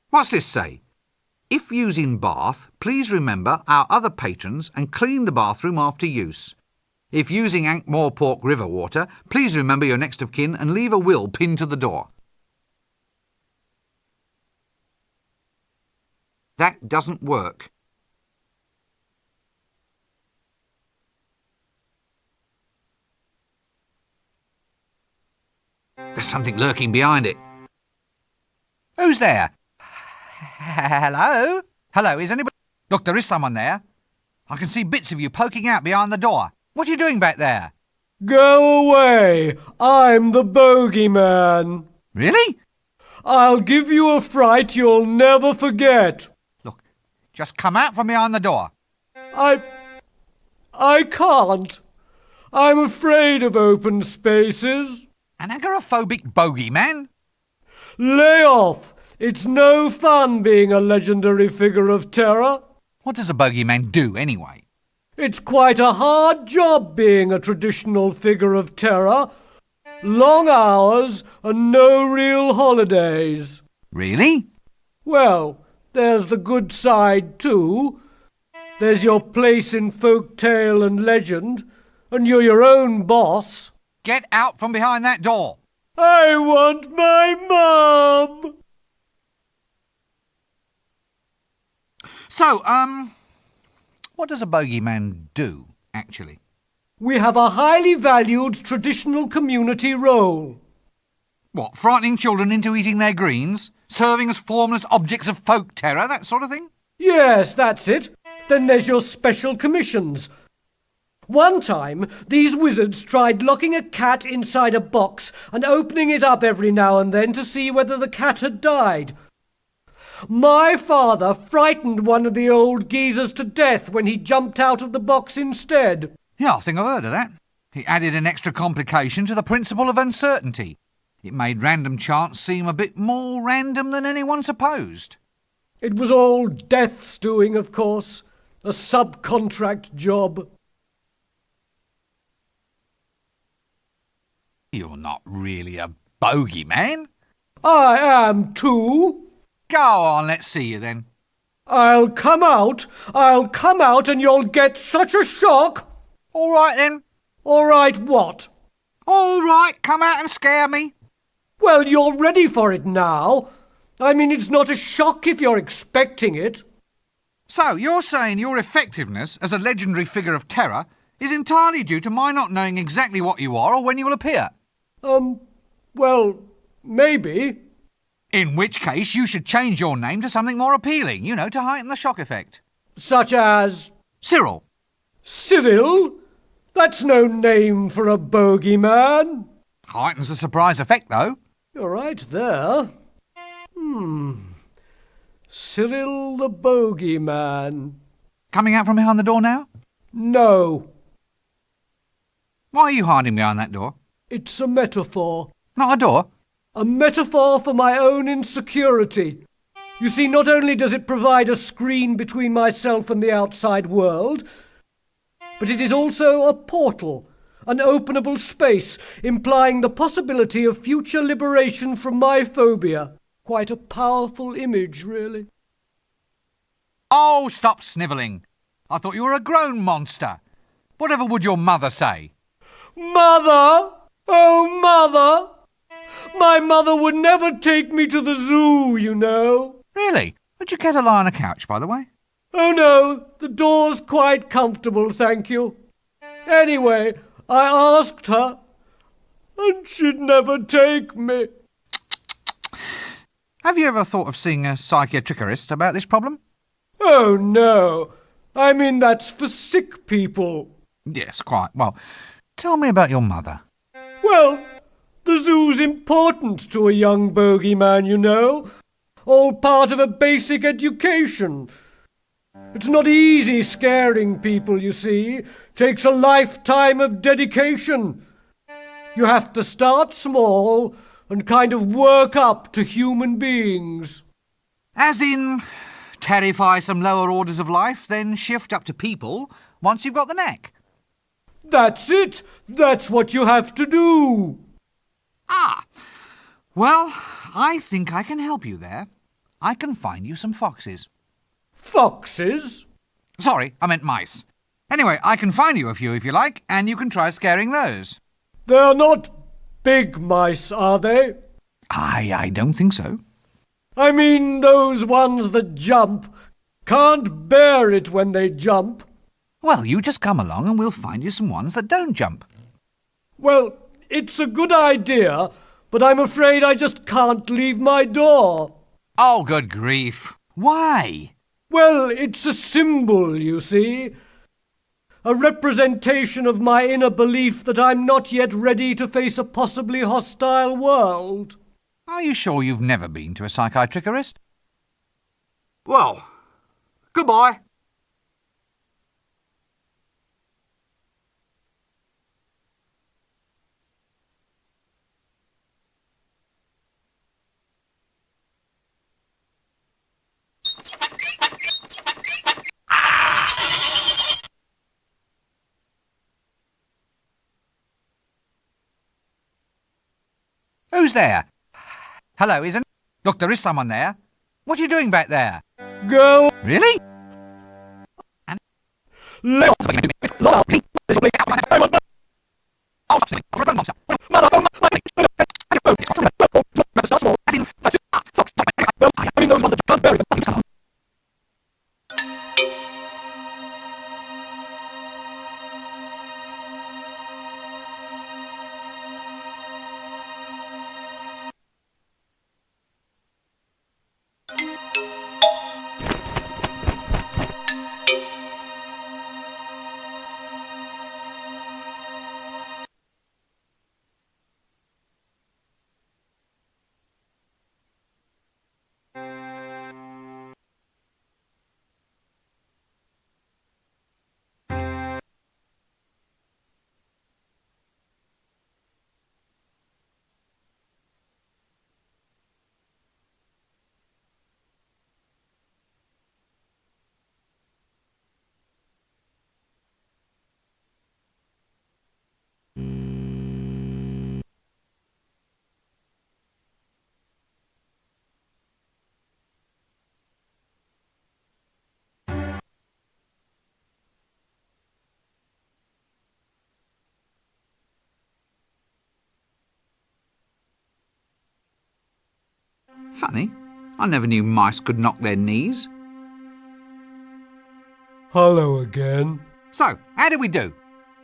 What's this say? If using bath, please remember our other patrons and clean the bathroom after use. If using Ankh-Morpork river water, please remember your next of kin and leave a will pinned to the door. That doesn't work. There's something lurking behind it. Who's there? Hello? Hello, is anybody... Look, there is someone there. I can see bits of you poking out behind the door. What are you doing back there? Go away! I'm the bogeyman. Really? I'll give you a fright you'll never forget. Look, just come out from behind the door. I can't. I'm afraid of open spaces. An agoraphobic bogeyman? Lay off! It's no fun being a legendary figure of terror. What does a bogeyman do, anyway? It's quite a hard job being a traditional figure of terror. Long hours and no real holidays. Really? Well, there's the good side too. There's your place in folk tale and legend, and you're your own boss. Get out from behind that door. I want my mum. So, what does a bogeyman do, actually? We have a highly valued traditional community role. What, frightening children into eating their greens? Serving as formless objects of folk terror, that sort of thing? Yes, that's it. Then there's your special commissions. One time, these wizards tried locking a cat inside a box and opening it up every now and then to see whether the cat had died. My father frightened one of the old geezers to death when he jumped out of the box instead. Yeah, I think I've heard of that. It added an extra complication to the principle of uncertainty. It made random chance seem a bit more random than anyone supposed. It was all Death's doing, of course. A subcontract job. You're not really a bogeyman. I am too. Go on, let's see you then. I'll come out and you'll get such a shock. All right then. All right what? All right, come out and scare me. Well, you're ready for it now. I mean, it's not a shock if you're expecting it. So, you're saying your effectiveness as a legendary figure of terror is entirely due to my not knowing exactly what you are or when you will appear? Well, maybe. In which case, you should change your name to something more appealing, you know, to heighten the shock effect. Such as? Cyril. Cyril? That's no name for a bogeyman. Heightens the surprise effect, though. You're right there. Cyril the bogeyman. Coming out from behind the door now? No. Why are you hiding behind that door? It's a metaphor. Not a door? A metaphor for my own insecurity. You see, not only does it provide a screen between myself and the outside world, but it is also a portal, an openable space, implying the possibility of future liberation from my phobia. Quite a powerful image, really. Oh, stop snivelling. I thought you were a grown monster. Whatever would your mother say? Mother! Oh, Mother! My mother would never take me to the zoo, you know. Really? Would you care to lie on a couch, by the way? Oh, no, the door's quite comfortable, thank you. Anyway, I asked her, and she'd never take me. Have you ever thought of seeing a psychiatrist about this problem? Oh, no. I mean, that's for sick people. Yes, quite. Well, tell me about your mother. Well, the zoo's important to a young bogeyman, you know. All part of a basic education. It's not easy scaring people, you see. Takes a lifetime of dedication. You have to start small and kind of work up to human beings. As in, terrify some lower orders of life, then shift up to people once you've got the knack. That's it. That's what you have to do. Ah, well, I think I can help you there. I can find you some foxes. Foxes? Sorry, I meant mice. Anyway, I can find you a few if you like, and you can try scaring those. They're not big mice, are they? I don't think so. I mean those ones that jump. Can't bear it when they jump. Well, you just come along and we'll find you some ones that don't jump. Well, it's a good idea, but I'm afraid I just can't leave my door. Oh, good grief. Why? Well, it's a symbol, you see. A representation of my inner belief that I'm not yet ready to face a possibly hostile world. Are you sure you've never been to a psychiatrist? Well, goodbye. Who's there? Hello, isn't it? Look, there is someone there. What are you doing back there? Go. Really? Funny. I never knew mice could knock their knees. Hello again. So, how did we do?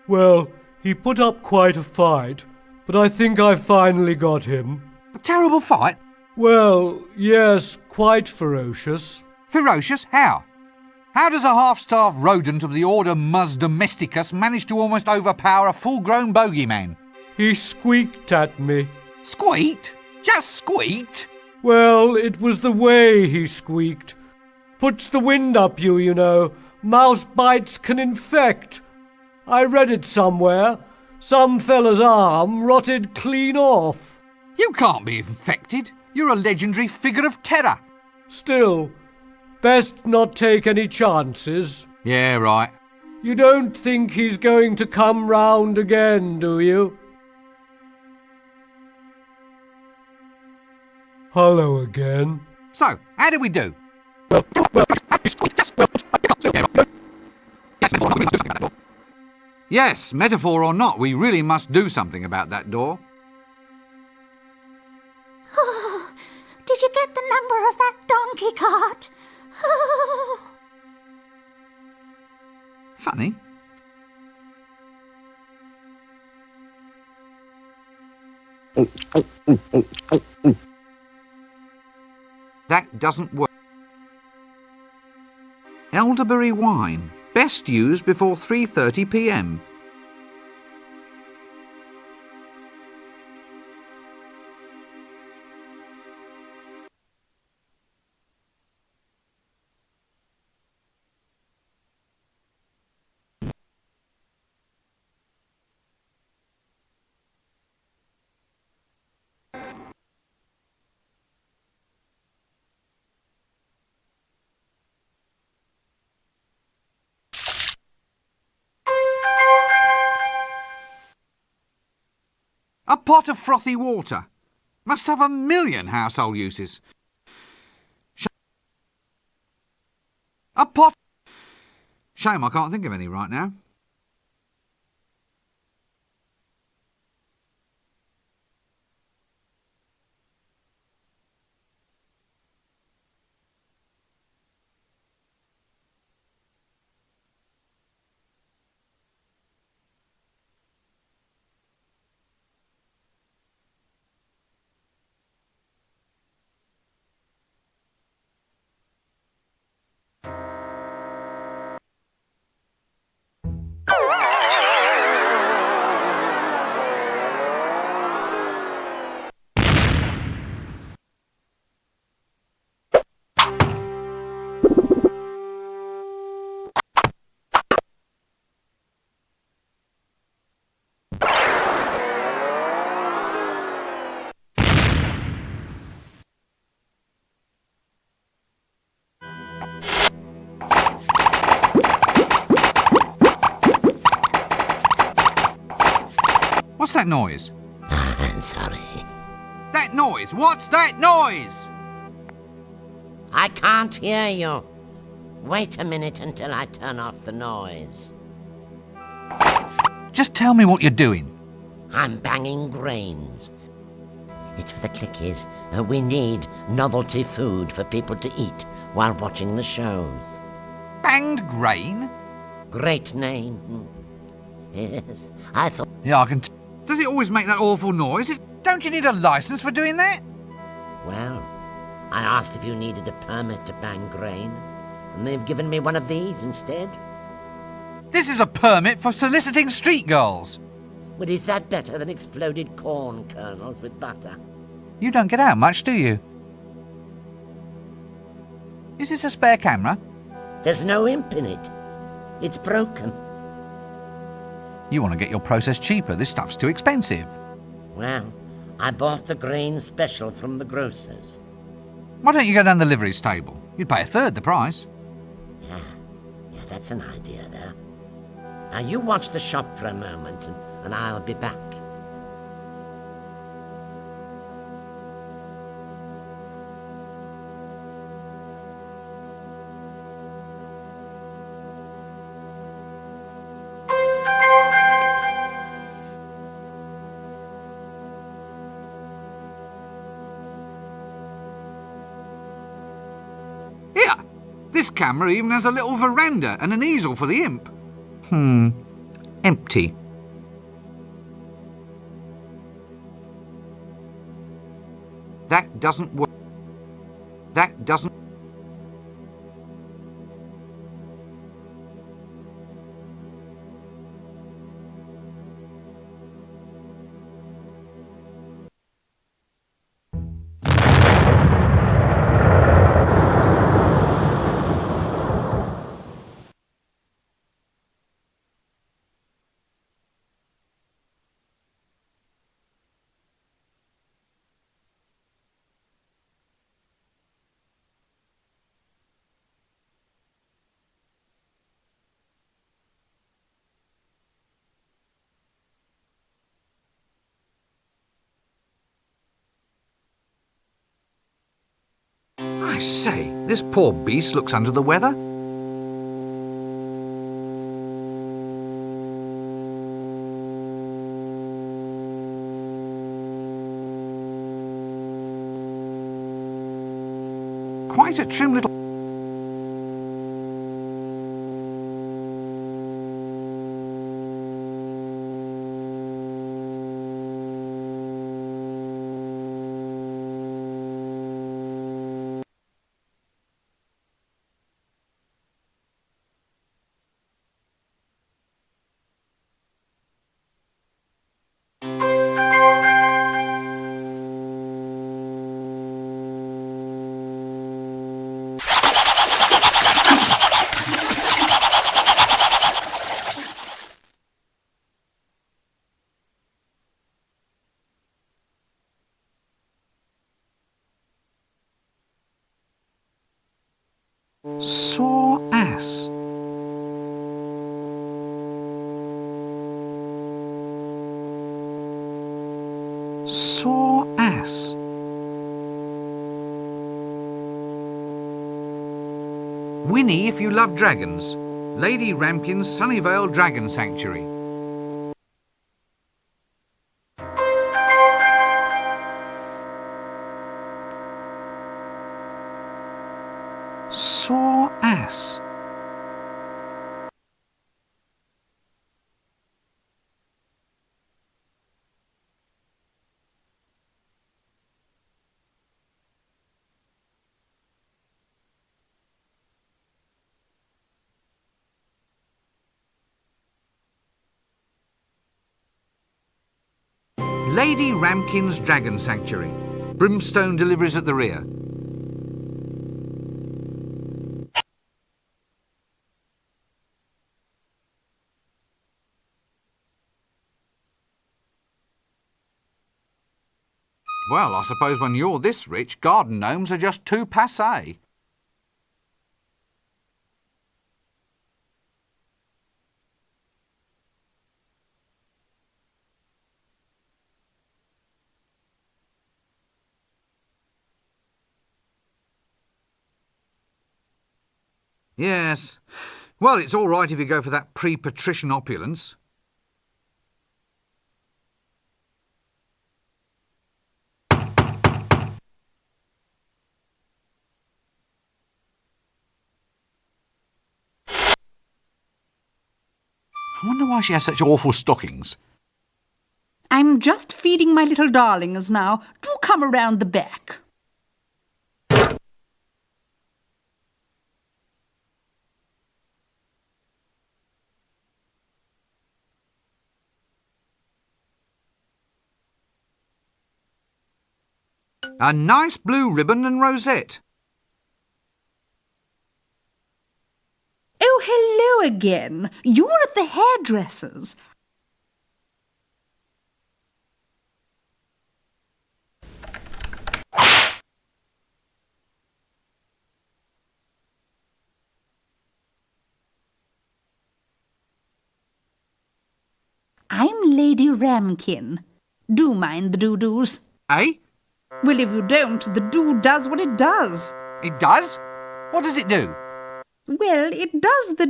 Well, he put up quite a fight, but I think I finally got him. A terrible fight? Well, yes, quite ferocious. Ferocious? How? How does a half-starved rodent of the order Mus domesticus manage to almost overpower a full-grown bogeyman? He squeaked at me. Squeaked? Just squeaked? Well, it was the way he squeaked. Puts the wind up you know. Mouse bites can infect. I read it somewhere. Some fella's arm rotted clean off. You can't be infected. You're a legendary figure of terror. Still, best not take any chances. Yeah, right. You don't think he's going to come round again, do you? Hello again. So, how did we do? Yes, metaphor or not, we really must do something about that door. Did you get the number of that donkey cart? Funny. That doesn't work. Elderberry wine. Best used before 3:30 p.m. A pot of frothy water. Must have 1,000,000 household uses. A pot... Shame I can't think of any right now. What's that noise? Sorry. That noise! What's that noise? I can't hear you. Wait a minute until I turn off the noise. Just tell me what you're doing. I'm banging grains. It's for the clickies. We need novelty food for people to eat while watching the shows. Banged grain? Great name. Yes, I thought... Yeah, I can... Does it always make that awful noise? Don't you need a licence for doing that? Well, I asked if you needed a permit to bang grain, and they've given me one of these instead. This is a permit for soliciting street girls. But is that better than exploded corn kernels with butter? You don't get out much, do you? Is this a spare camera? There's no imp in it. It's broken. You want to get your process cheaper. This stuff's too expensive. Well, I bought the grain special from the grocers. Why don't you go down the liveries table? You'd pay a third the price. Yeah, that's an idea there. Now you watch the shop for a moment and I'll be back. This camera even has a little veranda and an easel for the imp. Empty. That doesn't work. That doesn't... I say, this poor beast looks under the weather. Quite a trim little... Sore ass. Sore ass. Winnie, if you love dragons. Lady Ramkin's Sunnyvale Dragon Sanctuary. Sore ass. Lady Ramkin's Dragon Sanctuary. Brimstone deliveries at the rear. Well, I suppose when you're this rich, garden gnomes are just too passé. Yes. Well, it's all right if you go for that pre-patrician opulence. I wonder why she has such awful stockings. I'm just feeding my little darlings now. Do come around the back. A nice blue ribbon and rosette. Oh, hello again. You were at the hairdresser's. I'm Lady Ramkin. Do mind the doo-doos. Eh? Well, if you don't, the do does what it does. It does? What does it do? Well, it does the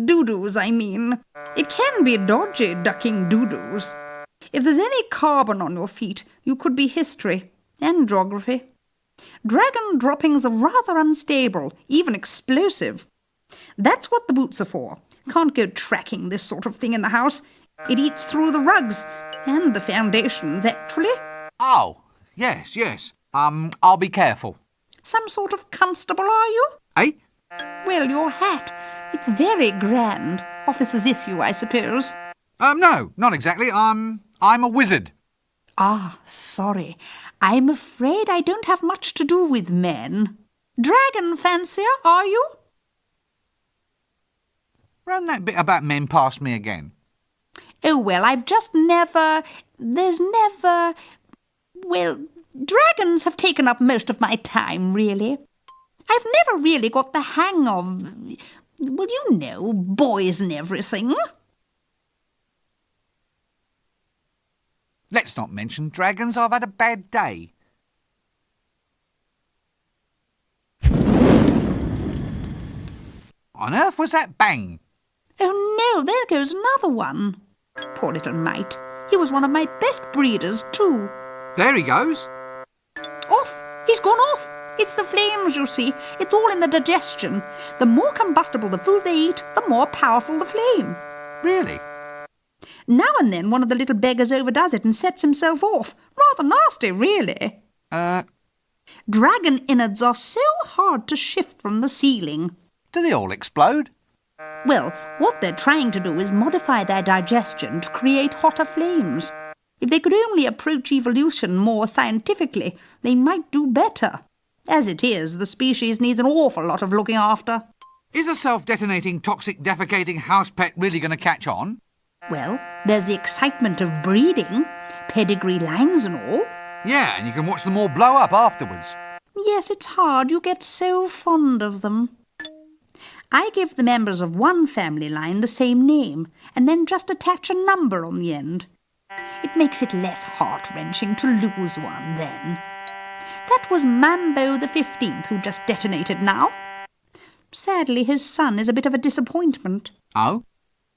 doo-doos, I mean. It can be dodgy, ducking doo-doos. If there's any carbon on your feet, you could be history and geography. Dragon droppings are rather unstable, even explosive. That's what the boots are for. Can't go tracking this sort of thing in the house. It eats through the rugs and the foundations, actually. Oh, yes, yes. I'll be careful. Some sort of constable, are you? Eh? Well, your hat. It's very grand. Officer's issue, I suppose. No, not exactly. I'm a wizard. Ah, sorry. I'm afraid I don't have much to do with men. Dragon fancier, are you? Run that bit about men past me again. Oh, well, I've just never... Well, dragons have taken up most of my time, really. I've never really got the hang of... Well, you know, boys and everything. Let's not mention dragons. I've had a bad day. on earth was that bang? Oh no, there goes another one. Poor little mate. He was one of my best breeders, too. There he goes. Off! He's gone off! It's the flames, you see. It's all in the digestion. The more combustible the food they eat, the more powerful the flame. Really? Now and then one of the little beggars overdoes it and sets himself off. Rather nasty, really. Dragon innards are so hard to shift from the ceiling. Do they all explode? Well, what they're trying to do is modify their digestion to create hotter flames. If they could only approach evolution more scientifically, they might do better. As it is, the species needs an awful lot of looking after. Is a self-detonating, toxic, defecating house pet really going to catch on? Well, there's the excitement of breeding, pedigree lines and all. Yeah, and you can watch them all blow up afterwards. Yes, it's hard. You get so fond of them. I give the members of one family line the same name, and then just attach a number on the end. It makes it less heart-wrenching to lose one then. That was Mambo the 15th who just detonated now. Sadly, his son is a bit of a disappointment. Oh?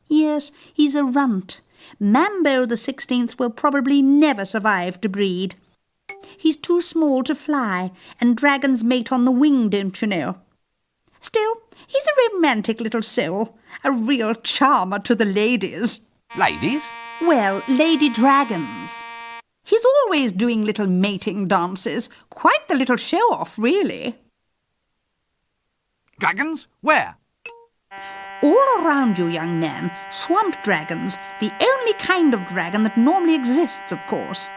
Yes, he's a runt. Mambo the 16th will probably never survive to breed. He's too small to fly, and dragons mate on the wing, don't you know? Still, he's a romantic little soul, a real charmer to the ladies. Ladies? Well, lady dragons. He's always doing little mating dances. Quite the little show-off, really. Dragons? Where? All around you, young man. Swamp dragons. The only kind of dragon that normally exists, of course.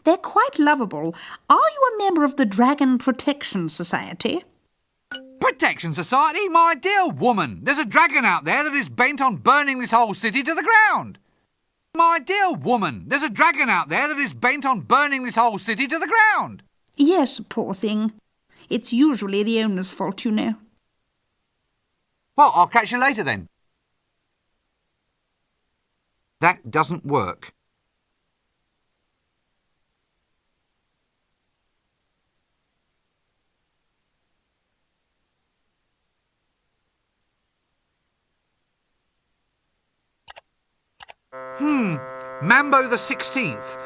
They're quite lovable. Are you a member of the Dragon Protection Society? Protection Society? My dear woman, there's a dragon out there that is bent on burning this whole city to the ground. My dear woman, there's a dragon out there that is bent on burning this whole city to the ground. Yes, poor thing. It's usually the owner's fault, you know. Well, I'll catch you later then. That doesn't work. Mambo the 16th.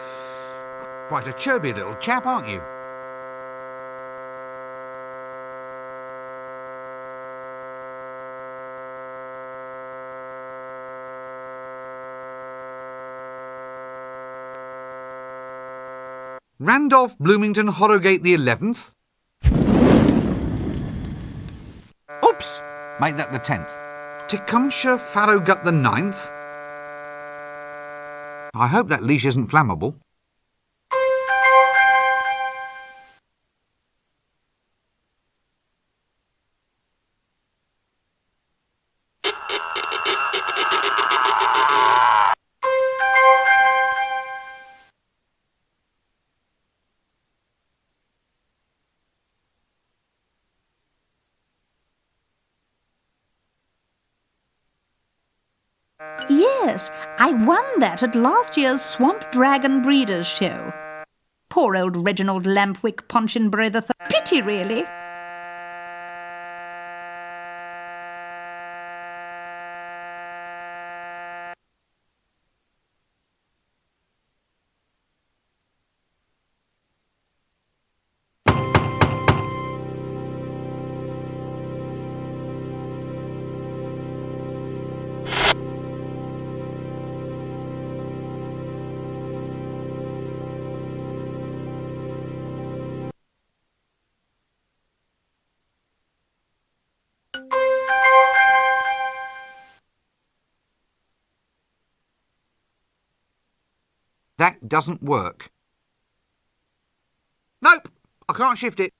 Quite a chirpy little chap, aren't you? Randolph Bloomington Horrogate the 11th. Oops! Make that the 10th. Tecumseh Farrowgut the 9th. I hope that leash isn't flammable. Yes, I won that at last year's Swamp Dragon Breeders' Show. Poor old Reginald Lampwick Ponchinbury the Third. Pity, really. That doesn't work. Nope, I can't shift it.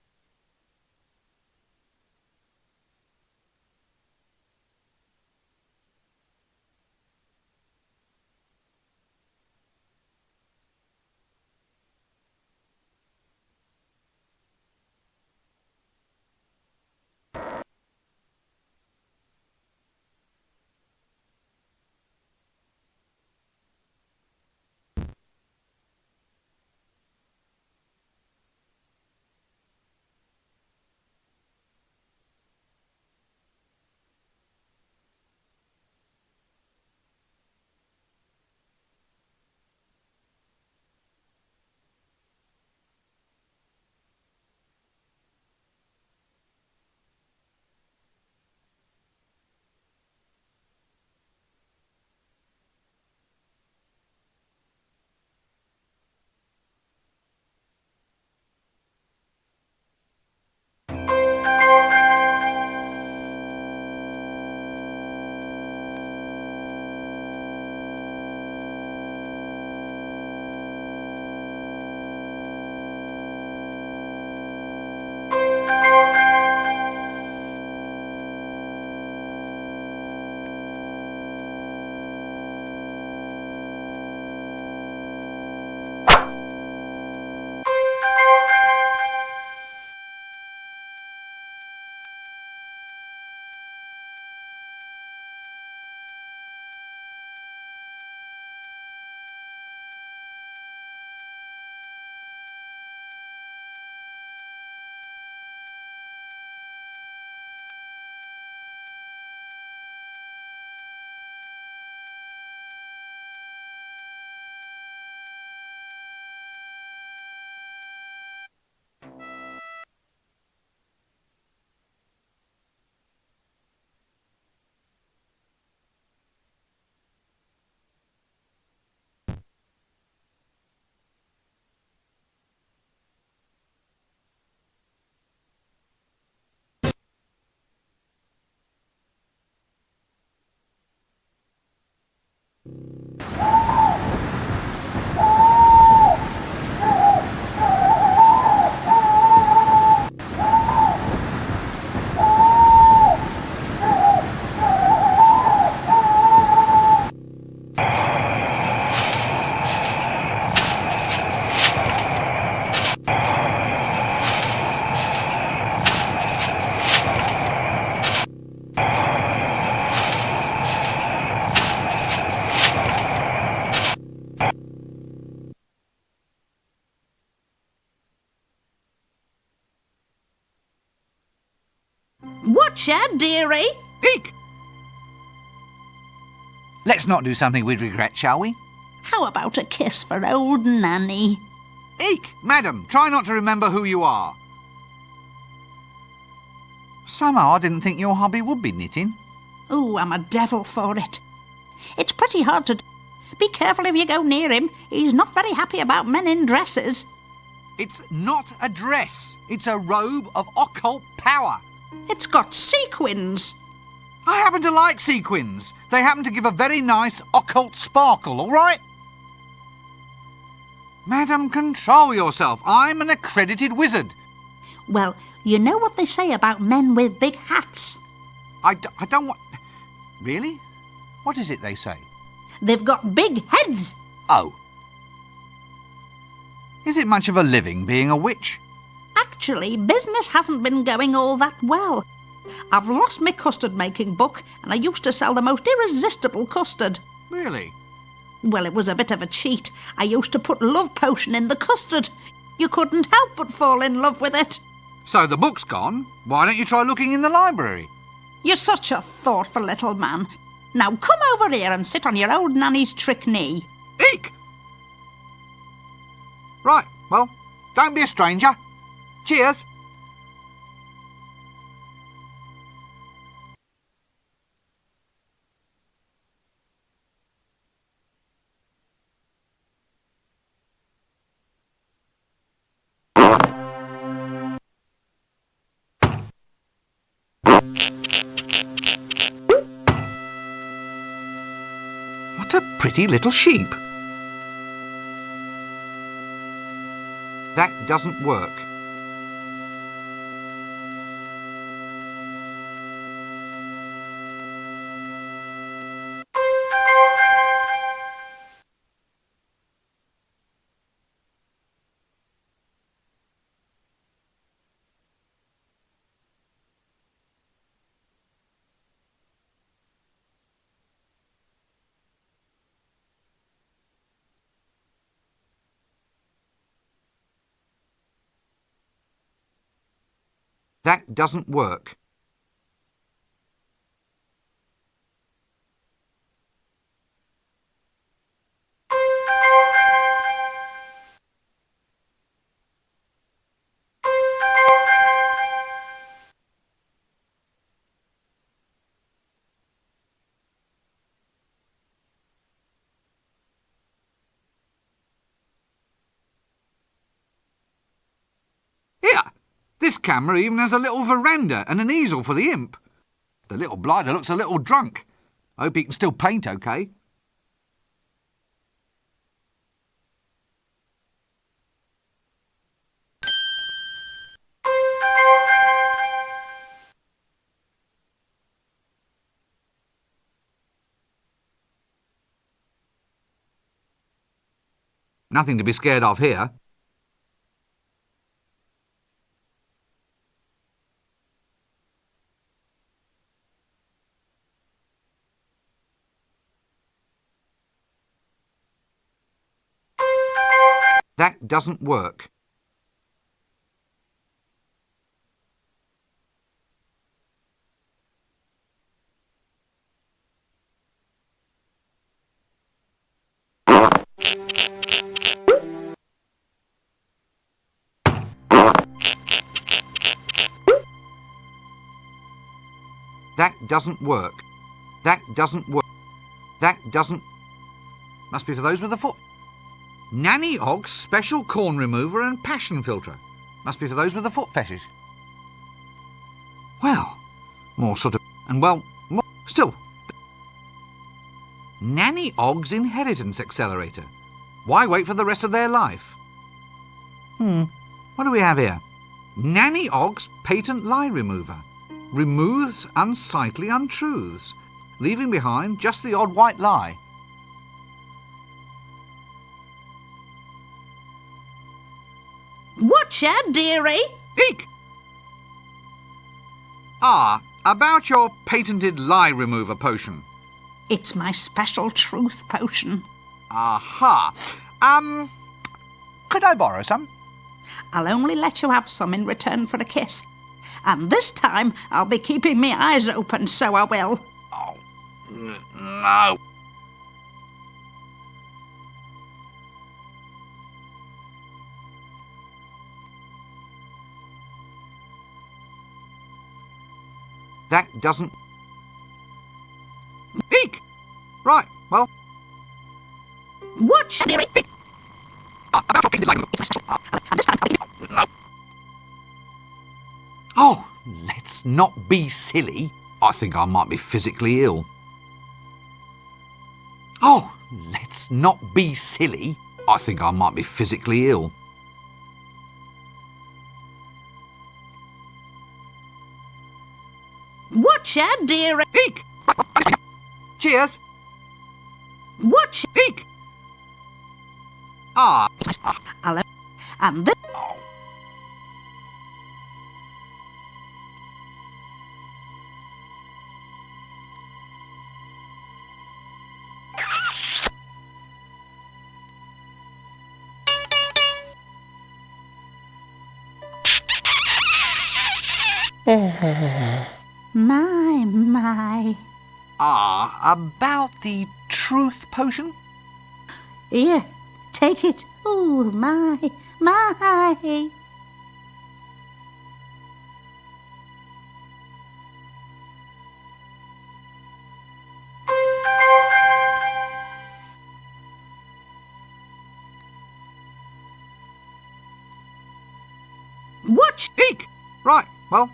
Watcher, dearie. Eek! Let's not do something we'd regret, shall we? How about a kiss for old Nanny? Eek! Madam, try not to remember who you are. Somehow I didn't think your hobby would be knitting. Oh, I'm a devil for it. It's pretty hard to do. Be careful if you go near him. He's not very happy about men in dresses. It's not a dress. It's a robe of occult power. It's got sequins. I happen to like sequins. They happen to give a very nice occult sparkle, all right? Madam, control yourself. I'm an accredited wizard. Well, you know what they say about men with big hats? I don't want... Really? What is it they say? They've got big heads. Oh. Is it much of a living being a witch? Actually, business hasn't been going all that well. I've lost my custard-making book, and I used to sell the most irresistible custard. Really? Well, it was a bit of a cheat. I used to put love potion in the custard. You couldn't help but fall in love with it. So the book's gone. Why don't you try looking in the library? You're such a thoughtful little man. Now come over here and sit on your old Nanny's trick knee. Eek! Right, well, don't be a stranger. Cheers. What a pretty little sheep. That doesn't work. That doesn't work. This camera even has a little veranda and an easel for the imp. The little blighter looks a little drunk. I hope he can still paint okay. Nothing to be scared of here. That doesn't work. That doesn't work. That doesn't work. That doesn't... Must be for those with a foot. Nanny Ogg's special corn remover and passion filter. Must be for those with a foot fetish. Well, more sort of... And well, more, still. Nanny Ogg's inheritance accelerator. Why wait for the rest of their life? What do we have here? Nanny Ogg's patent lie remover. Removes unsightly untruths, leaving behind just the odd white lie. Watcher, dearie. Eek! About your patented lie remover potion. It's my special truth potion. Aha. Could I borrow some? I'll only let you have some in return for a kiss. And this time I'll be keeping my eyes open, so I will. Oh, no. That doesn't... Eek! Right, well... Watch! Oh, let's not be silly. I think I might be physically ill. Oh, let's not be silly. I think I might be physically ill. Watch out, dear. Eek! Cheers! Watch! Eek! Ah! Hello. And this... My. Ah, about the truth potion? Here, take it. Oh, my. Watch! Eek! Right, well...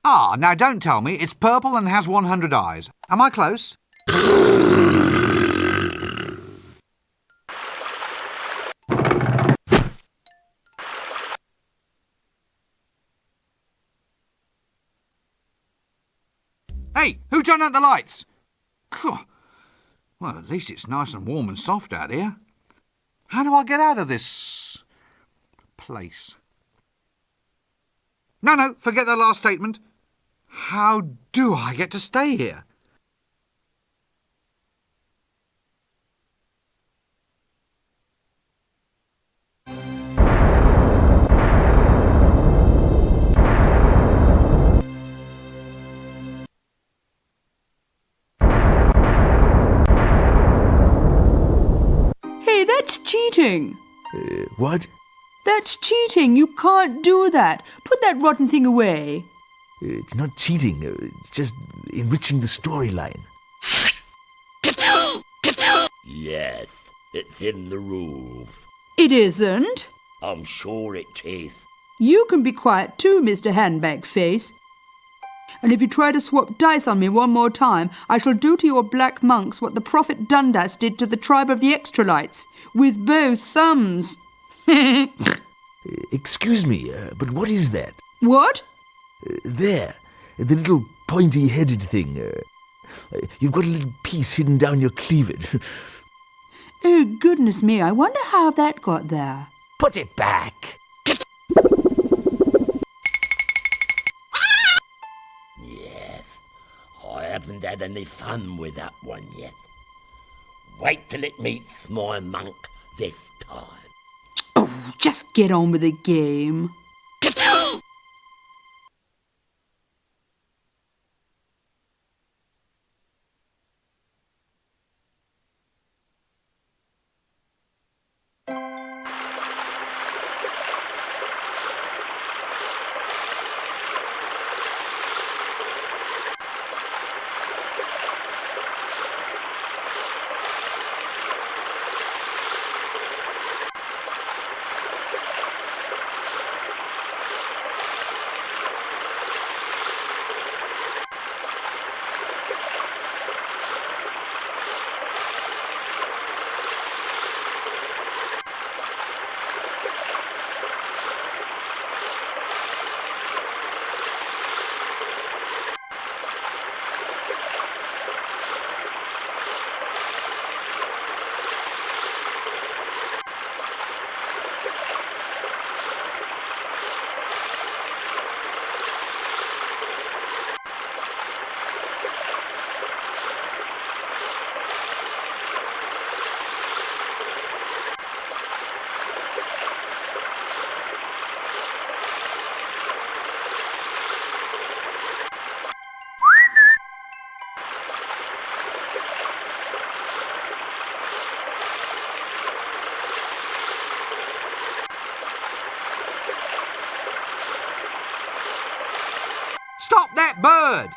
Ah, now don't tell me it's purple and has 100 eyes. Am I close? Hey, who turned out the lights? Well, at least it's nice and warm and soft out here. How do I get out of this place? No, forget that last statement. How do I get to stay here? Hey, that's cheating. What? That's cheating. You can't do that. Put that rotten thing away. It's not cheating. It's just enriching the storyline. Yes, it's in the rules. It isn't. I'm sure it is. You can be quiet too, Mr. Handbag Face. And if you try to swap dice on me one more time, I shall do to your black monks what the Prophet Dundas did to the tribe of the Extralites, with both thumbs. Excuse me, but what is that? What? There, the little pointy-headed thing. You've got a little piece hidden down your cleavage. Oh, goodness me, I wonder how that got there. Put it back. Yes, I haven't had any fun with that one yet. Wait till it meets my monk this time. Oh, just get on with the game. that bird!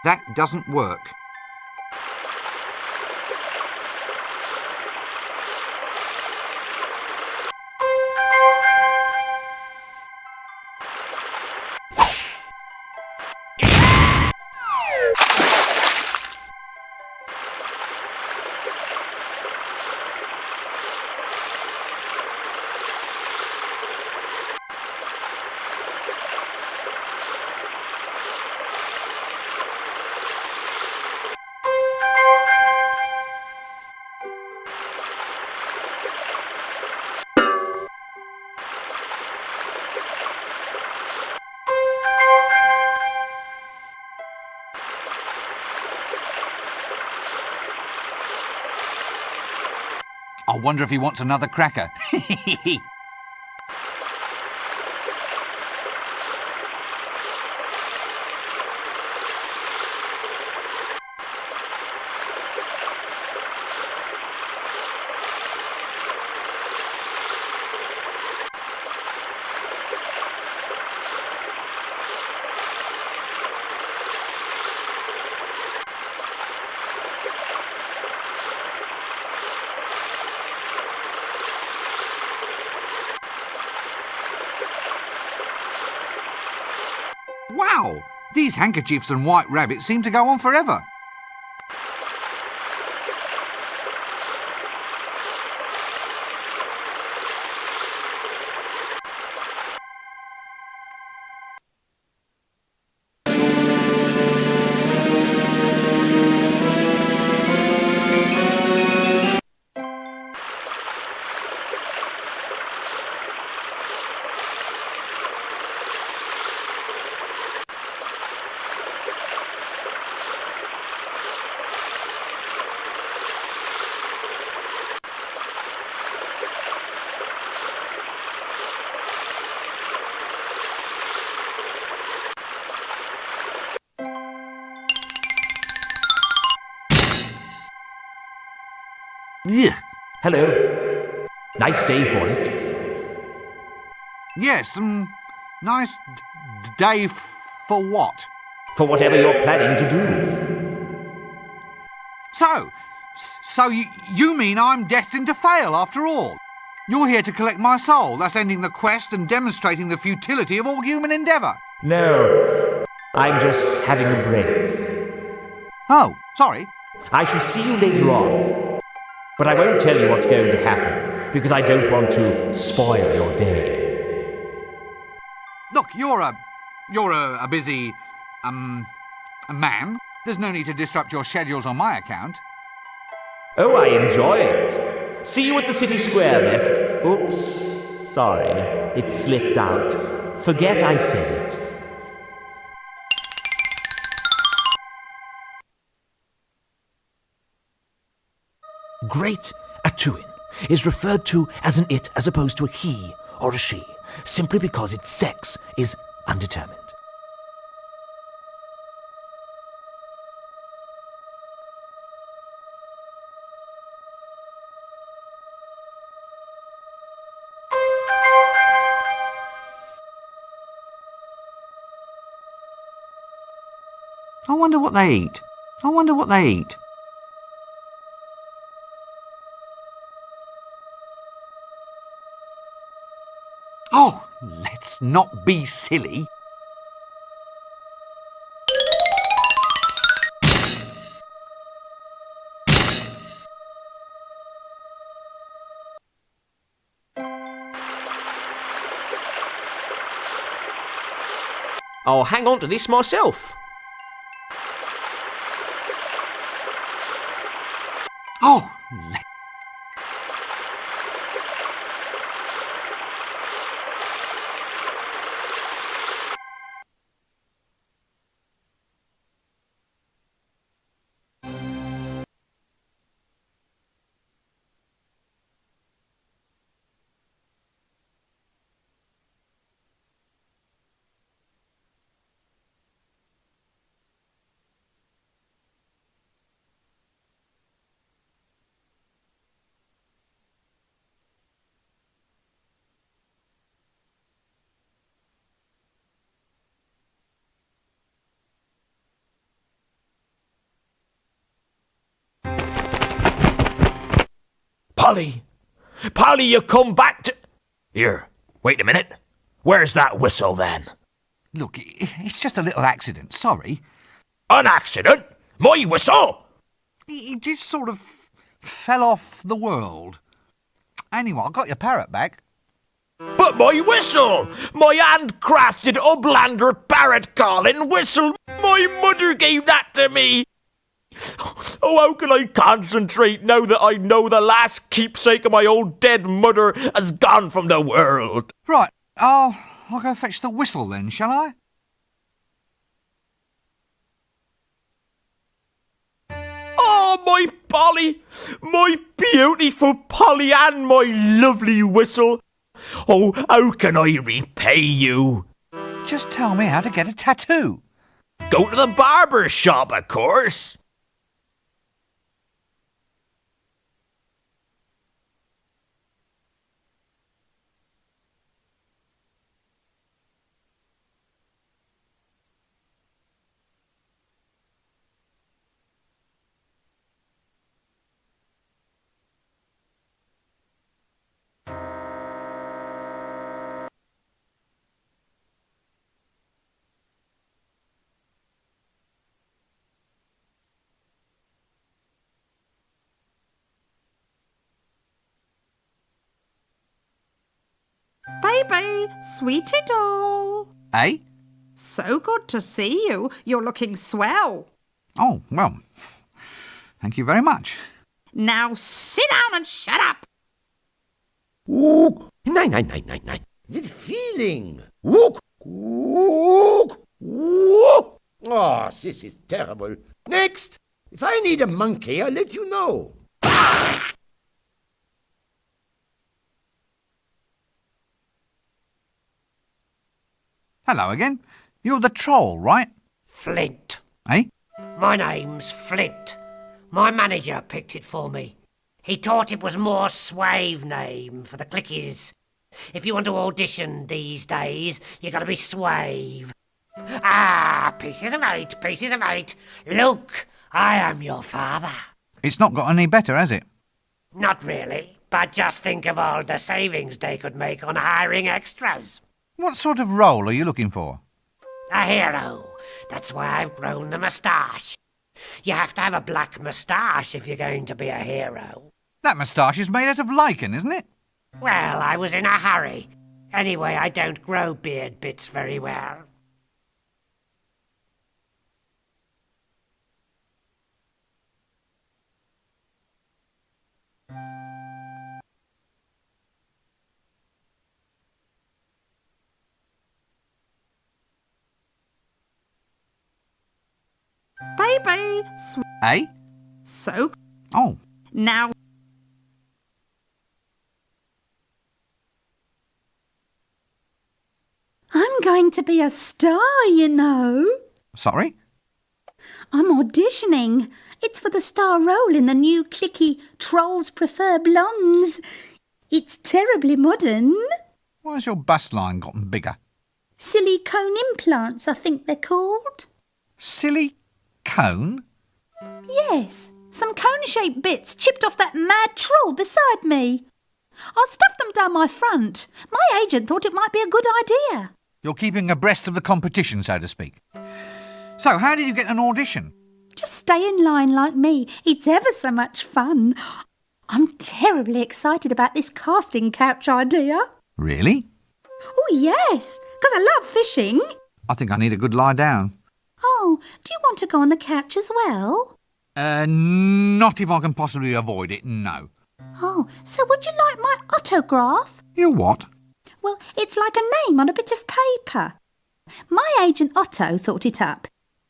That doesn't work. I wonder if he wants another cracker. Wow! These handkerchiefs and white rabbits seem to go on forever. Yeah. Hello. Nice day for it. Yes, nice day for what? For whatever you're planning to do. So you mean I'm destined to fail after all? You're here to collect my soul, thus ending the quest and demonstrating the futility of all human endeavour. No, I'm just having a break. Oh, sorry. I shall see you later on. But I won't tell you what's going to happen, because I don't want to spoil your day. Look, you're a busy, a man. There's no need to disrupt your schedules on my account. Oh, I enjoy it. See you at the city square, then. Oops, sorry, it slipped out. Forget I said it. Great Atuin is referred to as an it as opposed to a he or a she, simply because its sex is undetermined. I wonder what they eat. I wonder what they eat. Oh, let's not be silly. I'll hang on to this myself. Oh, Polly! Polly, you come back to... Here, wait a minute. Where's that whistle, then? Look, it's just a little accident, sorry. An accident? My whistle? It just sort of fell off the world. Anyway, I got your parrot back. But my whistle! My handcrafted Uplander parrot calling whistle! My mother gave that to me! Oh, how can I concentrate now that I know the last keepsake of my old dead mother has gone from the world? Right, I'll go fetch the whistle then, shall I? Oh, my Polly! My beautiful Polly and my lovely whistle! Oh, how can I repay you? Just tell me how to get a tattoo. Go to the barber shop, of course. Baby, sweetie doll. Eh? So good to see you. You're looking swell. Oh, well, thank you very much. Now sit down and shut up. Nein, nein, nein, nein, nein. With feeling. Wook, wook, wook. Oh, this is terrible. Next. If I need a monkey, I'll let you know. Hello again. You're the troll, right? Flint. Eh? My name's Flint. My manager picked it for me. He thought it was more suave name for the clickies. If you want to audition these days, you gotta be suave. Ah, pieces of eight, pieces of eight. Luke, I am your father. It's not got any better, has it? Not really, but just think of all the savings they could make on hiring extras. What sort of role are you looking for? A hero. That's why I've grown the moustache. You have to have a black moustache if you're going to be a hero. That moustache is made out of lichen, isn't it? Well, I was in a hurry. Anyway, I don't grow beard bits very well. Baby, Eh? so... Oh. Now... I'm going to be a star, you know. Sorry? I'm auditioning. It's for the star role in the new clicky Trolls Prefer Blondes. It's terribly modern. Why has your bust line gotten bigger? Silicone implants, I think they're called. Silicone? Yes, some cone-shaped bits chipped off that mad troll beside me. I'll stuff them down my front. My agent thought it might be a good idea. You're keeping abreast of the competition, so to speak. So, how did you get an audition? Just stay in line like me. It's ever so much fun. I'm terribly excited about this casting couch idea. Really? Oh, yes, because I love fishing. I think I need a good lie down. Oh, do you want to go on the couch as well? Not if I can possibly avoid it, no. Oh, so would you like my autograph? You what? Well, it's like a name on a bit of paper. My agent Otto thought it up.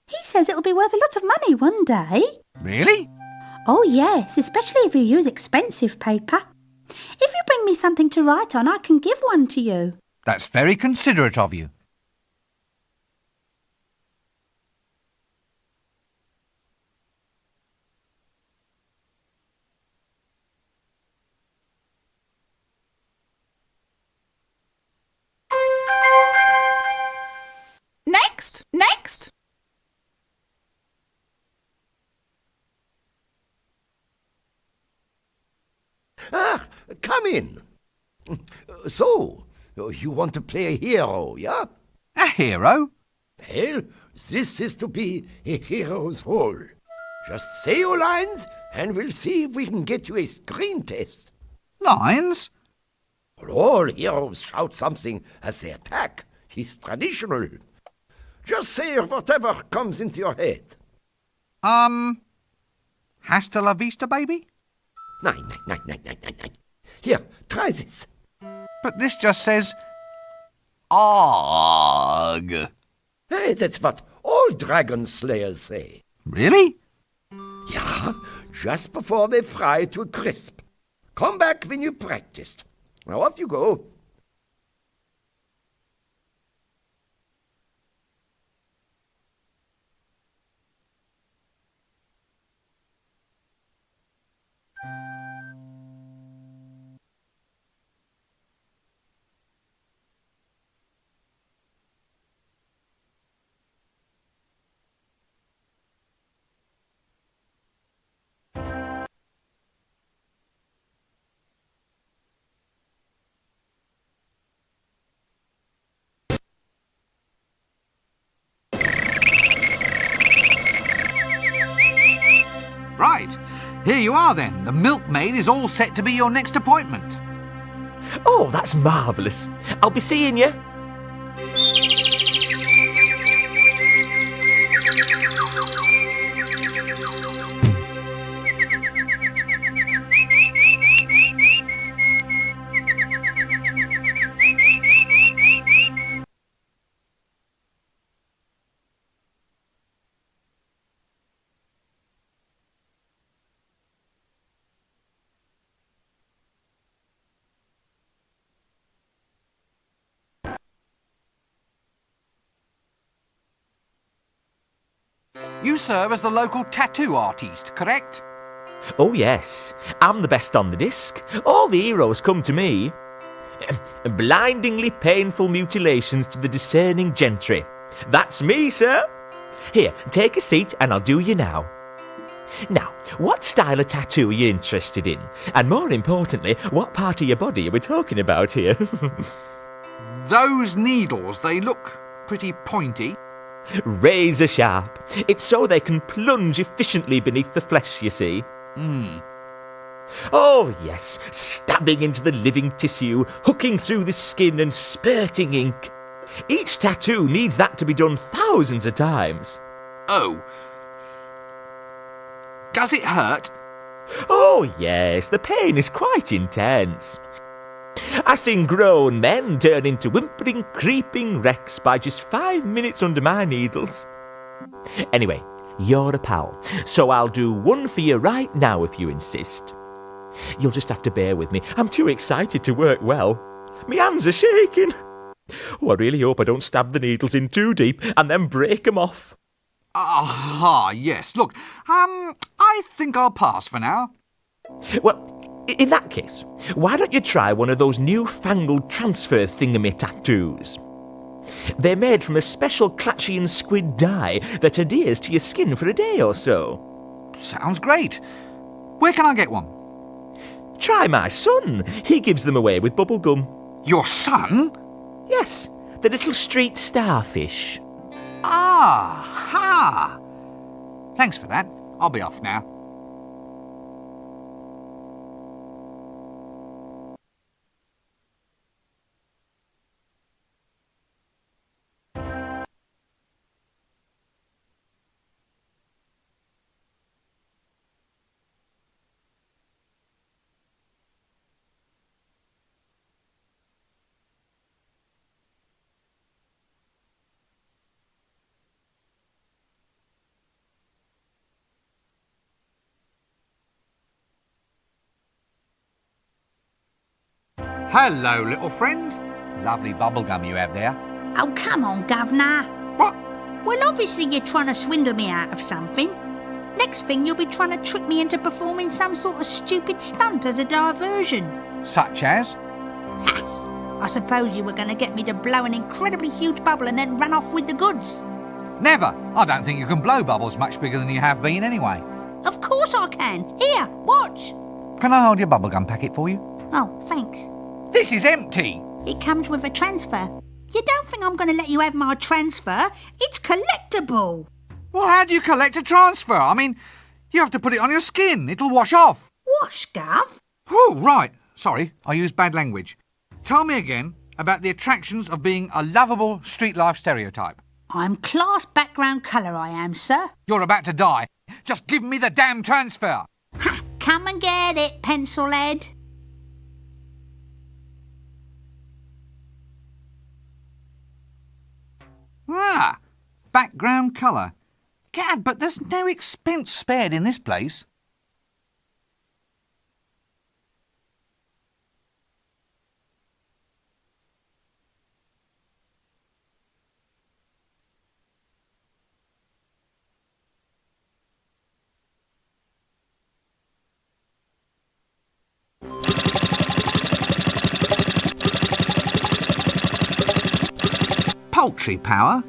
He says it'll be worth a lot of money one day. Really? Oh, yes, especially if you use expensive paper. If you bring me something to write on, I can give one to you. That's very considerate of you. Next! Next! Ah, Come in. So, you want to play a hero, yeah? A hero? Well, this is to be a hero's role. Just say your lines, and we'll see if we can get you a screen test. Lines? Well, all heroes shout something as they attack. It's traditional. Just say whatever comes into your head. Hasta la vista, baby? Nein. Here, try this. But this just says... Arg. Hey, that's what all dragon slayers say. Really? Yeah, just before they fry to a crisp. Come back when you practiced. Now off you go. Right. Here you are then. The milkmaid is all set to be your next appointment. Oh, that's marvellous. I'll be seeing you. You serve as the local tattoo artist, correct? Oh, yes. I'm the best on the disc. All the heroes come to me. Blindingly painful mutilations to the discerning gentry. That's me, sir. Here, take a seat and I'll do you now. Now, what style of tattoo are you interested in? And more importantly, what part of your body are we talking about here? Those needles, they look pretty pointy. Razor sharp. It's so they can plunge efficiently beneath the flesh, you see. Oh, yes, stabbing into the living tissue, hooking through the skin and spurting ink. Each tattoo needs that to be done thousands of times. Oh. Does it hurt? Oh, yes, the pain is quite intense. I've seen grown men turn into whimpering, creeping wrecks by just 5 minutes under my needles. Anyway, you're a pal, so I'll do one for you right now if you insist. You'll just have to bear with me. I'm too excited to work well. My hands are shaking. Oh, I really hope I don't stab the needles in too deep and then break them off. Aha, yes. Look, I think I'll pass for now. Well, in that case, why don't you try one of those newfangled transfer thingamy tattoos? They're made from a special Clatchian squid dye that adheres to your skin for a day or so. Sounds great. Where can I get one? Try my son. He gives them away with bubblegum. Your son? Yes, the little street starfish. Ah-ha! Thanks for that. I'll be off now. Hello, little friend. Lovely bubblegum you have there. Oh, come on, Governor. What? Well, obviously you're trying to swindle me out of something. Next thing you'll be trying to trick me into performing some sort of stupid stunt as a diversion. Such as? I suppose you were going to get me to blow an incredibly huge bubble and then run off with the goods. Never. I don't think you can blow bubbles much bigger than you have been anyway. Of course I can. Here, watch. Can I hold your bubblegum packet for you? Oh, thanks. This is empty. It comes with a transfer. You don't think I'm going to let you have my transfer? It's collectible. Well, how do you collect a transfer? I mean, you have to put it on your skin. It'll wash off. Wash, Gov? Oh, right. Sorry, I used bad language. Tell me again about the attractions of being a lovable street life stereotype. I'm class background colour, I am, sir. You're about to die. Just give me the damn transfer. Ha! Come and get it, pencilhead. Ah, background colour. Gad, but there's no expense spared in this place. Poultry power?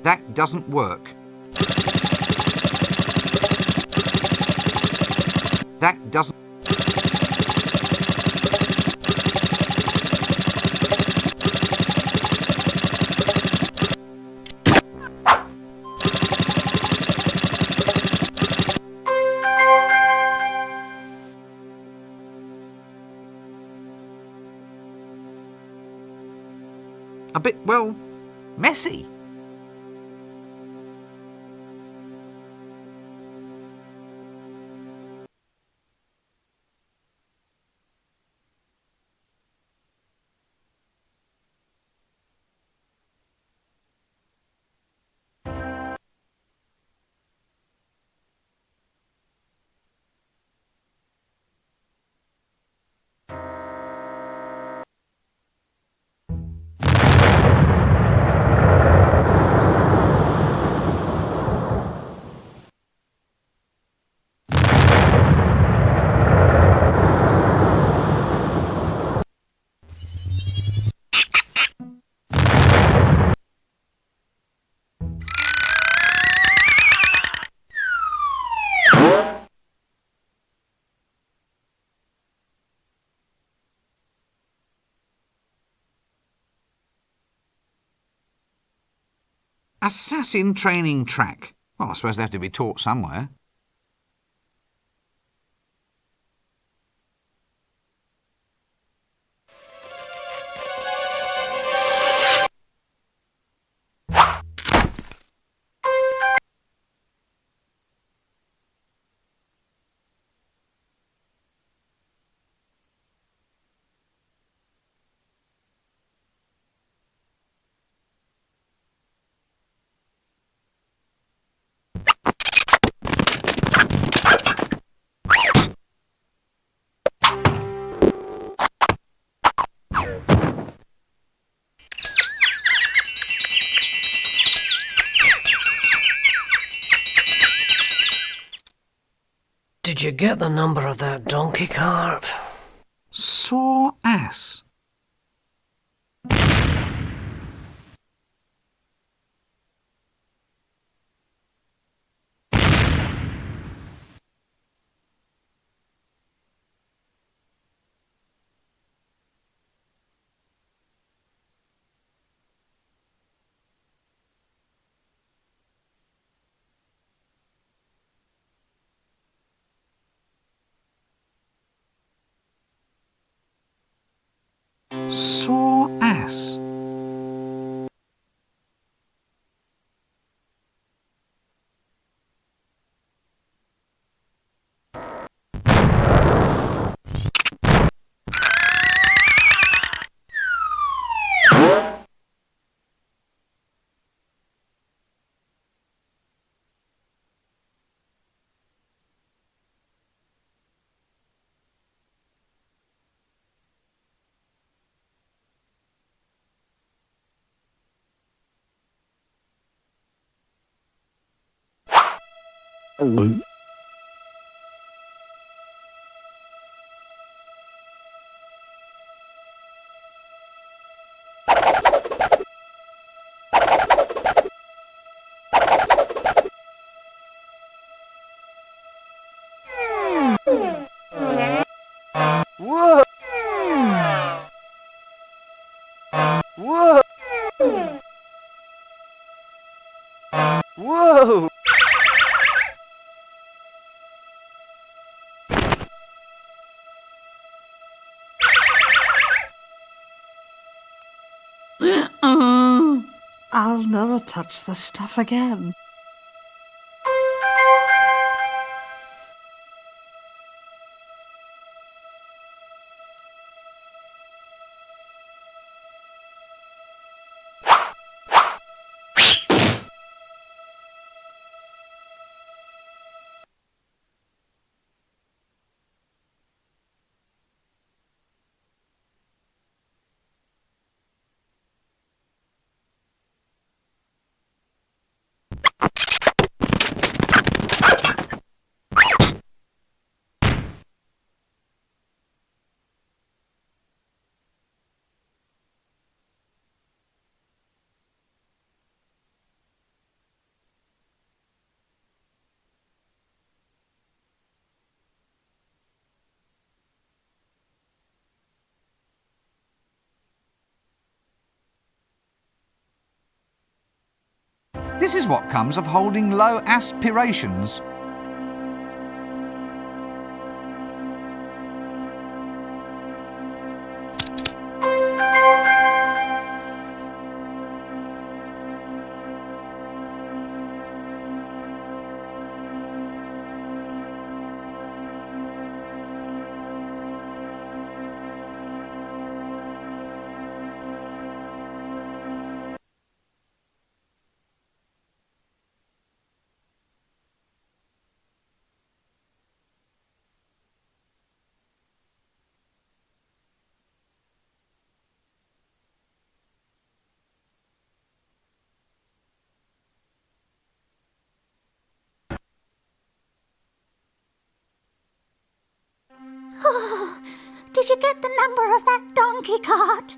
That doesn't work. That doesn't... A bit, well, messy. Assassin training track. Well, I suppose they have to be taught somewhere. Did you get the number of that donkey cart? Sore ass. Sore ass. No! I'll never touch the stuff again. This is what comes of holding low aspirations. Did you get the number of that donkey cart?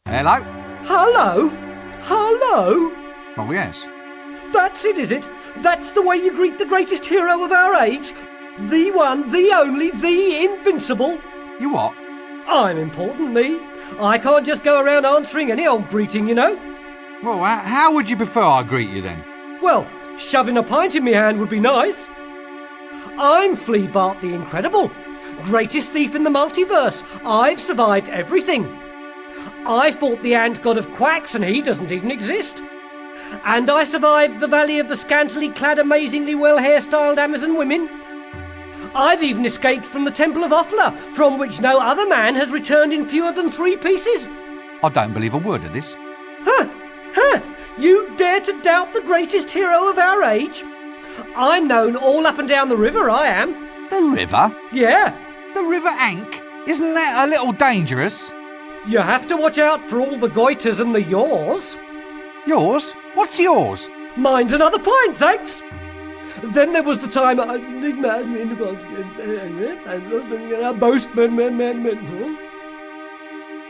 Hello? Hello? Hello? Oh, yes. That's it, is it? That's the way you greet the greatest hero of our age? The one, the only, the invincible? You what? I'm important, me. I can't just go around answering any old greeting, you know. Well, how would you prefer I greet you then? Well, shoving a pint in my hand would be nice. I'm Flea Bart the Incredible, greatest thief in the multiverse. I've survived everything. I fought the ant god of quacks and he doesn't even exist. And I survived the Valley of the Scantily Clad, Amazingly Well Hairstyled Amazon Women. I've even escaped from the Temple of Offla, from which no other man has returned in fewer than 3 pieces. I don't believe a word of this. Huh! You dare to doubt the greatest hero of our age? I'm known all up and down the river, I am. The river? Yeah. The River Ankh? Isn't that a little dangerous? You have to watch out for all the goiters and the yaws. Yours? What's yours? Mine's another pint, thanks. Then there was the time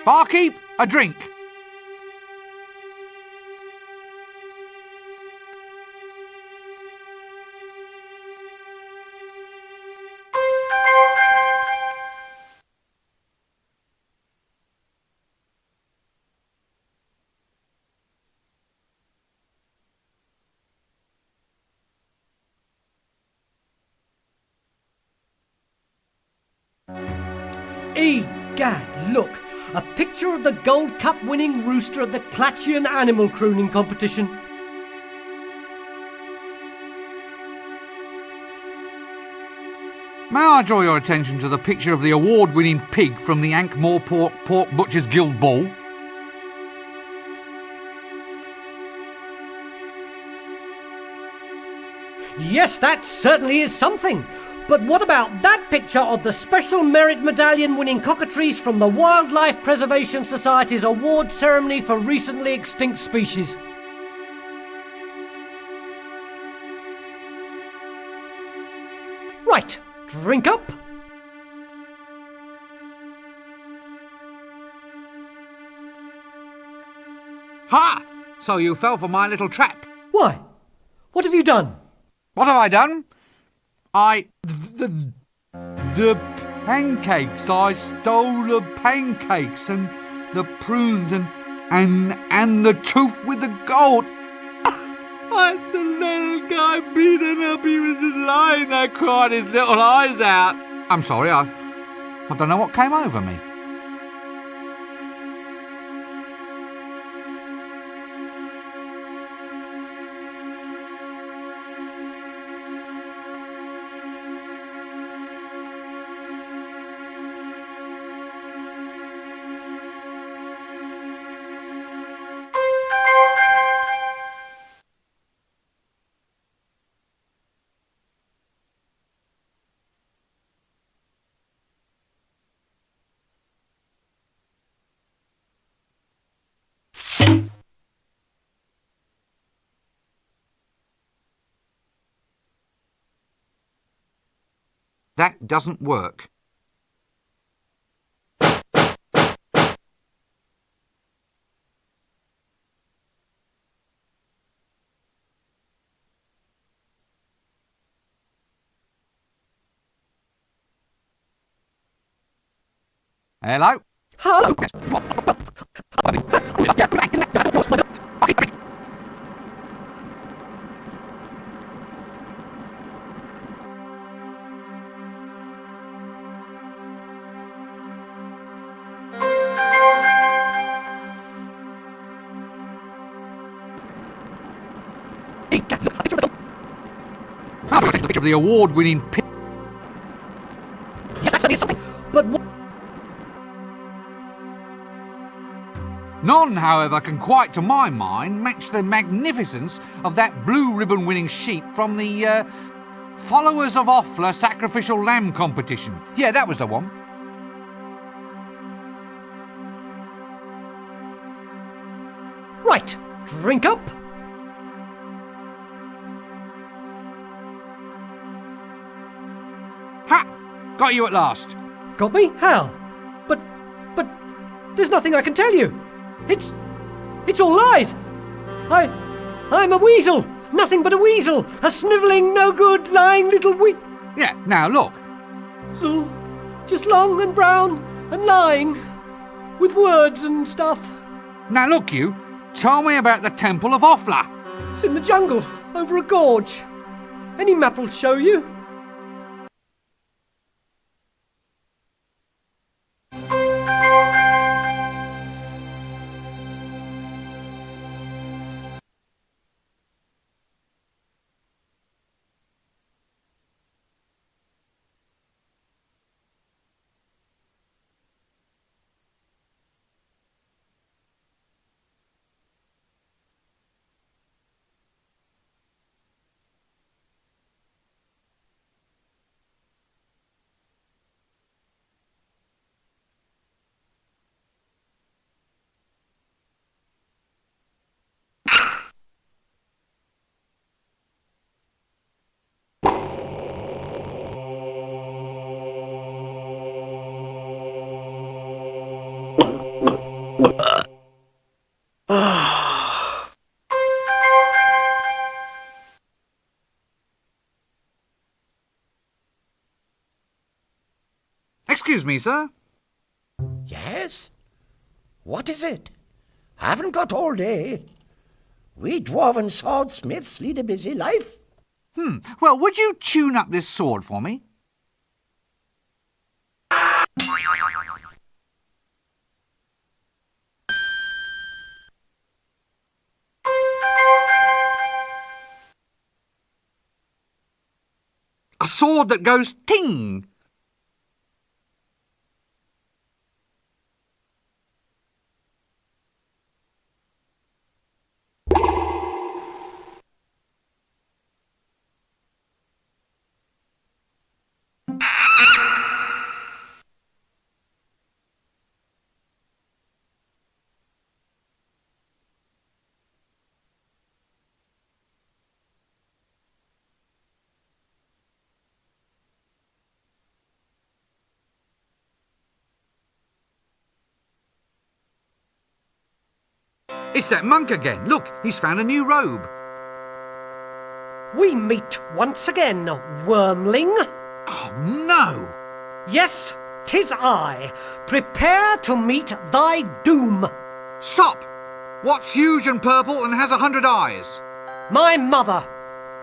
Barkeep, a drink. Egad, look! A picture of the Gold Cup winning rooster at the Clatchian Animal Crooning Competition. May I draw your attention to the picture of the award-winning pig from the Ankh-Morpork Pork Butchers Guild Ball? Yes, that certainly is something. But what about that picture of the Special Merit Medallion winning cockatoos from the Wildlife Preservation Society's award ceremony for recently extinct species? Right, drink up. Ha! So you fell for my little trap. Why? What have you done? What have I done? The pancakes. I stole the pancakes and the prunes and the tooth with the gold. And the little guy beaten up, he was just lying there crying his little eyes out. I'm sorry, I don't know what came over me. That doesn't work. Hello? Hello? Of the award-winning Yes, that's something. But what? None, however, can quite, to my mind, match the magnificence of that blue ribbon-winning sheep from the Followers of Offla Sacrificial Lamb competition. Yeah, that was the one. Right, drink up. Ha! Got you at last. Got me? How? But there's nothing I can tell you. It's all lies. I'm a weasel. Nothing but a weasel. A snivelling, no good, lying little Yeah, now look. weasel. Just long and brown and lying. With words and stuff. Now look, you. Tell me about the Temple of Offla. It's in the jungle, over a gorge. Any map will show you. Excuse me, sir. Yes? What is it? Haven't got all day. We dwarven swordsmiths lead a busy life. Well, would you tune up this sword for me? A sword that goes ting! It's that monk again. Look, he's found a new robe. We meet once again, wormling. Oh, no! Yes, 'tis I. Prepare to meet thy doom. Stop! What's huge and purple and has 100 eyes? My mother,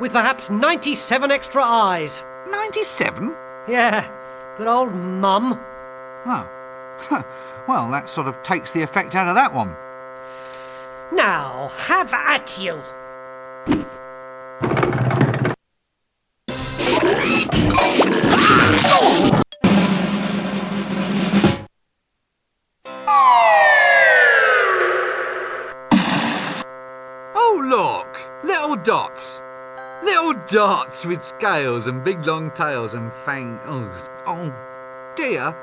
with perhaps 97 extra eyes. 97? Yeah, good old mum. Oh. Well, that sort of takes the effect out of that one. Now, have at you. Oh, look! Little dots. Little dots with scales and big long tails and fangs. Oh dear.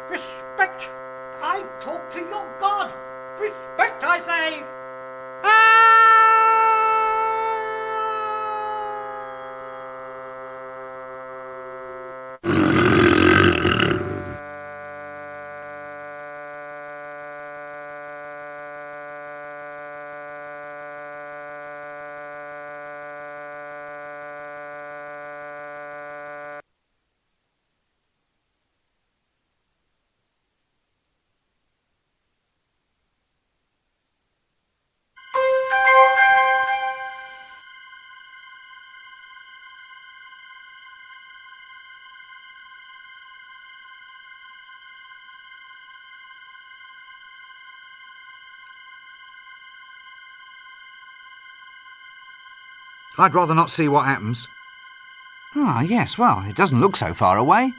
Respect! I talk to your God! Respect, I say! I'd rather not see what happens. Ah, yes, well, it doesn't look so far away.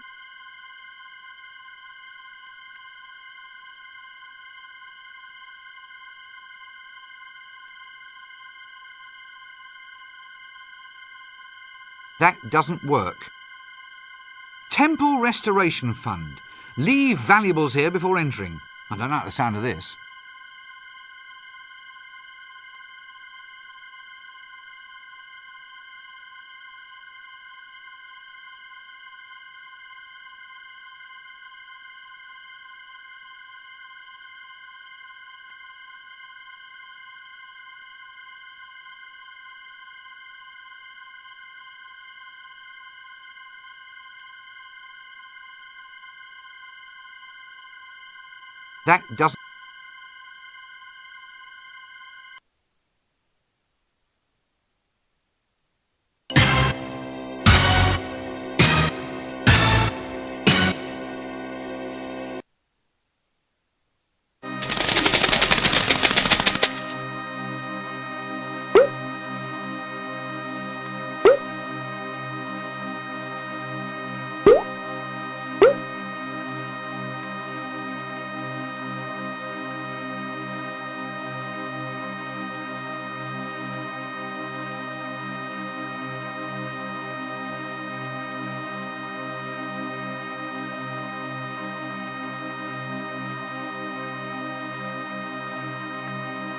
That doesn't work. Temple Restoration Fund. Leave valuables here before entering. I don't like the sound of this. That doesn't...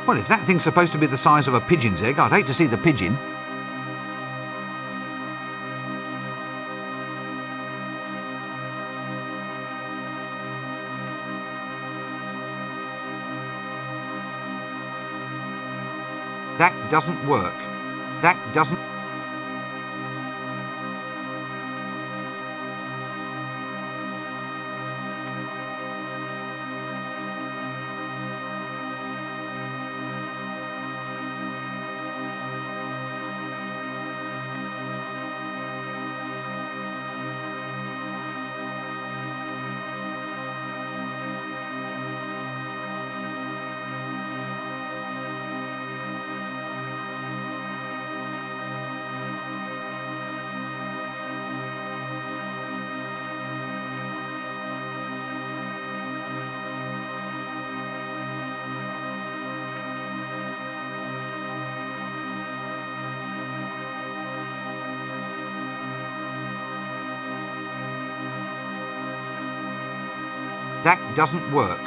Well, if that thing's supposed to be the size of a pigeon's egg, I'd hate to see the pigeon. That doesn't work. That doesn't... That doesn't work.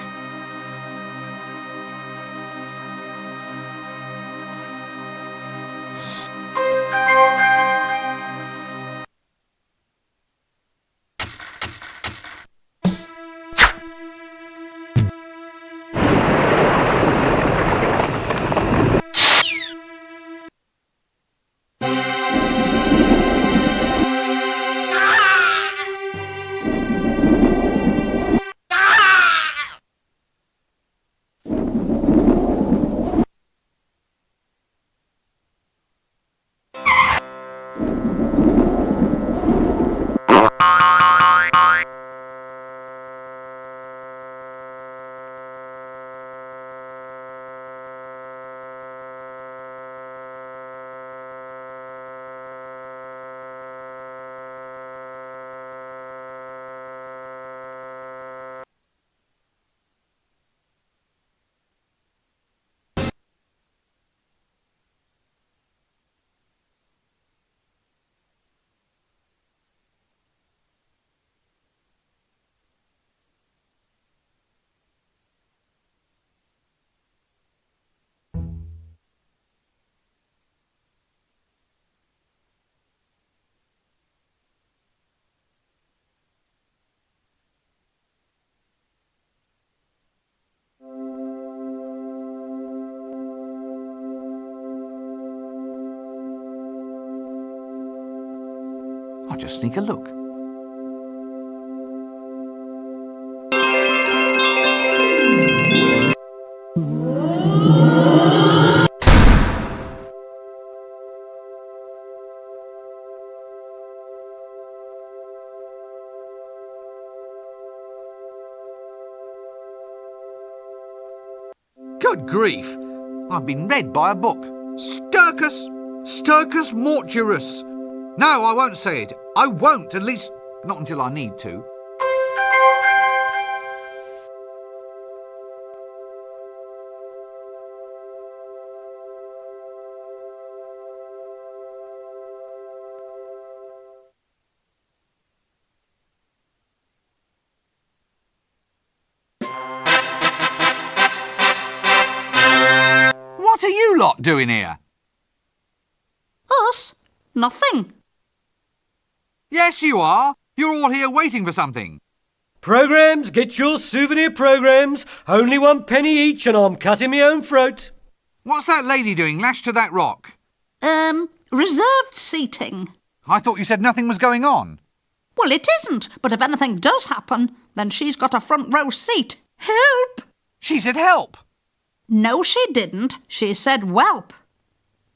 I'll just sneak a look. Good grief! I've been read by a book. Sturcus mortuus. No, I won't say it. I won't, at least not until I need to. What are you lot doing here? Us? Nothing. Yes, you are. You're all here waiting for something. Programs, get your souvenir programs. Only 1 penny each and I'm cutting my own throat. What's that lady doing lashed to that rock? Reserved seating. I thought you said nothing was going on. Well, it isn't, but if anything does happen, then she's got a front row seat. Help! She said help. No, she didn't. She said whelp.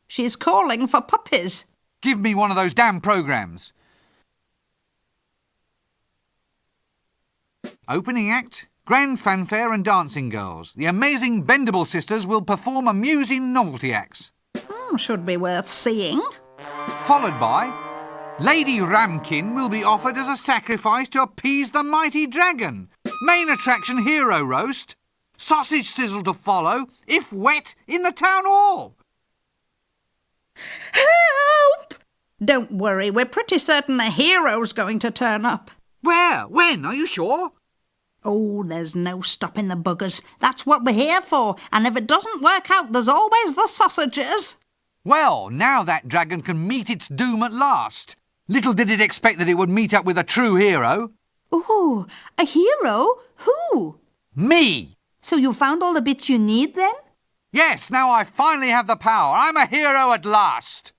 She's calling for puppies. Give me one of those damn programs. Opening act, grand fanfare and dancing girls. The amazing Bendable sisters will perform amusing novelty acts. Should be worth seeing. Followed by Lady Ramkin will be offered as a sacrifice to appease the mighty dragon. Main attraction hero roast. Sausage sizzle to follow, if wet, in the town hall. Help! Don't worry, we're pretty certain a hero's going to turn up. Where? When? Are you sure? Oh, there's no stopping the buggers. That's what we're here for. And if it doesn't work out, there's always the sausages. Well, now that dragon can meet its doom at last. Little did it expect that it would meet up with a true hero. Ooh, a hero? Who? Me! So you found all the bits you need then? Yes, now I finally have the power. I'm a hero at last.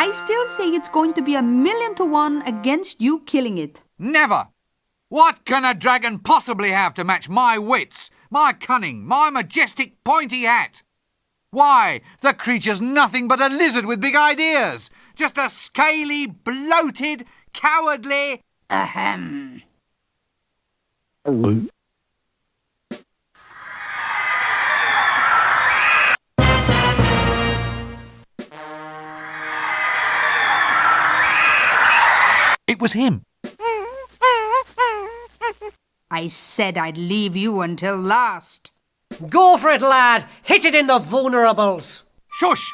I still say it's going to be 1,000,000 to 1 against you killing it. Never! What can a dragon possibly have to match my wits, my cunning, my majestic pointy hat? Why, the creature's nothing but a lizard with big ideas. Just a scaly, bloated, cowardly... Ahem. It was him. I said I'd leave you until last. Go for it, lad! Hit it in the vulnerables! Shush!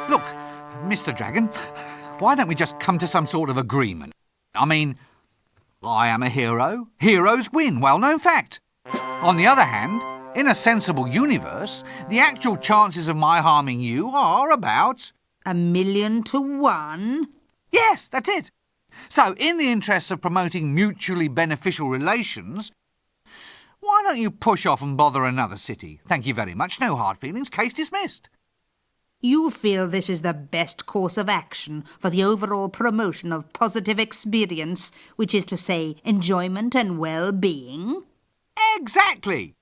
Look, Mr. Dragon, why don't we just come to some sort of agreement? I mean, I am a hero. Heroes win, well-known fact. On the other hand, in a sensible universe, the actual chances of my harming you are about... 1,000,000 to 1? Yes, that's it. So, in the interests of promoting mutually beneficial relations, why don't you push off and bother another city? Thank you very much. No hard feelings. Case dismissed. You feel this is the best course of action for the overall promotion of positive experience, which is to say, enjoyment and well-being? Exactly.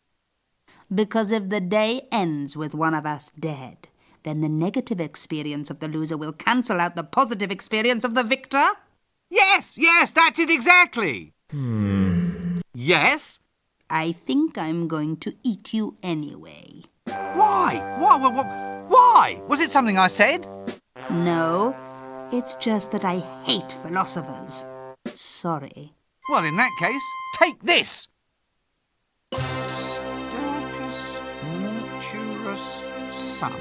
Because if the day ends with one of us dead, then the negative experience of the loser will cancel out the positive experience of the victor? Yes, that's it exactly. Yes? I think I'm going to eat you anyway. Why? Why? Was it something I said? No, it's just that I hate philosophers. Sorry. Well, in that case, take this. Sturcus mortuus sum.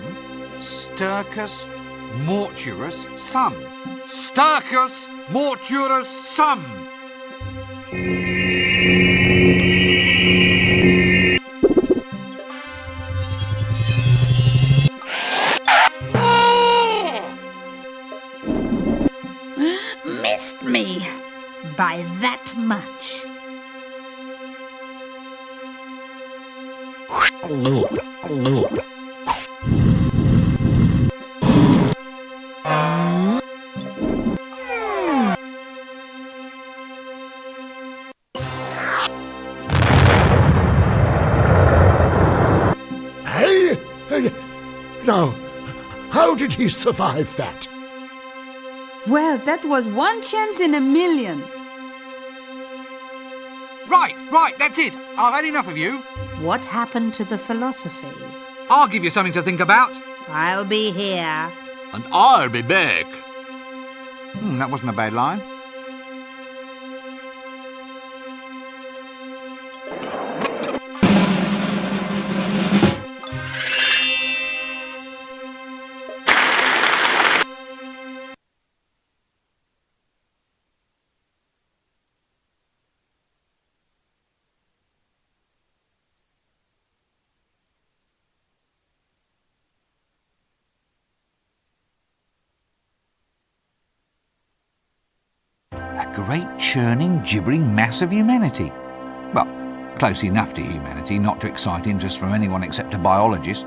Sturcus mortuus sum. Sturcus mortuus sum. Missed me by that much. Now, how did he survive that? Well, that was one chance in 1,000,000. Right, that's it. I've had enough of you. What happened to the philosophy? I'll give you something to think about. I'll be here. And I'll be back. That wasn't a bad line. Great churning, gibbering mass of humanity. Well, close enough to humanity not to excite interest from anyone except a biologist.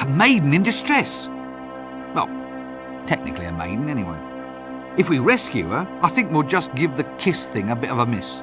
A maiden in distress. Well, technically a maiden anyway. If we rescue her, I think we'll just give the kiss thing a bit of a miss.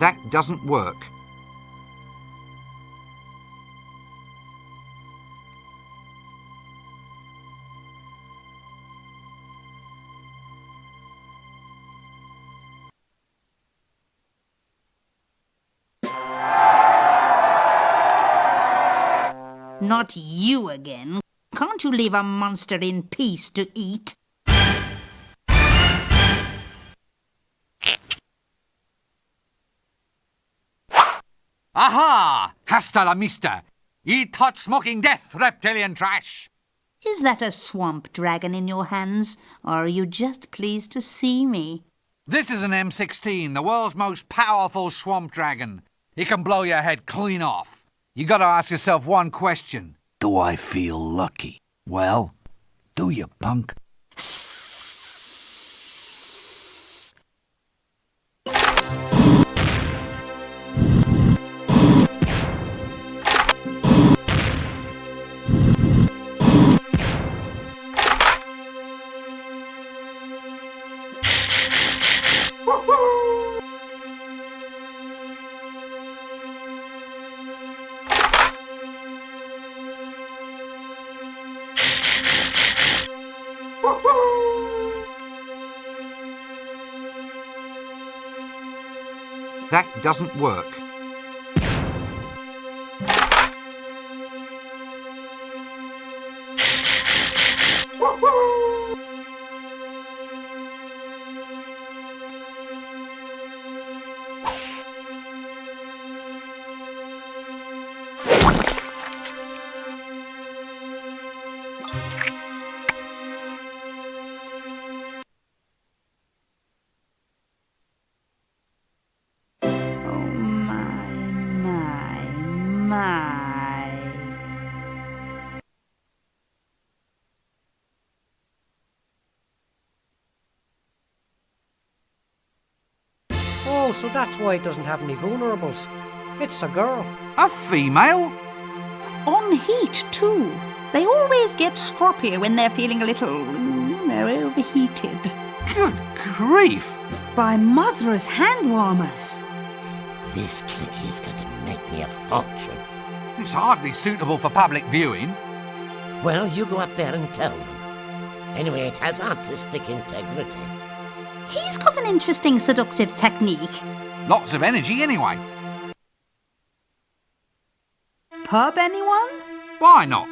That doesn't work. Not you again. Can't you leave a monster in peace to eat? Aha! Hasta la vista! Eat hot smoking death, reptilian trash! Is that a swamp dragon in your hands, or are you just pleased to see me? This is an M16, the world's most powerful swamp dragon. It can blow your head clean off. You gotta ask yourself one question. Do I feel lucky? Well, do you, punk? That doesn't work. Oh, so that's why it doesn't have any vulnerables. It's a girl. A female? On heat, too. They always get stroppy when they're feeling a little, overheated. Good grief! By Mothra's hand warmers. This clicky is going to make me a fortune. It's hardly suitable for public viewing. Well, you go up there and tell them. Anyway, it has artistic integrity. He's got an interesting seductive technique. Lots of energy, anyway. Pub, anyone? Why not?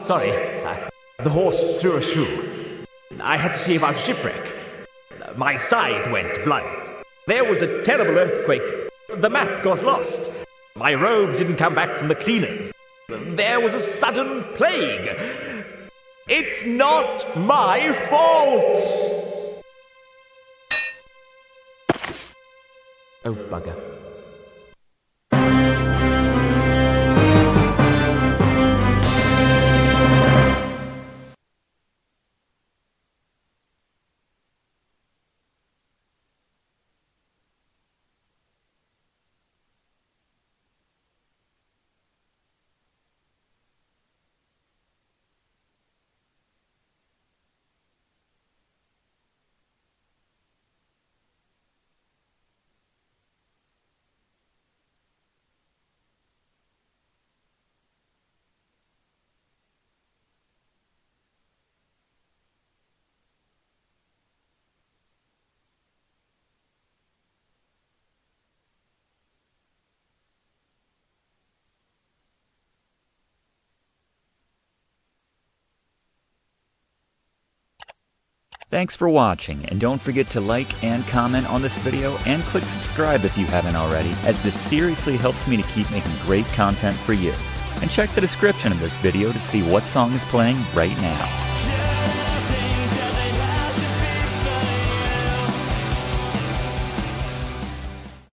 Sorry. The horse threw a shoe. I had to see about a shipwreck. My scythe went blunt. There was a terrible earthquake. The map got lost. My robes didn't come back from the cleaners. There was a sudden plague. It's not my fault! Oh, bugger. Thanks for watching, and don't forget to like and comment on this video and click subscribe if you haven't already, as this seriously helps me to keep making great content for you. And check the description of this video to see what song is playing right now.